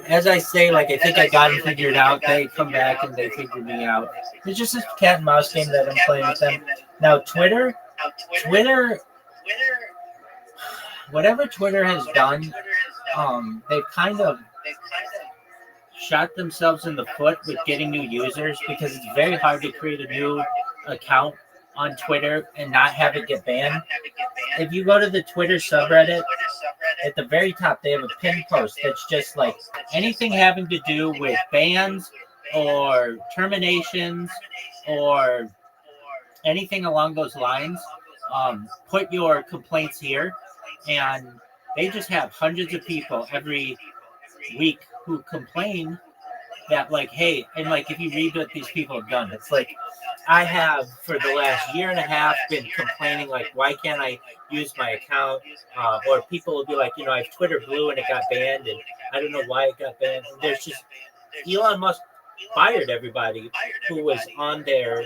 as I say, like I think I got them figured out. They come back and they figure me out. It's just this cat and mouse game that I'm playing with them. Now Twitter, whatever Twitter has done, they've kind of shot themselves in the foot with getting new users because it's very hard to create a new account on Twitter and not have it get banned. If you go to the Twitter subreddit, at the very top, they have a pinned post that's just like anything having to do with bans or terminations or anything along those lines, put your complaints here, and they just have hundreds of people every week who complain that, like, hey, and like if you read what these people have done, it's like I have for the last year and a half been complaining, like, why can't I use my account? Or people will be like, I have Twitter Blue and it got banned, and I don't know why it got banned. There's just Elon Musk fired everybody who was on their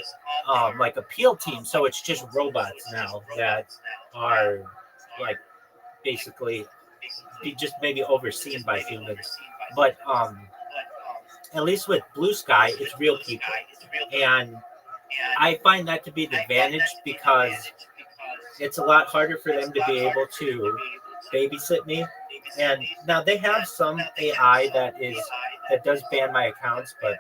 like appeal team, so it's just robots now that are like basically be just maybe overseen by humans. But at least with Blue Sky, it's real people, and I find that to be the advantage because it's a lot harder for them to be able to babysit me. And now they have some AI that does ban my accounts, but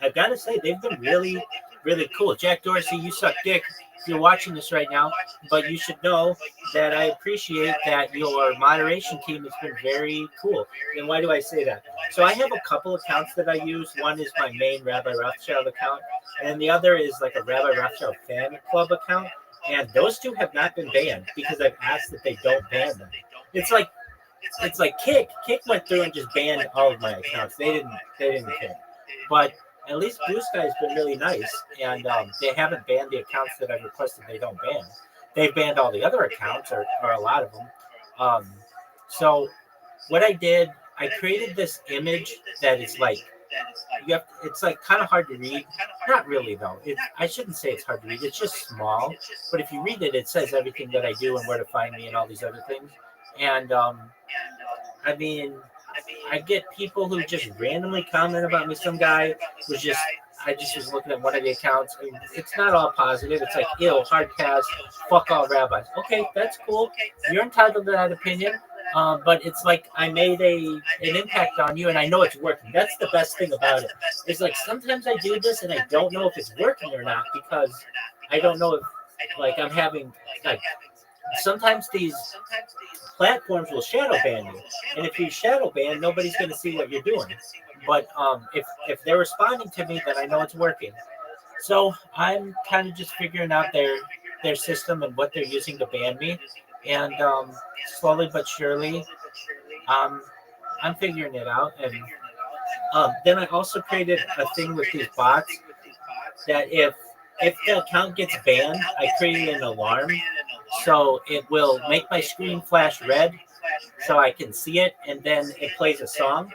I've got to say they've been really, really cool. Jack Dorsey, you suck dick if you're watching this right now, but you should know that I appreciate that your moderation team has been very cool. And why do I say that? So I have a couple accounts that I use. One is my main Rabbi Rothschild account, and the other is like a Rabbi Rothschild fan club account. And those two have not been banned because I've asked that they don't ban them. It's like Kick went through and just banned all of my accounts. They didn't care. But at least Blue Sky's been really nice, and they haven't banned the accounts that I've requested they don't ban. They've banned all the other accounts, or a lot of them. So what I did, I created this image that is like it's like kind of hard to read. Not really though. I shouldn't say it's hard to read. It's just small. But if you read it, it says everything that I do and where to find me and all these other things. And I mean, I get people who just randomly comment about me. Some guy I just was looking at one of the accounts. And it's not all positive. It's like, ew, hard pass, fuck all rabbis. Okay, that's cool. You're entitled to that opinion. But it's like I made an impact on you, and I know it's working. That's the best thing about it. It's like sometimes I do this, and I don't know if it's working or not because I don't know if like I'm having like sometimes these platforms will shadow ban you, and if you shadow ban, nobody's going to see what you're doing. But if they're responding to me, then I know it's working. So I'm kind of just figuring out their system and what they're using to ban me, and slowly but surely, I'm figuring it out. And then I also created a thing with these bots that if the account gets banned, I created an alarm, so it will make my screen flash red, so I can see it, and then it plays a song.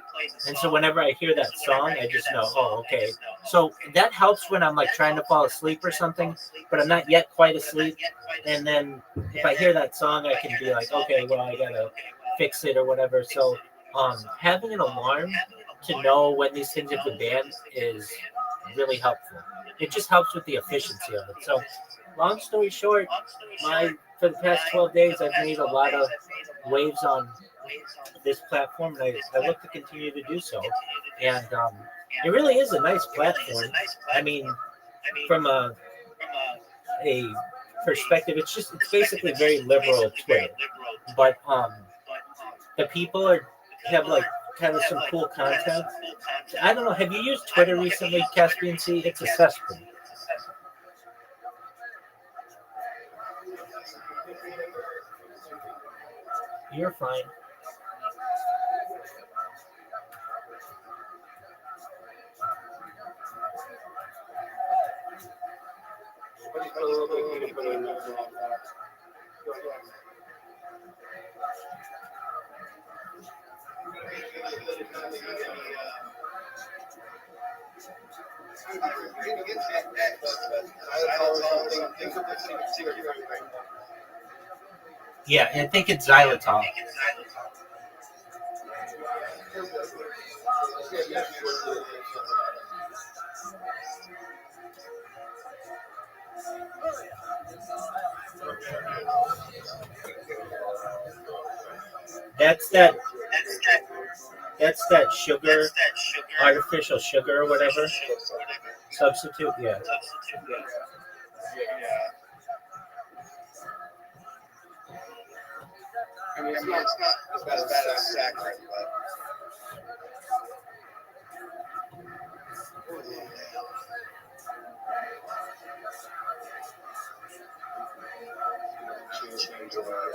And so whenever I hear that song, I just know, oh, okay. So that helps when I'm like trying to fall asleep or something, but I'm not yet quite asleep. And then if I hear that song, I can be like, okay, well, I gotta fix it or whatever. So having an alarm to know when these things have been banned is really helpful. It just helps with the efficiency of it. So long story short, for the past 12 days, I've made a lot of waves on this platform, and I look to continue to do so. And it really is a nice platform. I mean, from a perspective, it's basically very liberal Twitter, but the people have like kind of some cool content. I don't know. Have you used Twitter recently, Caspian Sea? It's a cesspool. You're fine. Yeah, I think it's xylitol. That's that sugar, artificial sugar or whatever substitute. Yeah. I mean, it's not as bad as saccharin, but. to that.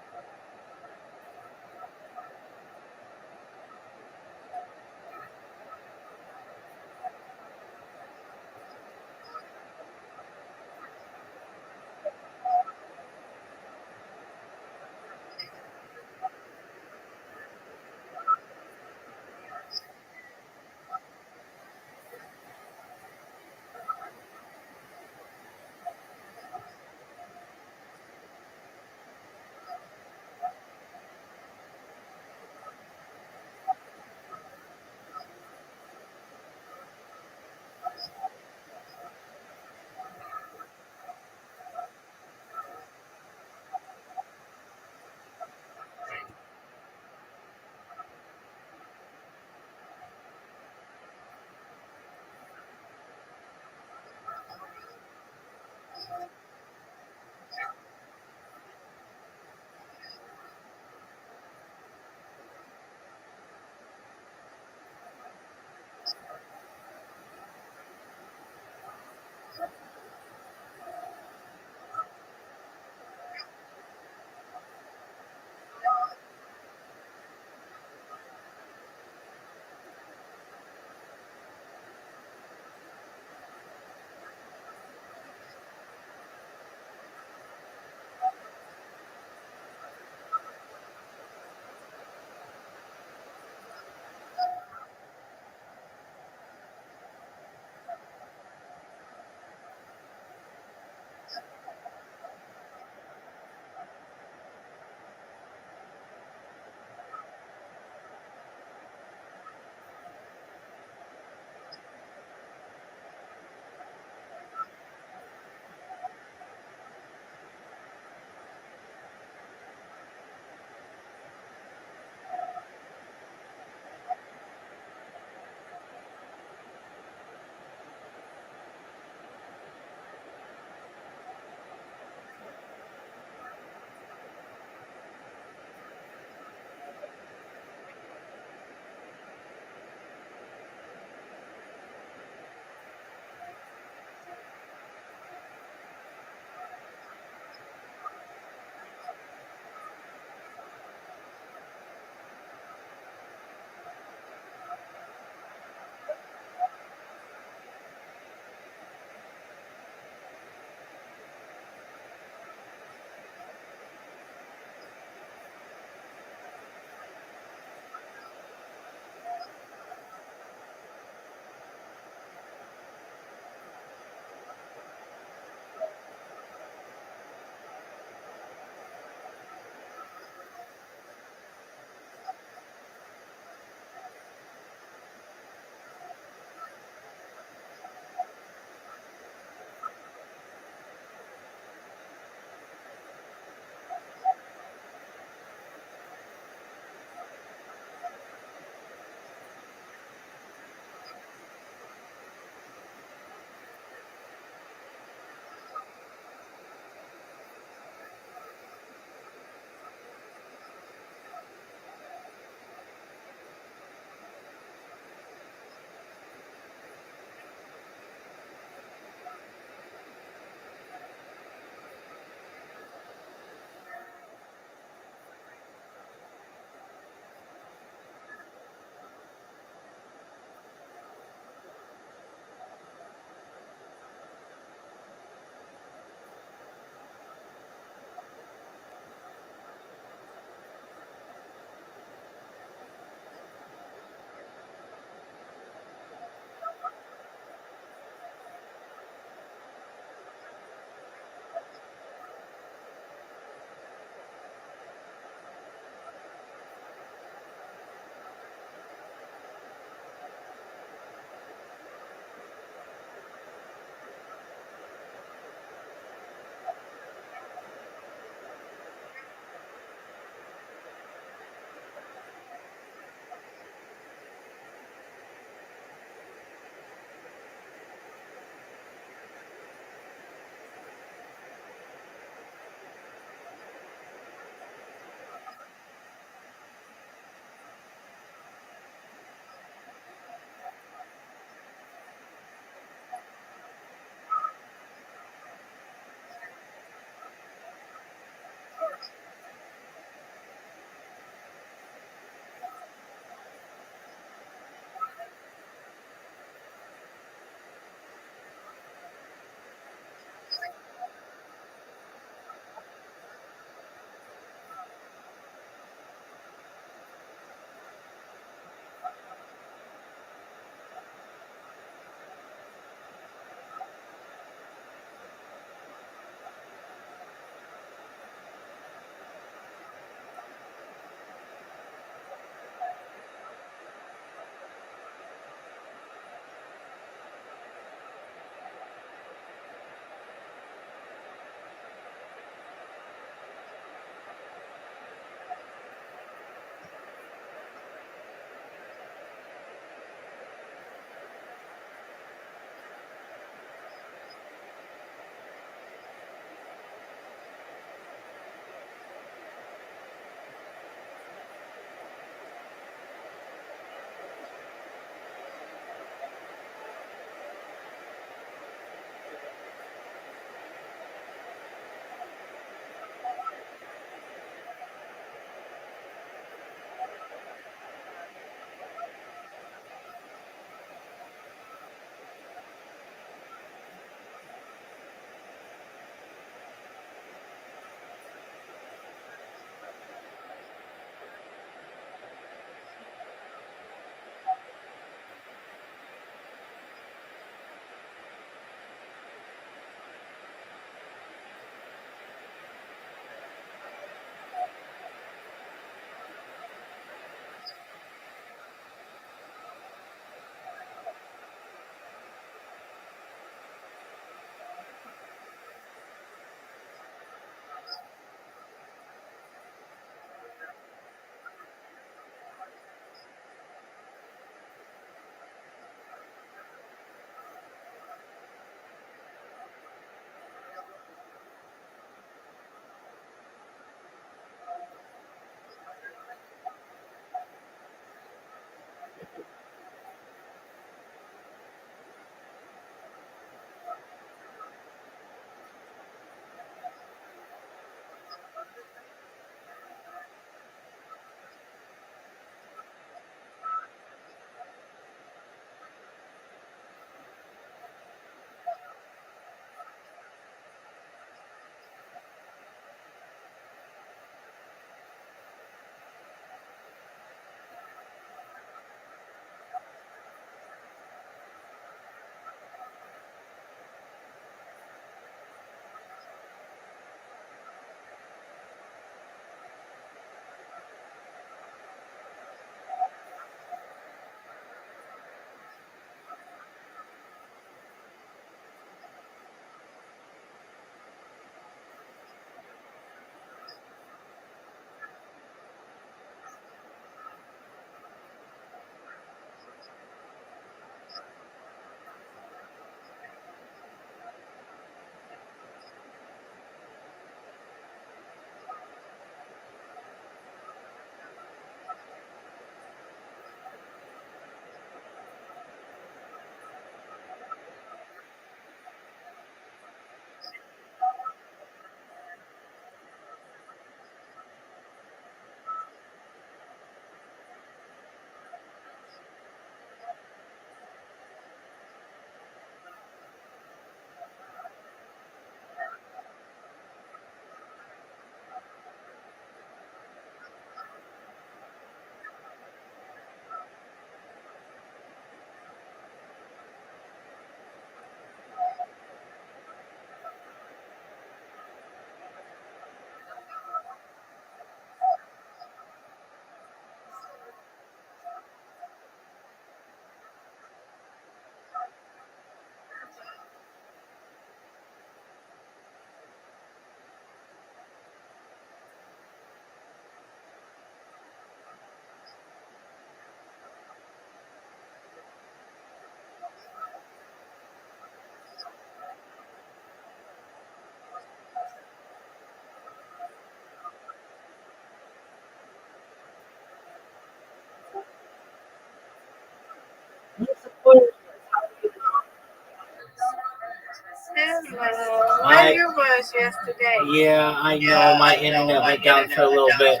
Hello. Where you was yesterday? Yeah, I know my internet went down for a little bit.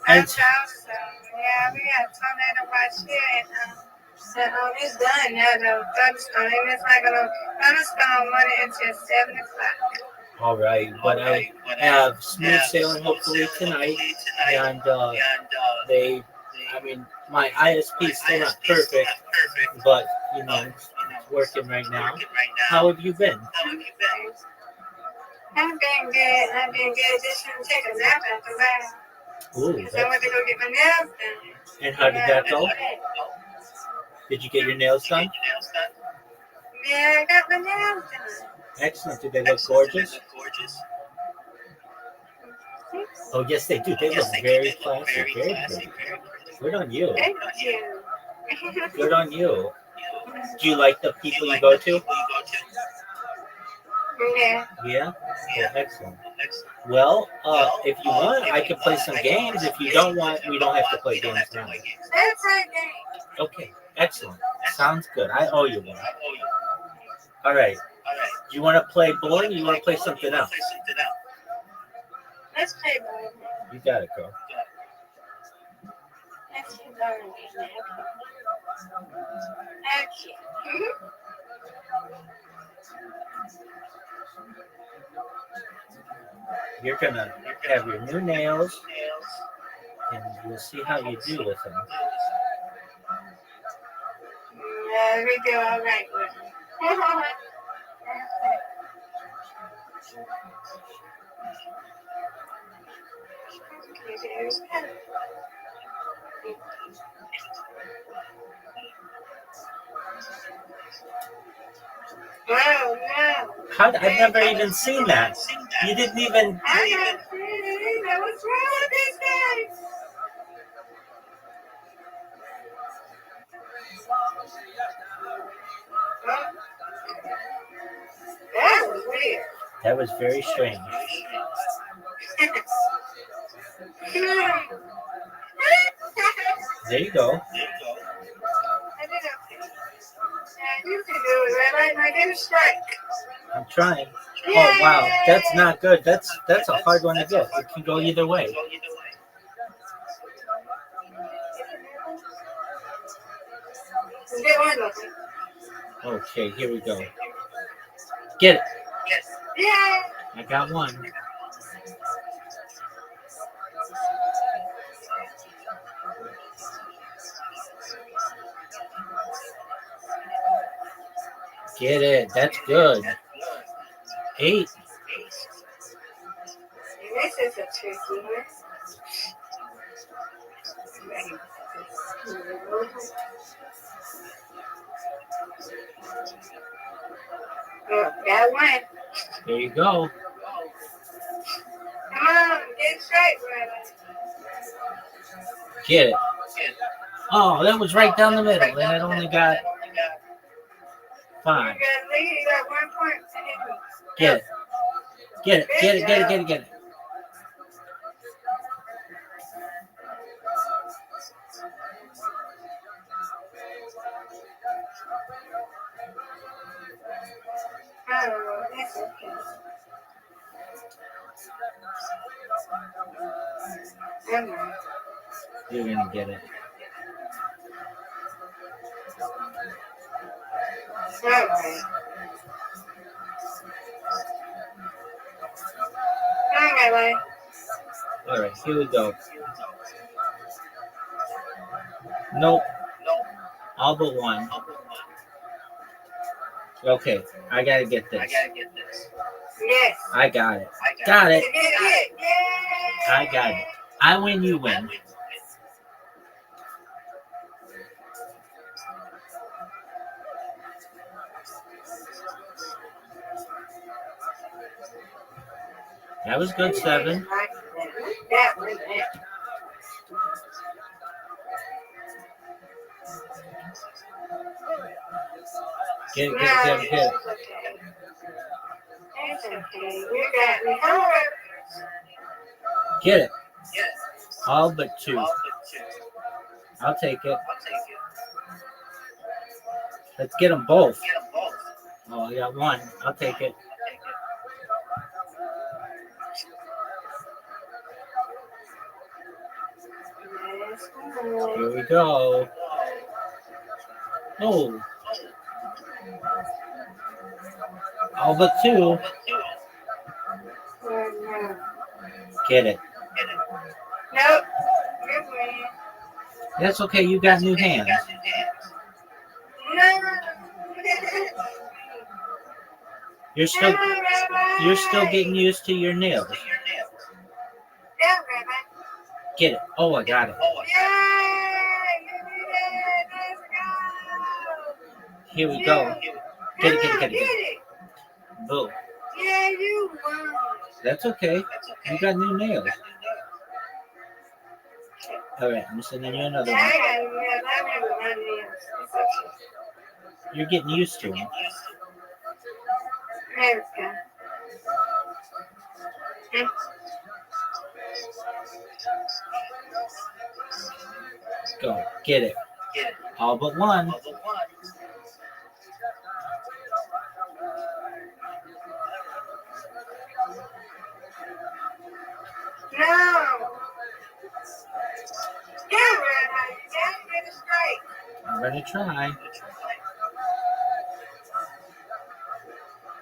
I thought so. Yeah, we got tornado watch here, and it's done now. The thunderstorm, and it's not gonna thunderstorm running until 7 o'clock. All right, but I have smooth sailing hopefully tonight, and my ISP is still not perfect, but it's working right now. How have you been? I've been good. Just gonna take a nap after that. Ooh, Because I went to go get my nails done. and how did that go? Did you get your nails done? Yeah, I got my nails done. Excellent. Did they look gorgeous? Oh, yes, they do. They look very classy, very pretty. Good on you. Thank you. Good on you. Do you like the people you go to? Yeah. Yeah? Well, excellent. Well, if you want, I can play some games. If you don't want, we don't have to play games now. That's okay. Okay, excellent. Sounds good. I owe you one. All right. Do you want to play bowling or you want to play something else? Let's play bowling. You got it, girl. Let's play bowling. Okay. You're going to have your new nails, and we'll see how you do with them. Yeah, we do all right with them. Wow, wow. I've never even seen that. You didn't even. I have seen it either. What's wrong with this guy? That was weird. That was very strange. There you go. I did okay. You can do it, right? I get a strike. I'm trying. Oh wow, that's not good. That's a hard one to get. It can go either way. Okay, here we go. Get it. Yeah. I got one. Get it. That's good. 8. This is a tricky one. Oh, got one. There you go. Come on, get straight, Rabbi. Get it. Oh, that was right down the middle, and it only got 5. You got lead. You got 1 point. Get it. Get it. Get it. Get it. Get it. Get it. Oh, that's okay. You're gonna get it. All right. All right. All right, here we go. Nope. All but one. Okay, I gotta get this. Yes. I got it. Got it. Yay. I got it. I win, you win. That was good, 7. That was it. Get it, get it, get it, get it. It's okay. You got me. All right. Get it. All but 2. I'll take it. Let's get them both. Oh, I got one. I'll take it. Let's go. Here we go. Oh, all but two. No. Get it. Nope. Good win. That's okay. You got new hands. No. You're still getting used to your nails. Go, Rabbi. Get it. Oh, I got it. Yay! You did it. Let's go. Here we go. Get it, get it, get it, get Get it. it. Boom. Yeah, you won. That's okay. You got new nails. All right, I'm sending you another Yeah, I one. got nails. I remember my nails. It's okay. You're getting used to them. There we go. Go. Get it. All but one. No. Get it, Rabbi. You got to get it straight. I'm going to try.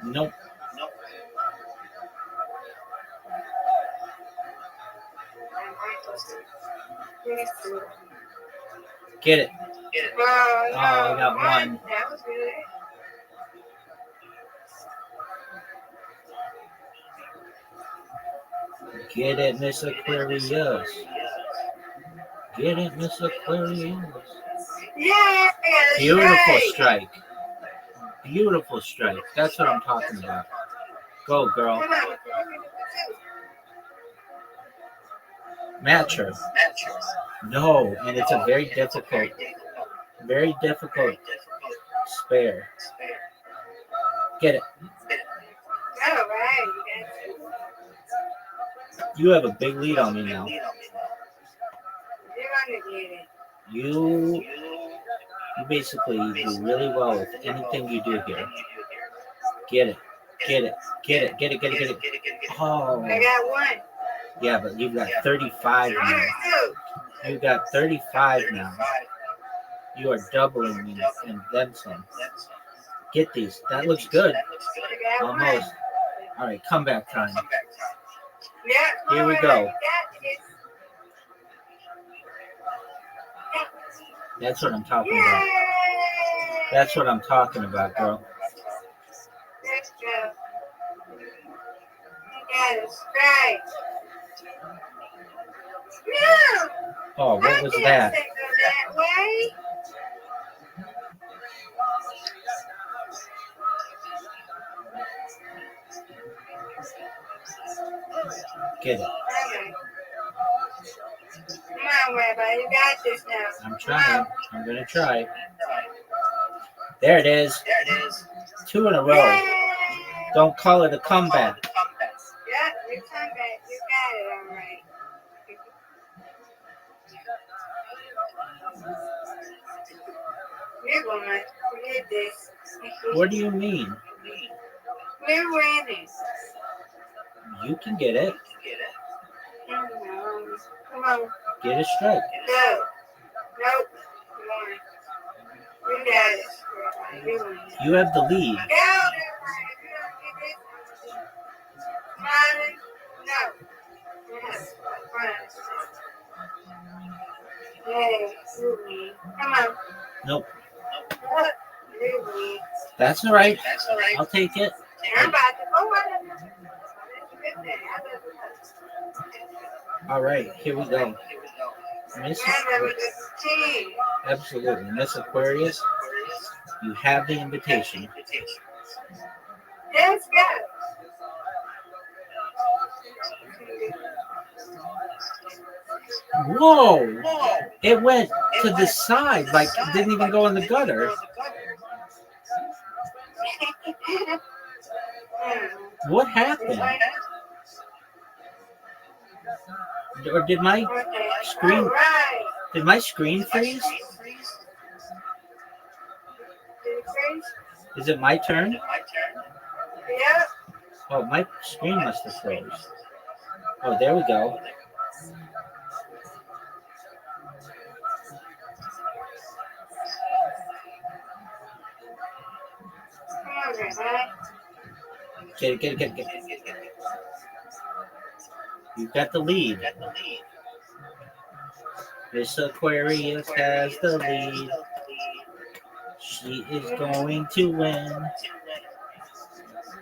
Nope. Get it. Oh, no. I got one. That was good. Get it, Miss Aquarius. Get it, Miss Aquarius. Yeah. Beautiful strike. Beautiful strike. That's what I'm talking about. Go, girl. Come on. Match her. No, and it's a very difficult spare. Get it. All right. You have a big lead on me now. You're going to get it. You basically do really well with anything you do here. Get it. Get it. Get it. Get it. Get it. Get it. Oh. I got one. Yeah, but you've got 35 now. Two. You got 35 now. You are doubling me and then some. Get these. That looks good. I got one. Almost. All right, comeback time. Yeah. Here we Rabbi, go. you got this. That's what I'm talking about. Yay! That's what I'm talking about, girl. Let's go. You got it straight. No! Oh, what was that? I can't go that way. Get it. Okay. Come on, Rabbi. You got this now. I'm trying. I'm going to try. There it is. 2 in a row. Yay! Don't call it a comeback. Yeah, you come back. You got it all right. You're going to forget this. What do you mean? We're winning. You can get it. Come on. Get a strike. Go. Nope. Come on. We got it. You win. You have the lead. Go, Rabbi. If you don't get this, Molly, no. Yes. Hey, you win. Come on. Nope. You win. That's all right. I'll take it. I'm about to go on. All right, here we go. Miss, absolutely. Miss Aquarius, you have the invitation. Let's go. Whoa! It went to the side, like it didn't even go in the gutter. What happened? Or did my screen freeze? Did it freeze? Is it my turn? Yep. Oh, my screen must have froze. Oh, there we go. Come on, Rabbi. Get it. You got the lead. Miss Aquarius has the lead. She is going to win.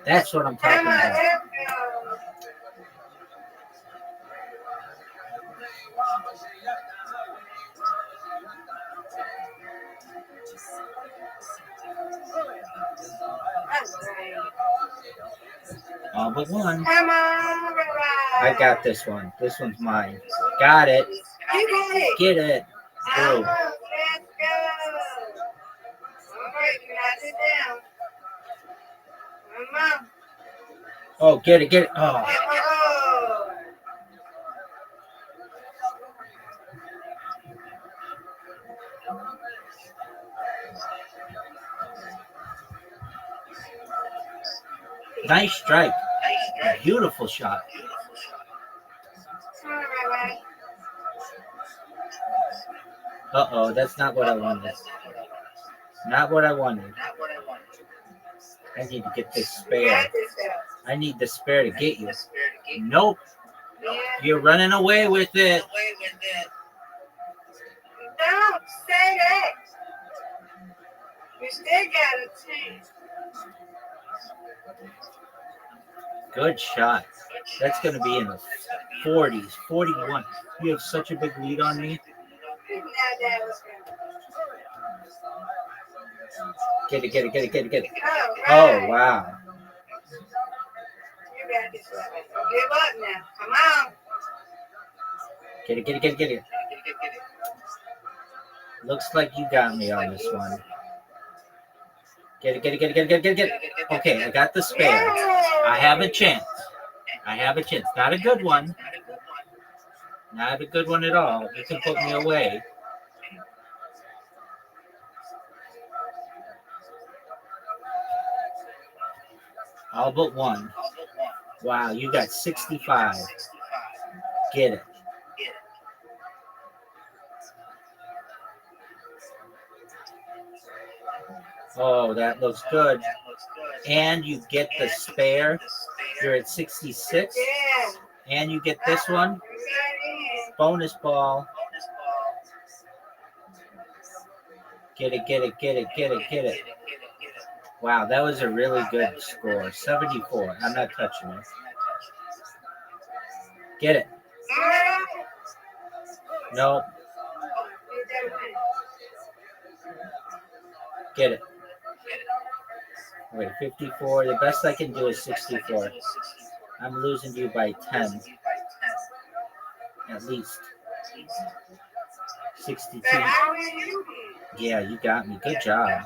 That's what I'm talking Come on, about. let's go. That's right. All but one. Come on, Rabbi. I got this one. This one's mine. Got it. You got it. Get it. Come Boom. on, let's go. All right, you got it down. Come on. Oh, get it. Oh, Oh. nice strike. Beautiful shot. Come on, Rabbi. Uh-oh, that's not what I wanted. Not what I wanted. I need to get this You spare. got this stuff. I need the spare to get you. Nope. Yeah. You're running away with it. Don't say that. You still got a chance. Good shot. That's going to be in the 40s. 41. You have such a big lead on me. Now that was good. Get it. Oh, Oh, right. wow. You got this, Rabbi. Don't give up now. Come on. Get it. Looks like you got me on this one. Get it. Okay, I got the spare. I have a chance. Not a good one. Not a good one at all. You can put me away. All but one. Wow, you got 65. Get it. Oh, that looks good. And you get the spare. You're at 66. Yeah. And you get this one. You got in. Bonus ball. Get it. Wow, that was a really good score. 74. I'm not touching it. Get it. Nope. Get it. Wait, 54. The best I can do is 64. I'm losing you by 10. At least. 62. Yeah, you got me. Good job.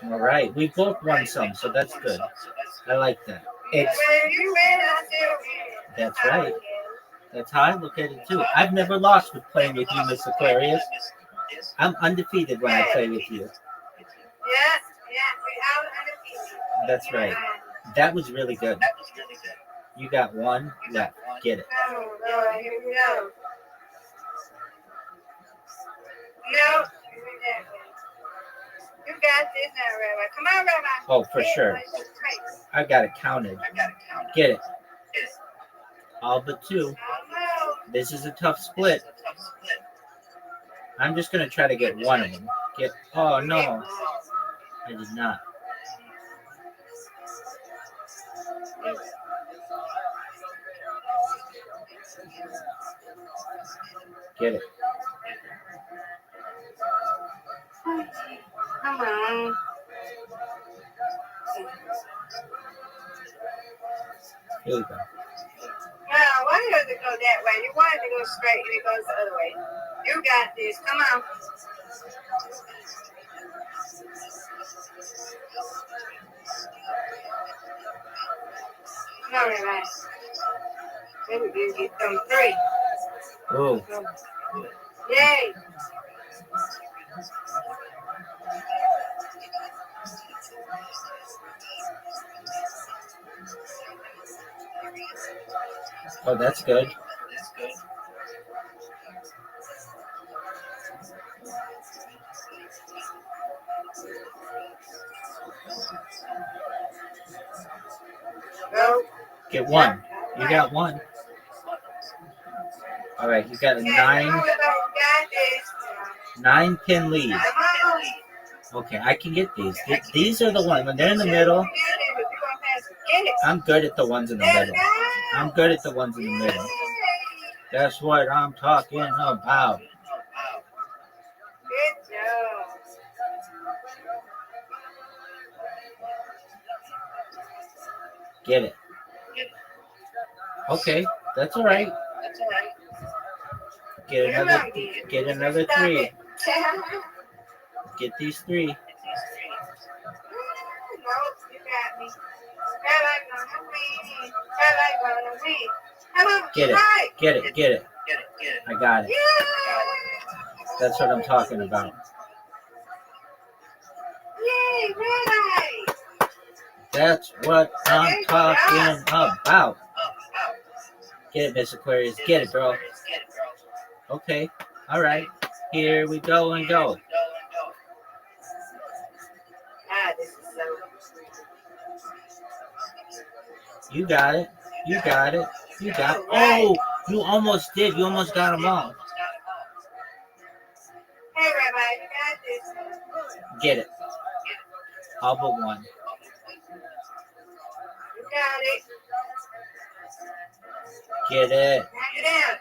All right. We both won some, so that's good. I like that. That's right. That's how I look at it, too. I've never lost with playing with you, Miss Aquarius. I'm undefeated when I play with you. That's right. That was really good. You got one left. Get it. Here we go. No. You got this now, Rabbi. Come on, Rabbi. Oh, for sure. I got it counted. Get it. All but two. This is a tough split. I'm just going to try to get one of them. Oh, no. I did not. Get it. Come on. Here we go. Now, why does it go that way? You want it to go straight and it goes the other way. You got this. Come on. Come on, Rabbi. Maybe we get them 3. Oh, Yay. Oh, that's good. No. Get one. You got one. All right, you got a Got this. 9-pin lead. Come on. Okay, I can get these. These are the ones when they're in the middle. Get it. I'm good at the ones in the Let's middle. go. I'm good at the ones in the middle. That's what I'm talking about. Good job. Get it. Okay, that's all right. Get another Stop 3. it. Get these 3. No, you got me. I like gonna win. I like gonna win. Come on, Get it. right. Get it. I got it. Yeah. That's what I'm talking about. Yay, right. That's what I'm talking about. Get it, Miss Aquarius. Get it, girl. Okay. All right. Here we go and go. Ah, this is so. You got it. You got it. You got it. Oh, you almost did. You almost got them all. Hey, Rabbi, you got this. Get it. All but one. You got it. Get it. Knock it down.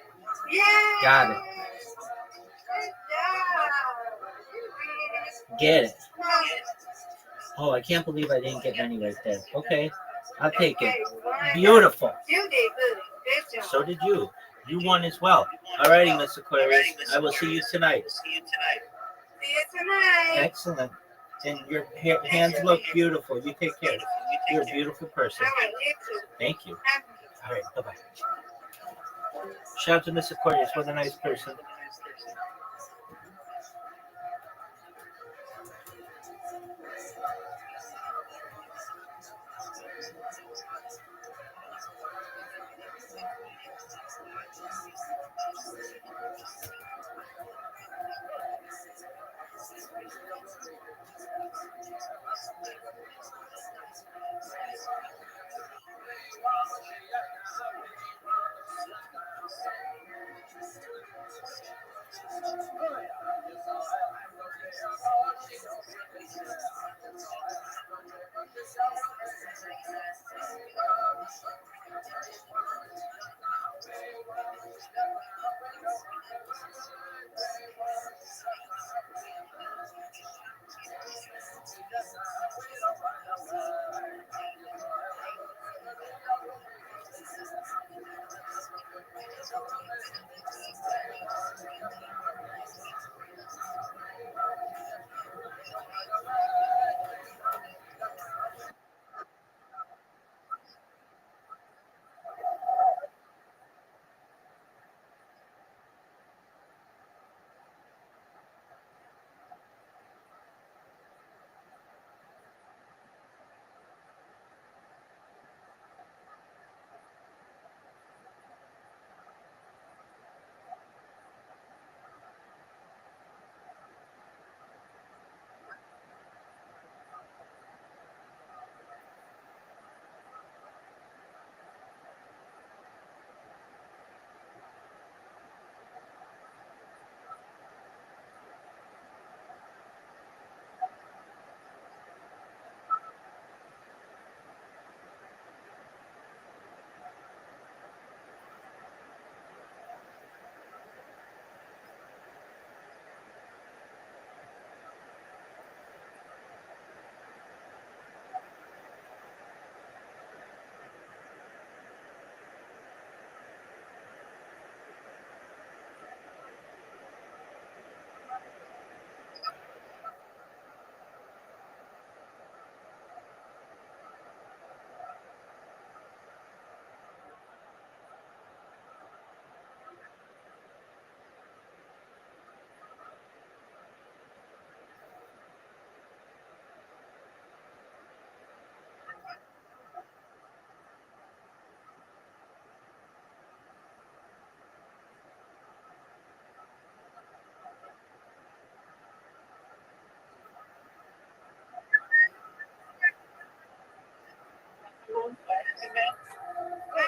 Yeah. Got it. Good job. Get it. Come on. Oh, I can't believe I didn't get any right there. Okay. I'll take it. Okay, one. Beautiful. You did good. Good job. So did you. You won as well. Alrighty, Miss Aquarius. I will see you tonight. See you tonight. Excellent. And your hands look beautiful. You take care. You're a beautiful person. All right, you too. Thank you. All right. Bye-bye. Shout out to Miss Aquarius. What a nice person.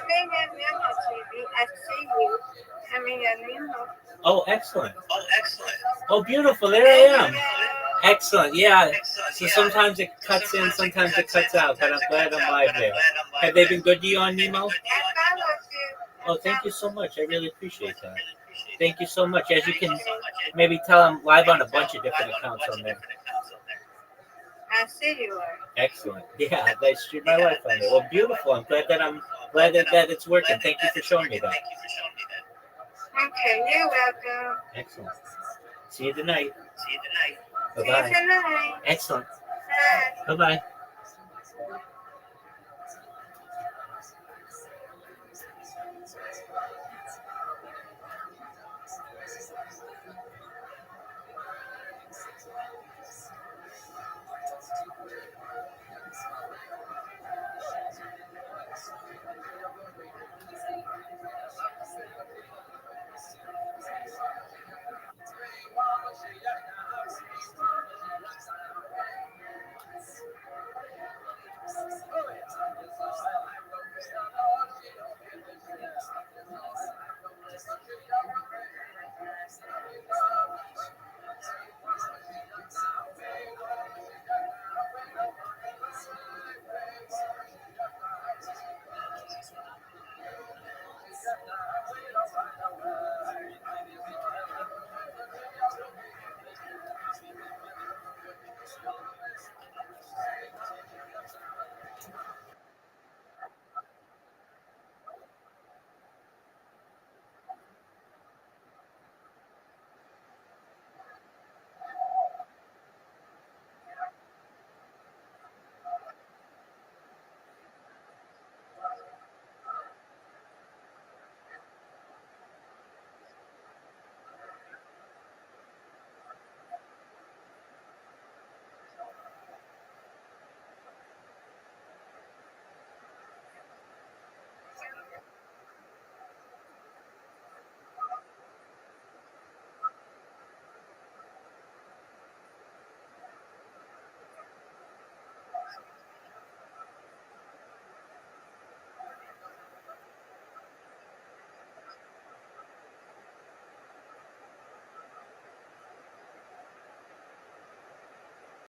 in your memo, TV. I see you. I'm in your memo. Oh, excellent. Oh, beautiful. There I am. Excellent. Yeah. So sometimes it cuts in, sometimes it cuts out, but I'm glad I'm live there. Have they been good to you on Nemo? I followed you. Oh, thank you so much. I really appreciate that. Thank you so much. As you can maybe tell, I'm live on a bunch of different accounts on there. I see you are. Excellent. Yeah, I stream my life on there. Well, beautiful. I'm glad that it's working. Thank you for showing me that. Okay, you're welcome. Excellent. See you tonight. See you Bye-bye. tonight. Excellent. Bye. Bye-bye.